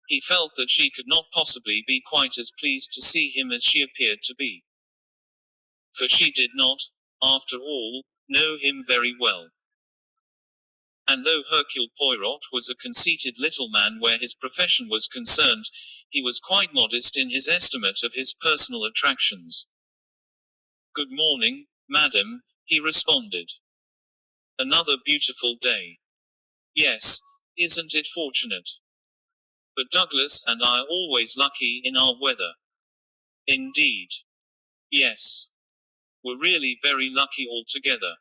[SPEAKER 1] He felt that she could not possibly be quite as pleased to see him as she appeared to be. For she did not, after all, know him very well. And though Hercule Poirot was a conceited little man where his profession was concerned, he was quite modest in his estimate of his personal attractions. "Good morning, madam," he responded. "Another beautiful day." "Yes, isn't it fortunate? But Douglas and I are always lucky in our weather." "Indeed. Yes. We're really very lucky altogether.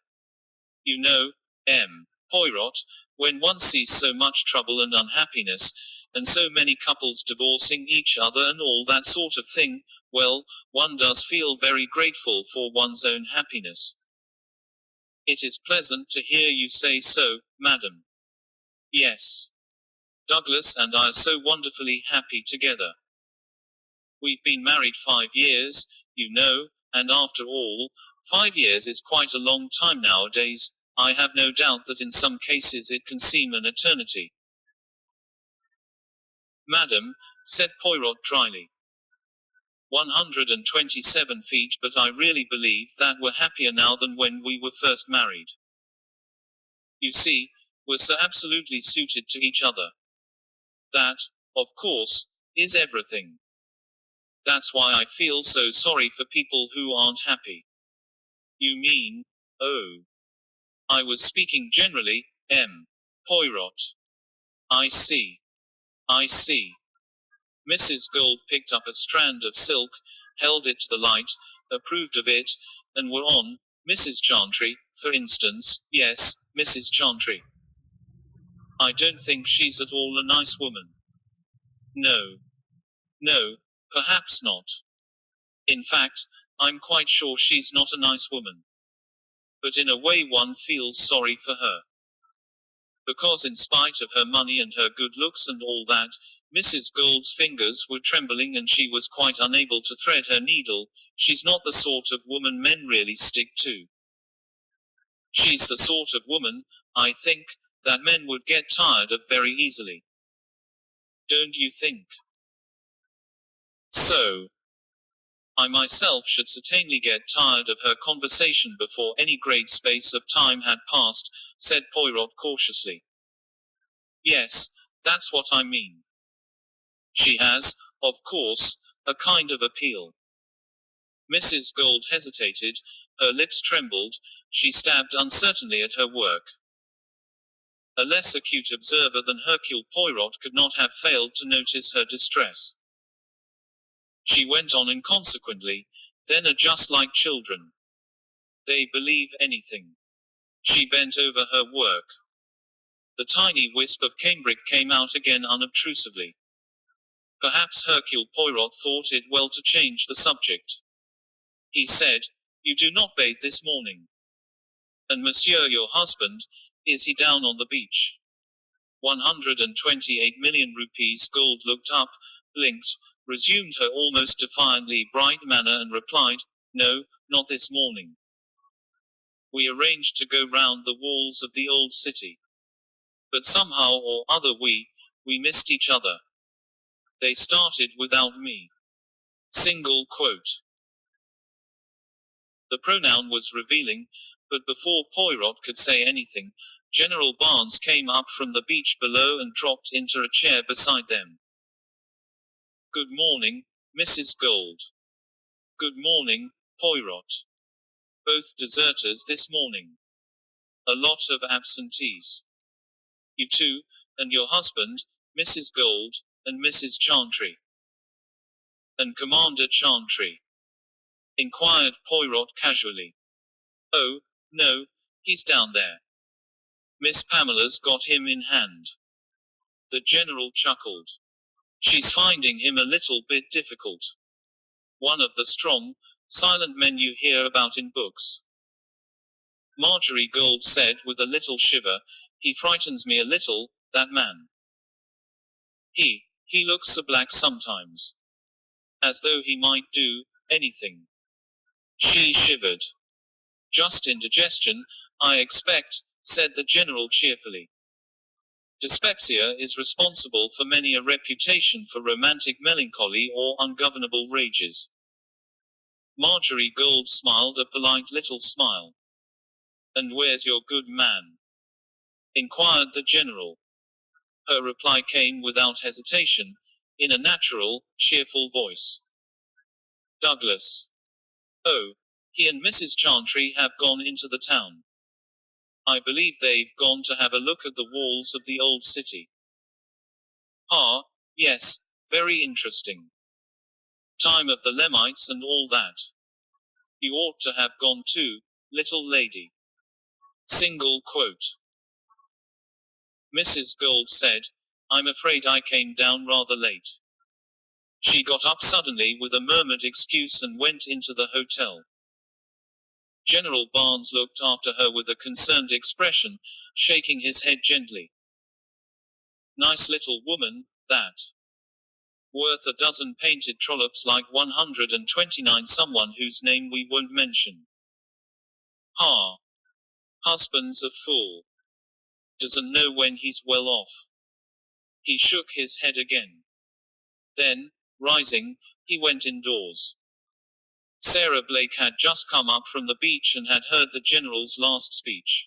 [SPEAKER 1] You know, M. Poirot, when one sees so much trouble and unhappiness, and so many couples divorcing each other and all that sort of thing, well, one does feel very grateful for one's own happiness." "It is pleasant to hear you say so, madam." "Yes. Douglas and I are so wonderfully happy together. We've been married 5 years, you know, and after all, 5 years is quite a long time nowadays. I have no doubt that in some cases it can seem an eternity." "Madam," said Poirot dryly. 127 feet, but I really believe that we're happier now than when we were first married. You see, we're so absolutely suited to each other. That, of course, is everything. That's why I feel so sorry for people who aren't happy." "You mean, oh. I was speaking generally, M. Poirot." "I see. I see." Mrs. Gould picked up a strand of silk, held it to the light, approved of it, and were on, "Mrs. Chantry, for instance." "Yes, Mrs. Chantry. I don't think she's at all a nice woman." "No. No, perhaps not. In fact, I'm quite sure she's not a nice woman. But in a way one feels sorry for her. Because in spite of her money and her good looks and all that, Mrs. Gould's fingers were trembling and she was quite unable to thread her needle. She's not the sort of woman men really stick to. She's the sort of woman, I think, that men would get tired of very easily. Don't you think so?" I myself should certainly get tired of her conversation before any great space of time had passed, said Poirot cautiously. Yes, that's what I mean. She has, of course, a kind of appeal. Mrs. Gold hesitated, her lips trembled, she stabbed uncertainly at her work. A less acute observer than Hercule Poirot could not have failed to notice her distress. She went on inconsequently, "Then are just like children. They believe anything." She bent over her work. The tiny wisp of cambric came out again unobtrusively. Perhaps Hercule Poirot thought it well to change the subject. He said, "You do not bathe this morning. And monsieur your husband, is he down on the beach?" 128 million rupees. Gold looked up, blinked, resumed her almost defiantly bright manner and replied, "No, not this morning. We arranged to go round the walls of the old city. But somehow or other we missed each other. They started without me." Single quote. The pronoun was revealing, but before Poirot could say anything, General Barnes came up from the beach below and dropped into a chair beside them. "Good morning, Mrs. Gold." "Good morning, Poirot. Both deserters this morning. A lot of absentees. You too, and your husband, Mrs. Gold, and Mrs. Chantry." "And Commander Chantry?" inquired Poirot casually. "Oh, no, he's down there. Miss Pamela's got him in hand." The general chuckled. "She's finding him a little bit difficult. One of the strong, silent men you hear about in books." Marjorie Gold said with a little shiver, "He frightens me a little, that man. He looks so black sometimes. As though he might do anything." She shivered. "Just indigestion, I expect," said the general cheerfully. "Dyspepsia is responsible for many a reputation for romantic melancholy or ungovernable rages." Marjorie Gold smiled a polite little smile. "And where's your good man?" inquired the general. Her reply came without hesitation, in a natural, cheerful voice. "Douglas. Oh, he and Mrs. Chantry have gone into the town. I believe they've gone to have a look at the walls of the old city." "Ah, yes, very interesting. Time of the Lemites and all that. You ought to have gone too, little lady." Single quote. Mrs. Gold said, "I'm afraid I came down rather late." She got up suddenly with a murmured excuse and went into the hotel. General Barnes looked after her with a concerned expression, shaking his head gently. "Nice little woman, that. Worth a dozen painted trollops like 129 someone whose name we won't mention. Ha! Husband's a fool. Doesn't know when he's well off." He shook his head again. Then, rising, he went indoors. Sarah Blake had just come up from the beach and had heard the general's last speech.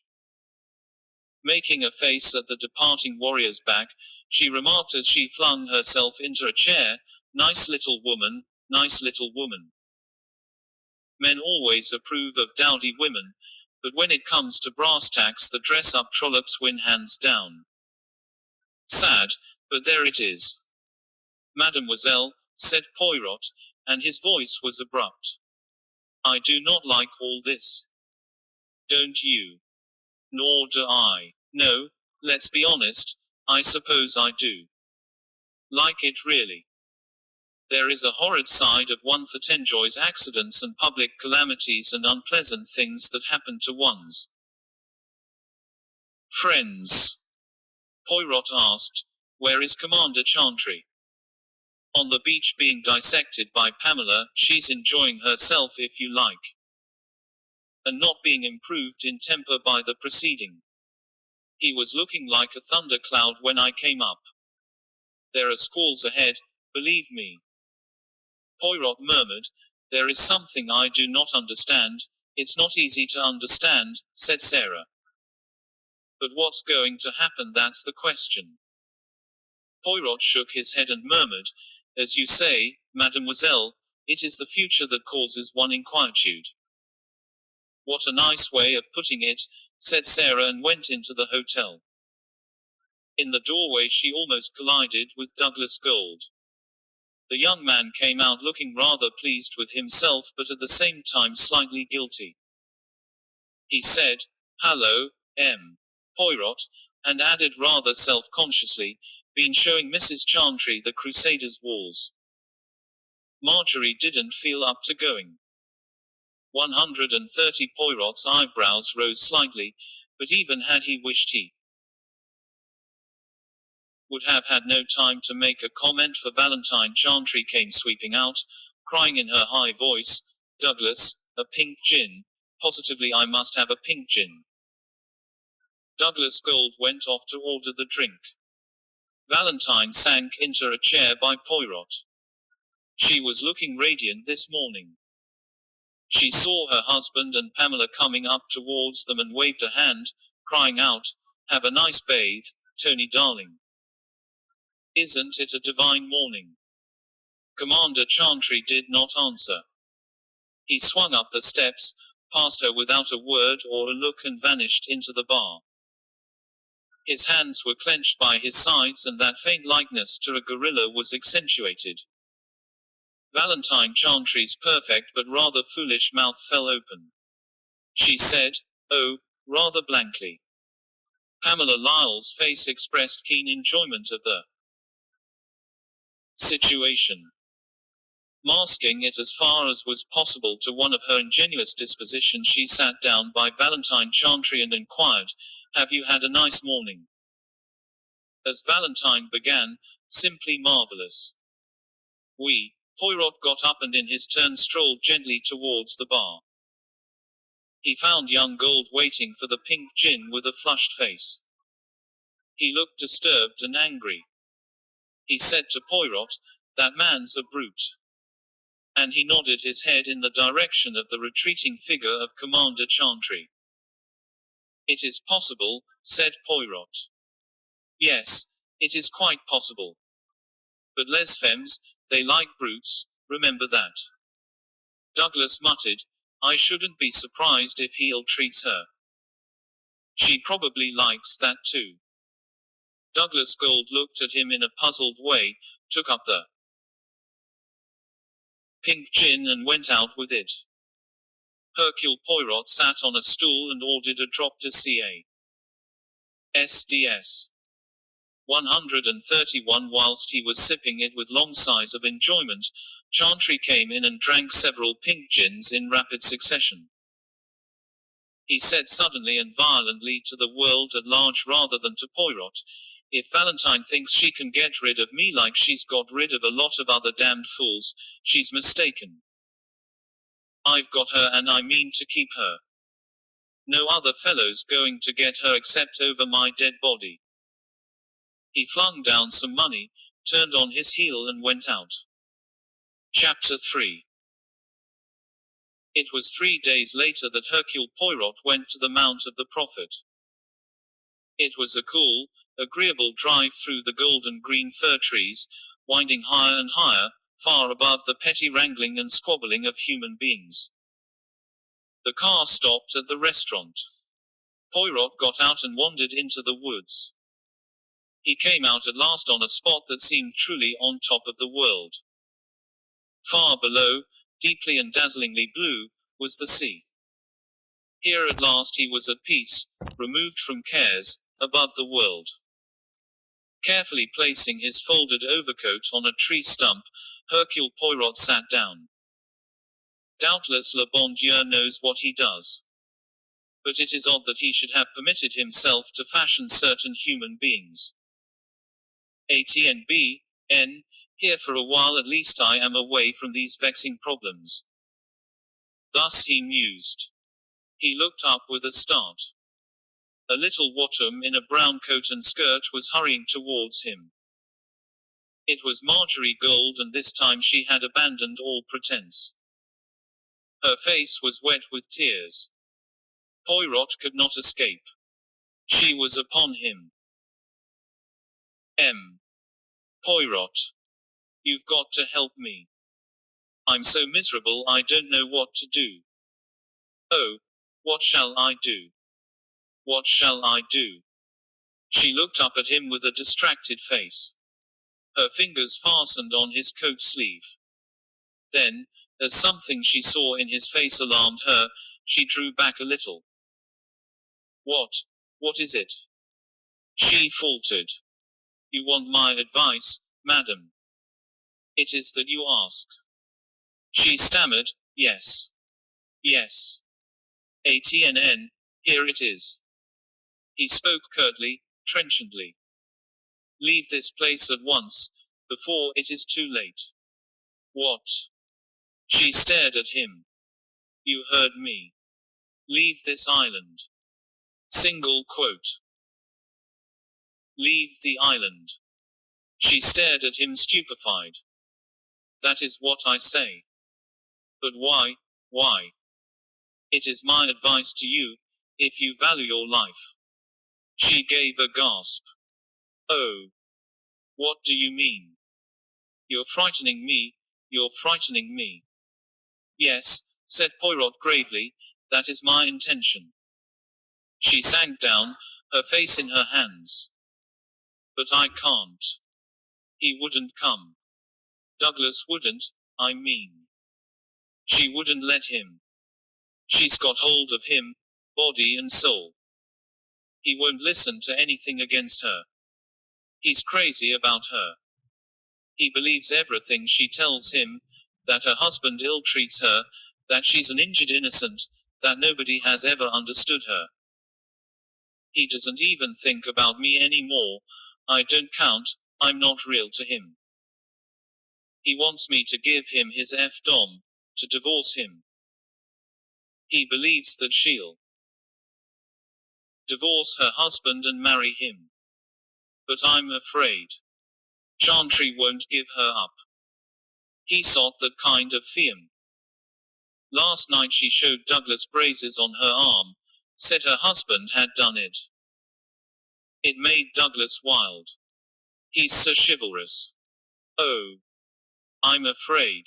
[SPEAKER 1] Making a face at the departing warrior's back, she remarked as she flung herself into a chair, "Nice little woman, nice little woman." Men always approve of dowdy women, but when it comes to brass tacks the dress-up trollops win hands down. Sad, but there it is. "Mademoiselle," said Poirot, and his voice was abrupt. "I do not like all this." "Don't you?" "Nor do I. No, let's be honest, I suppose I do. Like it really. There is a horrid side of one that enjoys accidents and public calamities and unpleasant things that happen to one's friends." Poirot asked, "Where is Commander Chantry?" "On the beach being dissected by Pamela. She's enjoying herself if you like. And not being improved in temper by the proceeding. He was looking like a thundercloud when I came up. There are squalls ahead, believe me." Poirot murmured, There is something I do not understand. It's not easy to understand, said Sarah. But what's going to happen, that's the question. Poirot shook his head and murmured, As you say, mademoiselle, it is the future that causes one inquietude. What a nice way of putting it, said Sarah and went into the hotel. In the doorway she almost collided with Douglas Gold. The young man came out looking rather pleased with himself but at the same time slightly guilty. He said, Hello, M. Poirot, and added rather self-consciously, Been showing Mrs. Chantry the Crusaders' walls. Marjorie didn't feel up to going. 130 Poirot's eyebrows rose slightly, but even had he wished he would have had no time to make a comment, for Valentine Chantry came sweeping out, crying in her high voice, Douglas, a pink gin. Positively I must have a pink gin. Douglas Gold went off to order the drink. Valentine sank into a chair by Poirot. She was looking radiant this morning. She saw her husband and Pamela coming up towards them and waved a hand, crying out, Have a nice bathe, Tony darling. Isn't it a divine morning? Commander Chantry did not answer. He swung up the steps, passed her without a word or a look and vanished into the bar. His hands were clenched by his sides and that faint likeness to a gorilla was accentuated. Valentine Chantry's perfect but rather foolish mouth fell open. She said, Oh, rather blankly. Pamela Lyle's face expressed keen enjoyment of the situation. Masking it as far as was possible to one of her ingenuous disposition, she sat down by Valentine Chantry and inquired, Have you had a nice morning? As Valentine began, Simply marvelous. Oui. Poirot got up and in his turn strolled gently towards the bar. He found young Gold waiting for the pink gin with a flushed face. He looked disturbed and angry. He said to Poirot, That man's a brute. And he nodded his head in the direction of the retreating figure of Commander Chantry. It is possible, said Poirot. Yes, it is quite possible. But les femmes, they like brutes, remember that. Douglas muttered, I shouldn't be surprised if he ill-treats her. She probably likes that too. Douglas Gold looked at him in a puzzled way, took up the pink gin and went out with it. Hercule Poirot sat on a stool and ordered a drop de ca. SDS. 131. Whilst he was sipping it with long sighs of enjoyment, Chantry came in and drank several pink gins in rapid succession. He said suddenly and violently to the world at large rather than to Poirot, If Valentine thinks she can get rid of me like she's got rid of a lot of other damned fools, she's mistaken. I've got her and I mean to keep her. No other fellow's going to get her except over my dead body. He flung down some money, turned on his heel and went out. Chapter 3. It was 3 days later that Hercule Poirot went to the Mount of the Prophet. It was a cool, agreeable drive through the golden green fir trees, winding higher and higher, far above the petty wrangling and squabbling of human beings. The car stopped at the restaurant. Poirot got out and wandered into the woods. He came out at last on a spot that seemed truly on top of the world. Far below, deeply and dazzlingly blue, was the sea. Here at last he was at peace, removed from cares, above the world. Carefully placing his folded overcoat on a tree stump, Hercule Poirot sat down. Doubtless le bon Dieu knows what he does. But it is odd that he should have permitted himself to fashion certain human beings. ATNB, N, here for a while at least I am away from these vexing problems. Thus he mused. He looked up with a start. A little Wattom in a brown coat and skirt was hurrying towards him. It was Marjorie Gold and this time she had abandoned all pretense. Her face was wet with tears. Poirot could not escape. She was upon him. Poirot. You've got to help me. I'm so miserable I don't know what to do. Oh, what shall I do? What shall I do? She looked up at him with a distracted face. Her fingers fastened on his coat sleeve. Then, as something she saw in his face alarmed her, she drew back a little. What is it? She faltered. You want my advice, madam? It is that you ask. She stammered, yes. Yes. ATNN, here it is. He spoke curtly, trenchantly. Leave this place at once, before it is too late. What? She stared at him. You heard me. Leave this island. Single quote. Leave the island. She stared at him stupefied. That is what I say. But why? It is my advice to you, if you value your life. She gave a gasp. Oh. What do you mean? You're frightening me, you're frightening me. Yes, said Poirot gravely, that is my intention. She sank down, her face in her hands. But I can't. He wouldn't come. Douglas wouldn't, I mean. She wouldn't let him. She's got hold of him, body and soul. He won't listen to anything against her. He's crazy about her. He believes everything she tells him, that her husband ill-treats her, that she's an injured innocent, that nobody has ever understood her. He doesn't even think about me anymore. I don't count, I'm not real to him. He wants me to give him his F-dom, to divorce him. He believes that she'll divorce her husband and marry him. But I'm afraid. Chantry won't give her up. He sought that kind of fiam. Last night she showed Douglas braces on her arm, said her husband had done it. It made Douglas wild. He's so chivalrous. Oh. I'm afraid.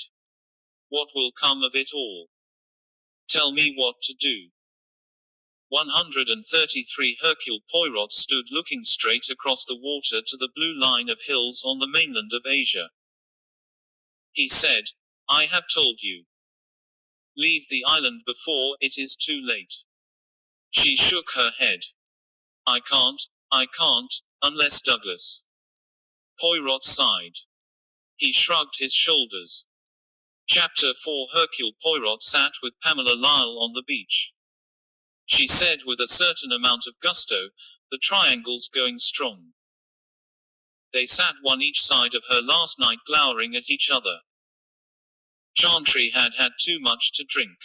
[SPEAKER 1] What will come of it all? Tell me what to do. 133 Hercule Poirot stood looking straight across the water to the blue line of hills on the mainland of Asia. He said, I have told you. Leave the island before it is too late. She shook her head. I can't, unless Douglas. Poirot sighed. He shrugged his shoulders. Chapter 4 Hercule Poirot sat with Pamela Lyle on the beach. She said with a certain amount of gusto, the triangle's going strong. They sat one each side of her last night glowering at each other. Chantry had had too much to drink.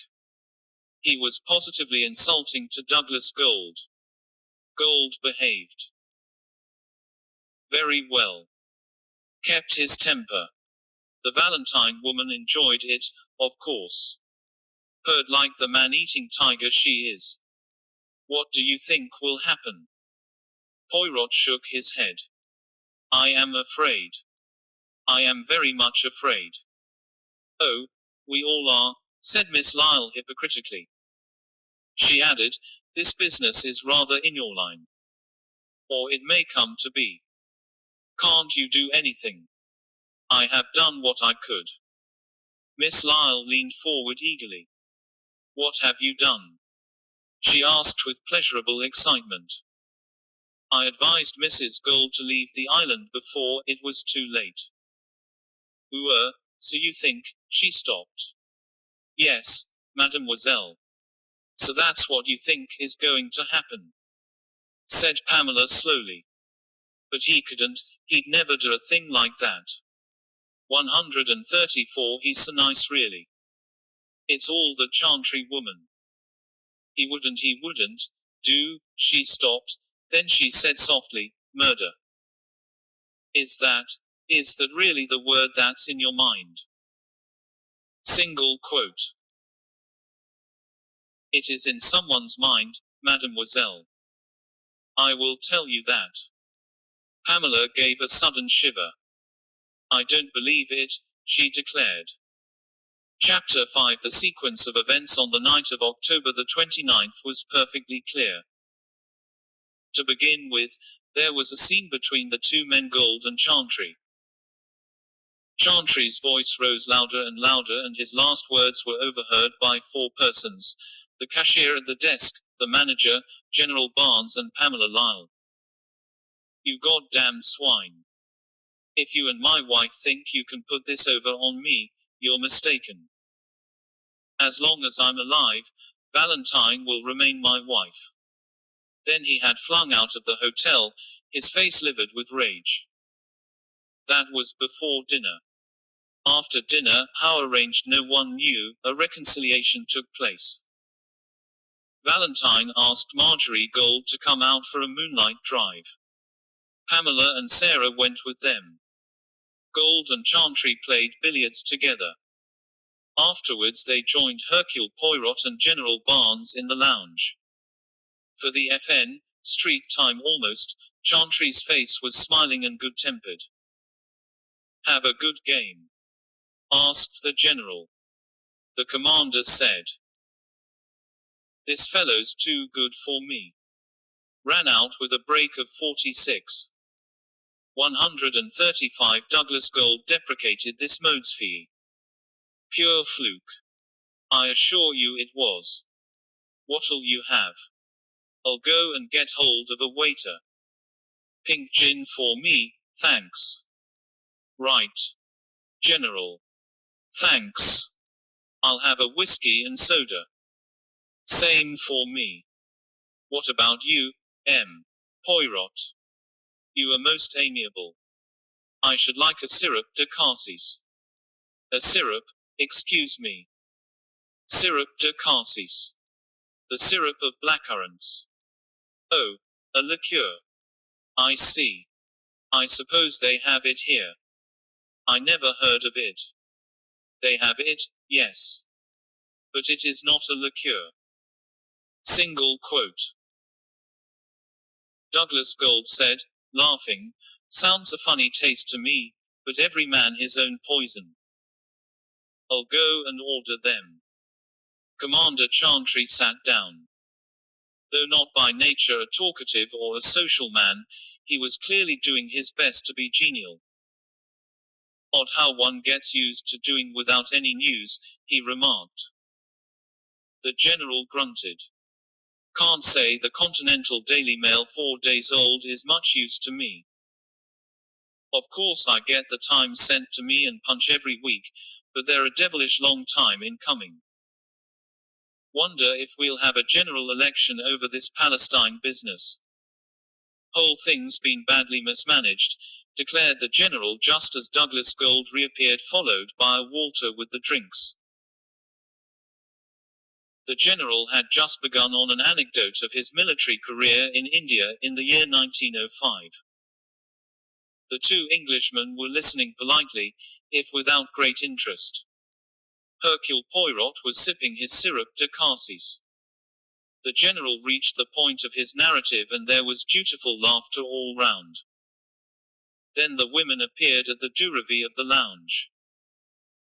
[SPEAKER 1] He was positively insulting to Douglas Gold. Gold behaved very well. Kept his temper. The Valentine woman enjoyed it, of course. Purred like the man-eating tiger she is. What do you think will happen? Poirot shook his head. I am afraid. I am very much afraid. Oh, we all are, said Miss Lyle hypocritically. She added, this business is rather in your line. Or it may come to be. Can't you do anything? I have done what I could. Miss Lyle leaned forward eagerly. What have you done? She asked with pleasurable excitement. I advised Mrs. Gold to leave the island before it was too late. So you think, she stopped. Yes, mademoiselle. So that's what you think is going to happen? Said Pamela slowly. But he couldn't, he'd never do a thing like that. 134 He's so nice really. It's all the Chantry woman. He wouldn't do, she stopped, then she said softly, murder. Is that really the word that's in your mind? Single quote. It is in someone's mind, mademoiselle. I will tell you that. Pamela gave a sudden shiver. I don't believe it, she declared. Chapter 5 The sequence of events on the night of October the 29th was perfectly clear. To begin with, there was a scene between the two men Gold and Chantry. Chantry's voice rose louder and louder and his last words were overheard by 4 persons: the cashier at the desk, the manager, General Barnes and Pamela Lyle. You goddamn swine. If you and my wife think you can put this over on me, you're mistaken. As long as I'm alive, Valentine will remain my wife. Then he had flung out of the hotel, his face livid with rage. That was before dinner. After dinner, how arranged no one knew, a reconciliation took place. Valentine asked Marjorie Gold to come out for a moonlight drive. Pamela and Sarah went with them. Gold and Chantry played billiards together. Afterwards they joined Hercule Poirot and General Barnes in the lounge. For the FN, street time almost, Chantry's face was smiling and good-tempered. Have a good game? Asked the general. The commander said. This fellow's too good for me. Ran out with a break of 46. 135 Douglas Gold deprecated this mode's fee. Pure fluke. I assure you it was. What'll you have? I'll go and get hold of a waiter. Pink gin for me, thanks. Right. General. Thanks. I'll have a whiskey and soda. Same for me. What about you, M. Poirot? You are most amiable. I should like a syrup de cassis. A syrup, excuse me. Syrup de cassis. The syrup of blackcurrants. Oh, a liqueur. I see. I suppose they have it here. I never heard of it. They have it, yes. But it is not a liqueur. Single quote. Douglas Gold said, laughing, sounds a funny taste to me, but every man his own poison. I'll go and order them. Commander Chantry sat down. Though not by nature a talkative or a social man, he was clearly doing his best to be genial. Odd how one gets used to doing without any news, he remarked. The general grunted. Can't say the Continental Daily Mail 4 days old is much use to me. Of course I get the Times sent to me and Punch every week, but they're a devilish long time in coming. Wonder if we'll have a general election over this Palestine business. Whole thing's been badly mismanaged, declared the general just as Douglas Gold reappeared followed by a Walter with the drinks. The general had just begun on an anecdote of his military career in India in the year 1905. The 2 Englishmen were listening politely, if without great interest. Hercule Poirot was sipping his syrup de cassis. The general reached the point of his narrative and there was dutiful laughter all round. Then the women appeared at the durevie of the lounge.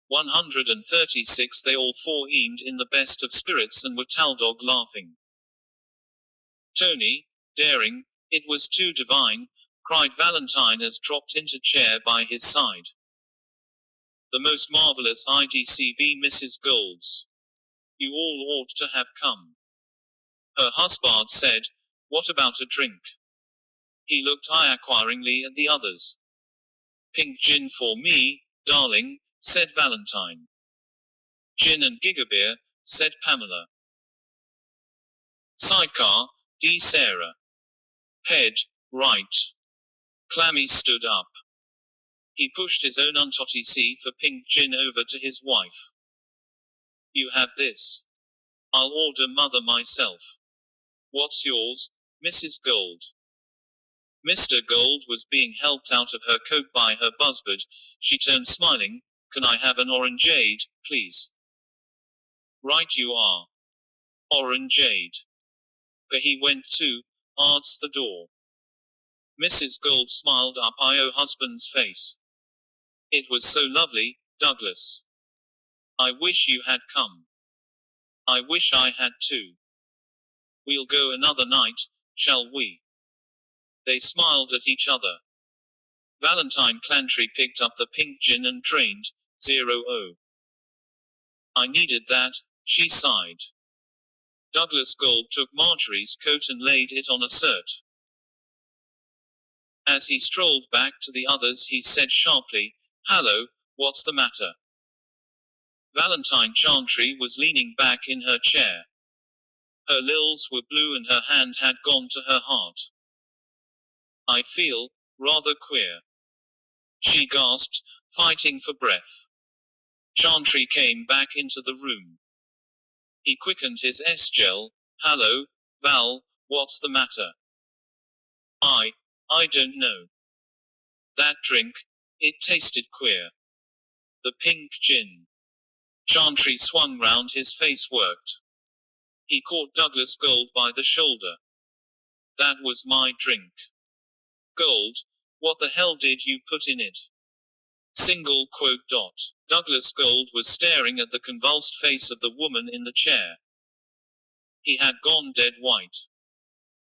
[SPEAKER 1] 136 They all 4 eamed in the best of spirits and were Taldog laughing. Tony, daring, it was too divine, cried Valentine as dropped into chair by his side. The most marvelous IDCV Mrs. Golds. You all ought to have come. Her husband said, what about a drink? He looked eye-acquiringly at the others. Pink gin for me, darling, said Valentine. Gin and gigabeer, said Pamela. Sidecar, D. Sarah. Head, right. Clammy stood up. He pushed his own untotty C for pink gin over to his wife. You have this. I'll order mother myself. What's yours, Mrs. Gold? Mr. Gold was being helped out of her coat by her buzzbud. She turned smiling. Can I have an orangeade, please? Right you are. orangeade. But he went to, answer the door. Mrs. Gold smiled up her husband's face. It was so lovely, Douglas. I wish you had come. I wish I had too. We'll go another night, shall we? They smiled at each other. Valentine Clantrey picked up the pink gin and drained, 0-0. I needed that, she sighed. Douglas Gold took Marjorie's coat and laid it on a cert. As he strolled back to the others he said sharply, "Hallo, what's the matter?" Valentine Chantry was leaning back in her chair. Her lils were blue and her hand had gone to her heart. "I feel rather queer," she gasped, fighting for breath. Chantry came back into the room. He quickened his S-gel. "Hallo, Val, what's the matter?" I don't know. That drink, it tasted queer. The pink gin." Chantry swung round, his face worked. He caught Douglas Gold by the shoulder. "That was my drink." "Gold, what the hell did you put in it?" Single quote dot. Douglas Gold was staring at the convulsed face of the woman in the chair. He had gone dead white.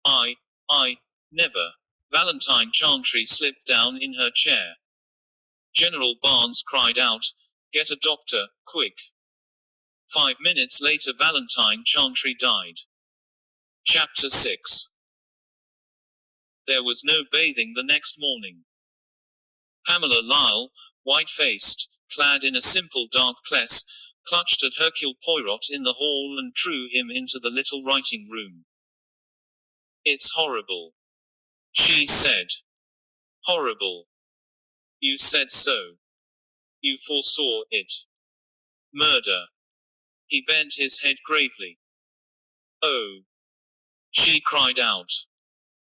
[SPEAKER 1] I never. Valentine Chantry slipped down in her chair. General Barnes cried out, "Get a doctor, quick." 5 minutes later Valentine Chantry died. Chapter 6. There was no bathing the next morning. Pamela Lyle, white-faced, clad in a simple dark pless, clutched at Hercule Poirot in the hall and drew him into the little writing room. "It's horrible," she said. "Horrible. You said so. You foresaw it. Murder." He bent his head gravely. "Oh!" she cried out.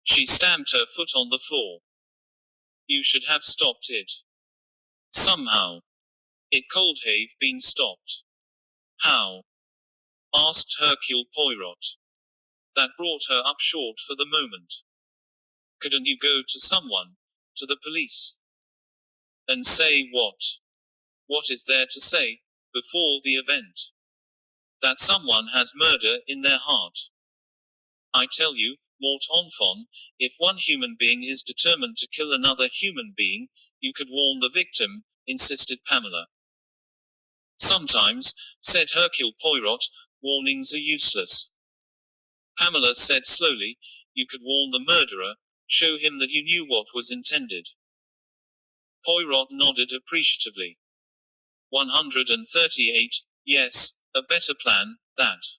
[SPEAKER 1] She stamped her foot on the floor. "You should have stopped it. Somehow. It could have been stopped." "How?" asked Hercule Poirot. That brought her up short for the moment. "Couldn't you go to someone, to the police?" "And say what?" "What is there to say, before the event? That someone has murder in their heart. I tell you, Mort Enfant, if one human being is determined to kill another human being, you could warn the victim," insisted Pamela. "Sometimes," said Hercule Poirot, "warnings are useless." Pamela said slowly, "You could warn the murderer, show him that you knew what was intended." Poirot nodded appreciatively. 138, yes, a better plan, that.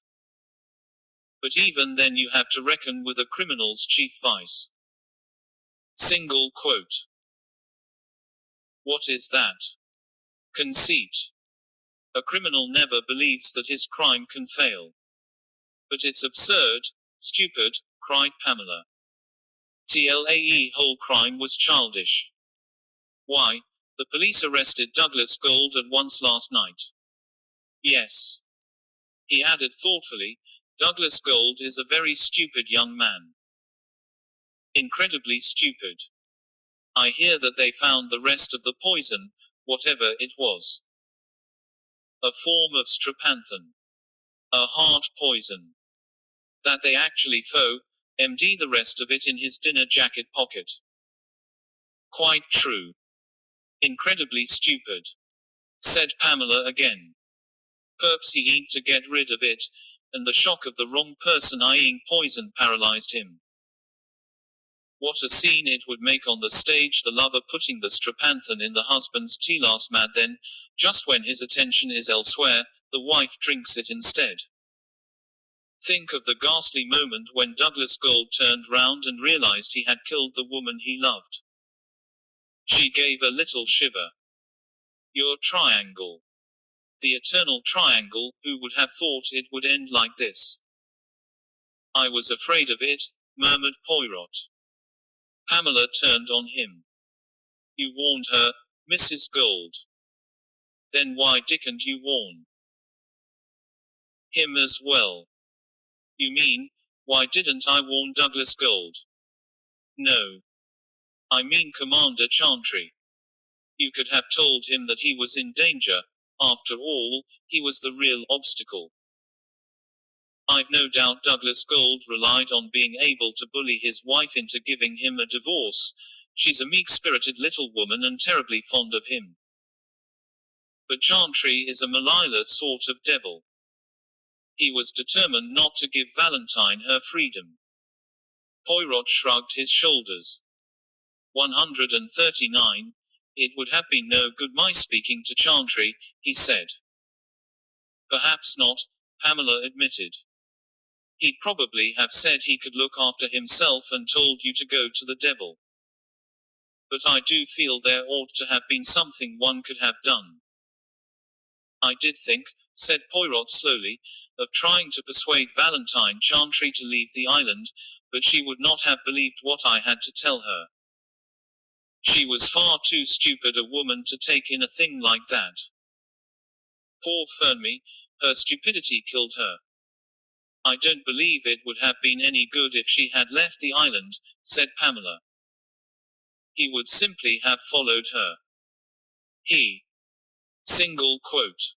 [SPEAKER 1] But even then you have to reckon with a criminal's chief vice. Single quote. What is that? Conceit. A criminal never believes that his crime can fail. But it's absurd, stupid, cried Pamela. TLAE whole crime was childish. Why, the police arrested Douglas Gold at once last night. Yes. He added thoughtfully, Douglas Gold is a very stupid young man. Incredibly stupid. I hear that they found the rest of the poison, whatever it was. A form of stropanthan. A heart poison. That they actually MD the rest of it in his dinner jacket pocket. Quite true. Incredibly stupid. Said Pamela again. Perhaps he aimed to get rid of it, and the shock of the wrong person eyeing poison paralyzed him. What a scene it would make on the stage, the lover putting the stropanthan in the husband's tea last mad, then, just when his attention is elsewhere, the wife drinks it instead. Think of the ghastly moment when Douglas Gold turned round and realized he had killed the woman he loved. She gave a little shiver. Your triangle. The eternal triangle, who would have thought it would end like this? I was afraid of it, murmured Poirot. Pamela turned on him. You warned her, Mrs. Gold. Then why didn't you warn him as well? You mean, why didn't I warn Douglas Gold? No. I mean Commander Chantry. You could have told him that he was in danger. After all, he was the real obstacle. I've no doubt Douglas Gold relied on being able to bully his wife into giving him a divorce. She's a meek-spirited little woman and terribly fond of him. But Chantry is a Malila sort of devil. He was determined not to give Valentine her freedom. Poirot shrugged his shoulders. 139. It would have been no good my speaking to Chantry, he said. Perhaps not, Pamela admitted. He'd probably have said he could look after himself and told you to go to the devil. But I do feel there ought to have been something one could have done. I did think, said Poirot slowly, of trying to persuade Valentine Chantry to leave the island, but she would not have believed what I had to tell her. She was far too stupid a woman to take in a thing like that. Poor Fernme, her stupidity killed her. I don't believe it would have been any good if she had left the island, said Pamela. He would simply have followed her. He. Single quote.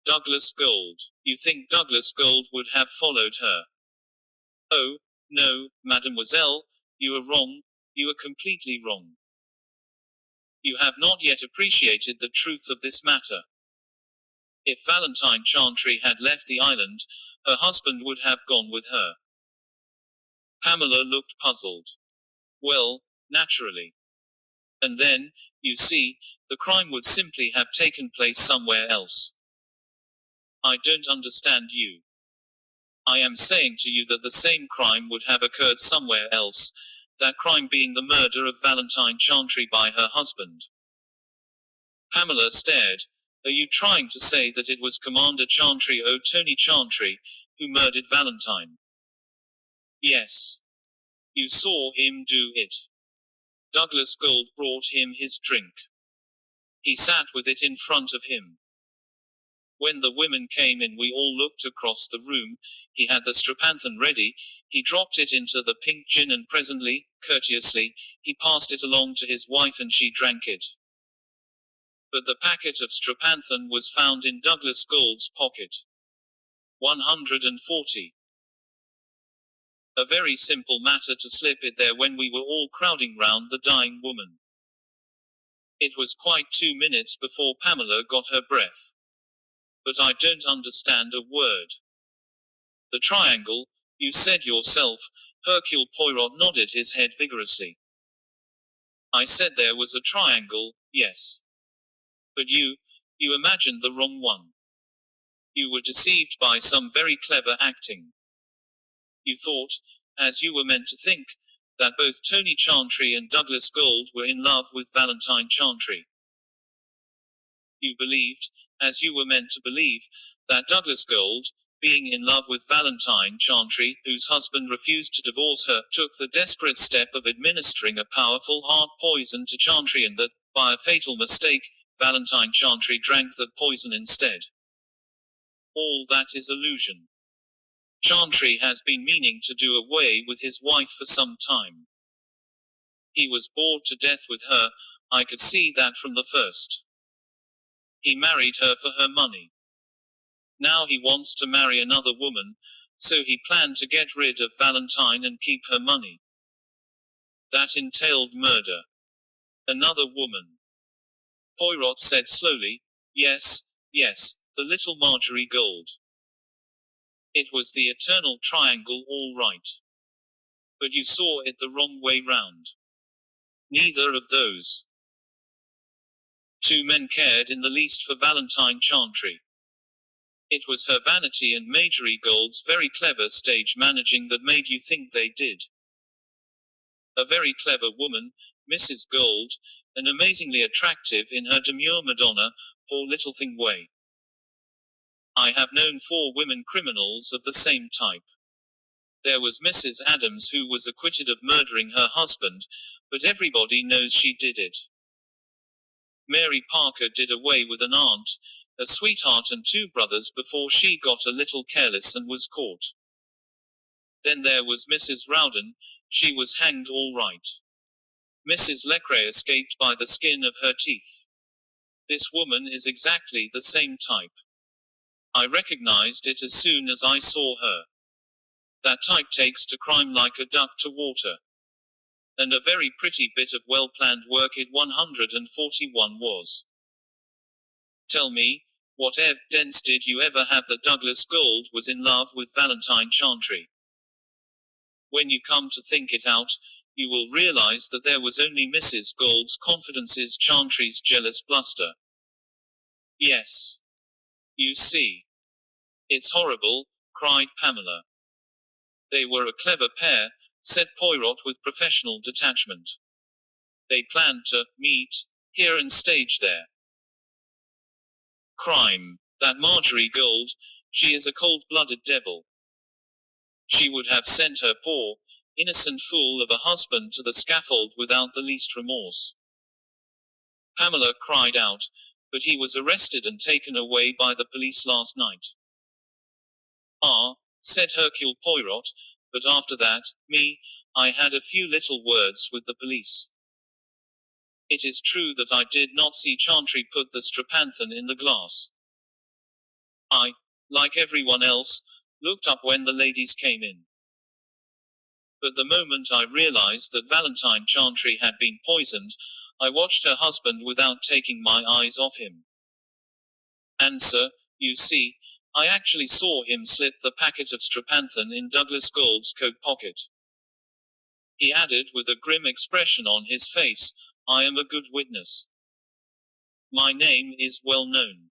[SPEAKER 1] Douglas Gold. You think Douglas Gold would have followed her? Oh, no, mademoiselle, you are wrong, you are completely wrong. You have not yet appreciated the truth of this matter. If Valentine Chantry had left the island, her husband would have gone with her. Pamela looked puzzled. Well, naturally. And then, you see, the crime would simply have taken place somewhere else. I don't understand you. I am saying to you that the same crime would have occurred somewhere else, that crime being the murder of Valentine Chantry by her husband. Pamela stared. Are you trying to say that it was Commander Chantry, Tony Chantry, who murdered Valentine? Yes. You saw him do it. Douglas Gold brought him his drink. He sat with it in front of him. When the women came in, we all looked across the room. He had the strapanthan ready. He dropped it into the pink gin and presently, courteously, he passed it along to his wife and she drank it. But the packet of strapanthan was found in Douglas Gold's pocket. 140. A very simple matter to slip it there when we were all crowding round the dying woman. It was quite 2 minutes before Pamela got her breath. But I don't understand a word. The triangle, you said yourself, Hercule Poirot nodded his head vigorously. I said there was a triangle, yes. But you imagined the wrong one. You were deceived by some very clever acting. You thought, as you were meant to think, that both Tony Chantry and Douglas Gold were in love with Valentine Chantry. You believed, as you were meant to believe, that Douglas Gold, being in love with Valentine Chantry, whose husband refused to divorce her, took the desperate step of administering a powerful heart poison to Chantry and that, by a fatal mistake, Valentine Chantry drank that poison instead. All that is illusion. Chantry has been meaning to do away with his wife for some time. He was bored to death with her, I could see that from the first. He married her for her money. Now he wants to marry another woman, so he planned to get rid of Valentine and keep her money. That entailed murder. Another woman. Poirot said slowly, yes, the little Marjorie Gold. It was the eternal triangle, all right. But you saw it the wrong way round. Neither of those two men cared in the least for Valentine Chantry. It was her vanity and Marjorie Gold's very clever stage managing that made you think they did. A very clever woman, Mrs. Gold, and amazingly attractive in her demure Madonna, poor little thing way. I have known 4 women criminals of the same type. There was Mrs. Adams, who was acquitted of murdering her husband, but everybody knows she did it. Mary Parker did away with an aunt, a sweetheart and two brothers before she got a little careless and was caught. Then there was Mrs. Rowden, she was hanged all right. Mrs. Lecrae escaped by the skin of her teeth. This woman is exactly the same type. I recognized it as soon as I saw her. That type takes to crime like a duck to water. And a very pretty bit of well-planned work it 141 was. Tell me, what evidence did you ever have that Douglas Gold was in love with Valentine Chantry? When you come to think it out, you will realize that there was only Mrs. Gold's confidences, Chantry's jealous bluster. Yes. You see. It's horrible, cried Pamela. They were a clever pair, said Poirot with professional detachment. They planned to meet here and stage there. Crime. That Marjorie Gold, she is a cold-blooded devil. She would have sent her poor, innocent fool of a husband to the scaffold without the least remorse. Pamela cried out, but he was arrested and taken away by the police last night. Ah, said Hercule Poirot, but after that, I had a few little words with the police. It is true that I did not see Chantry put the stropanthan in the glass. I, like everyone else, looked up when the ladies came in. But the moment I realized that Valentine Chantry had been poisoned, I watched her husband without taking my eyes off him. And sir, you see, I actually saw him slip the packet of stropanthan in Douglas Gold's coat pocket. He added with a grim expression on his face, I am a good witness. My name is well known.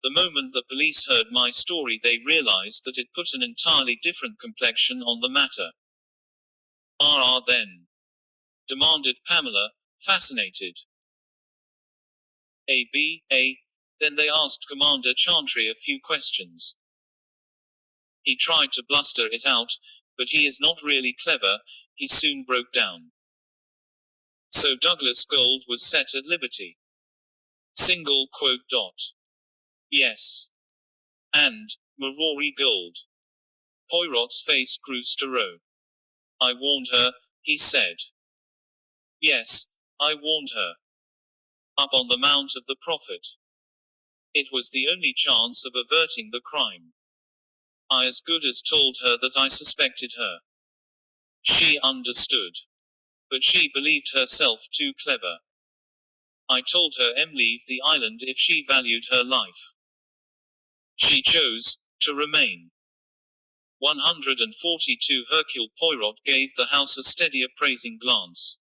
[SPEAKER 1] The moment the police heard my story they realized that it put an entirely different complexion on the matter. Then? Demanded Pamela, fascinated. Then they asked Commander Chantry a few questions. He tried to bluster it out, but he is not really clever, he soon broke down. So Douglas Gold was set at liberty. Yes. And, Marjorie Gold. Poirot's face grew stero. I warned her, he said. Yes, I warned her. Up on the Mount of the Prophet. It was the only chance of averting the crime. I as good as told her that I suspected her. She understood. But she believed herself too clever. I told her leave the island if she valued her life. She chose to remain. 142 Hercule Poirot gave the house a steady appraising glance.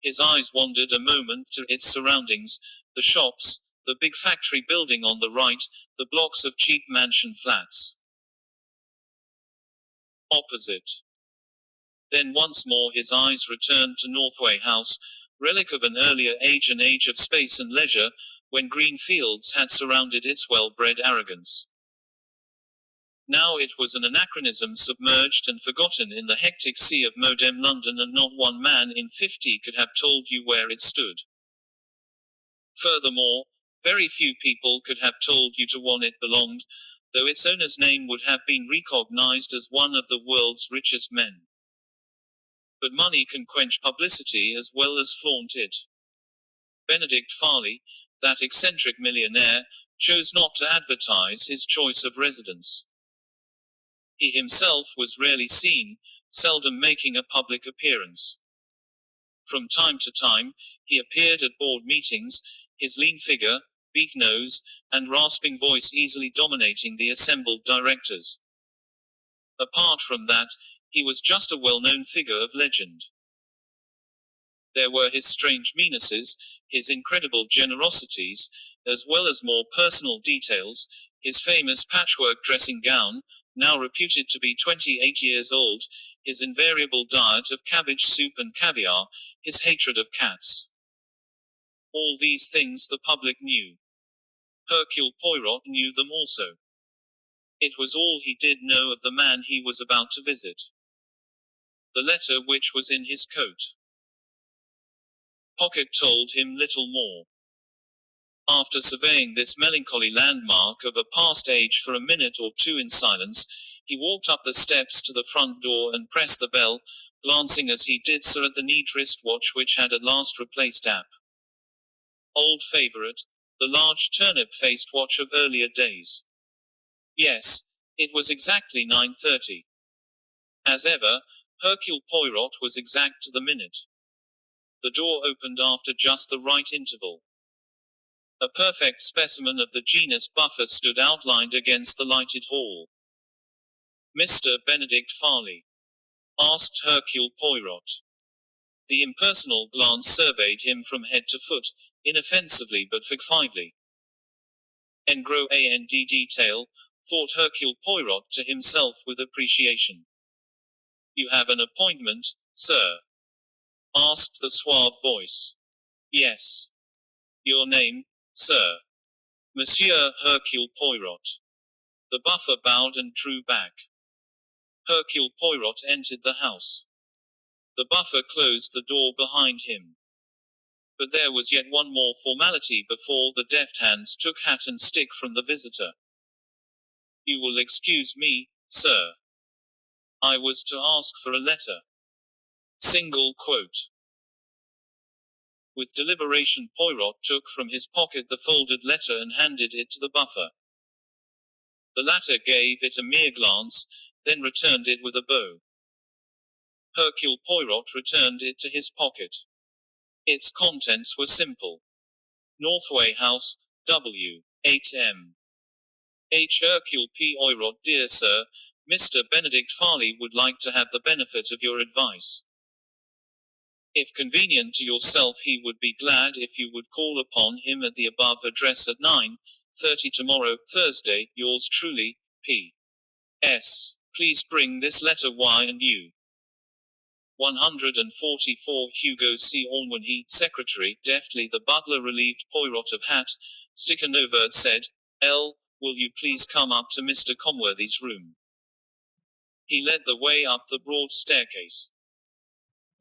[SPEAKER 1] His eyes wandered a moment to its surroundings, the shops, the big factory building on the right, the blocks of cheap mansion flats opposite. Then once more his eyes returned to Northway House, relic of an earlier age, an age of space and leisure, when green fields had surrounded its well-bred arrogance. Now it was an anachronism submerged and forgotten in the hectic sea of modern London, and not one man in 50 could have told you where it stood. Furthermore, very few people could have told you to what it belonged, though its owner's name would have been recognized as one of the world's richest men. But money can quench publicity as well as flaunt it. Benedict Farley, that eccentric millionaire, chose not to advertise his choice of residence. He himself was rarely seen, seldom making a public appearance. From time to time, he appeared at board meetings, his lean figure, beak nose, and rasping voice easily dominating the assembled directors. Apart from that, he was just a well-known figure of legend. There were his strange meannesses, his incredible generosities, as well as more personal details, his famous patchwork dressing gown, now reputed to be 28 years old, his invariable diet of cabbage soup and caviar, his hatred of cats. All these things the public knew. Hercule Poirot knew them also. It was all he did know of the man he was about to visit. The letter which was in his coat pocket told him little more. After surveying this melancholy landmark of a past age for a minute or two in silence, he walked up the steps to the front door and pressed the bell, glancing as he did so at the neat wristwatch which had at last replaced App. Old favorite, the large turnip-faced watch of earlier days. Yes, it was exactly 9:30. As ever, Hercule Poirot was exact to the minute. The door opened after just the right interval. A perfect specimen of the genus buffer stood outlined against the lighted hall. "Mr. Benedict Farley?" asked Hercule Poirot. The impersonal glance surveyed him from head to foot, inoffensively but fictively. "En gros and detail," thought Hercule Poirot to himself with appreciation. "You have an appointment, sir?" asked the suave voice. "Yes." "Your name, sir?" "Monsieur Hercule Poirot." The buffer bowed and drew back. Hercule Poirot entered the house. The buffer closed the door behind him. But there was yet one more formality before the deft hands took hat and stick from the visitor. "You will excuse me, sir. I was to ask for a letter." Single quote. With deliberation Poirot took from his pocket the folded letter and handed it to the buffer. The latter gave it a mere glance, then returned it with a bow. Hercule Poirot returned it to his pocket. Its contents were simple. Northway House, W. 8M. H. Hercule Poirot. Dear Sir, Mr. Benedict Farley would like to have the benefit of your advice. If convenient to yourself, he would be glad if you would call upon him at the above address at 9:30 tomorrow, Thursday. Yours truly, P. S. Please bring this letter Y&U. 144 Hugo C. Ormwenhy, Secretary. Deftly the butler relieved Poirot of hat, stick, and overt said, "L, will you please come up to Mr. Comworthy's room?" He led the way up the broad staircase.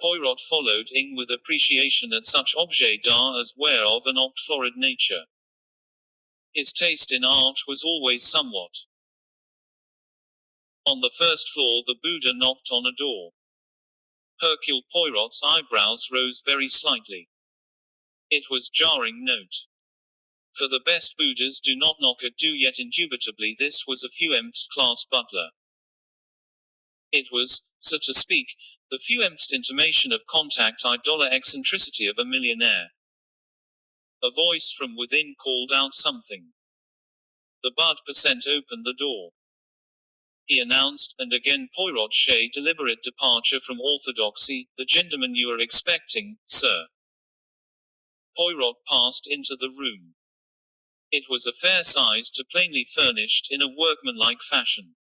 [SPEAKER 1] Poirot followed in with appreciation at such objets d'art as were of an oct-florid nature. His taste in art was always somewhat. On the first floor the Buddha knocked on a door. Hercule Poirot's eyebrows rose very slightly. It was jarring note. For the best Buddhas do not knock at do, yet indubitably this was a few-emped class butler. It was, so to speak, the few-emped intimation of contact $1 eccentricity of a millionaire. A voice from within called out something. The bud percent opened the door. He announced, and again Poirot shade deliberate departure from orthodoxy, "The gentleman you are expecting, sir." Poirot passed into the room. It was a fair-sized to plainly furnished in a workmanlike fashion.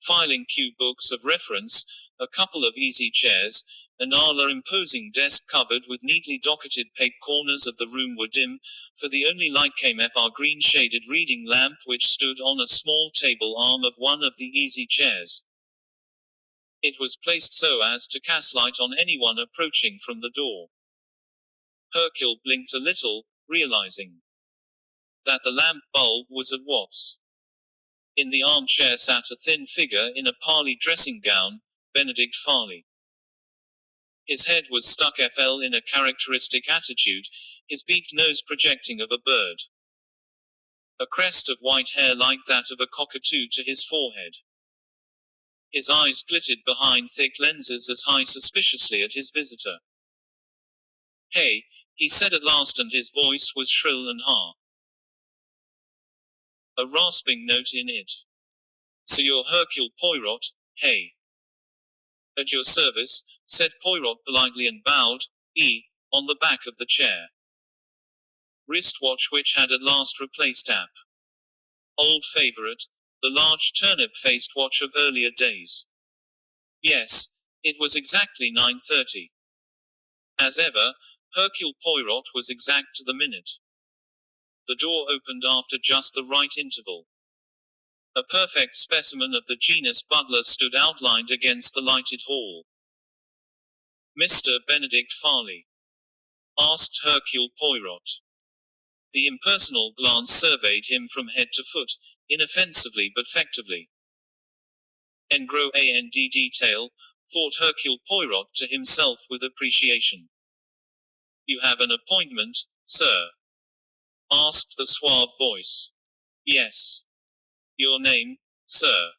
[SPEAKER 1] Filing cue books of reference, a couple of easy chairs, an imposing desk covered with neatly docketed peg corners of the room were dim, for the only light came from a green-shaded reading lamp which stood on a small table arm of one of the easy chairs. It was placed so as to cast light on anyone approaching from the door. Hercule blinked a little, realizing that the lamp bulb was at Watts. In the armchair sat a thin figure in a parly dressing gown, Benedict Farley. His head was stuck in a characteristic attitude, his beaked nose projecting of a bird. A crest of white hair like that of a cockatoo to his forehead. His eyes glittered behind thick lenses as high suspiciously at his visitor. "Hey," he said at last, and his voice was shrill and hard. A rasping note in it. "So you're Hercule Poirot, hey?" "At your service," said Poirot politely and bowed, on the back of the chair. Wristwatch which had at last replaced App. Old favorite, the large turnip-faced watch of earlier days. Yes, it was exactly 9:30. As ever, Hercule Poirot was exact to the minute. The door opened after just the right interval. A perfect specimen of the genus butler stood outlined against the lighted hall. "Mr. Benedict Farley?" asked Hercule Poirot. The impersonal glance surveyed him from head to foot, inoffensively but effectively. En gros and detail, thought Hercule Poirot to himself with appreciation. You have an appointment, sir? Asked the suave voice. Yes. Your name, sir?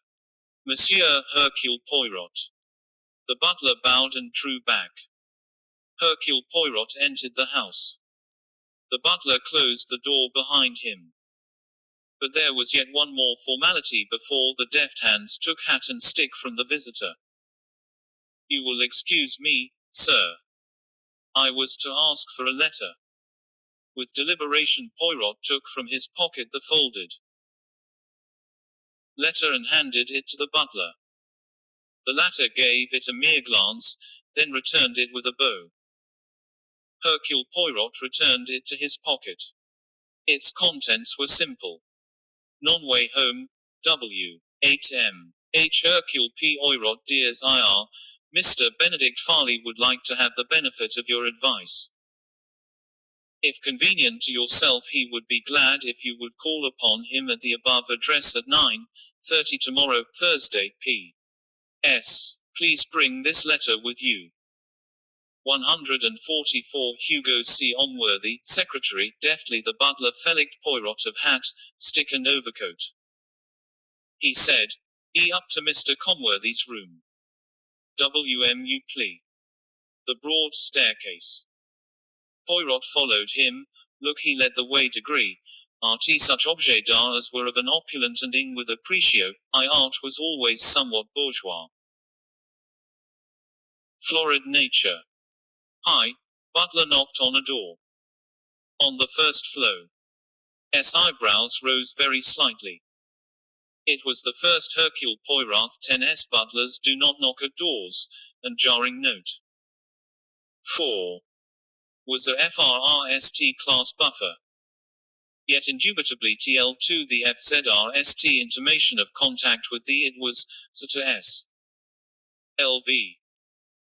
[SPEAKER 1] Monsieur Hercule Poirot. The butler bowed and drew back. Hercule Poirot entered the house. The butler closed the door behind him. But there was yet one more formality before the deft hands took hat and stick from the visitor. You will excuse me, sir. I was to ask for a letter. With deliberation Poirot took from his pocket the folded letter and handed it to the butler. The latter gave it a mere glance, then returned it with a bow. Hercule Poirot returned it to his pocket. Its contents were simple. Non way home, W. 8M. H. Hercule Poirot Dears IR, Mr. Benedict Farley would like to have the benefit of your advice. If convenient to yourself he would be glad if you would call upon him at the above address at 9:30 tomorrow, Thursday, P.S. Please bring this letter with you. 144 Hugo C. Onworthy, Secretary, deftly the butler felicked Poirot of hat, stick and overcoat. He said, up to Mr. Conworthy's room. WMU plea. The broad staircase. Poirot followed him, look he led the way degree, rt such objets d'art as were of an opulent and ing with apprecio, art was always somewhat bourgeois. Florid nature. Hi, butler knocked on a door. On the first floor. Eyebrows rose very slightly. It was the first Hercule Poirot 10's butlers do not knock at doors, and jarring note. 4. Was a FRRST class buffer. Yet indubitably TL2 the FZRST intimation of contact with the it was, ZTS. LV.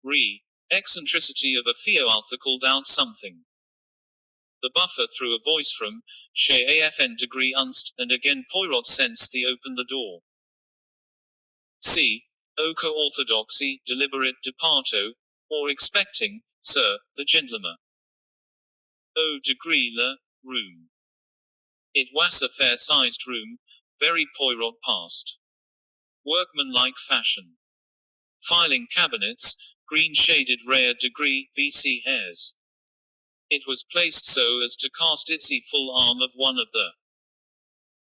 [SPEAKER 1] Re. Eccentricity of a Theoarthur called out something. The buffer threw a voice from, chez AFN degree unst, and again Poirot sensed the open the door. C. Ochre orthodoxy, deliberate departo, or expecting, sir, the gentleman. O degree le, room. It was a fair-sized room, very Poirot past. Workman-like fashion. Filing cabinets, green-shaded rare degree, VC hairs. It was placed so as to cast its full arm of one of the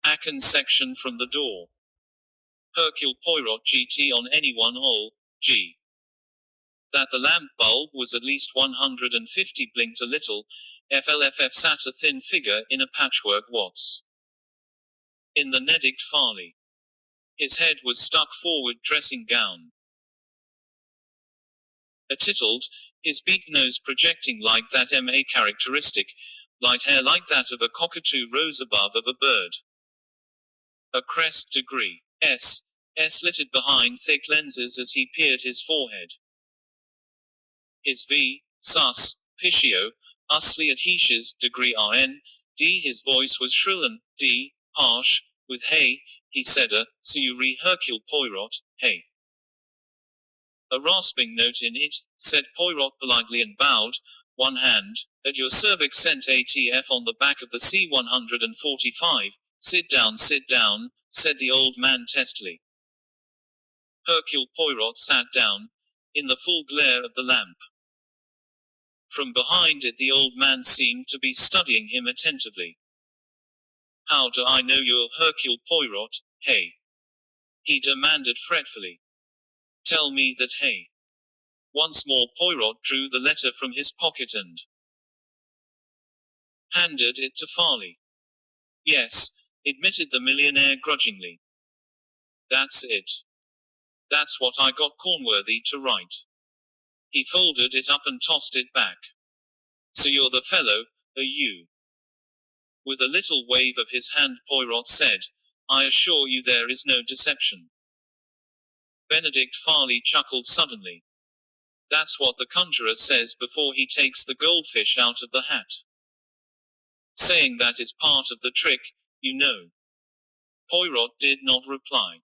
[SPEAKER 1] Aachen section from the door. Hercule Poirot GT on anyone all, G. That the lamp bulb was at least 150 blinked a little, FLFF sat a thin figure in a patchwork watts. In the Benedict Farley. His head was stuck forward dressing gown. Attittled, his beak nose projecting like that MA characteristic, light hair like that of a cockatoo rose above of a bird. A crest degree. S littered behind thick lenses as he peered his forehead. His V, sus, pitio, usly adhesives, degree RN, D his voice was shrill and, D, harsh, with hey, he said so you re Hercule Poirot, hey. A rasping note in it, said Poirot politely and bowed, one hand, at your cervix sent ATF on the back of the C-145, sit down, said the old man testily. Hercule Poirot sat down, in the full glare of the lamp. From behind it the old man seemed to be studying him attentively. How do I know you're Hercule Poirot, hey? He demanded fretfully. Tell me that hey. Once more Poirot drew the letter from his pocket and handed it to Farley. Yes, admitted the millionaire grudgingly. That's it. That's what I got Cornworthy to write. He folded it up and tossed it back. So you're the fellow, are you? With a little wave of his hand Poirot said, I assure you there is no deception. Benedict Farley chuckled suddenly. That's what the conjurer says before he takes the goldfish out of the hat. saying that is part of the trick, you know. Poirot did not reply.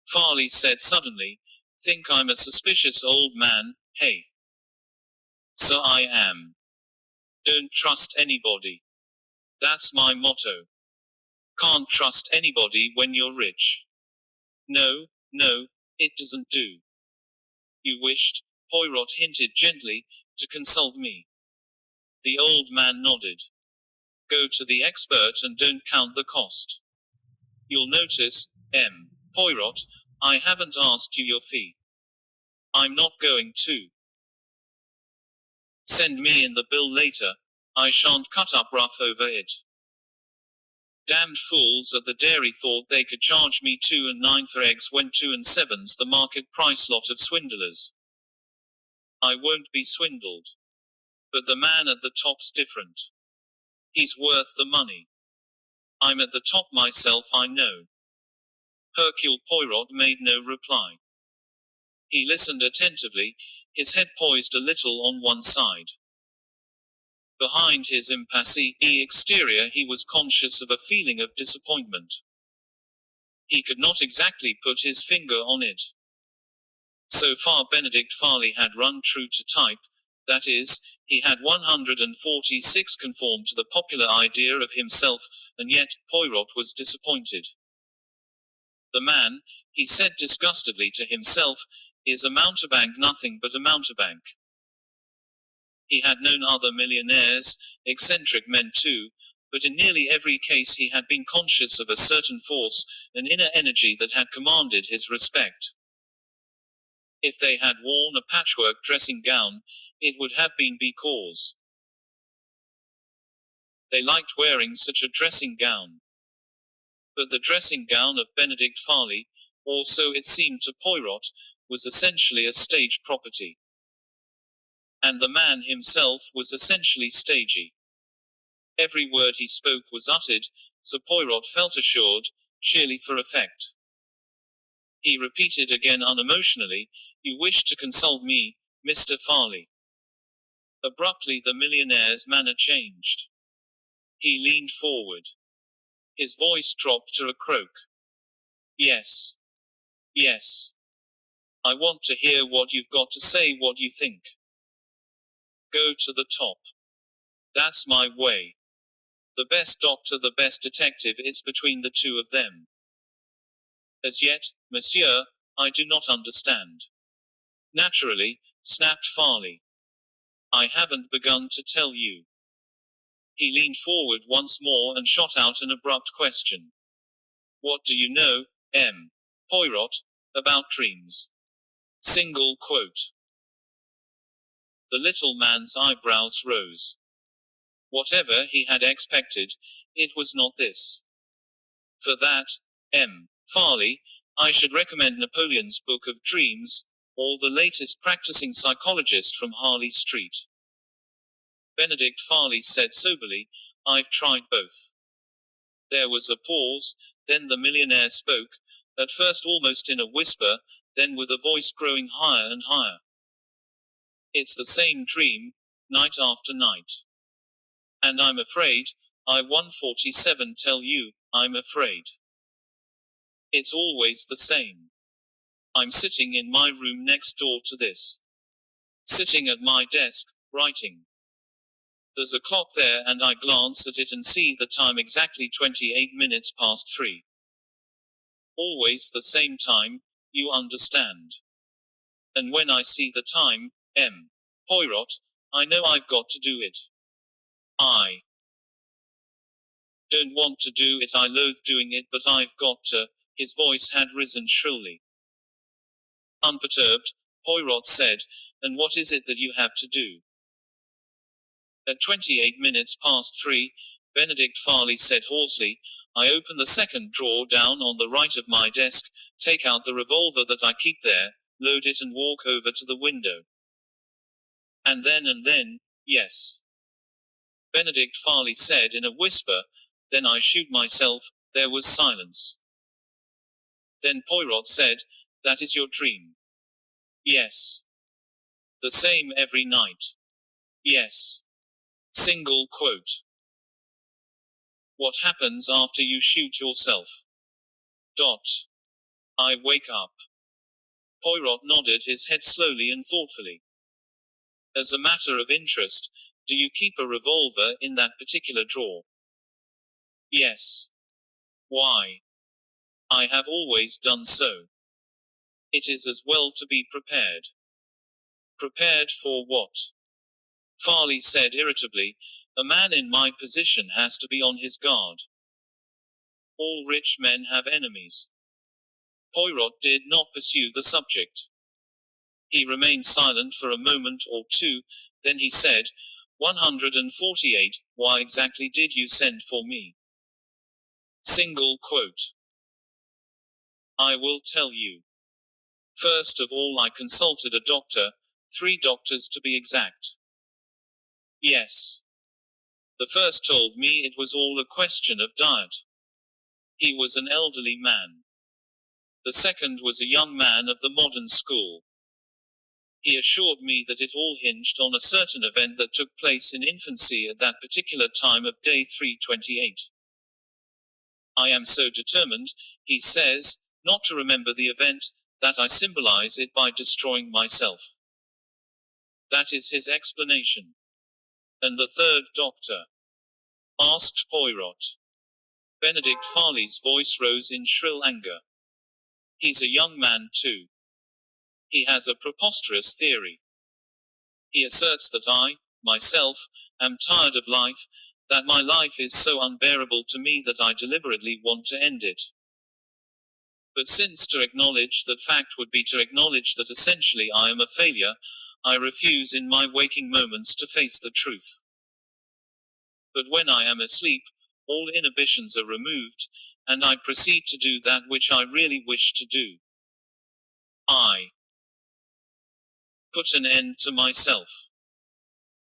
[SPEAKER 1] Farley said suddenly, think I'm a suspicious old man, hey? So I am. Don't trust anybody. That's my motto. Can't trust anybody when you're rich. No, no, it doesn't do. You wished, Poirot hinted gently, to consult me. The old man nodded. Go to the expert and don't count the cost. You'll notice, Poirot, I haven't asked you your fee. I'm not going to. Send me in the bill later, I shan't cut up rough over it. Damned fools at the dairy thought they could charge me 2 and 9 for eggs when 2 and 7's the market price, lot of swindlers. I won't be swindled. But the man at the top's different. He's worth the money. I'm at the top myself, I know. Hercule Poirot made no reply. He listened attentively, his head poised a little on one side. Behind his impassive exterior he was conscious of a feeling of disappointment. He could not exactly put his finger on it. So far Benedict Farley had run true to type, that is, he had 146 conformed to the popular idea of himself, and yet, Poirot was disappointed. The man, he said disgustedly to himself, is a mountebank, nothing but a mountebank. He had known other millionaires, eccentric men too, but in nearly every case he had been conscious of a certain force, an inner energy that had commanded his respect. If they had worn a patchwork dressing gown, it would have been because they liked wearing such a dressing gown. But the dressing gown of Benedict Farley, or so it seemed to Poirot, was essentially a stage property. And the man himself was essentially stagey. Every word he spoke was uttered, so Poirot felt assured, sheerly for effect. He repeated again unemotionally, you wish to consult me, Mr. Farley. Abruptly the millionaire's manner changed. He leaned forward. His voice dropped to a croak. Yes. Yes. I want to hear what you've got to say, what you think. Go to the top. That's my way. The best doctor, the best detective, it's between the two of them. As yet, monsieur, I do not understand. Naturally, snapped Farley. I haven't begun to tell you. He leaned forward once more and shot out an abrupt question. What do you know, Poirot, about dreams? Single quote. The little man's eyebrows rose. Whatever he had expected, it was not this. For that, Farley, I should recommend Napoleon's Book of Dreams, or the latest Practicing Psychologist from Harley Street. Benedict Farley said soberly, I've tried both. There was a pause, then the millionaire spoke, at first almost in a whisper, then with a voice growing higher and higher. It's the same dream, night after night. And I'm afraid, I 147 tell you, I'm afraid. It's always the same. I'm sitting in my room next door to this. Sitting at my desk, writing. There's a clock there and I glance at it and see the time exactly 28 minutes past 3. Always the same time, you understand. And when I see the time, Poirot, I know I've got to do it. I don't want to do it, I loathe doing it, but I've got to. His voice had risen shrilly. Unperturbed, Poirot said, and what is it that you have to do? At 28 minutes past 3, Benedict Farley said hoarsely, I open the second drawer down on the right of my desk, take out the revolver that I keep there, load it and walk over to the window. And then, yes. Benedict Farley said in a whisper, then I shoot myself. There was silence. Then Poirot said, that is your dream. Yes. The same every night. Yes. Single quote. What happens after you shoot yourself? I wake up. Poirot nodded his head slowly and thoughtfully. As a matter of interest, do you keep a revolver in that particular drawer? Yes. Why? I have always done so. It is as well to be prepared. Prepared for what? Farley said irritably, a man in my position has to be on his guard. All rich men have enemies. Poirot did not pursue the subject. He remained silent for a moment or two, then he said, 148, why exactly did you send for me? Single quote. I will tell you. First of all, I consulted a doctor, 3 doctors to be exact. Yes. The first told me it was all a question of diet. He was an elderly man. The second was a young man of the modern school. He assured me that it all hinged on a certain event that took place in infancy at that particular time of day 328. I am so determined, he says, not to remember the event, that I symbolize it by destroying myself. That is his explanation. And the third doctor? Asked Poirot. Benedict Farley's voice rose in shrill anger. He's a young man too. He has a preposterous theory. He asserts that I, myself, am tired of life, that my life is so unbearable to me that I deliberately want to end it. But since to acknowledge that fact would be to acknowledge that essentially I am a failure, I refuse in my waking moments to face the truth. But when I am asleep, all inhibitions are removed, and I proceed to do that which I really wish to do. I put an end to myself.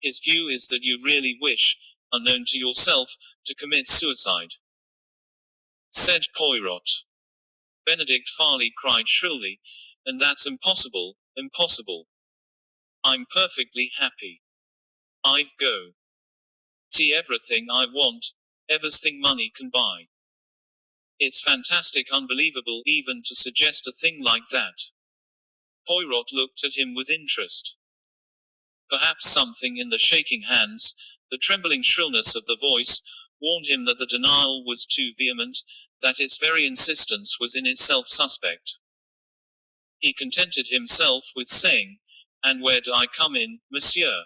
[SPEAKER 1] His view is that you really wish, unknown to yourself, to commit suicide. Said Poirot. Benedict Farley cried shrilly, and that's impossible, impossible. I'm perfectly happy. I've go. Tea everything I want, everything money can buy. It's fantastic, unbelievable even to suggest a thing like that. Poirot looked at him with interest. Perhaps something in the shaking hands, the trembling shrillness of the voice, warned him that the denial was too vehement, that its very insistence was in itself suspect. He contented himself with saying, and where do I come in, monsieur?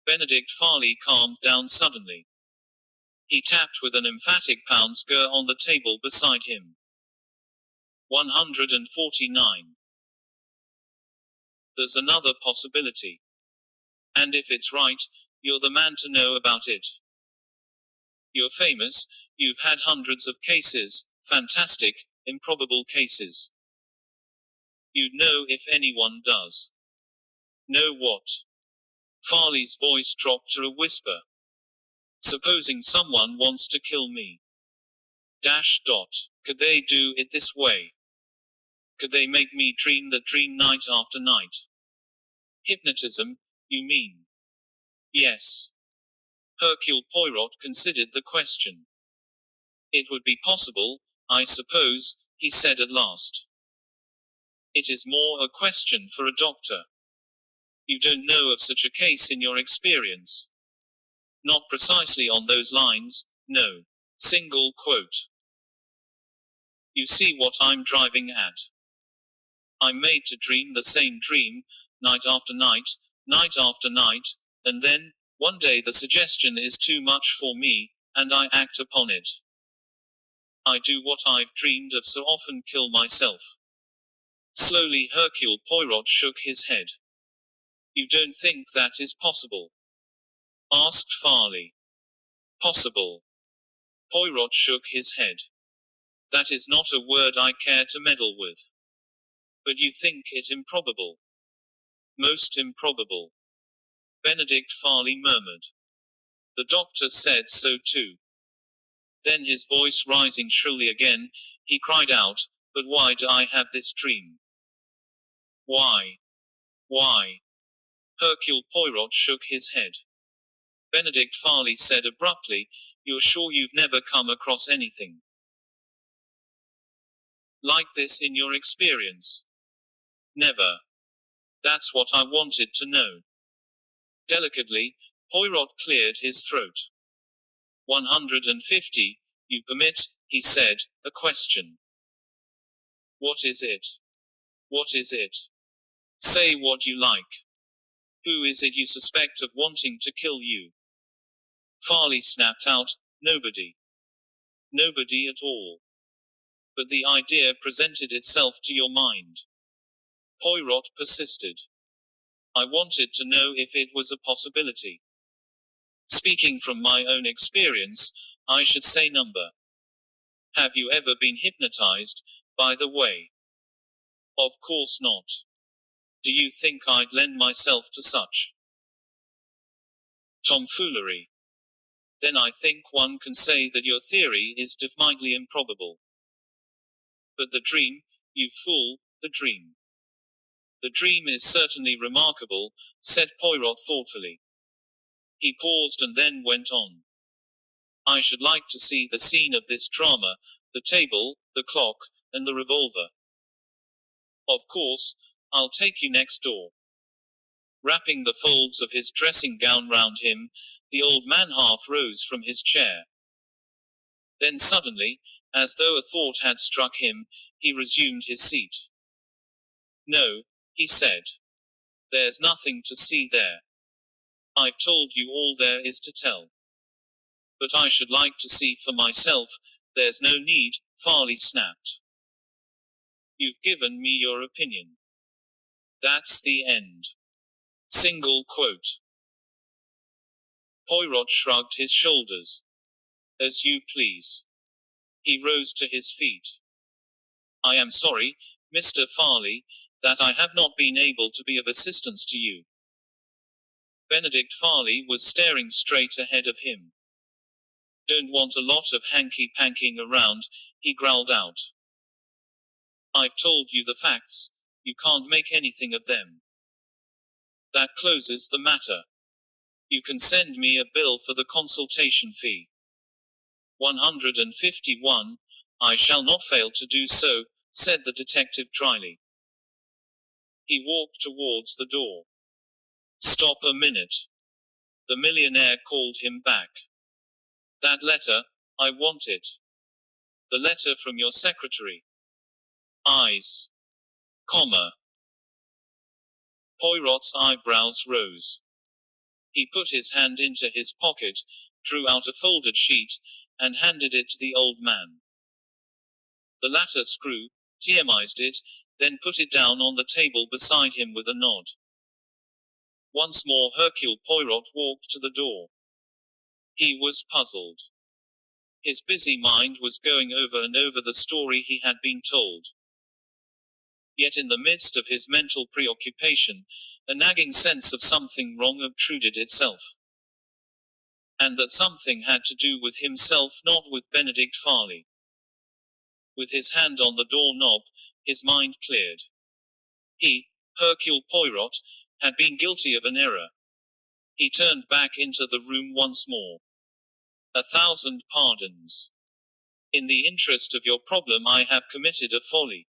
[SPEAKER 1] Benedict Farley calmed down suddenly. He tapped with an emphatic pounds-gur on the table beside him. 149. There's another possibility. And if it's right, you're the man to know about it. You're famous, you've had hundreds of cases, fantastic, improbable cases. You'd know if anyone does. Know what? Farley's voice dropped to a whisper. Supposing someone wants to kill me. Could they do it this way? Could they make me dream that dream night after night? Hypnotism, you mean? Yes. Hercule Poirot considered the question. It would be possible, I suppose, he said at last. It is more a question for a doctor. You don't know of such a case in your experience. Not precisely on those lines, no. Single quote. You see what I'm driving at. I'm made to dream the same dream, night after night, and then, one day the suggestion is too much for me, and I act upon it. I do what I've dreamed of so often, kill myself. Slowly Hercule Poirot shook his head. You don't think that is possible? Asked Farley. Possible. Poirot shook his head. That is not a word I care to meddle with. But you think it improbable? Most improbable. Benedict Farley murmured. The doctor said so too. Then his voice rising shrilly again, he cried out, but why do I have this dream? Why? Why? Hercule Poirot shook his head. Benedict Farley said abruptly, You're sure you've never come across anything like this in your experience? Never. That's what I wanted to know. Delicately, Poirot cleared his throat. 150, you permit, he said, a question. What is it? What is it? Say what you like. Who is it you suspect of wanting to kill you? Farley snapped out, nobody. Nobody at all. But the idea presented itself to your mind. Poirot persisted. I wanted to know if it was a possibility. Speaking from my own experience, I should say number. Have you ever been hypnotized, by the way? Of course not. Do you think I'd lend myself to such tomfoolery? Then I think one can say that your theory is definitely improbable. But the dream, you fool, the dream. The dream is certainly remarkable, said Poirot thoughtfully. He paused and then went on. I should like to see the scene of this drama, the table, the clock, and the revolver. Of course, I'll take you next door. Wrapping the folds of his dressing gown round him, the old man half rose from his chair. Then suddenly, as though a thought had struck him, he resumed his seat. No, he said. There's nothing to see there. I've told you all there is to tell. But I should like to see for myself. There's no need, Farley snapped. You've given me your opinion. That's the end. Single quote. Poirot shrugged his shoulders. As you please. He rose to his feet. I am sorry, Mr. Farley, that I have not been able to be of assistance to you. Benedict Farley was staring straight ahead of him. Don't want a lot of hanky-panking around, he growled out. I've told you the facts, you can't make anything of them. That closes the matter. You can send me a bill for the consultation fee. 151, I shall not fail to do so, said the detective dryly. He walked towards the door. Stop a minute. The millionaire called him back. That letter, I want it. The letter from your secretary. Eyes. Comma. Poirot's eyebrows rose. He put his hand into his pocket, drew out a folded sheet, and handed it to the old man. The latter scrutinized it, then put it down on the table beside him with a nod. Once more Hercule Poirot walked to the door. He was puzzled. His busy mind was going over and over the story he had been told. Yet in the midst of his mental preoccupation, a nagging sense of something wrong obtruded itself. And that something had to do with himself, not with Benedict Farley. With his hand on the door knob, his mind cleared. He, Hercule Poirot, had been guilty of an error. He turned back into the room once more. 1,000 pardons. In the interest of your problem I have committed a folly.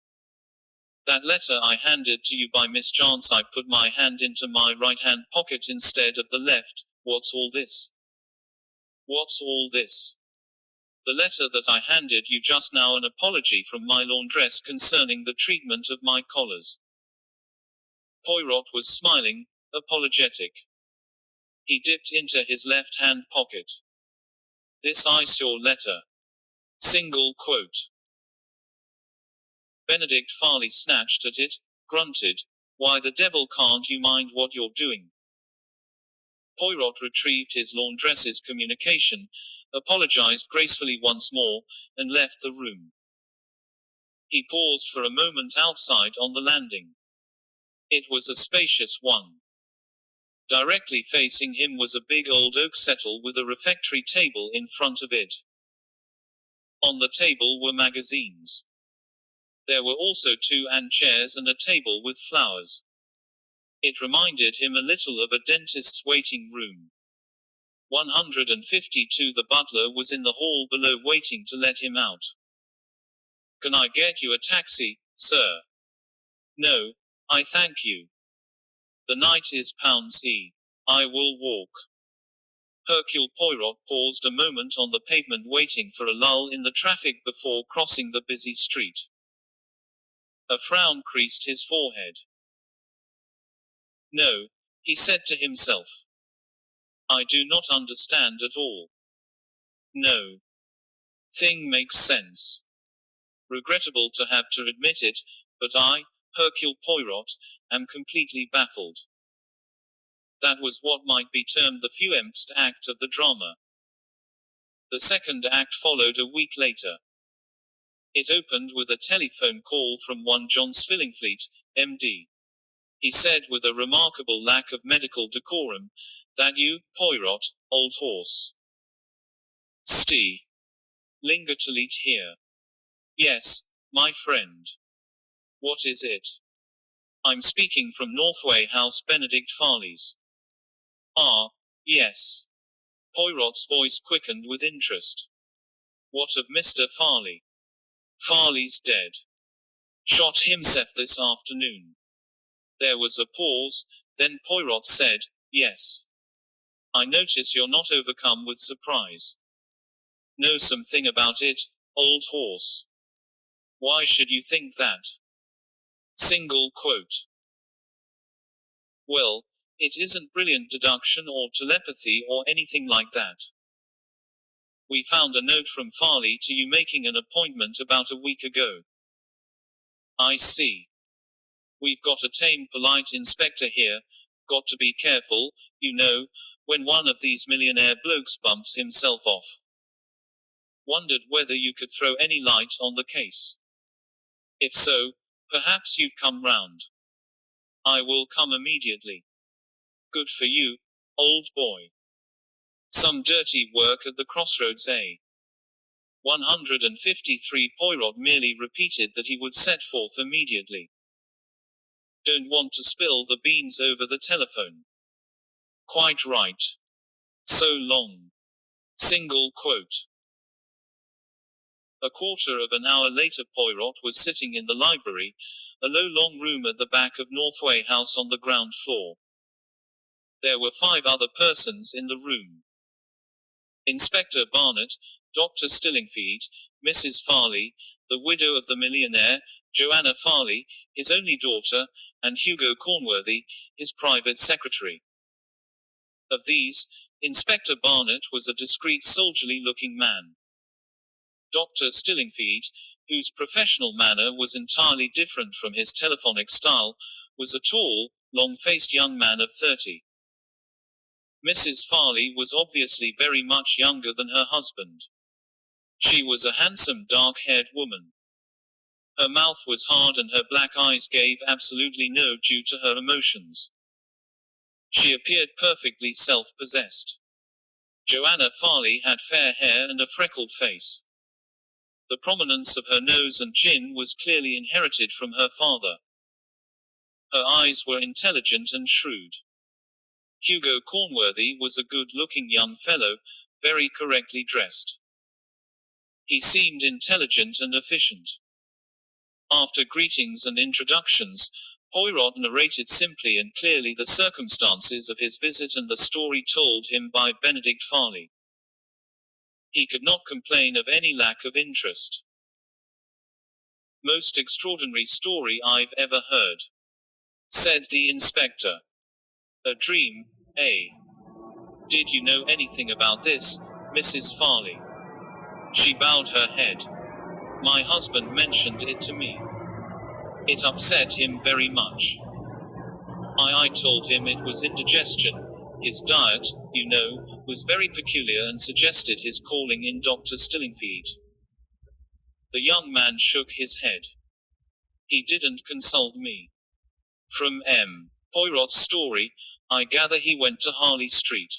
[SPEAKER 1] That letter I handed to you by mischance I put my hand into my right-hand pocket instead of the left. What's all this? What's all this? The letter that I handed you just now, an apology from my laundress concerning the treatment of my collars. Poirot was smiling, apologetic. He dipped into his left-hand pocket. This is your letter. Single quote. Benedict Farley snatched at it, grunted, Why the devil can't you mind what you're doing? Poirot retrieved his laundress's communication, apologized gracefully once more, and left the room. He paused for a moment outside on the landing. It was a spacious one. Directly facing him was a big old oak settle with a refectory table in front of it. On the table were magazines. There were also 2 chairs and a table with flowers. It reminded him a little of a dentist's waiting room. 152. The butler was in the hall below waiting to let him out. Can I get you a taxi, sir? No, I thank you. The night is £E. I will walk. Hercule Poirot paused a moment on the pavement waiting for a lull in the traffic before crossing the busy street. A frown creased his forehead. No, he said to himself. I do not understand at all. No. Thing makes sense. Regrettable to have to admit it, but I, Hercule Poirot, am completely baffled. That was what might be termed the fewemst act of the drama. The second act followed a week later. It opened with a telephone call from one John Swillingfleet, MD. He said with a remarkable lack of medical decorum, that you, Poirot, old horse. St. Lingertoleet here. Yes, my friend. What is it? I'm speaking from Northway House, Benedict Farley's. Ah, yes. Poirot's voice quickened with interest. What of Mr. Farley? Farley's dead. Shot himself this afternoon. There was a pause, then Poirot said, yes. I notice you're not overcome with surprise. Know something about it, old horse. Why should you think that? Single quote. Well, it isn't brilliant deduction or telepathy or anything like that. We found a note from Farley to you making an appointment about a week ago. I see. We've got a tame, polite inspector here. Got to be careful, you know, when one of these millionaire blokes bumps himself off. Wondered whether you could throw any light on the case. If so, perhaps you'd come round. I will come immediately. Good for you, old boy. Some dirty work at the crossroads, eh? 153. Poirot merely repeated that he would set forth immediately. Don't want to spill the beans over the telephone. Quite right. So long. Single quote. A quarter of an hour later Poirot was sitting in the library, a low long room at the back of Northway House on the ground floor. There were 5 other persons in the room. Inspector Barnett, Dr. Stillingfleet, Mrs. Farley, the widow of the millionaire, Joanna Farley, his only daughter, and Hugo Cornworthy, his private secretary. Of these, Inspector Barnett was a discreet soldierly-looking man. Dr. Stillingfleet, whose professional manner was entirely different from his telephonic style, was a tall, long-faced young man of 30. Mrs. Farley was obviously very much younger than her husband. She was a handsome dark-haired woman. Her mouth was hard and her black eyes gave absolutely no due to her emotions. She appeared perfectly self-possessed. Joanna Farley had fair hair and a freckled face. The prominence of her nose and chin was clearly inherited from her father. Her eyes were intelligent and shrewd. Hugo Cornworthy was a good-looking young fellow, very correctly dressed. He seemed intelligent and efficient. After greetings and introductions, Poirot narrated simply and clearly the circumstances of his visit and the story told him by Benedict Farley. He could not complain of any lack of interest. Most extraordinary story I've ever heard, said the inspector. A dream, eh? Did you know anything about this, Mrs. Farley? She bowed her head. My husband mentioned it to me. It upset him very much. I told him it was indigestion. His diet, you know, was very peculiar and suggested his calling in Dr. Stillingfleet. The young man shook his head. He didn't consult me. From M. Poirot's story, I gather he went to Harley Street.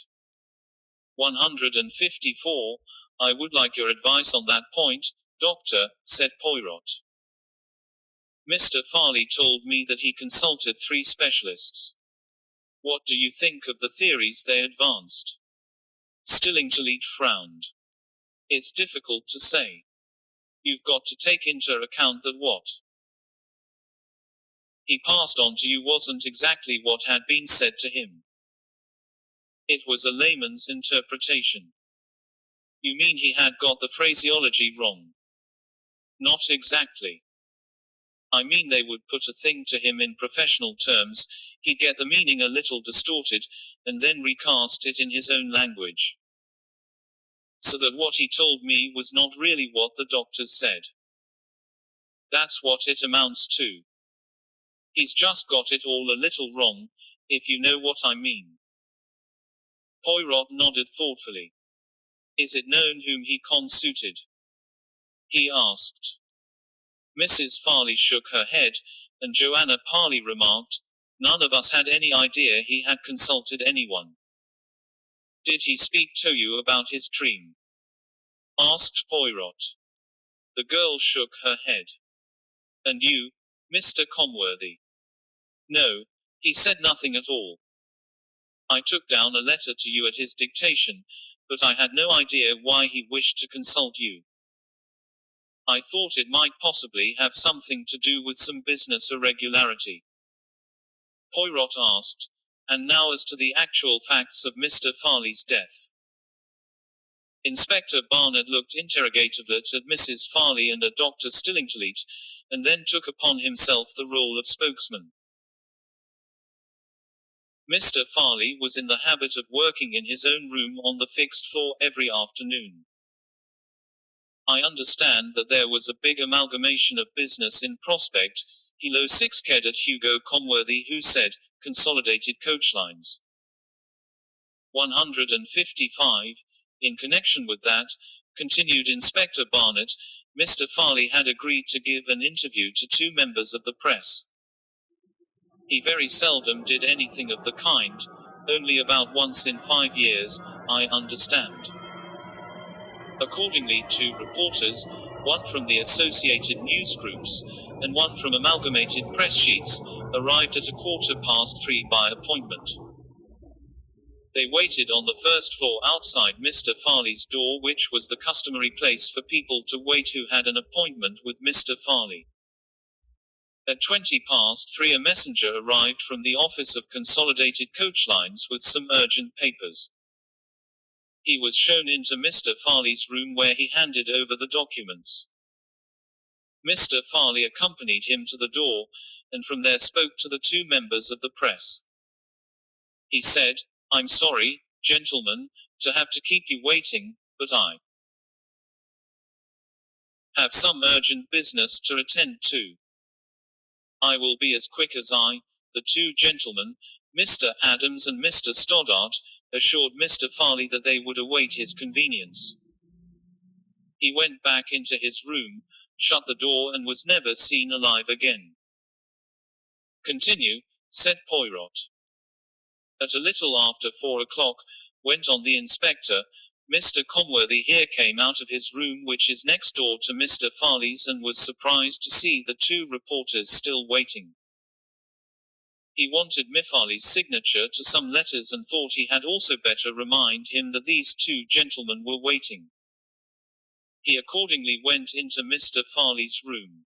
[SPEAKER 1] 154. I would like your advice on that point, Doctor, said Poirot. Mr. Farley told me that he consulted 3 specialists. What do you think of the theories they advanced? Stillington frowned. It's difficult to say. You've got to take into account that what he passed on to you wasn't exactly what had been said to him. It was a layman's interpretation. You mean he had got the phraseology wrong? Not exactly. I mean they would put a thing to him in professional terms, he'd get the meaning a little distorted, and then recast it in his own language. So that what he told me was not really what the doctors said. That's what it amounts to. He's just got it all a little wrong, if you know what I mean. Poirot nodded thoughtfully. Is it known whom he consulted? He asked. Mrs. Farley shook her head, and Joanna Parley remarked, none of us had any idea he had consulted anyone. Did he speak to you about his dream? Asked Poirot. The girl shook her head. And you, Mr. Comworthy? No, he said nothing at all. I took down a letter to you at his dictation, but I had no idea why he wished to consult you. I thought it might possibly have something to do with some business irregularity. Poirot asked, and now as to the actual facts of Mr. Farley's death. Inspector Barnett looked interrogatively at Mrs. Farley and at Dr. Stillington, and then took upon himself the role of spokesman. Mr. Farley was in the habit of working in his own room on the fixed floor every afternoon. I understand that there was a big amalgamation of business in prospect, he low six-ked at Hugo Comworthy who said, Consolidated Coachlines. 155. In connection with that, continued Inspector Barnett, Mr. Farley had agreed to give an interview to 2 members of the press. He very seldom did anything of the kind, only about once in 5 years, I understand. Accordingly, 2 reporters, one from the Associated News Groups, and one from Amalgamated Press Sheets, arrived at 3:15 by appointment. They waited on the first floor outside Mr. Farley's door, which was the customary place for people to wait who had an appointment with Mr. Farley. At 3:20 a messenger arrived from the office of Consolidated Coachlines with some urgent papers. He was shown into Mr. Farley's room where he handed over the documents. Mr. Farley accompanied him to the door, and from there spoke to the 2 members of the press. He said, I'm sorry, gentlemen, to have to keep you waiting, but I have some urgent business to attend to. I will be as quick as the 2 gentlemen, Mr. Adams and Mr. Stoddart, assured Mr. Farley that they would await his convenience. He went back into his room, shut the door and was never seen alive again. Continue, said Poirot. At a little after 4 o'clock, went on the inspector, Mr. Comworthy here came out of his room which is next door to Mr. Farley's and was surprised to see the 2 reporters still waiting. He wanted Farley's signature to some letters and thought he had also better remind him that these 2 gentlemen were waiting. He accordingly went into Mr. Farley's room.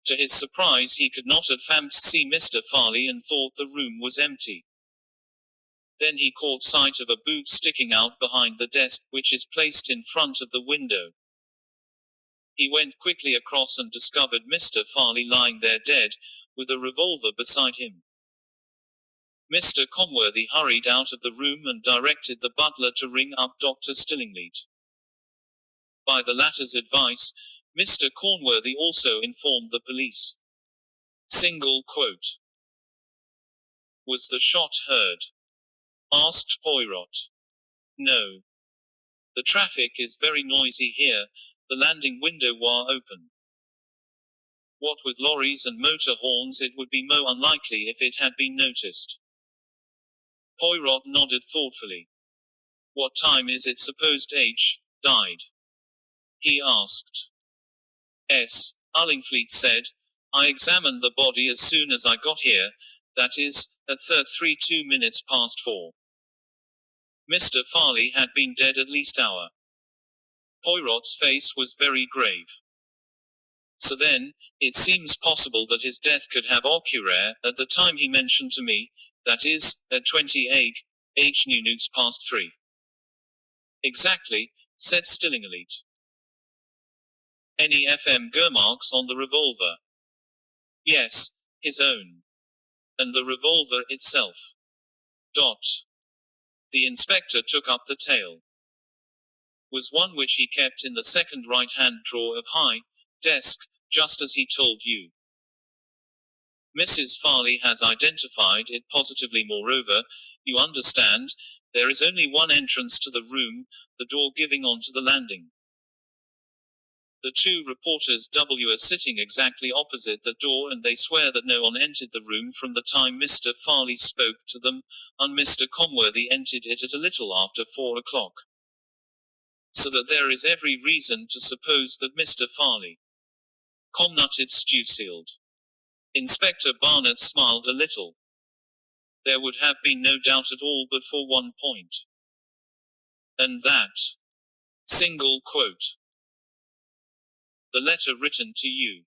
[SPEAKER 1] To his surprise he could not at once see Mr. Farley and thought the room was empty. Then he caught sight of a boot sticking out behind the desk, which is placed in front of the window. He went quickly across and discovered Mr. Farley lying there dead, with a revolver beside him. Mr. Comworthy hurried out of the room and directed the butler to ring up Dr. Stillington. By the latter's advice, Mr. Comworthy also informed the police. Single quote. Was the shot heard? Asked Poirot. No. The traffic is very noisy here, the landing window war open. What with lorries and motor horns it would be more unlikely if it had been noticed. Poirot nodded thoughtfully. What time is it supposed H. died? He asked. S. Ullingfleet said, I examined the body as soon as I got here, that is, at 3:02 4. Mr. Farley had been dead at least hour. Poirot's face was very grave. So then, it seems possible that his death could have occurred at the time he mentioned to me, that is, at 20 minutes past 3. Exactly, said Stillingfleet. Any FM marks on the revolver? Yes, his own. And the revolver itself? The inspector took up the tale. Was one which he kept in the second right-hand drawer of high desk, just as he told you. Mrs. Farley has identified it positively. Moreover, you understand, there is only one entrance to the room, the door giving onto the landing. The two reporters are sitting exactly opposite the door, and they swear that no one entered the room from the time Mr. Farley spoke to them, and Mr. Comworthy entered it at a little after 4 o'clock. So that there is every reason to suppose that Mr. Farley comnutted Stewsealed. Inspector Barnett smiled a little. There would have been no doubt at all but for one point. And that single quote. The letter written to you.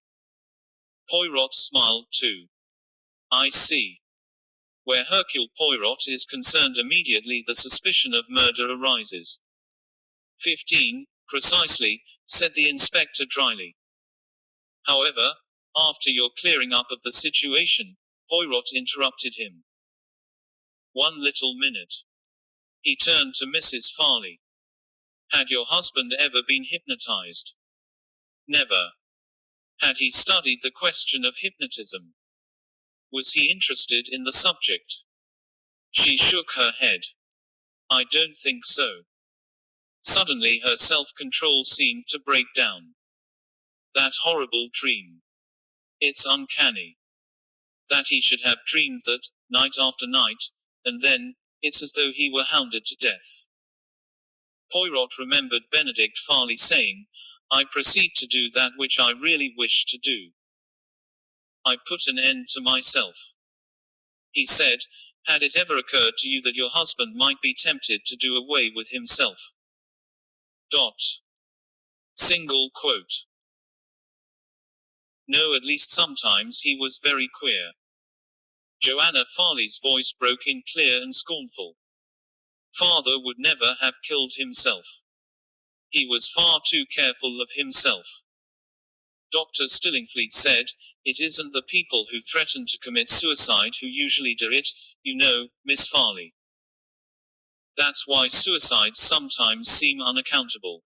[SPEAKER 1] Poirot smiled too. I see. Where Hercule Poirot is concerned, immediately the suspicion of murder arises. 15, precisely, said the inspector dryly. However, after your clearing up of the situation, Poirot interrupted him. One little minute. He turned to Mrs. Farley. Had your husband ever been hypnotized? Never. Had he studied the question of hypnotism? Was he interested in the subject? She shook her head. I don't think so. Suddenly her self-control seemed to break down. That horrible dream. It's uncanny. That he should have dreamed that, night after night, and then, it's as though he were hounded to death. Poirot remembered Benedict Farley saying, I proceed to do that which I really wish to do. I put an end to myself. He said, had it ever occurred to you that your husband might be tempted to do away with himself? Single quote. No, at least sometimes he was very queer. Joanna Farley's voice broke in clear and scornful. Father would never have killed himself. He was far too careful of himself. Dr. Stillingfleet said, it isn't the people who threaten to commit suicide who usually do it, you know, Miss Farley. That's why suicides sometimes seem unaccountable.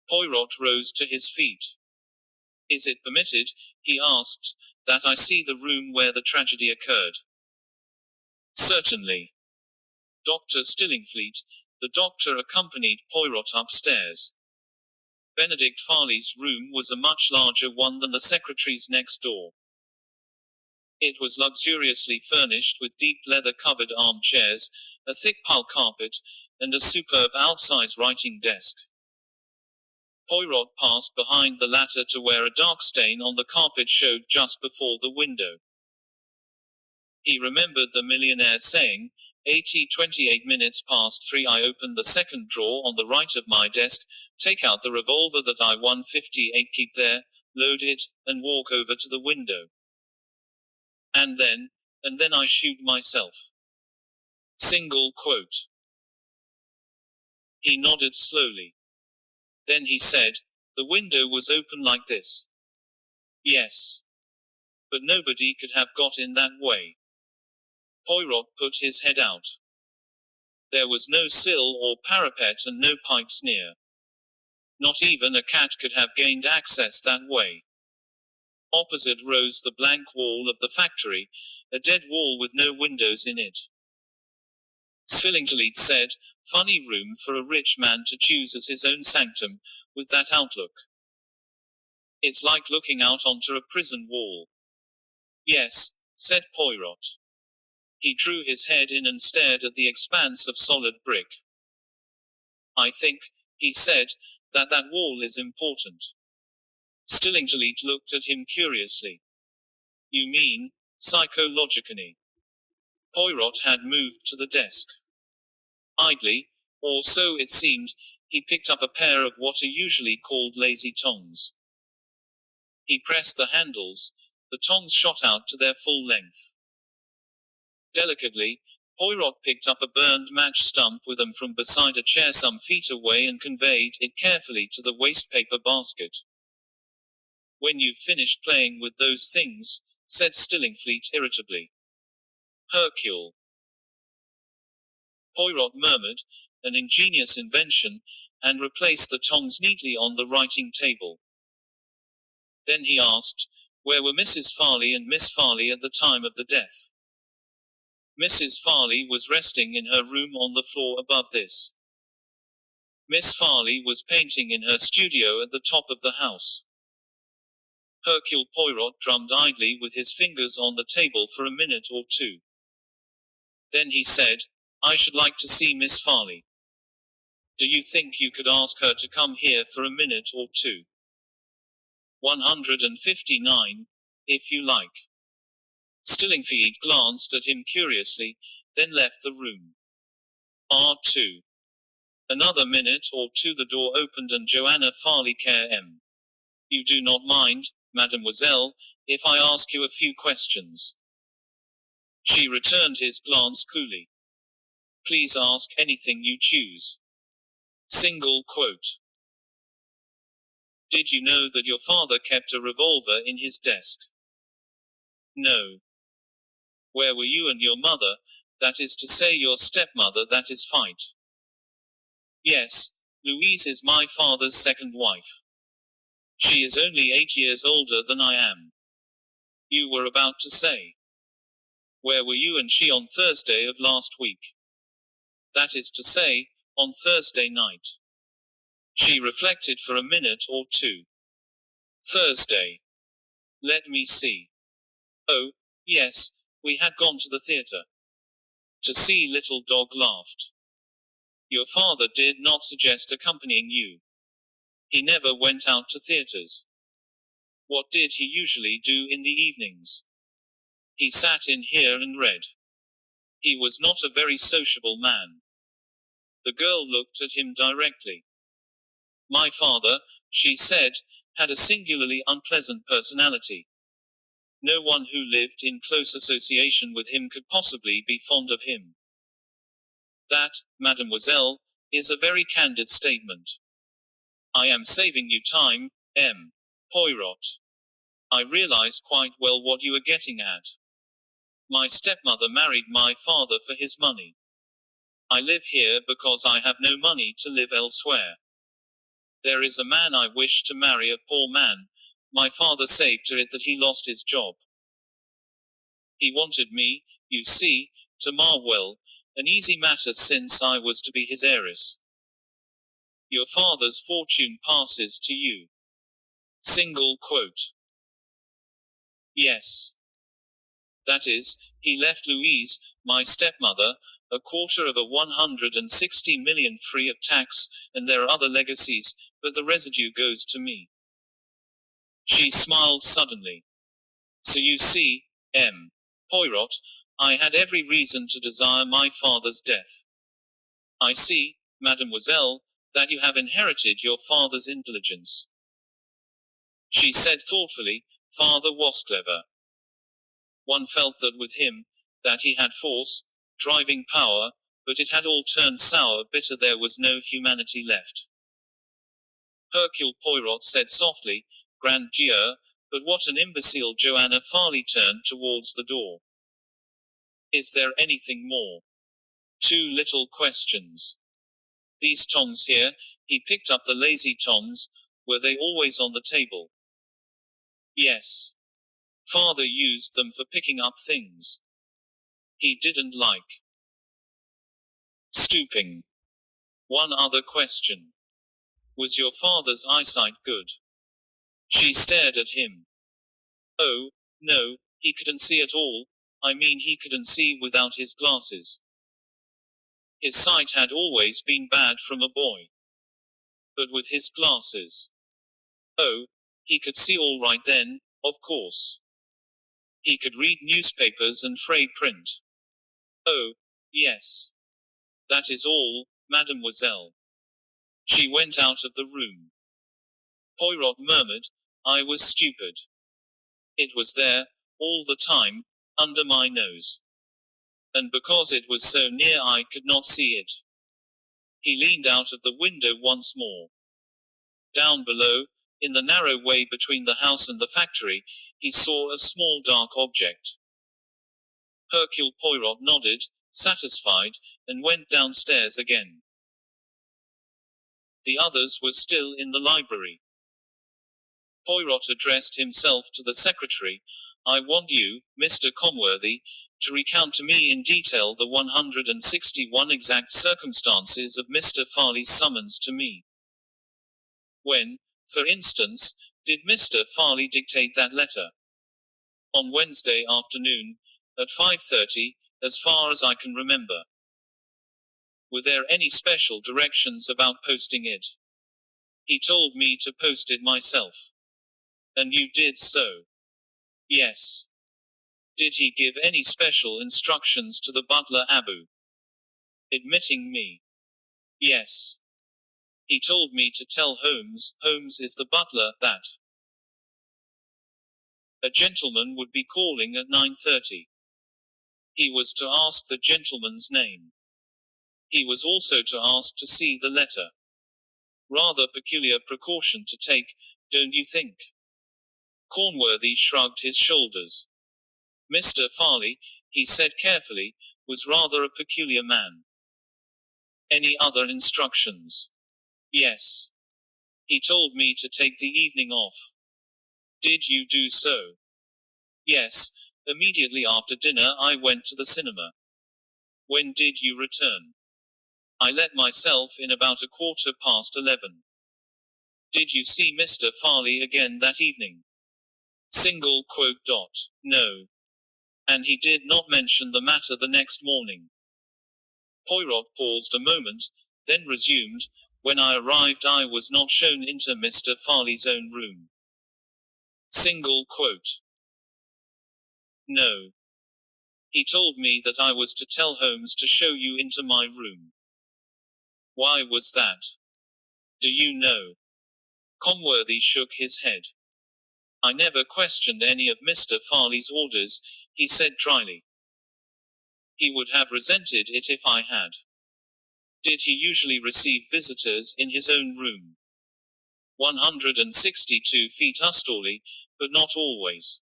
[SPEAKER 1] Poirot rose to his feet. Is it permitted, he asked, that I see the room where the tragedy occurred? Certainly. Dr. Stillingfleet, the doctor accompanied Poirot upstairs. Benedict Farley's room was a much larger one than the secretary's next door. It was luxuriously furnished with deep leather-covered armchairs, a thick pile carpet, and a superb outsize writing desk. Poirot passed behind the latter to where a dark stain on the carpet showed just before the window. He remembered the millionaire saying, 28 minutes past 3. I opened the second drawer on the right of my desk, take out the revolver that I 158 keep there, load it, and walk over to the window. And then I shoot myself. Single quote. He nodded slowly. Then he said, the window was open like this. Yes. But nobody could have got in that way. Poirot put his head out. There was no sill or parapet and no pipes near. Not even a cat could have gained access that way. Opposite rose the blank wall of the factory, a dead wall with no windows in it. Stillingfleet said, funny room for a rich man to choose as his own sanctum, with that outlook. It's like looking out onto a prison wall. Yes, said Poirot. He drew his head in and stared at the expanse of solid brick. I think, he said, that wall is important. Stillingfleet looked at him curiously. You mean, psychologically? Poirot had moved to the desk. Idly, or so it seemed, he picked up a pair of what are usually called lazy tongs. He pressed the handles. The tongs shot out to their full length. Delicately, Poirot picked up a burned match stump with them from beside a chair some feet away and conveyed it carefully to the wastepaper basket. "When you've finished playing with those things," said Stillingfleet irritably. "Hercule." Poirot murmured, "An ingenious invention," and replaced the tongs neatly on the writing table. Then he asked, "Where were Mrs. Farley and Miss Farley at the time of the death?" Mrs. Farley was resting in her room on the floor above this. Miss Farley was painting in her studio at the top of the house. Hercule Poirot drummed idly with his fingers on the table for a minute or two. Then he said, "I should like to see Miss Farley. Do you think you could ask her to come here for a minute or two? 159, if you like." Stillingfleet glanced at him curiously, then left the room. R2. Another minute or two the door opened and Joanna Farley care M. "You do not mind, mademoiselle, if I ask you a few questions?" She returned his glance coolly. "Please ask anything you choose." Single quote. "Did you know that your father kept a revolver in his desk?" "No." "Where were you and your mother, that is to say your stepmother that is fight?" "Yes, Louise is my father's second wife. She is only 8 years older than I am." "You were about to say. Where were you and she on Thursday of last week?" "That is to say, on Thursday night." She reflected for a minute or two. "Thursday. Let me see. Oh, yes, we had gone to the theatre. To see Little Dog Laughed. Your father did not suggest accompanying you. He never went out to theatres. What did he usually do in the evenings?" "He sat in here and read. He was not a very sociable man." The girl looked at him directly. "My father," she said, "had a singularly unpleasant personality. No one who lived in close association with him could possibly be fond of him." "That, mademoiselle, is a very candid statement." "I am saving you time, M. Poirot. I realize quite well what you are getting at. My stepmother married my father for his money. I live here because I have no money to live elsewhere. There is a man I wish to marry, a poor man. My father saved to it that he lost his job. He wanted me, you see, to mar well, an easy matter since I was to be his heiress. Your father's fortune passes to you." Single quote. "Yes. That is, he left Louise, my stepmother, a quarter of a 160 million free of tax, and there are other legacies, but the residue goes to me." She smiled suddenly. "So you see, M. Poirot, I had every reason to desire my father's death. I see, mademoiselle, that you have inherited your father's intelligence." She said thoughtfully, "Father was clever. One felt that with him, that he had force, driving power, but it had all turned sour bitter, there was no humanity left." Hercule Poirot said softly, "Grand Dieu, but what an imbecile!" Joanna Farley turned towards the door. "Is there anything more?" "Two little questions. These tongs here," he picked up the lazy tongs, "were they always on the table?" "Yes. Father used them for picking up things. He didn't like stooping." "One other question. Was your father's eyesight good?" She stared at him. "Oh, no, he couldn't see at all. I mean, he couldn't see without his glasses. His sight had always been bad from a boy. But with his glasses. Oh, he could see all right then, of course. He could read newspapers and fray print. Oh, yes. That is all, mademoiselle. She went out of the room. Poirot murmured, I was stupid. It was there, all the time, under my nose. And because it was so near I could not see it. He leaned out of the window once more. Down below, in the narrow way between the house and the factory, he saw a small dark object. Hercule Poirot nodded, satisfied, and went downstairs again. The others were still in the library. Poirot addressed himself to the secretary. I want you, Mr. Comworthy, to recount to me in detail the 161 exact circumstances of Mr. Farley's summons to me. When, for instance, did Mr. Farley dictate that letter? On Wednesday afternoon, at 5:30, as far as I can remember. Were there any special directions about posting it? He told me to post it myself. And you did so? Yes. Did he give any special instructions to the butler Abu? Admitting me? Yes. He told me to tell Holmes is the butler, that a gentleman would be calling at 9:30. He was to ask the gentleman's name. He was also to ask to see the letter. Rather peculiar precaution to take, don't you think? Cornworthy shrugged his shoulders. Mr. Farley, he said carefully, was rather a peculiar man. Any other instructions? Yes. He told me to take the evening off. Did you do so? Yes. Immediately after dinner I went to the cinema. When did you return? I let myself in about 11:15. Did you see Mr. Farley again that evening? No. And he did not mention the matter the next morning. Poirot paused a moment, then resumed, when I arrived I was not shown into Mr. Farley's own room. No. He told me that I was to tell Holmes to show you into my room. Why was that? Do you know? Comworthy shook his head. I never questioned any of Mr. Farley's orders, he said dryly. He would have resented it if I had. Did he usually receive visitors in his own room? 162 feet Ustorley, but not always.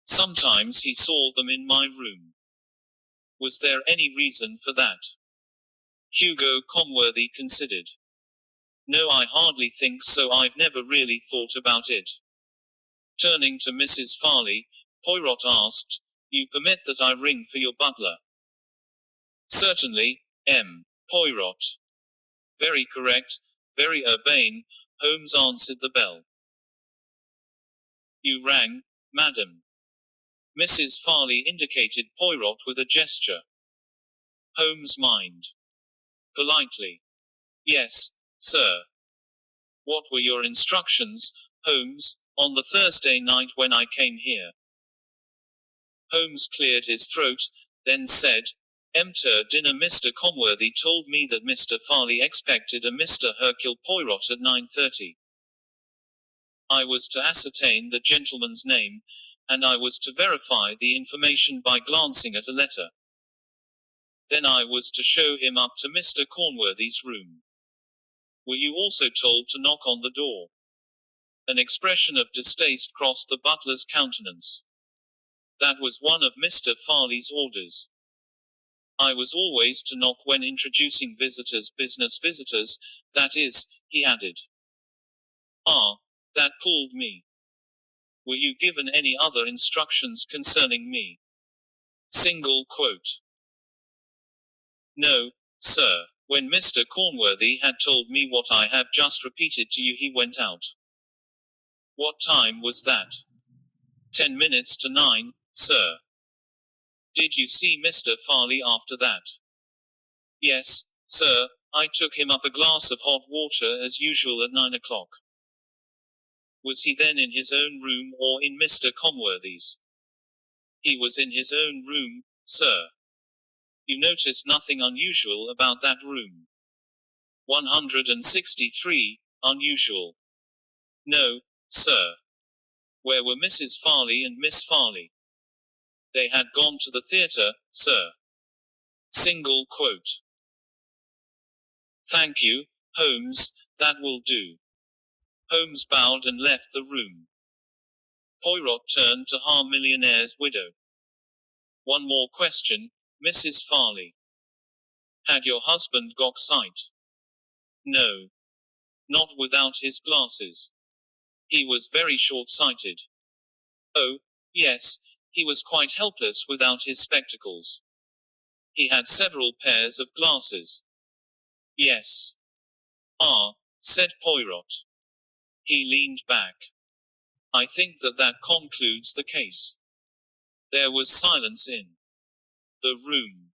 [SPEAKER 1] Sometimes he saw them in my room. Was there any reason for that? Hugo Comworthy considered. No, I hardly think so. I've never really thought about it. Turning to Mrs. Farley, Poirot asked, You permit that I ring for your butler? Certainly, M. Poirot. Very correct, very urbane, Holmes answered the bell. You rang, madam. Mrs. Farley indicated Poirot with a gesture. Holmes mind. Politely. Yes, sir. What were your instructions, Holmes, on the Thursday night when I came here? Holmes cleared his throat, then said, Enter dinner. Mr. Comworthy told me that Mr. Farley expected a Mr. Hercule Poirot at 9:30. I was to ascertain the gentleman's name, and I was to verify the information by glancing at a letter. Then I was to show him up to Mr. Cornworthy's room. Were you also told to knock on the door? An expression of distaste crossed the butler's countenance. That was one of Mr. Farley's orders. I was always to knock when introducing visitors, business visitors, that is, he added. Ah, that pulled me. Were you given any other instructions concerning me? No, sir. When Mr. Cornworthy had told me what I have just repeated to you, he went out. What time was that? 10 minutes to 9, sir. Did you see Mr. Farley after that? Yes, sir, I took him up a glass of hot water as usual at 9 o'clock. Was he then in his own room or in Mr. Comworthy's? He was in his own room, sir. You notice nothing unusual about that room. 163. Unusual. No, sir. Where were Mrs. Farley and Miss Farley? They had gone to the theatre, sir. Single quote. Thank you, Holmes, that will do. Holmes bowed and left the room. Poirot turned to our millionaire's widow. One more question, Mrs. Farley. Had your husband got sight? No. Not without his glasses. He was very short-sighted. Oh, yes, he was quite helpless without his spectacles. He had several pairs of glasses. Yes. Ah, said Poirot. He leaned back. I think that concludes the case. There was silence in the room.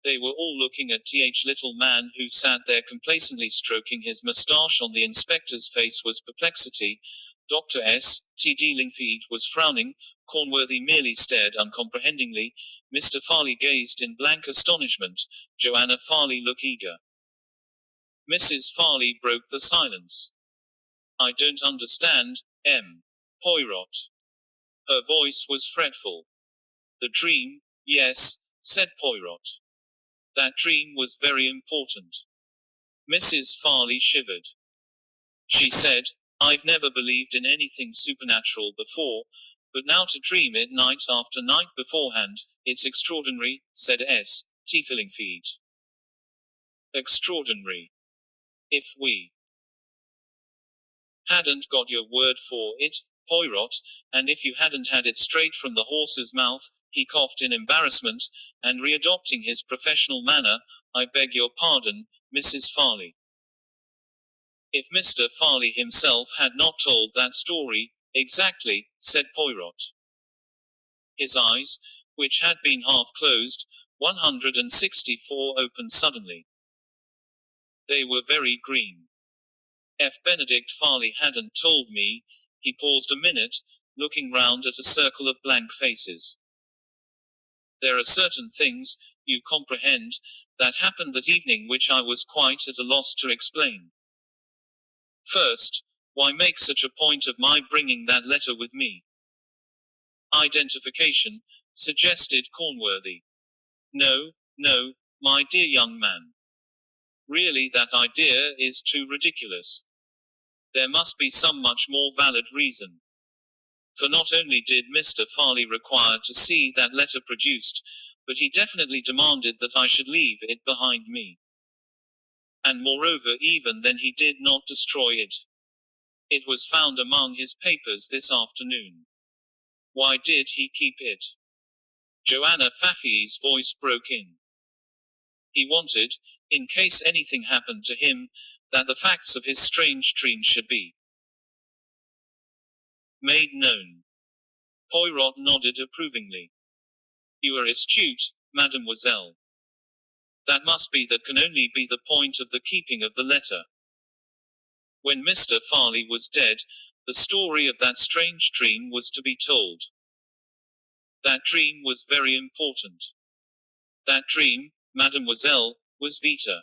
[SPEAKER 1] They were all looking at the little man who sat there complacently stroking his moustache. On the inspector's face was perplexity. Dr. S.T.D. Lingfield was frowning. Cornworthy merely stared uncomprehendingly. Mr. Farley gazed in blank astonishment. Joanna Farley looked eager. Mrs. Farley broke the silence. I don't understand, M. Poirot. Her voice was fretful. The dream, yes, said Poirot. That dream was very important. Mrs. Farley shivered. She said, I've never believed in anything supernatural before, but now to dream it night after night beforehand, it's extraordinary, said S.T. Fillingfeed. Extraordinary. If we hadn't got your word for it, Poirot, and if you hadn't had it straight from the horse's mouth, he coughed in embarrassment, and readopting his professional manner, I beg your pardon, Mrs. Farley. If Mr. Farley himself had not told that story, exactly, said Poirot. His eyes, which had been half closed, 164 opened suddenly. They were very green. If Benedict Farley hadn't told me, he paused a minute, looking round at a circle of blank faces. There are certain things, you comprehend, that happened that evening which I was quite at a loss to explain. First, why make such a point of my bringing that letter with me? Identification, suggested Cornworthy. No, no, my dear young man. Really that idea is too ridiculous. There must be some much more valid reason. For not only did Mr. Farley require to see that letter produced, but he definitely demanded that I should leave it behind me. And moreover, even then he did not destroy it. It was found among his papers this afternoon. Why did he keep it? Joanna Faffy's voice broke in. He wanted, in case anything happened to him, that the facts of his strange dream should be made known. Poirot nodded approvingly. You are astute, mademoiselle. That must be, that can only be the point of the keeping of the letter. When Mr. Farley was dead, the story of that strange dream was to be told. That dream was very important. That dream, mademoiselle, was Vita.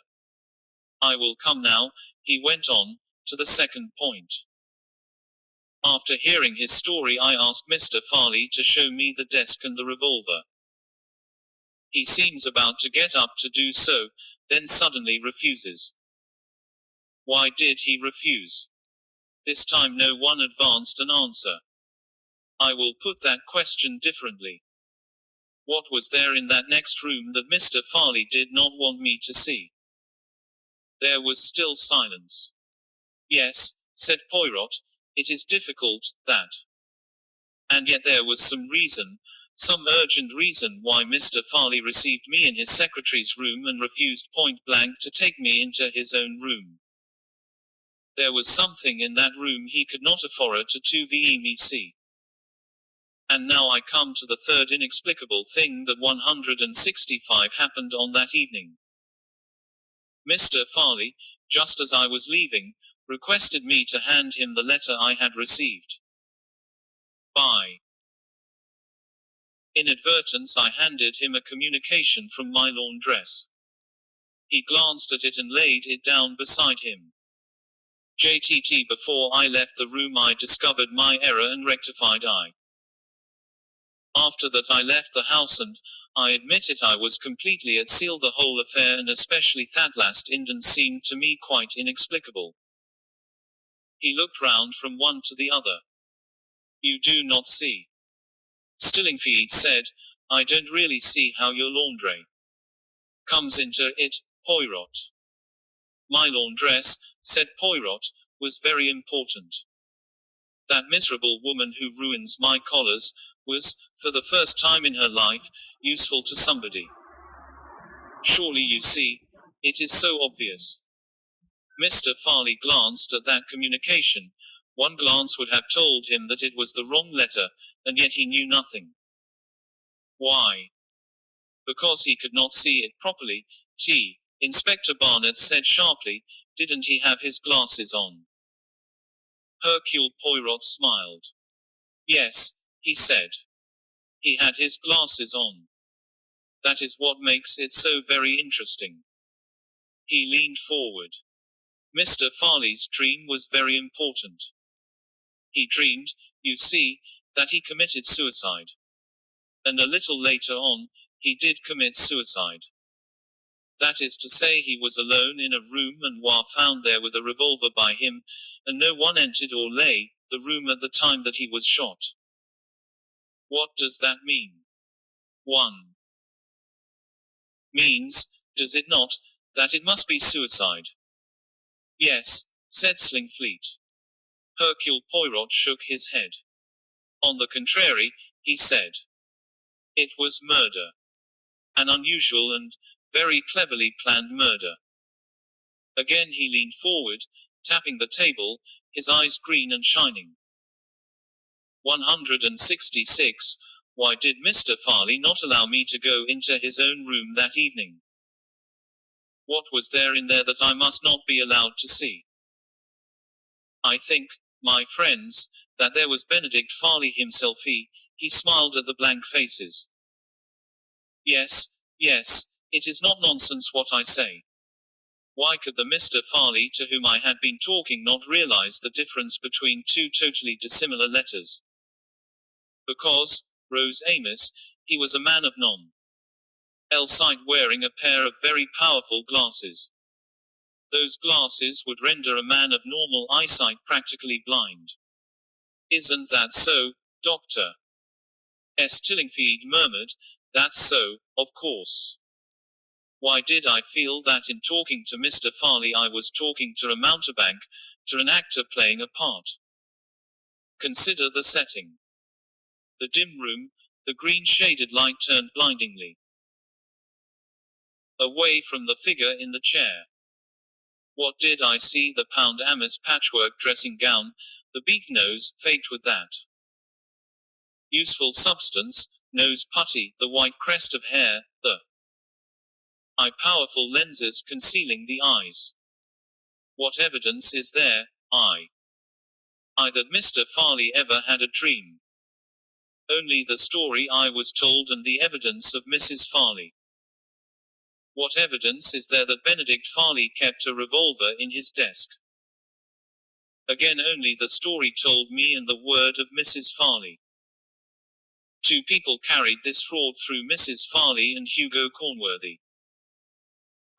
[SPEAKER 1] I will come now, he went on, to the second point. After hearing his story, I asked Mr. Farley to show me the desk and the revolver. He seems about to get up to do so, then suddenly refuses. Why did he refuse? This time no one advanced an answer. I will put that question differently. What was there in that next room that Mr. Farley did not want me to see? There was still silence. Yes, said Poirot, it is difficult, that. And yet there was some reason, some urgent reason why Mr. Farley received me in his secretary's room and refused point blank to take me into his own room. There was something in that room he could not afford to me see. And now I come to the third inexplicable thing that 165 happened on that evening. Mr. Farley, just as I was leaving, requested me to hand him the letter I had received. By Inadvertence I handed him a communication from my laundress. He glanced at it and laid it down beside him. JTT before I left the room I discovered my error and rectified I. After that I left the house and, I admit it I was completely at sea. The whole affair and especially that last indent seemed to me quite inexplicable. He looked round from one to the other. You do not see? Stillingfleet said, I don't really see how your laundry comes into it, Poirot. My laundress, said Poirot, was very important. That miserable woman who ruins my collars, was, for the first time in her life, useful to somebody. Surely you see, it is so obvious. Mr. Farley glanced at that communication. One glance would have told him that it was the wrong letter, and yet he knew nothing. Why? Because he could not see it properly. Inspector Barnett said sharply, didn't he have his glasses on? Hercule Poirot smiled. Yes, he said. He had his glasses on. That is what makes it so very interesting. He leaned forward. Mr. Farley's dream was very important. He dreamed, you see, that he committed suicide. And a little later on, he did commit suicide. That is to say, he was alone in a room and was found there with a revolver by him, and no one entered or lay the room at the time that he was shot. What does that mean? 1. Means, does it not, that it must be suicide? Yes, said Stillingfleet. Hercule Poirot shook his head. On the contrary, he said. It was murder. An unusual and very cleverly planned murder. Again he leaned forward, tapping the table, his eyes green and shining. 166. Why did Mr. Farley not allow me to go into his own room that evening? What was there in there that I must not be allowed to see? I think, my friends, that there was Benedict Farley himself. He smiled at the blank faces. Yes, yes, it is not nonsense what I say. Why could the Mr. Farley to whom I had been talking not realize the difference between two totally dissimilar letters? Because, Rose Amos, he was a man of sight wearing a pair of very powerful glasses. Those glasses would render a man of normal eyesight practically blind. Isn't that so, Doctor? Stillingfleet murmured, that's so, of course. Why did I feel that in talking to Mr. Farley I was talking to a mountebank, to an actor playing a part? Consider the setting. The dim room, the green shaded light turned blindingly away from the figure in the chair. What did I see? The pound Amos patchwork dressing gown, the beak nose, faked with that useful substance, nose putty, the white crest of hair, the powerful lenses concealing the eyes. What evidence is there, I that Mr. Farley ever had a dream? Only the story I was told and the evidence of Mrs. Farley. What evidence is there that Benedict Farley kept a revolver in his desk? Again only the story told me and the word of Mrs. Farley. Two people carried this fraud through, Mrs. Farley and Hugo Cornworthy.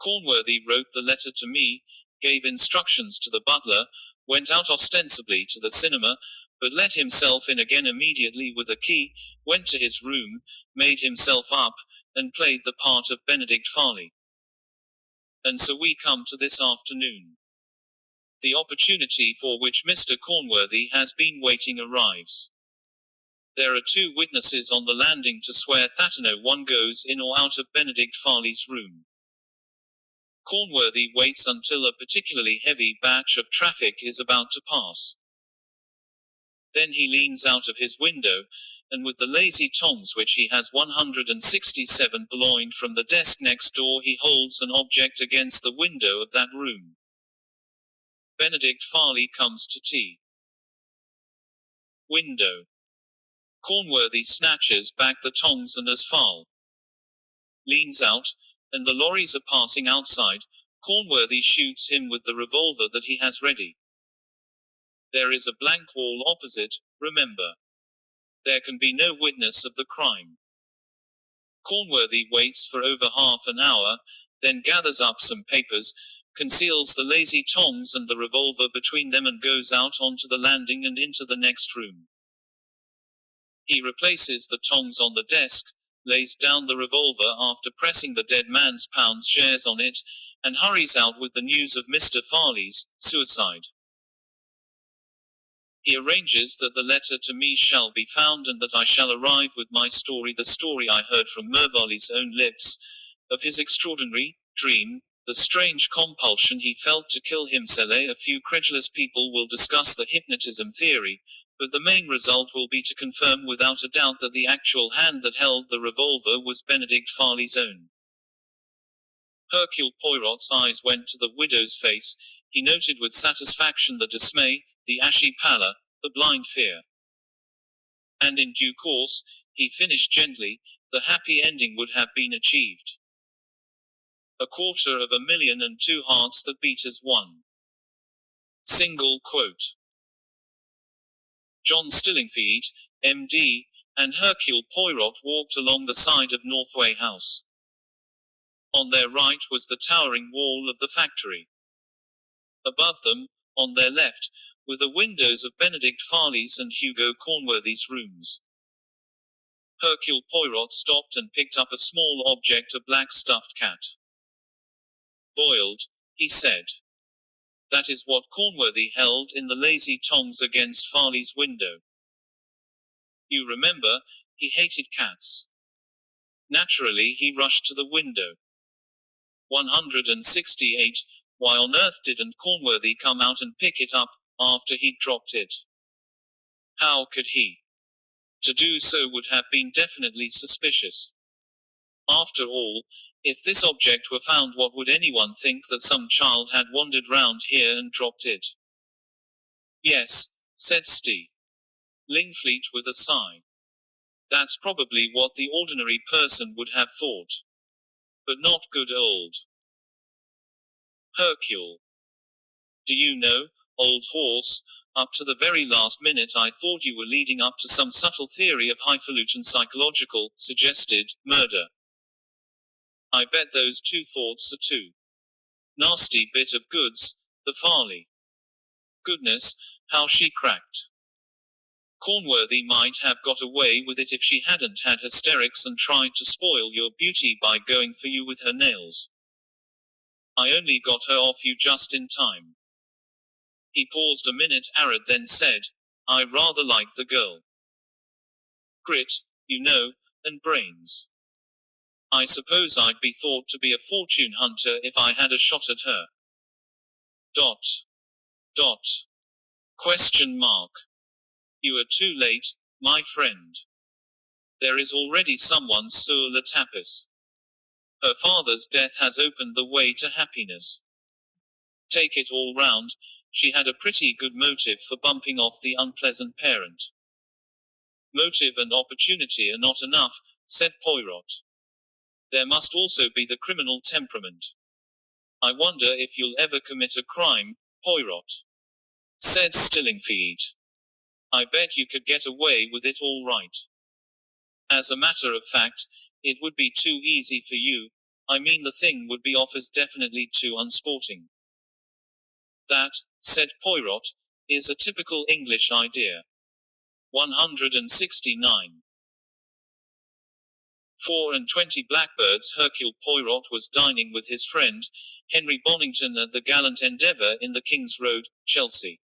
[SPEAKER 1] Cornworthy wrote the letter to me, gave instructions to the butler, went out ostensibly to the cinema, but let himself in again immediately with a key, went to his room, made himself up, and played the part of Benedict Farley. And so we come to this afternoon. The opportunity for which Mr. Cornworthy has been waiting arrives. There are two witnesses on the landing to swear that no one goes in or out of Benedict Farley's room. Cornworthy waits until a particularly heavy batch of traffic is about to pass. Then he leans out of his window, and with the lazy tongs which he has 167 purloined from the desk next door he holds an object against the window of that room. Benedict Farley comes to tea. Window. Cornworthy snatches back the tongs and as foul leans out, and the lorries are passing outside, Cornworthy shoots him with the revolver that he has ready. There is a blank wall opposite, remember. There can be no witness of the crime. Cornworthy waits for over half an hour, then gathers up some papers, conceals the lazy tongs and the revolver between them and goes out onto the landing and into the next room. He replaces the tongs on the desk, lays down the revolver after pressing the dead man's pounds shares on it, and hurries out with the news of Mr. Farley's suicide. He arranges that the letter to me shall be found and that I shall arrive with my story, the story I heard from Mervale's own lips, of his extraordinary dream, the strange compulsion he felt to kill himself. A few credulous people will discuss the hypnotism theory, but the main result will be to confirm without a doubt that the actual hand that held the revolver was Benedict Farley's own. Hercule Poirot's eyes went to the widow's face. He noted with satisfaction the dismay, the ashy pallor, the blind fear. And in due course, he finished gently, the happy ending would have been achieved. 250,000 hearts that beat as one. Single quote. John Stillingfleet, M.D., and Hercule Poirot walked along the side of Northway House. On their right was the towering wall of the factory. Above them, on their left, were the windows of Benedict Farley's and Hugo Cornworthy's rooms. Hercule Poirot stopped and picked up a small object, a black stuffed cat. Boiled, he said. That is what Cornworthy held in the lazy tongs against Farley's window. You remember, he hated cats. Naturally he rushed to the window. 168, why on earth didn't Cornworthy come out and pick it up, after he'd dropped it? How could he? To do so would have been definitely suspicious. After all, if this object were found, what would anyone think, that some child had wandered round here and dropped it? Yes, said Stillingfleet with a sigh. That's probably what the ordinary person would have thought. But not good old Hercule. Do you know, old horse, up to the very last minute I thought you were leading up to some subtle theory of highfalutin psychological, suggested, murder. I bet those two thoughts are too nasty bit of goods, the Farley. Goodness, how she cracked. Cornworthy might have got away with it if she hadn't had hysterics and tried to spoil your beauty by going for you with her nails. I only got her off you just in time. He paused a minute, arid, then said, I rather like the girl. Grit, you know, and brains. I suppose I'd be thought to be a fortune hunter if I had a shot at her. Dot. Dot. Question mark. You are too late, my friend. There is already someone sur la tapis. Her father's death has opened the way to happiness. Take it all round, she had a pretty good motive for bumping off the unpleasant parent. Motive and opportunity are not enough, said Poirot. There must also be the criminal temperament. I wonder if you'll ever commit a crime, Poirot, said Stillingfleet. I bet you could get away with it all right. As a matter of fact, it would be too easy for you. I mean, the thing would be off as definitely too unsporting. That, said Poirot, is a typical English idea. 169. 24 blackbirds. Hercule Poirot was dining with his friend, Henry Bonington, at the Gallant Endeavour in the King's Road, Chelsea.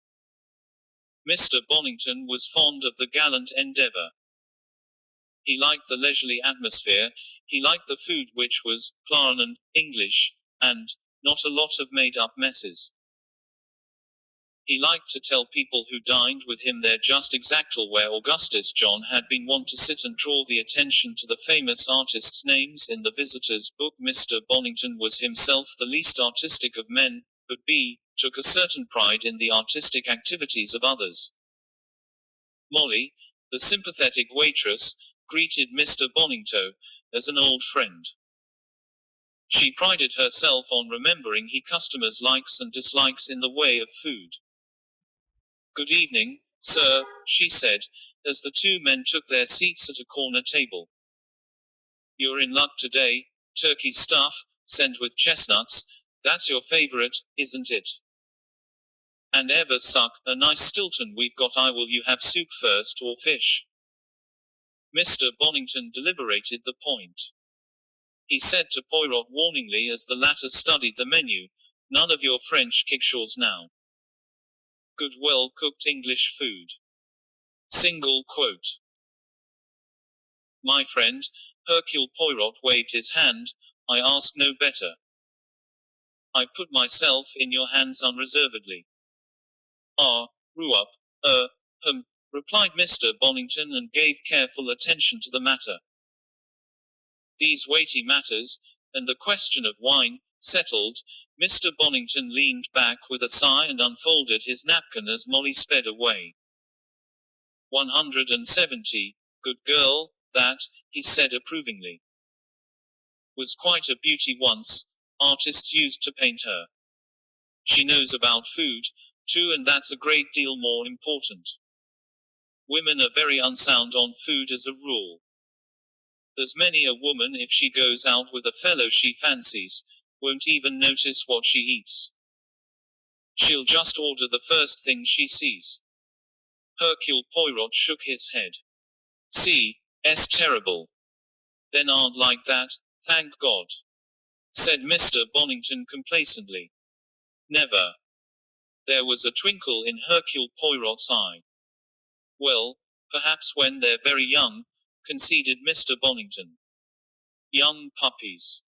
[SPEAKER 1] Mr. Bonington was fond of the Gallant Endeavour. He liked the leisurely atmosphere, he liked the food, which was plain and English, and not a lot of made-up messes. He liked to tell people who dined with him there just exactly where Augustus John had been wont to sit and draw the attention to the famous artists' names in the visitor's book. Mr. Bonington was himself the least artistic of men, but took a certain pride in the artistic activities of others. Molly, The sympathetic waitress greeted Mr. Bonington as an old friend. She prided herself on remembering her customers' likes and dislikes in the way of food. "Good evening, sir," she said, as the two men took their seats at a corner table. "You're in luck today. Turkey stuff, sent with chestnuts. That's your favorite, isn't it? And ever suck, a nice Stilton we've got. Will you have soup first or fish?" Mr. Bonington deliberated the point. He said to Poirot warningly as the latter studied the menu, "None of your French kickshaws now. Good well-cooked English food." Single quote. "My friend, Hercule Poirot waved his hand, I ask no better. I put myself in your hands unreservedly." "Ah, Ruup, replied Mr. Bonington and gave careful attention to the matter. These weighty matters, and the question of wine, settled, Mr. Bonington leaned back with a sigh and unfolded his napkin as Molly sped away. 170, good girl, that, he said approvingly. Was quite a beauty once, artists used to paint her. She knows about food, too, and that's a great deal more important. Women are very unsound on food as a rule. There's many a woman, if she goes out with a fellow she fancies, won't even notice what she eats. She'll just order the first thing she sees." Hercule Poirot shook his head. "C'est terrible. Then aren't like that, thank God," said Mr. Bonington complacently. "Never." There was a twinkle in Hercule Poirot's eye. "Well, perhaps when they're very young," conceded Mr. Bonington. "Young puppies.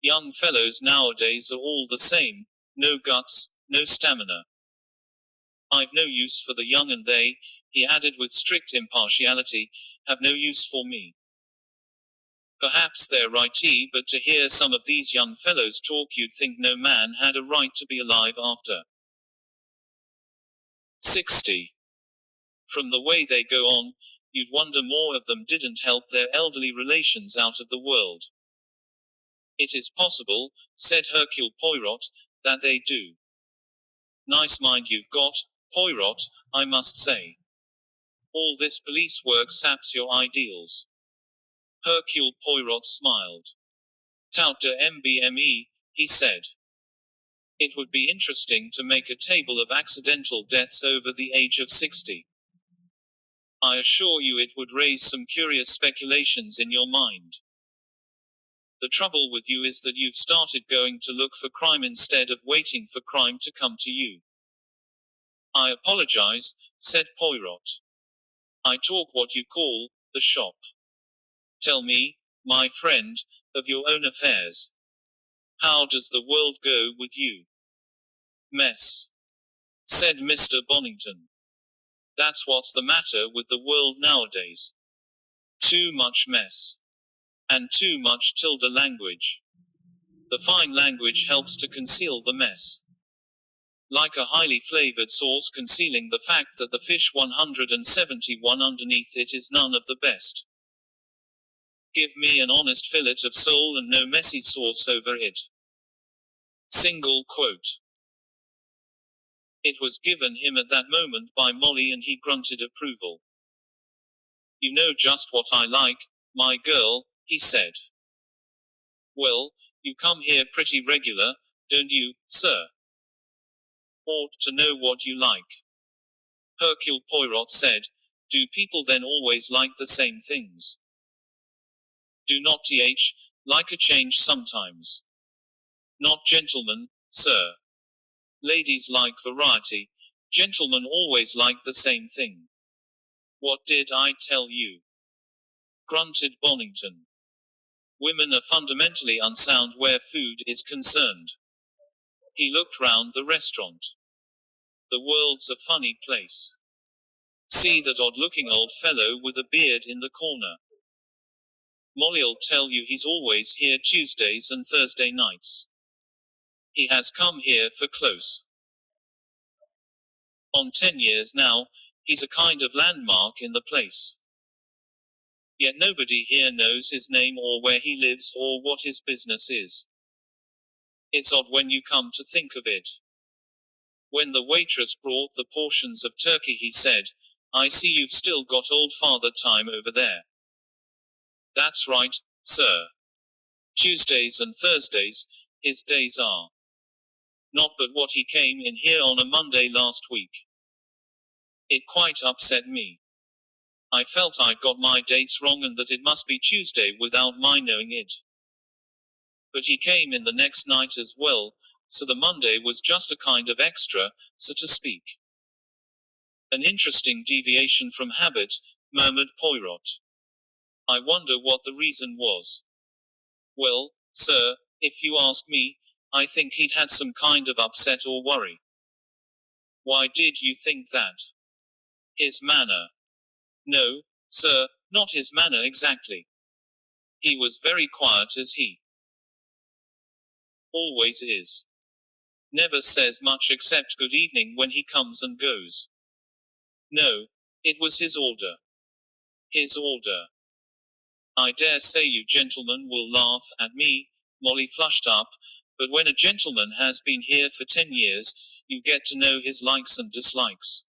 [SPEAKER 1] Young fellows nowadays are all the same, no guts, no stamina. I've no use for the young, and they," he added with strict impartiality, "have no use for me. Perhaps they're righty, but to hear some of these young fellows talk you'd think no man had a right to be alive after 60. From the way they go on, you'd wonder more of them didn't help their elderly relations out of the world." "It is possible," said Hercule Poirot, "that they do. Nice mind you've got, Poirot, I must say. All this police work saps your ideals." Hercule Poirot smiled. "Tout de MBME," he said. "It would be interesting to make a table of accidental deaths over the age of 60. I assure you it would raise some curious speculations in your mind. The trouble with you is that you've started going to look for crime instead of waiting for crime to come to you." "I apologize," said Poirot. "I talk what you call the shop. Tell me, my friend, of your own affairs. How does the world go with you?" "Mess," said Mr. Bonington. "That's what's the matter with the world nowadays. Too much mess. And too much tilde language. The fine language helps to conceal the mess. Like a highly flavored sauce concealing the fact that the fish 171 underneath it is none of the best. Give me an honest fillet of sole and no messy sauce over it." Single quote. It was given him at that moment by Molly, and he grunted approval. "You know just what I like, my girl," he said. "Well, you come here pretty regular, don't you, sir?" "Ought to know what you like." Hercule Poirot said. "Do people then always like the same things?" "Do not like a change sometimes. Not gentlemen, sir. Ladies like variety, gentlemen always like the same thing." "What did I tell you?" grunted Bonington. "Women are fundamentally unsound where food is concerned." He looked round the restaurant. The world's a funny place. See that odd-looking old fellow with a beard in the corner. Molly'll tell you he's always here Tuesdays and Thursday nights. He has come here for close on 10 years now. He's a kind of landmark in the place. Yet nobody here knows his name or where he lives or what his business is. It's odd when you come to think of it. When the waitress brought the portions of turkey, he said, "I see you've still got old Father Time over there." That's right, sir. Tuesdays and Thursdays, his days are. Not but what he came in here on a Monday last week. It quite upset me. I felt I'd got my dates wrong and that it must be Tuesday without my knowing it. But he came in the next night as well, so the Monday was just a kind of extra, so to speak. An interesting deviation from habit, murmured Poirot. I wonder what the reason was. Well, sir, if you ask me, I think he'd had some kind of upset or worry. Why did you think that? His manner. No, sir, not his manner exactly. He was very quiet as he always is. Never says much except good evening when he comes and goes. No, it was his order. His order. I dare say you gentlemen will laugh at me, Molly flushed up, but when a gentleman has been here for 10 years, you get to know his likes and dislikes.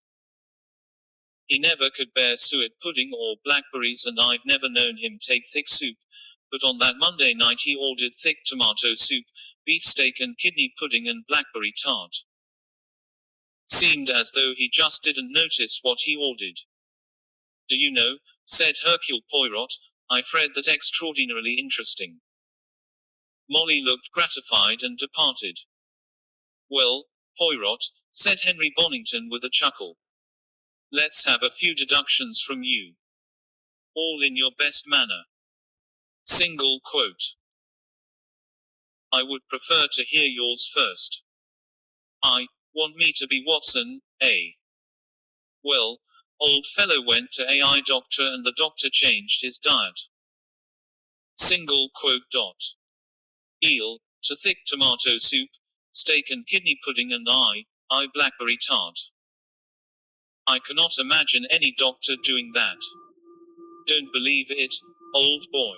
[SPEAKER 1] He never could bear suet pudding or blackberries, and I've never known him take thick soup, but on that Monday night he ordered thick tomato soup, beefsteak and kidney pudding and blackberry tart. Seemed as though he just didn't notice what he ordered. Do you know, said Hercule Poirot, I read that extraordinarily interesting. Molly looked gratified and departed. Well, Poirot, said Henry Bonington with a chuckle. Let's have a few deductions from you. All in your best manner. Single quote. I would prefer to hear yours first. I want me to be Watson, eh? Well, old fellow went to AI doctor and the doctor changed his diet. Single quote dot. Eel, to thick tomato soup, steak and kidney pudding and I blackberry tart. I cannot imagine any doctor doing that. Don't believe it, old boy.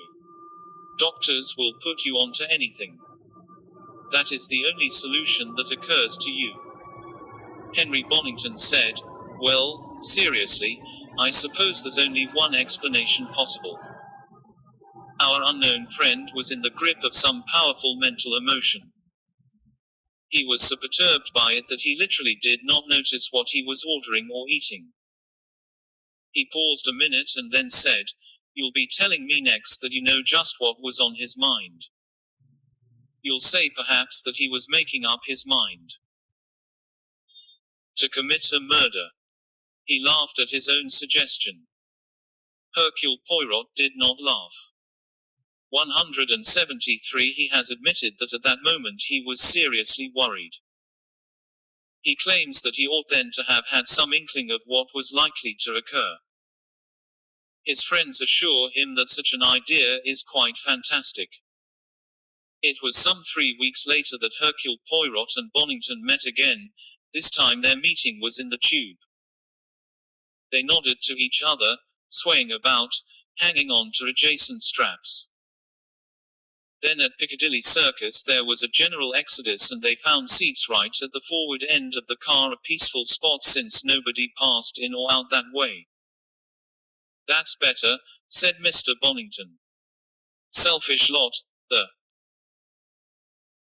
[SPEAKER 1] Doctors will put you onto anything. That is the only solution that occurs to you. Henry Bonington said, well, seriously, I suppose there's only one explanation possible. Our unknown friend was in the grip of some powerful mental emotion. He was so perturbed by it that he literally did not notice what he was ordering or eating. He paused a minute and then said, You'll be telling me next that you know just what was on his mind. You'll say perhaps that he was making up his mind to commit a murder. He laughed at his own suggestion. Hercule Poirot did not laugh. 173 He has admitted that at that moment he was seriously worried. He claims that he ought then to have had some inkling of what was likely to occur. His friends assure him that such an idea is quite fantastic. It was some 3 weeks later that Hercule Poirot and Bonington met again. This time their meeting was in the tube. They nodded to each other, swaying about, hanging on to adjacent straps. Then at Piccadilly Circus there was a general exodus and they found seats right at the forward end of the car, a peaceful spot since nobody passed in or out that way. That's better, said Mr. Bonington. Selfish lot, the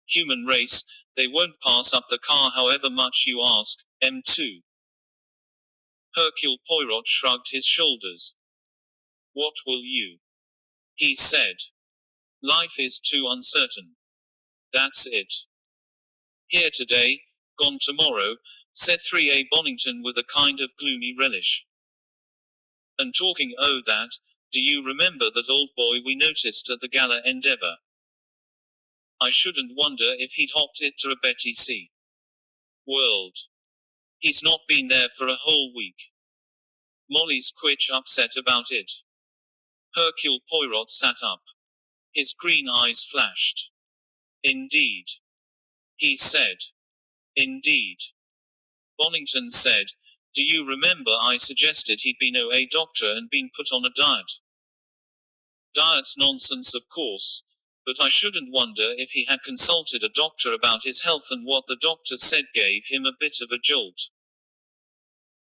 [SPEAKER 1] human race, they won't pass up the car however much you ask, M2. Hercule Poirot shrugged his shoulders. What will you? He said. Life is too uncertain. That's it. Here today, gone tomorrow, said 3A Bonington with a kind of gloomy relish. And talking oh that, do you remember that old boy we noticed at the gala Endeavour? I shouldn't wonder if he'd hopped it to a Betty C. World. He's not been there for a whole week. Molly's quite upset about it. Hercule Poirot sat up. His green eyes flashed. Indeed. He said. Indeed. Bonington said, Do you remember I suggested he'd been a doctor and been put on a diet? Diet's nonsense, of course. But I shouldn't wonder if he had consulted a doctor about his health and what the doctor said gave him a bit of a jolt.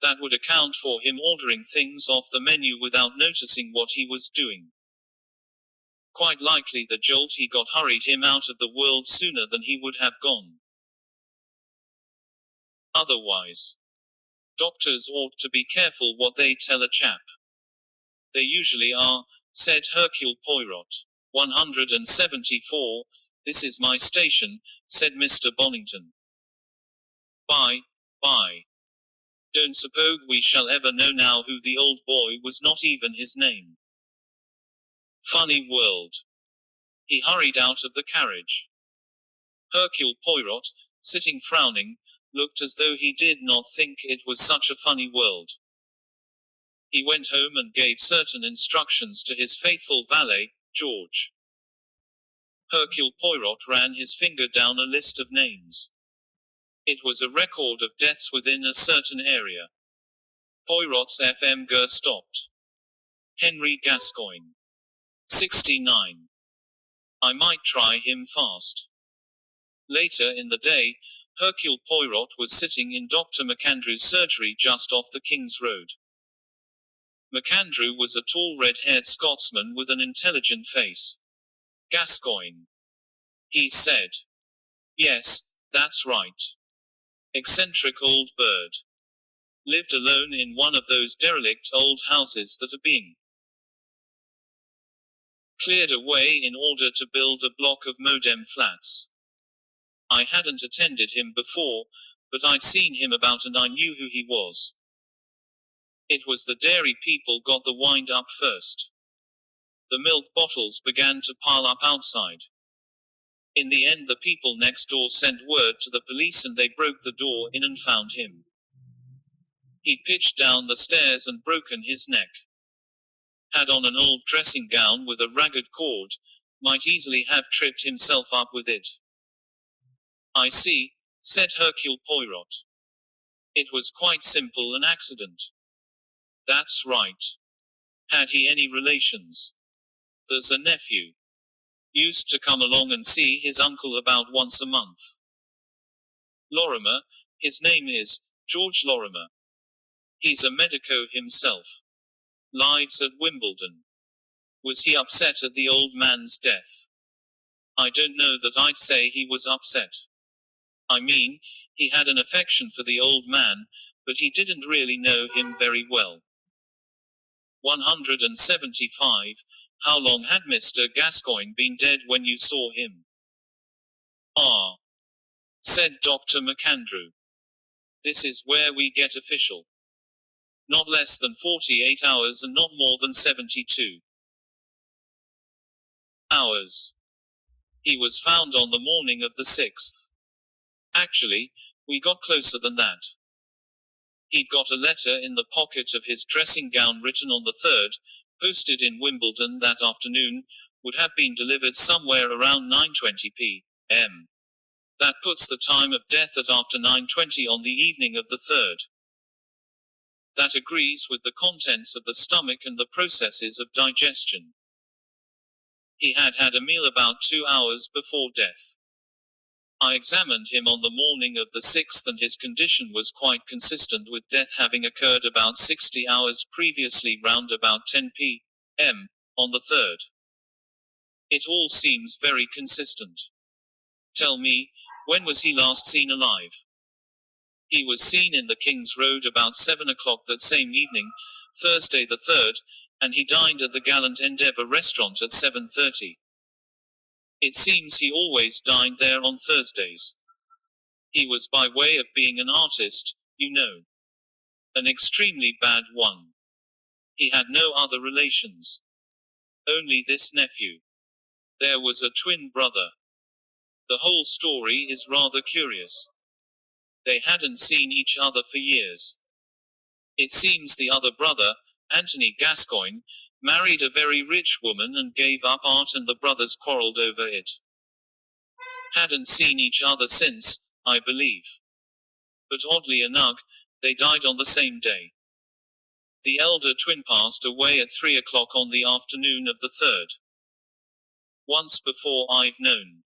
[SPEAKER 1] That would account for him ordering things off the menu without noticing what he was doing. Quite likely the jolt he got hurried him out of the world sooner than he would have gone otherwise. Doctors ought to be careful what they tell a chap. They usually are, said Hercule Poirot. 174, this is my station, said Mr. Bonington. Bye, bye. Don't suppose we shall ever know now who the old boy was, not even his name. Funny world. He hurried out of the carriage. Hercule Poirot, sitting frowning, looked as though he did not think it was such a funny world. He went home and gave certain instructions to his faithful valet, George. Hercule Poirot ran his finger down a list of names. It was a record of deaths within a certain area. Poirot's FM ger stopped. Henry Gascoigne. 69. I might try him fast. Later in the day, Hercule Poirot was sitting in Dr. McAndrew's surgery just off the King's Road. McAndrew was a tall red-haired Scotsman with an intelligent face. Gascoigne, he said. Yes, that's right. Eccentric old bird. Lived alone in one of those derelict old houses that are being cleared away in order to build a block of modem flats. I hadn't attended him before, but I'd seen him about and I knew who he was. It was the dairy people got the wind up first. The milk bottles began to pile up outside. In the end the people next door sent word to the police and they broke the door in and found him. He'd pitched down the stairs and broken his neck. Had on an old dressing gown with a ragged cord, might easily have tripped himself up with it. I see, said Hercule Poirot. It was quite simple, an accident. That's right. Had he any relations? There's a nephew. Used to come along and see his uncle about once a month. Lorimer, his name is, George Lorimer. He's a medico himself. Lives at Wimbledon. Was he upset at the old man's death? I don't know that I'd say he was upset. I mean, he had an affection for the old man, but he didn't really know him very well. 175. How long had Mr. Gascoigne been dead when you saw him? Ah, said Dr. McAndrew. This is where we get official. Not less than 48 hours and not more than 72 hours. He was found on the morning of the 6th. Actually, we got closer than that. He'd got a letter in the pocket of his dressing gown written on the 3rd, posted in Wimbledon that afternoon, would have been delivered somewhere around 9:20 p.m. That puts the time of death at after 9:20 on the evening of the 3rd. That agrees with the contents of the stomach and the processes of digestion. He had had a meal about 2 hours before death. I examined him on the morning of the 6th and his condition was quite consistent with death having occurred about 60 hours previously round about 10 p.m. on the 3rd. It all seems very consistent. Tell me, when was he last seen alive? He was seen in the King's Road about 7 o'clock that same evening, Thursday the 3rd, and he dined at the Gallant Endeavour restaurant at 7:30. It seems he always dined there on Thursdays. He was by way of being an artist, you know. An extremely bad one. He had no other relations. Only this nephew. There was a twin brother. The whole story is rather curious. They hadn't seen each other for years. It seems the other brother, Anthony Gascoigne, married a very rich woman and gave up art and the brothers quarreled over it. Hadn't seen each other since, I believe. But oddly enough, They died on the same day. The elder twin passed away at 3 o'clock on the afternoon of the 3rd. Once before I've known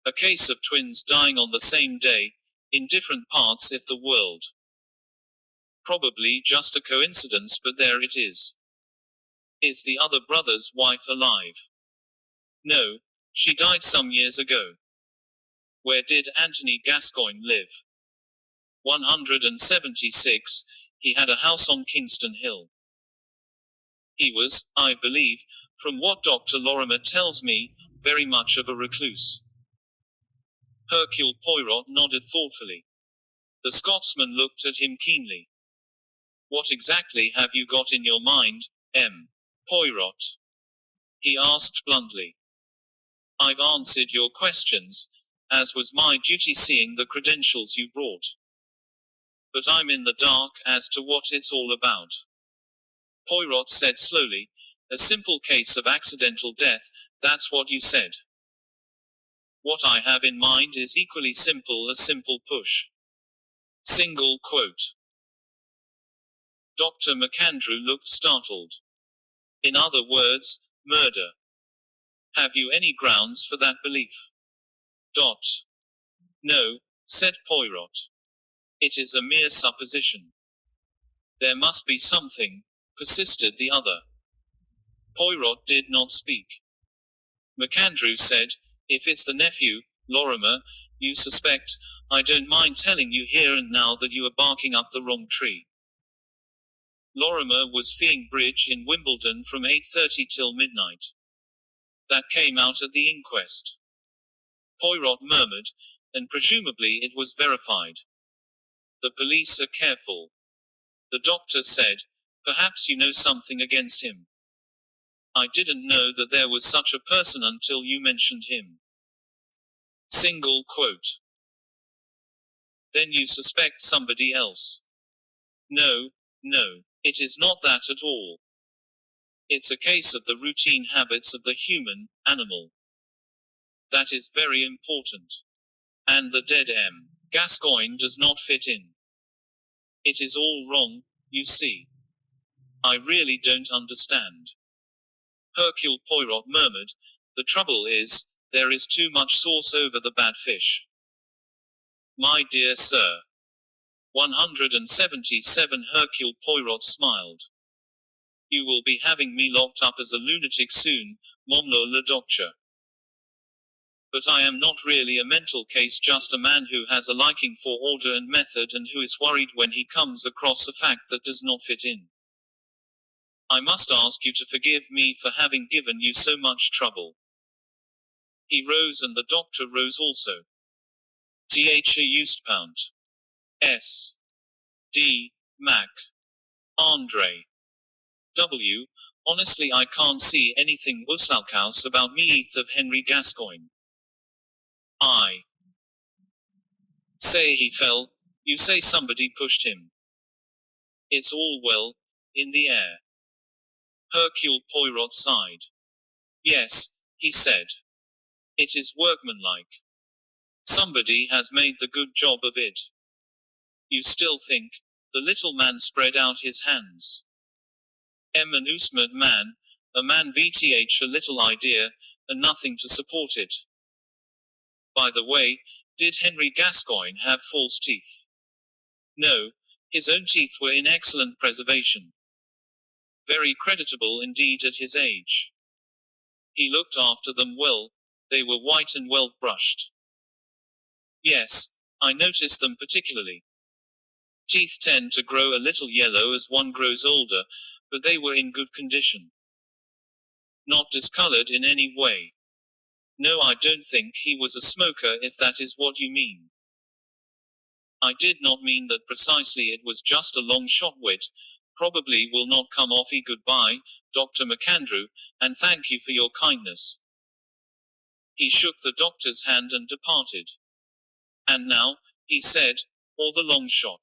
[SPEAKER 1] a case of twins dying on the same day, in different parts of the world. Probably just a coincidence, but there it is. Is the other brother's wife alive? No, she died some years ago. Where did Anthony Gascoigne live? 176, he had a house on Kingston Hill. He was, I believe, from what Dr. Lorimer tells me, very much of a recluse. Hercule Poirot nodded thoughtfully. The Scotsman looked at him keenly. What exactly have you got in your mind, M. Poirot? He asked bluntly. I've answered your questions, as was my duty seeing the credentials you brought. But I'm in the dark as to what it's all about. Poirot said slowly, a simple case of accidental death, that's what you said. What I have in mind is equally simple, a simple push. Single quote. Dr. McAndrew looked startled. In other words, murder. Have you any grounds for that belief? No, said Poirot. It is a mere supposition. There must be something, persisted the other. Poirot did not speak. McAndrew said, if it's the nephew, Lorimer, you suspect, I don't mind telling you here and now that you are barking up the wrong tree. Lorimer was feeing bridge in Wimbledon from 8:30 till midnight. That came out at the inquest. Poirot murmured, and presumably it was verified. The police are careful. The doctor said, perhaps you know something against him. I didn't know that there was such a person until you mentioned him. Single quote. Then you suspect somebody else? No, it is not that at all. It's a case of the routine habits of the human animal. That is very important. And the dead M. Gascoigne does not fit in. It is all wrong, you see. I really don't understand. Hercule Poirot murmured, the trouble is, there is too much sauce over the bad fish. My dear sir. 177 Hercule Poirot smiled. You will be having me locked up as a lunatic soon, Monsieur le Docteur. But I am not really a mental case, just a man who has a liking for order and method and who is worried when he comes across a fact that does not fit in. I must ask you to forgive me for having given you so much trouble. He rose and the doctor rose also. Th. Pound. S. D. Mac. Andre. W. Honestly, I can't see anything Usalkaus about me of Henry Gascoigne. I say he fell, you say somebody pushed him. It's all well, in the air. Hercule Poirot sighed. Yes, he said. It is workmanlike. Somebody has made the good job of it. You still think? The little man spread out his hands. An usmert man, a man vth a little idea, and nothing to support it. By the way, did Henry Gascoigne have false teeth? No, his own teeth were in excellent preservation. Very creditable indeed at his age. He looked after them well, they were white and well brushed. Yes, I noticed them particularly. Teeth tend to grow a little yellow as one grows older, but they were in good condition. Not discolored in any way. No, I don't think he was a smoker, if that is what you mean. I did not mean that precisely, it was just a long shot wit, probably will not come off. Goodbye, Dr. McAndrew, and thank you for your kindness. He shook the doctor's hand and departed. And now, he said, or the long shot.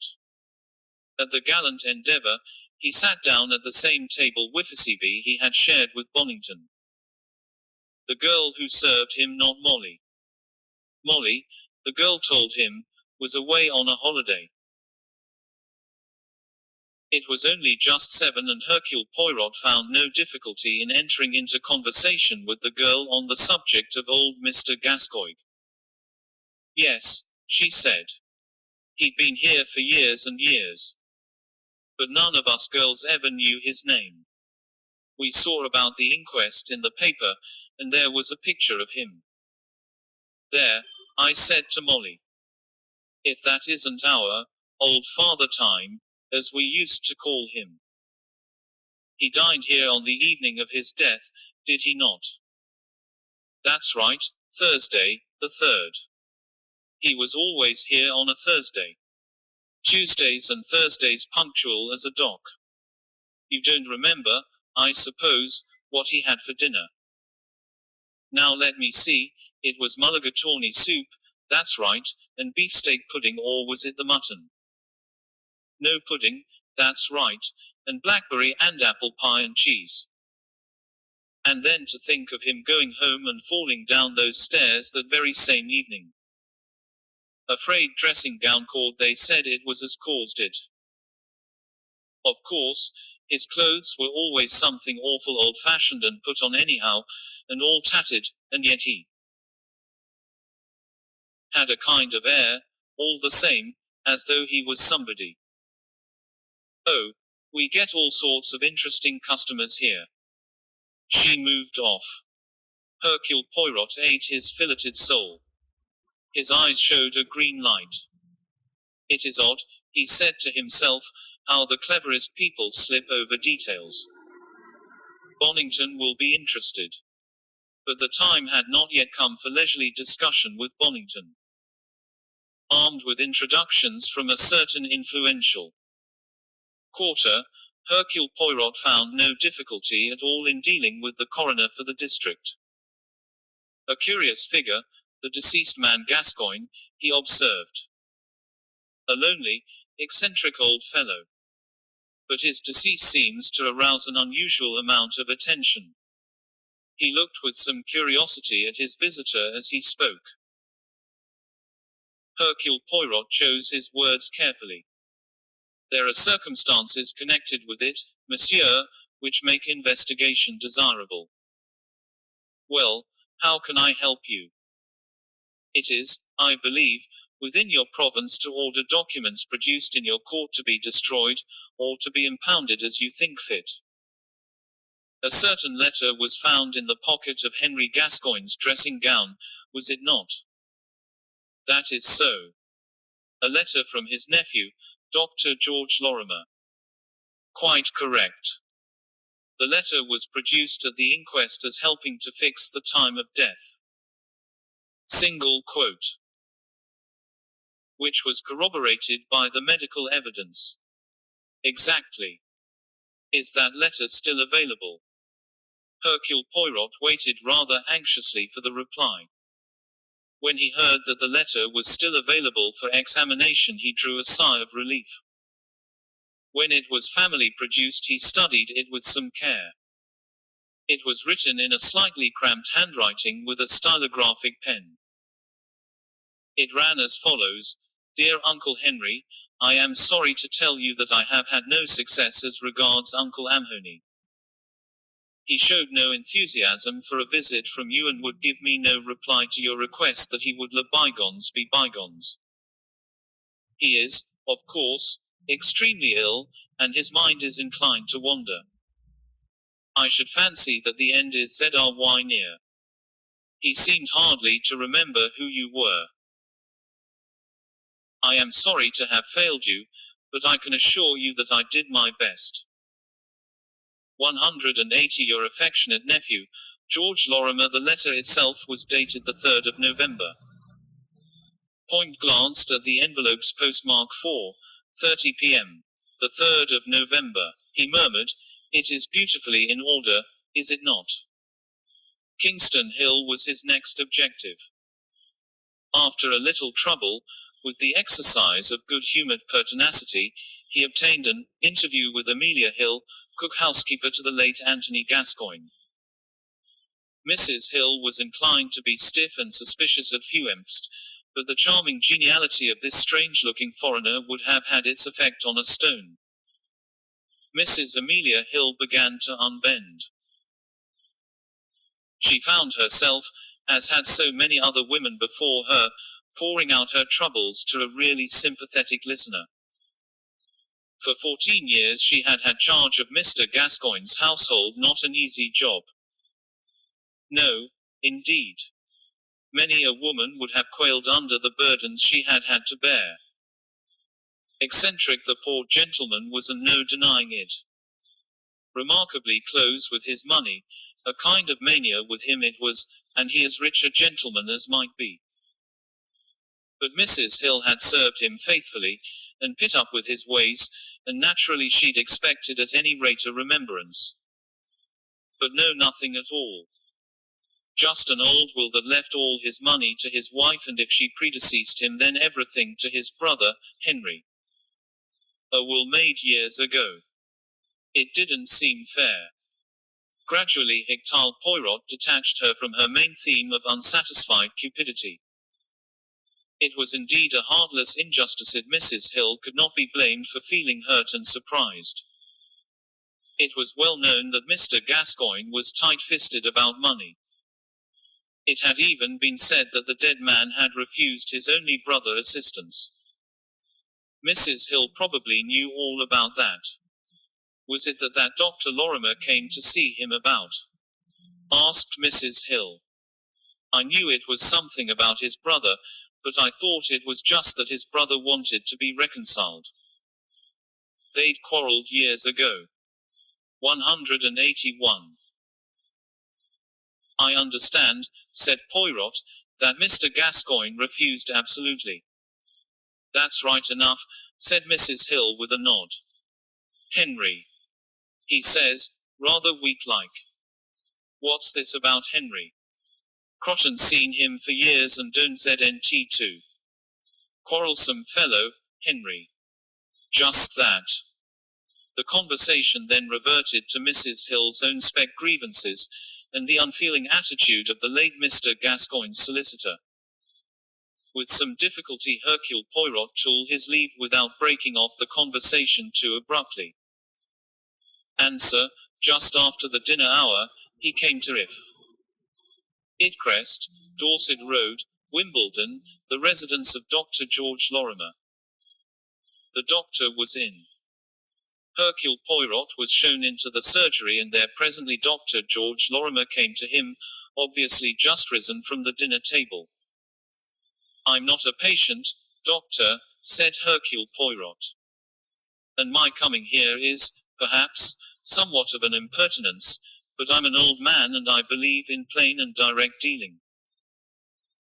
[SPEAKER 1] At the gallant endeavour, he sat down at the same table with Phoebe he had shared with Bonington. The girl who served him, not Molly. Molly, the girl told him, was away on a holiday. It was only just 7 and Hercule Poirot found no difficulty in entering into conversation with the girl on the subject of old Mr. Gascoigne. Yes, she said. He'd been here for years and years. But none of us girls ever knew his name. We saw about the inquest in the paper, and there was a picture of him. There, I said to Molly. If that isn't our old Father Time, as we used to call him. He dined here on the evening of his death, did he not? That's right, Thursday, the 3rd. He was always here on a Thursday. Tuesdays and Thursdays punctual as a dock. You don't remember, I suppose, what he had for dinner? Now let me see, it was mulligatawny soup, that's right, and beefsteak pudding, or was it the mutton? No pudding, that's right, and blackberry and apple pie and cheese. And then to think of him going home and falling down those stairs that very same evening. A frayed dressing gown cord, they said it was as caused it. Of course, his clothes were always something awful old-fashioned and put on anyhow, and all tattered, and yet he had a kind of air, all the same, as though he was somebody. Oh, we get all sorts of interesting customers here. She moved off. Hercule Poirot ate his filleted sole. His eyes showed a green light. It is odd, he said to himself, how the cleverest people slip over details. Bonington will be interested. But the time had not yet come for leisurely discussion with Bonington. Armed with introductions from a certain influential quarter, Hercule Poirot found no difficulty at all in dealing with the coroner for the district. A curious figure, the deceased man Gascoigne, he observed. A lonely, eccentric old fellow. But his decease seems to arouse an unusual amount of attention. He looked with some curiosity at his visitor as he spoke. Hercule Poirot chose his words carefully. There are circumstances connected with it, monsieur, which make investigation desirable. Well, how can I help you? It is, I believe, within your province to order documents produced in your court to be destroyed, or to be impounded as you think fit. A certain letter was found in the pocket of Henry Gascoigne's dressing gown, was it not? That is so. A letter from his nephew, Dr. George Lorimer. Quite correct. The letter was produced at the inquest as helping to fix the time of death. Single quote. Which was corroborated by the medical evidence. Exactly. Is that letter still available? Hercule Poirot waited rather anxiously for the reply. When he heard that the letter was still available for examination, he drew a sigh of relief. When it was family produced, he studied it with some care. It was written in a slightly cramped handwriting with a stylographic pen. It ran as follows: Dear Uncle Henry, I am sorry to tell you that I have had no success as regards Uncle Amhony. He showed no enthusiasm for a visit from you and would give me no reply to your request that he would let bygones be bygones. He is, of course, extremely ill, and his mind is inclined to wander. I should fancy that the end is ZRY near. He seemed hardly to remember who you were. I am sorry to have failed you, but I can assure you that I did my best. 180 Your affectionate nephew, George Lorimer. The letter itself was dated the 3rd of November. Point glanced at the envelope's postmark 4:30 p.m. The 3rd of November, he murmured, it is beautifully in order, is it not? Kingston Hill was his next objective. After a little trouble, with the exercise of good-humored pertinacity, he obtained an interview with Amelia Hill, cook-housekeeper to the late Anthony Gascoigne. Mrs. Hill was inclined to be stiff and suspicious at Fewemst, but the charming geniality of this strange-looking foreigner would have had its effect on a stone. Mrs. Amelia Hill began to unbend. She found herself, as had so many other women before her, pouring out her troubles to a really sympathetic listener. For 14 years she had had charge of Mr. Gascoigne's household, not an easy job. No, indeed. Many a woman would have quailed under the burdens she had had to bear. Eccentric the poor gentleman was, and no denying it. Remarkably close with his money, a kind of mania with him it was, and he as rich a gentleman as might be. But Mrs. Hill had served him faithfully, and put up with his ways, and naturally she'd expected at any rate a remembrance. But no, nothing at all. Just an old will that left all his money to his wife, and if she predeceased him then everything to his brother, Henry. A will made years ago. It didn't seem fair. Gradually Hercule Poirot detached her from her main theme of unsatisfied cupidity. It was indeed a heartless injustice that Mrs. Hill could not be blamed for feeling hurt and surprised. It was well known that Mr. Gascoigne was tight-fisted about money. It had even been said that the dead man had refused his only brother assistance. Mrs. Hill probably knew all about that. Was it that Dr. Lorimer came to see him about? Asked Mrs. Hill. I knew it was something about his brother, but I thought it was just that his brother wanted to be reconciled. They'd quarreled years ago. 181. I understand, said Poirot, that Mr. Gascoigne refused absolutely. That's right enough, said Mrs. Hill with a nod. Henry. He says, rather weak-like. What's this about Henry? Crotchen's seen him for years and don't ZNT too. Quarrelsome fellow, Henry. Just that. The conversation then reverted to Mrs. Hill's own grievances, and the unfeeling attitude of the late Mr. Gascoigne's solicitor. With some difficulty Hercule Poirot took his leave without breaking off the conversation too abruptly. Answer, just after the dinner hour, he came to If. Idcrest, Dorset Road, Wimbledon, the residence of Dr. George Lorimer. The doctor was in. Hercule Poirot was shown into the surgery, and there presently Dr. George Lorimer came to him, obviously just risen from the dinner table. I'm not a patient, doctor, said Hercule Poirot. And my coming here is, perhaps, somewhat of an impertinence, but I'm an old man and I believe in plain and direct dealing.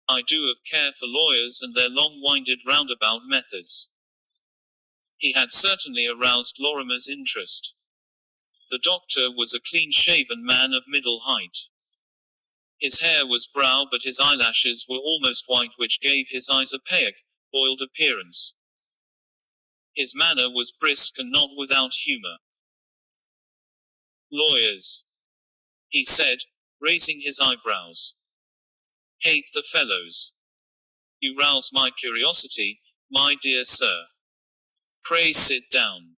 [SPEAKER 1] I do of care for lawyers and their long-winded roundabout methods. He had certainly aroused Lorimer's interest. The doctor was a clean-shaven man of middle height. His hair was brown, but his eyelashes were almost white, which gave his eyes a pale, boiled appearance. His manner was brisk and not without humor. Lawyers, he said, raising his eyebrows. Hate the fellows. You rouse my curiosity, my dear sir. Pray sit down.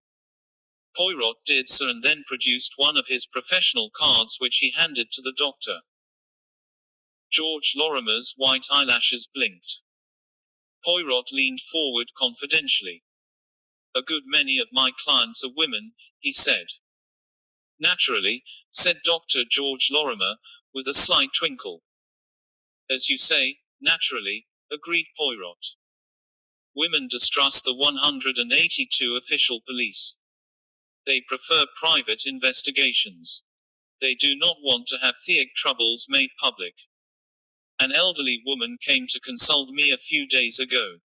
[SPEAKER 1] Poirot did so, and then produced one of his professional cards, which he handed to the doctor. George Lorimer's white eyelashes blinked. Poirot leaned forward confidentially. A good many of my clients are women, he said. Naturally, said Dr. George Lorimer, with a slight twinkle. As you say, naturally, agreed Poirot. Women distrust the 182 official police. They prefer private investigations. They do not want to have their troubles made public. An elderly woman came to consult me a few days ago.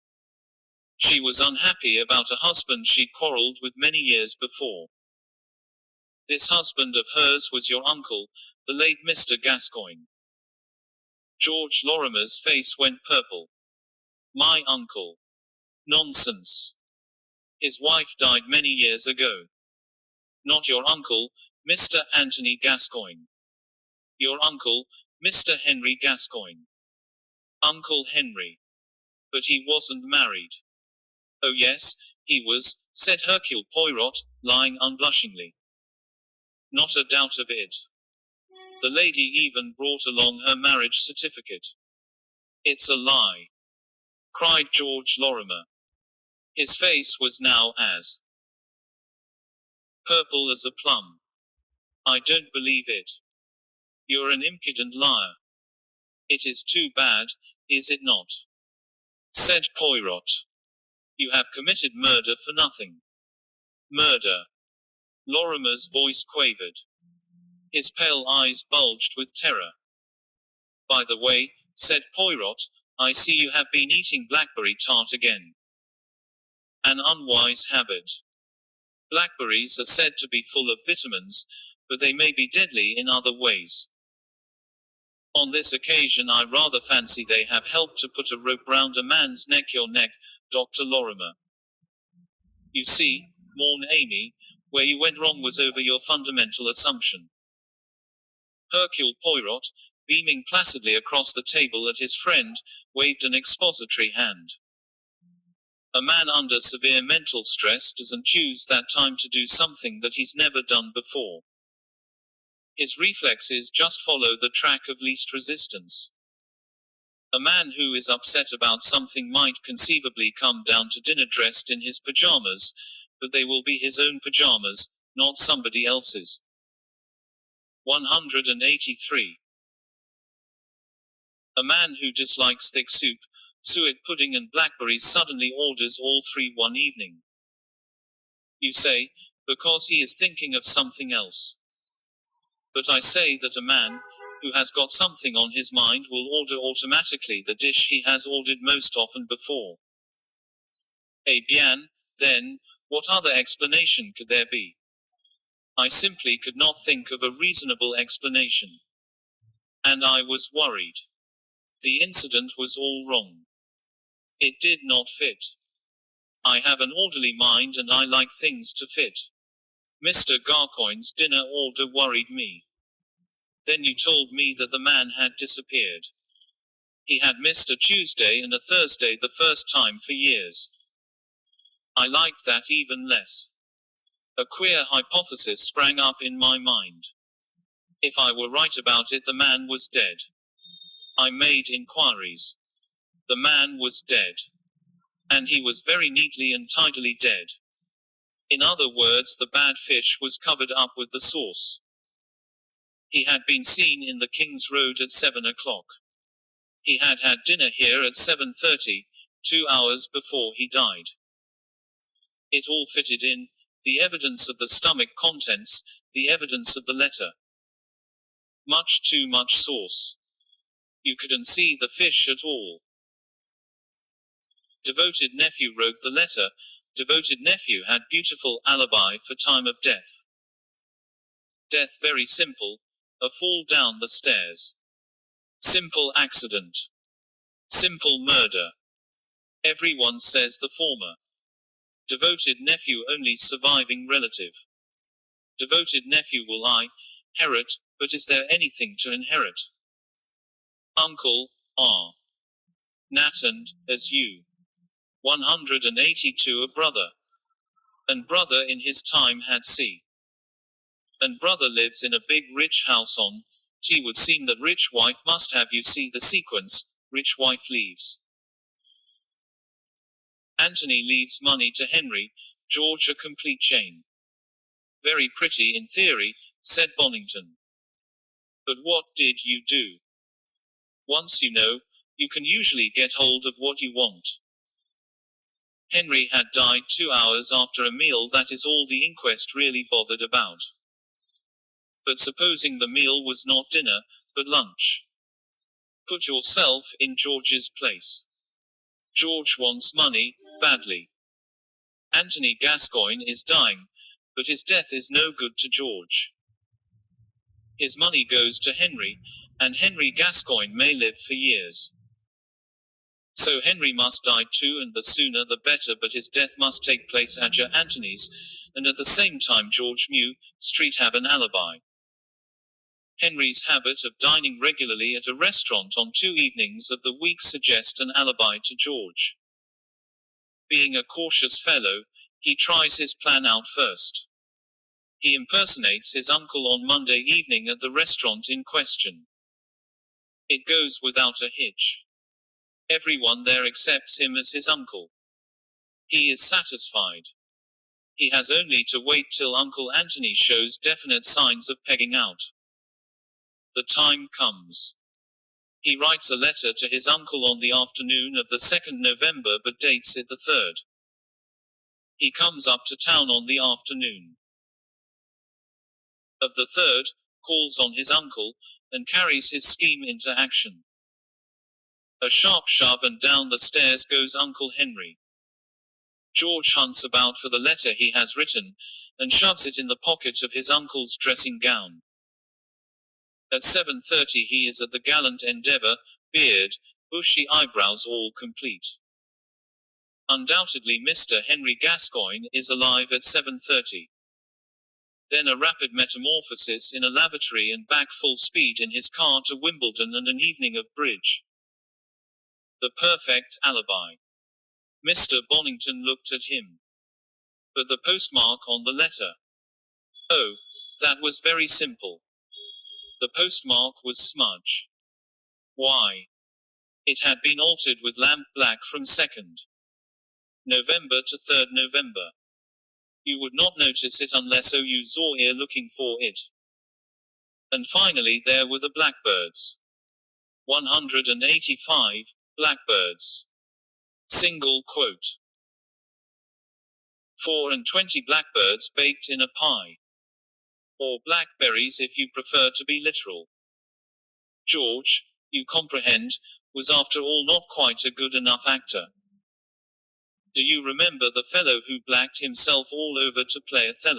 [SPEAKER 1] She was unhappy about a husband she'd quarreled with many years before. This husband of hers was your uncle, the late Mr. Gascoigne. George Lorimer's face went purple. My uncle. Nonsense. His wife died many years ago. Not your uncle, Mr. Anthony Gascoigne. Your uncle, Mr. Henry Gascoigne. Uncle Henry. But he wasn't married. Oh yes, He was, said Hercule Poirot, lying unblushingly. Not a doubt of it. The lady even brought along her marriage certificate. It's a lie, cried George Lorimer. His face was now as purple as a plum. I don't believe it. You're an impudent liar. It is too bad, is it not? Said Poirot. You have committed murder for nothing. Murder. Lorimer's voice quavered. His pale eyes bulged with terror. By the way, said Poirot, I see you have been eating blackberry tart again. An unwise habit. Blackberries are said to be full of vitamins, but they may be deadly in other ways. On this occasion I rather fancy they have helped to put a rope round a man's neck, your neck, Dr. Lorimer. You see, mourn Amy, where you went wrong was over your fundamental assumption. Hercule Poirot, beaming placidly across the table at his friend, waved an expository hand. A man under severe mental stress doesn't choose that time to do something that he's never done before. His reflexes just follow the track of least resistance. A man who is upset about something might conceivably come down to dinner dressed in his pajamas, but they will be his own pajamas, not somebody else's. 183. A man who dislikes thick soup, suet pudding and blackberries suddenly orders all three one evening. You say, because he is thinking of something else. But I say that a man, who has got something on his mind will order automatically the dish he has ordered most often before. Eh bien, then, what other explanation could there be? I simply could not think of a reasonable explanation. And I was worried. The incident was all wrong. It did not fit. I have an orderly mind and I like things to fit. Mr. Garcoigne's dinner order worried me. Then you told me that the man had disappeared. He had missed a Tuesday and a Thursday the first time for years. I liked that even less. A queer hypothesis sprang up in my mind. If I were right about it, the man was dead. I made inquiries. The man was dead. And he was very neatly and tidily dead. In other words, the bad fish was covered up with the sauce. He had been seen in the King's Road at 7 o'clock. He had had dinner here at 7:30, 2 hours before he died. It all fitted in, the evidence of the stomach contents, the evidence of the letter. Much too much sauce. You couldn't see the fish at all. Devoted nephew wrote the letter. Devoted nephew had beautiful alibi for time of death. Death very simple, a fall down the stairs. Simple accident. Simple murder. Everyone says the former. Devoted nephew only surviving relative. Devoted nephew will I inherit, but is there anything to inherit? Uncle, R. Nat and, as you. 182 a brother. And brother in his time had C. And brother lives in a big rich house on T would seem that rich wife must have you see the sequence, rich wife leaves. Anthony leaves money to Henry, George a complete chain. Very pretty in theory, said Bonington. But what did you do? Once you know, you can usually get hold of what you want. Henry had died 2 hours after a meal, that is all the inquest really bothered about. But supposing the meal was not dinner, but lunch. Put yourself in George's place. George wants money, badly. Anthony Gascoigne is dying, but his death is no good to George. His money goes to Henry, and Henry Gascoigne may live for years. So Henry must die too, and the sooner the better, but his death must take place at your Anthony's, and at the same time George Mew Street have an alibi. Henry's habit of dining regularly at a restaurant on 2 evenings of the week suggests an alibi to George. Being a cautious fellow, He tries his plan out first. He impersonates his uncle on Monday evening at the restaurant in question. It goes without a hitch. Everyone there accepts him as his uncle. He is satisfied. He has only to wait till Uncle Anthony shows definite signs of pegging out. The time comes. He writes a letter to his uncle on the afternoon of the 2nd November but dates it the 3rd. He comes up to town on the afternoon of the 3rd, calls on his uncle, and carries his scheme into action. A sharp shove and down the stairs goes Uncle Henry. George hunts about for the letter he has written, and shoves it in the pocket of his uncle's dressing gown. At 7:30 he is at the gallant endeavor, beard, bushy eyebrows all complete. Undoubtedly Mr. Henry Gascoigne is alive at 7:30. Then a rapid metamorphosis in a lavatory and back full speed in his car to Wimbledon and an evening of bridge. The perfect alibi. Mr. Bonington looked at him. But the postmark on the letter. Oh, that was very simple. The postmark was smudge. Why? It had been altered with lamp black from 2nd November to 3rd November. You would not notice it unless you saw ear looking for it. And finally there were the blackbirds. 185 blackbirds. Single quote. 24 blackbirds baked in a pie. Or blackberries if you prefer to be literal. George, you comprehend, was after all not quite a good enough actor. Do you remember the fellow who blacked himself all over to play Othello?